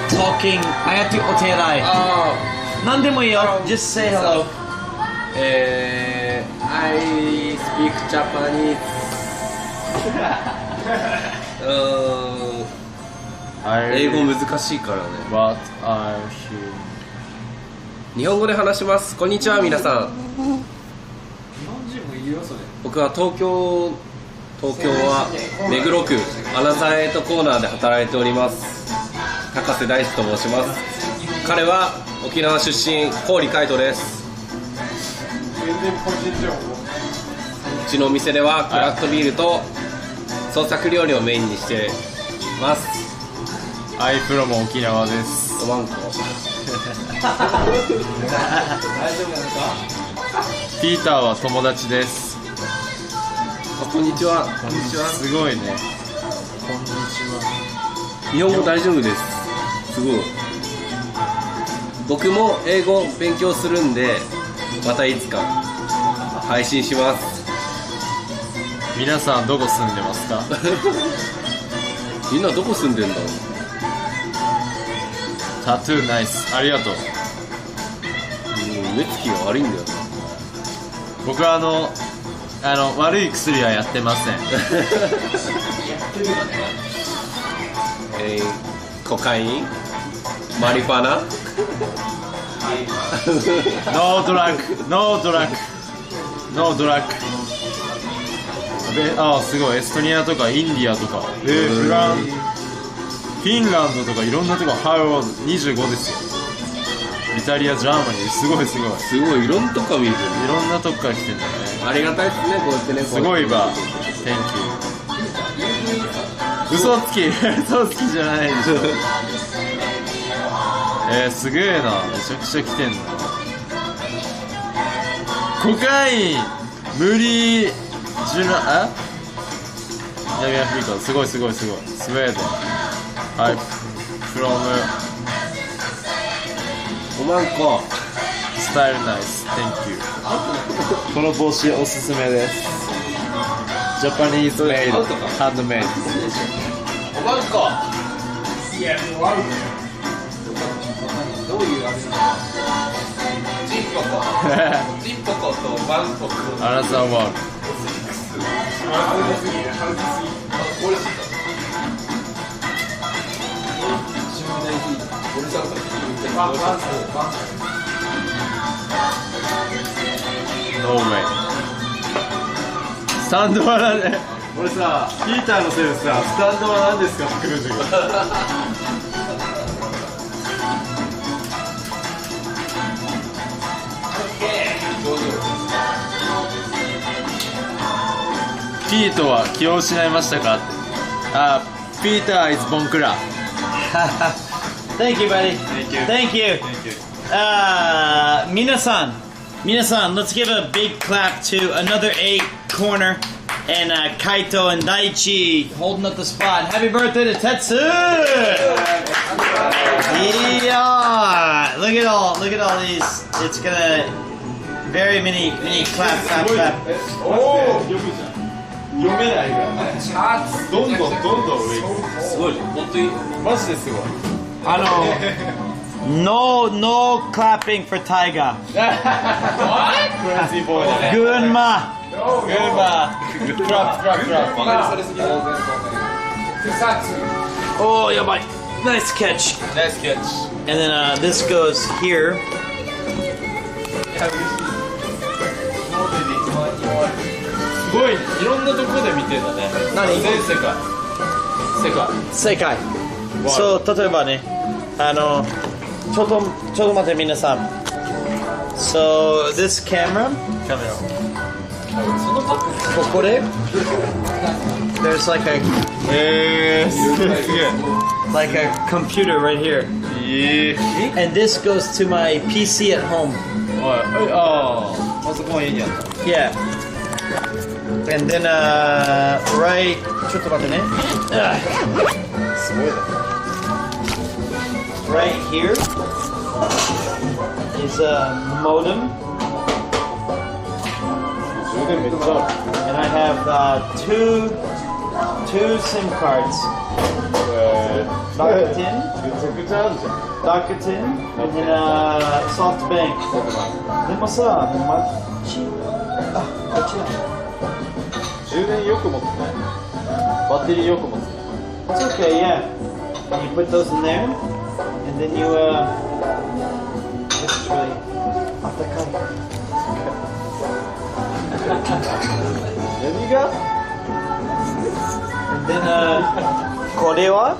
talking. I have to お手洗い。何でもいいよ。Just say hello. I speak Japanese. 英語難しいからね。What are you? 日本語で話します。こんにちは皆さん。僕は東京は目黒区アナザーエイトコーナーで働いております。高瀬大志と申します。彼は沖縄出身、郡海斗です。うちのお店ではクラフトビールと創作料理をメインにしてます。アイプロも沖縄です。おまんこピーターは友達です。こんにちは。こんにちは。すごいね。こんにちは。日本語大丈夫です。すごい。僕も英語勉強するんで、またいつか配信します。皆さんどこ住んでますか？みんなどこ住んでんだろう。タトゥーナイス。ありがとう。目つきが悪いんだよ。僕は悪い薬はやってません。コカイン、マリファナ。ノードラッグ、ノードラッグ、ノードラッグ。すごい。エストニアとかインディアとか、フィンランドとかいろんなとこ、ハーワード25ですよ。イタリア、ジャーマニー、すごいすごい。すごい、いろんなとこから見る。いろんなとこから来てんだね。ありがたいですね、こうやってね。すごいわ。Thank you。嘘つきじゃないでしょ。すげえな。めちゃくちゃ来てんだ。コカイン無理ジュナ南アフリカ。すごいすごいすごい。スウェーデン。はい。from 5万個。スタイルナイス。Thank you。この帽子おすすめです。ジャパニーズメイド。ハンドメイド。5万個。いや、もうある。どういうあれなの？ジンポコ。ジンポコとワンポコ。アナザーワールド。ノーウェイ。スタンドはなんで俺さ、ピーターのせいでさ、スタンドは何ですかって来るんだけど。ピートは気を失いましたかって。あ、ピーター is ボンクラ。Thank you, buddy. Thank you. Minasan, let's give a big clap to another 8 corner and Kaito and Daichi holding up the spot. Happy birthday to Tetsu! Yeah, look at all these. It's gonna very many clap. 読めないからどんどん上にすごいね。本当にマジですごい。No clapping for Taiga. Crazy boy. Gunma. Drop. Oh, yabai. Nice catch. And then this goes here. すごい、いろんなとこで見てんだね。何？全世界。そう、例えばね、ちょっと待って皆さん。So this camera. ここで there's like a like a computer right here. And this goes to my PC at home. パソコン家にある。Yeah. And then right ちょっと待ってね。すごいね。Right here is a modem. And I have two SIM cards. Rakuten, and then SoftBank. でもさ、充電よく持つね。バッテリーよく持つね。It's okay, yeah. And you put those in there, and then you this is really atakai. There you go. And then これは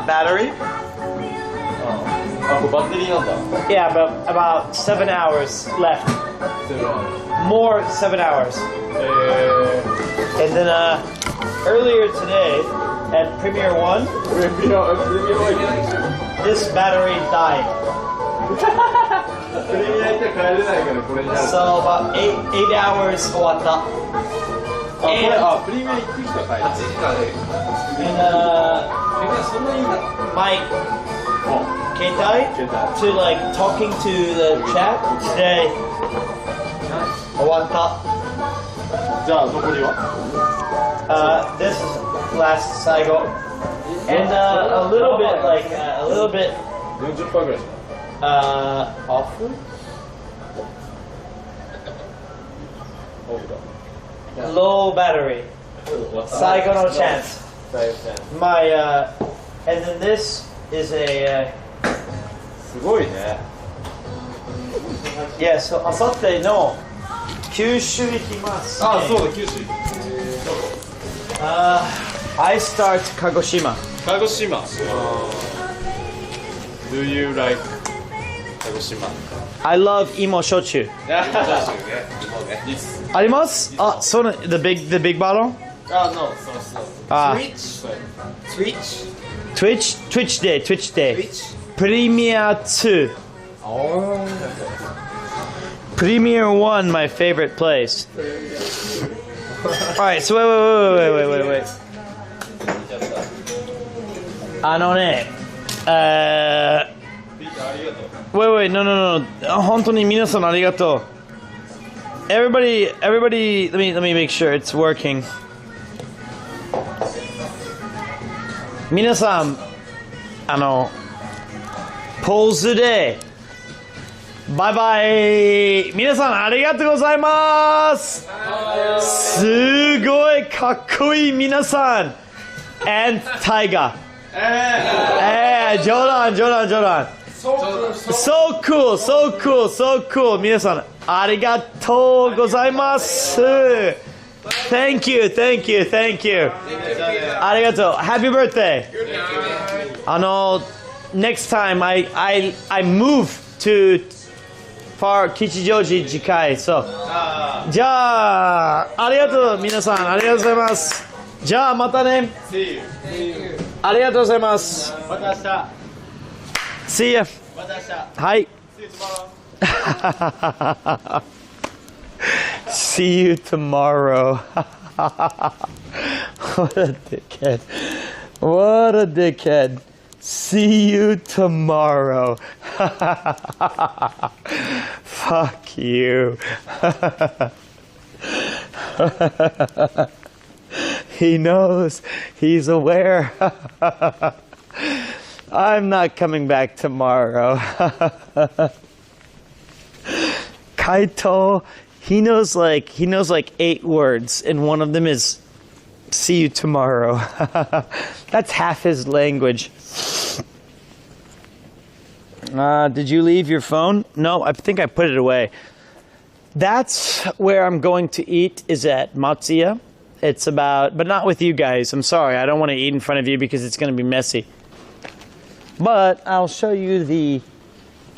battery. これバッテリーなんだ。Yeah, about 7 hours left. More 7 hours. And then earlier today at Premiere One, this battery died. So about 8 hours 終わった。And my Ketai to like talking to the chat today. 終わった。じゃあ残りは？This is last 最後。And a little bit like a little bit 40% ぐらいしかoff. Low battery. 最後の chance. My and then this is a すごいね。Yeah, so あさっての九州行きます。あ、そうだ、九州。I start 鹿児島。鹿児島。Do you like 鹿児島？ I love 芋焼酎。あります？あ、その the big bottle? No, Ah. Twitch Day. Twitch Day. Premier 2. Premier 1, my favorite place. Alright, so wait. wait, no. 本当に皆さんありがとう。Everybody, let me make sure it's working. 皆さん、ポーズで、バイバイ。皆さんありがとうございます。すごいかっこいい皆さん。And Tiger. 冗談。So cool. 皆さんありがとうございます。Thank you. ありがとう。Happy birthday. Next time I move to far 吉祥寺次回。So じゃあありがとう皆さんありがとうございます。じゃあまたね。ありがとうございます。また明日。See ya. はい。See you tomorrow. What a dickhead. See you tomorrow. Fuck you. He knows. He's aware. I'm not coming back tomorrow. Kaito, he knows like 8 words, and one of them is "see you tomorrow." That's half his language. Did you leave your phone? No, I think I put it away. That's where I'm going to eat, is at Matsuya. It's about, but not with you guys. I'm sorry, I don't want to eat in front of you because it's going to be messy. But I'll show you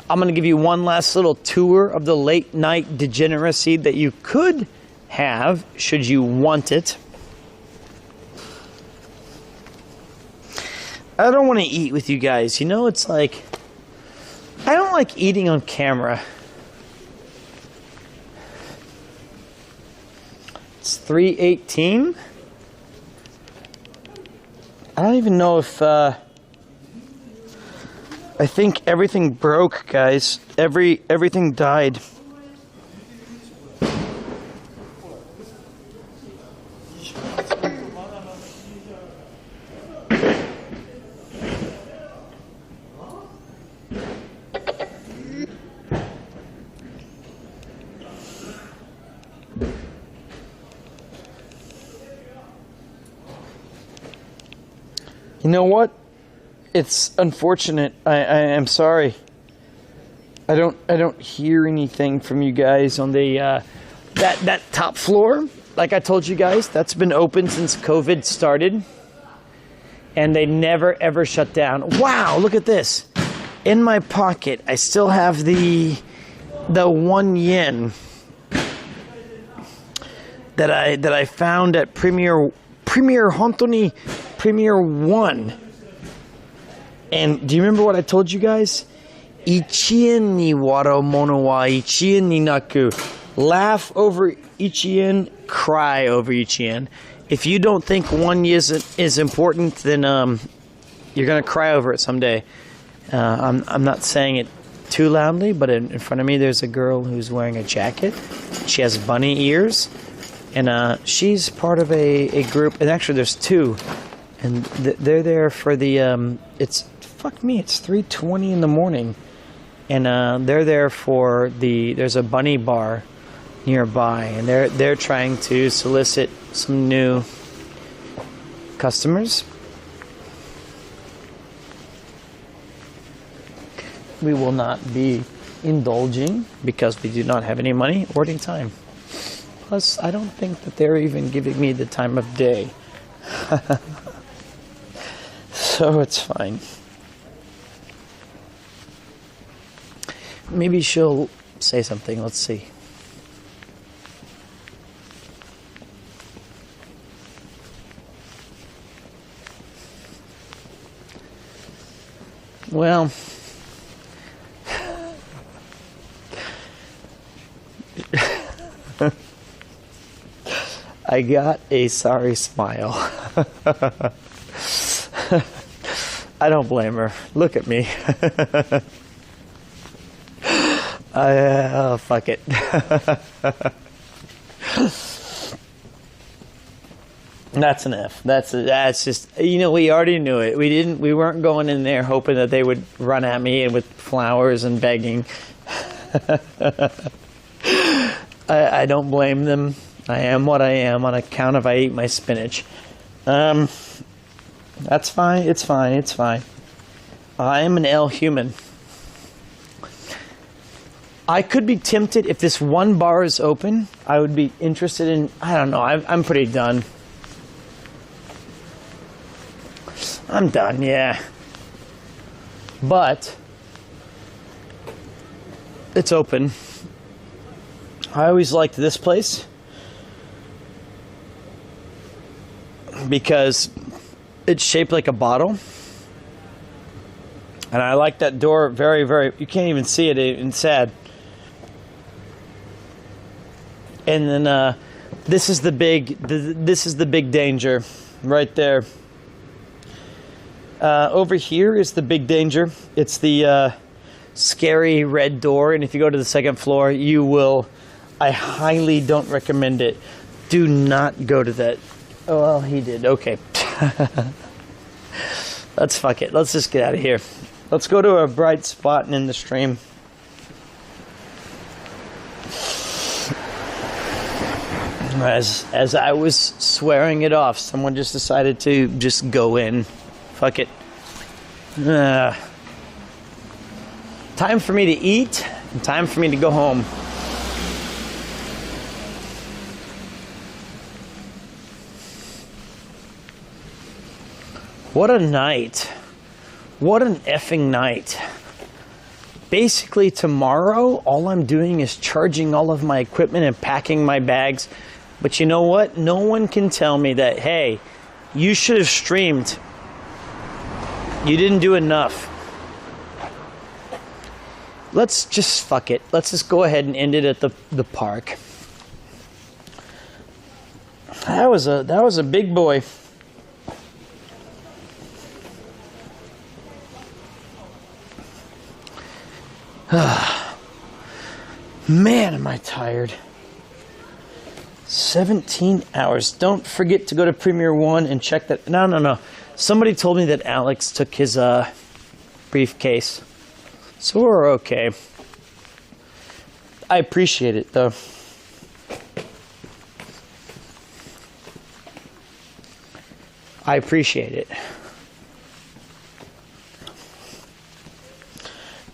I'm going to give you one last little tour of the late night degeneracy that you could have should you want it. I don't want to eat with you guys. You know, it's like, I don't like eating on camera. It's 3:18. I don't even know if, I think everything broke, guys. Everything died. You know what? It's unfortunate. I am sorry. I don't hear anything from you guys on the that top floor. Like I told you guys, that's been open since COVID started, and they never ever shut down. Wow, look at this. In my pocket, I still have the 1 yen that I found at Premier Hontoni Premier 1. And do you remember what I told you guys? Ichien ni waro mono wa ichien ni naku. Laugh over Ichien, cry over Ichien. If you don't think 1 yen is important, then you're gonna cry over it someday. I'm not saying it too loudly, but in front of me there's a girl who's wearing a jacket. She has bunny ears, and she's part of a group. And actually, there's 2, and they're there for the it's 3:20 in the morning, and they're there for there's a bunny bar nearby, and they're trying to solicit some new customers. We will not be indulging because we do not have any money or any time. Plus, I don't think that they're even giving me the time of day. So it's fine. Maybe she'll say something. Let's see. Well, I got a sorry smile. I don't blame her. Look at me. Oh, fuck it. That's an F. That's just, you know, we already knew it. We weren't going in there hoping that they would run at me with flowers and begging. I don't blame them. I am what I am on account of I ate my spinach. That's fine. It's fine. It's fine. I am an L human. I could be tempted if this one bar is open. I would be interested in. I don't know. I'm pretty done. I'm done. Yeah. But it's open. I always liked this place because it's shaped like a bottle. And I like that door very, very, you can't even see it inside. And then this is the big danger right there. Over here is the big danger. It's the scary red door, and if you go to the second floor, you will. I highly don't recommend it. Do not go to that. Oh, well, he did. Okay. Let's fuck it. Let's just get out of here. Let's go to a bright spot and end the stream. As I was swearing it off, someone just decided to just go in. Fuck it. Time for me to eat, and time for me to go home. What a night. What an effing night. Basically tomorrow, all I'm doing is charging all of my equipment and packing my bags. But you know what? No one can tell me that, hey, you should have streamed. You didn't do enough. Let's just fuck it. Let's just go ahead and end it at the park. That was a big boy. Man, am I tired. 17 hours. Don't forget to go to Premiere One and check that. No. Somebody told me that Alex took his briefcase. So we're okay. I appreciate it, though. I appreciate it.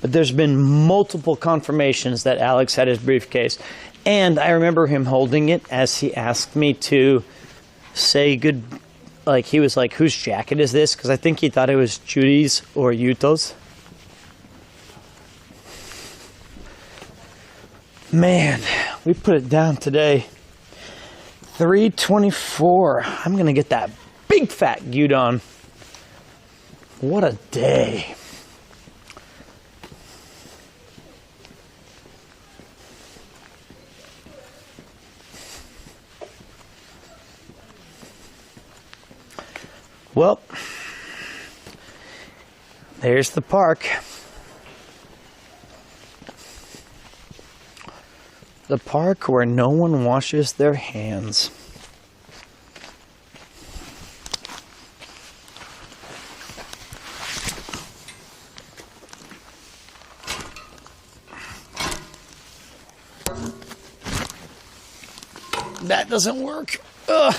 But there's been multiple confirmations that Alex had his briefcase. And I remember him holding it as he asked me to say good... Like, he was like, whose jacket is this? Because I think he thought it was Judy's or Yuto's. Man, we put it down today. 3:24. I'm going to get that big fat gyudon. What a day. Well, there's the park. The park where no one washes their hands. That doesn't work. Ugh.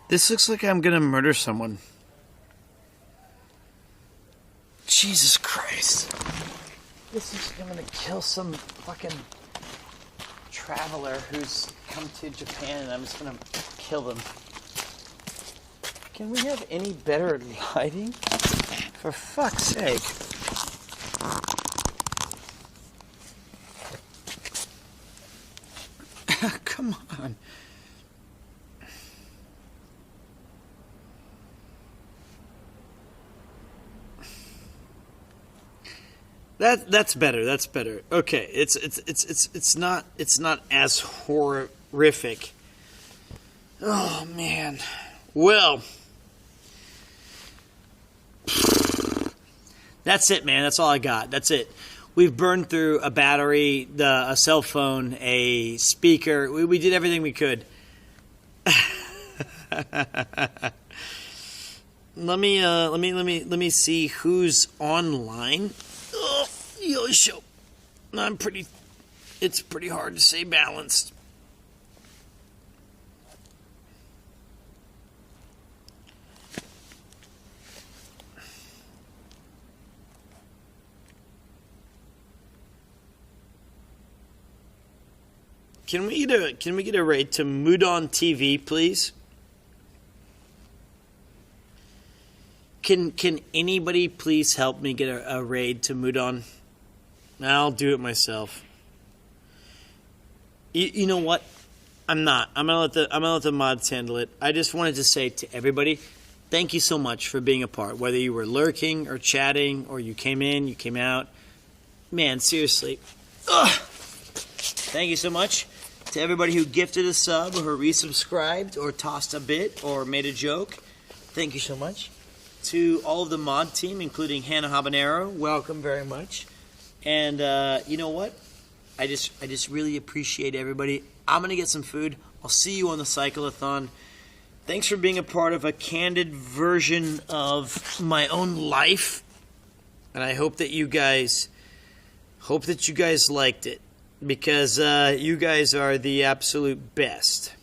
This looks like I'm gonna murder someone. Jesus Christ. This is gonna kill some fucking traveler who's come to Japan, and I'm just gonna kill them. Can we have any better lighting? For fuck's sake. Come on. That's better. That's better. Okay, it's not as horrific. Oh man. Well, that's it, man. That's all I got. That's it. We've burned through a battery, a cell phone, a speaker. We did everything we could. Let me see who's online. Oh, yoisho. It's pretty hard to stay balanced. Can we get a raid to Mudon TV, please? Can anybody please help me get a raid to Mudon? I'll do it myself. You know what? I'm not. I'm gonna let the mods handle it. I just wanted to say to everybody, thank you so much for being a part. Whether you were lurking or chatting or you came in, you came out. Man, seriously. Ugh. Thank you so much to everybody who gifted a sub or resubscribed or tossed a bit or made a joke. Thank you so much. To all of the mod team, including Hannah Habanero, welcome very much. And you know what? I just really appreciate everybody. I'm going to get some food. I'll see you on the Cyclothon. Thanks for being a part of a candid version of my own life. And I hope that you guys liked it. Because you guys are the absolute best.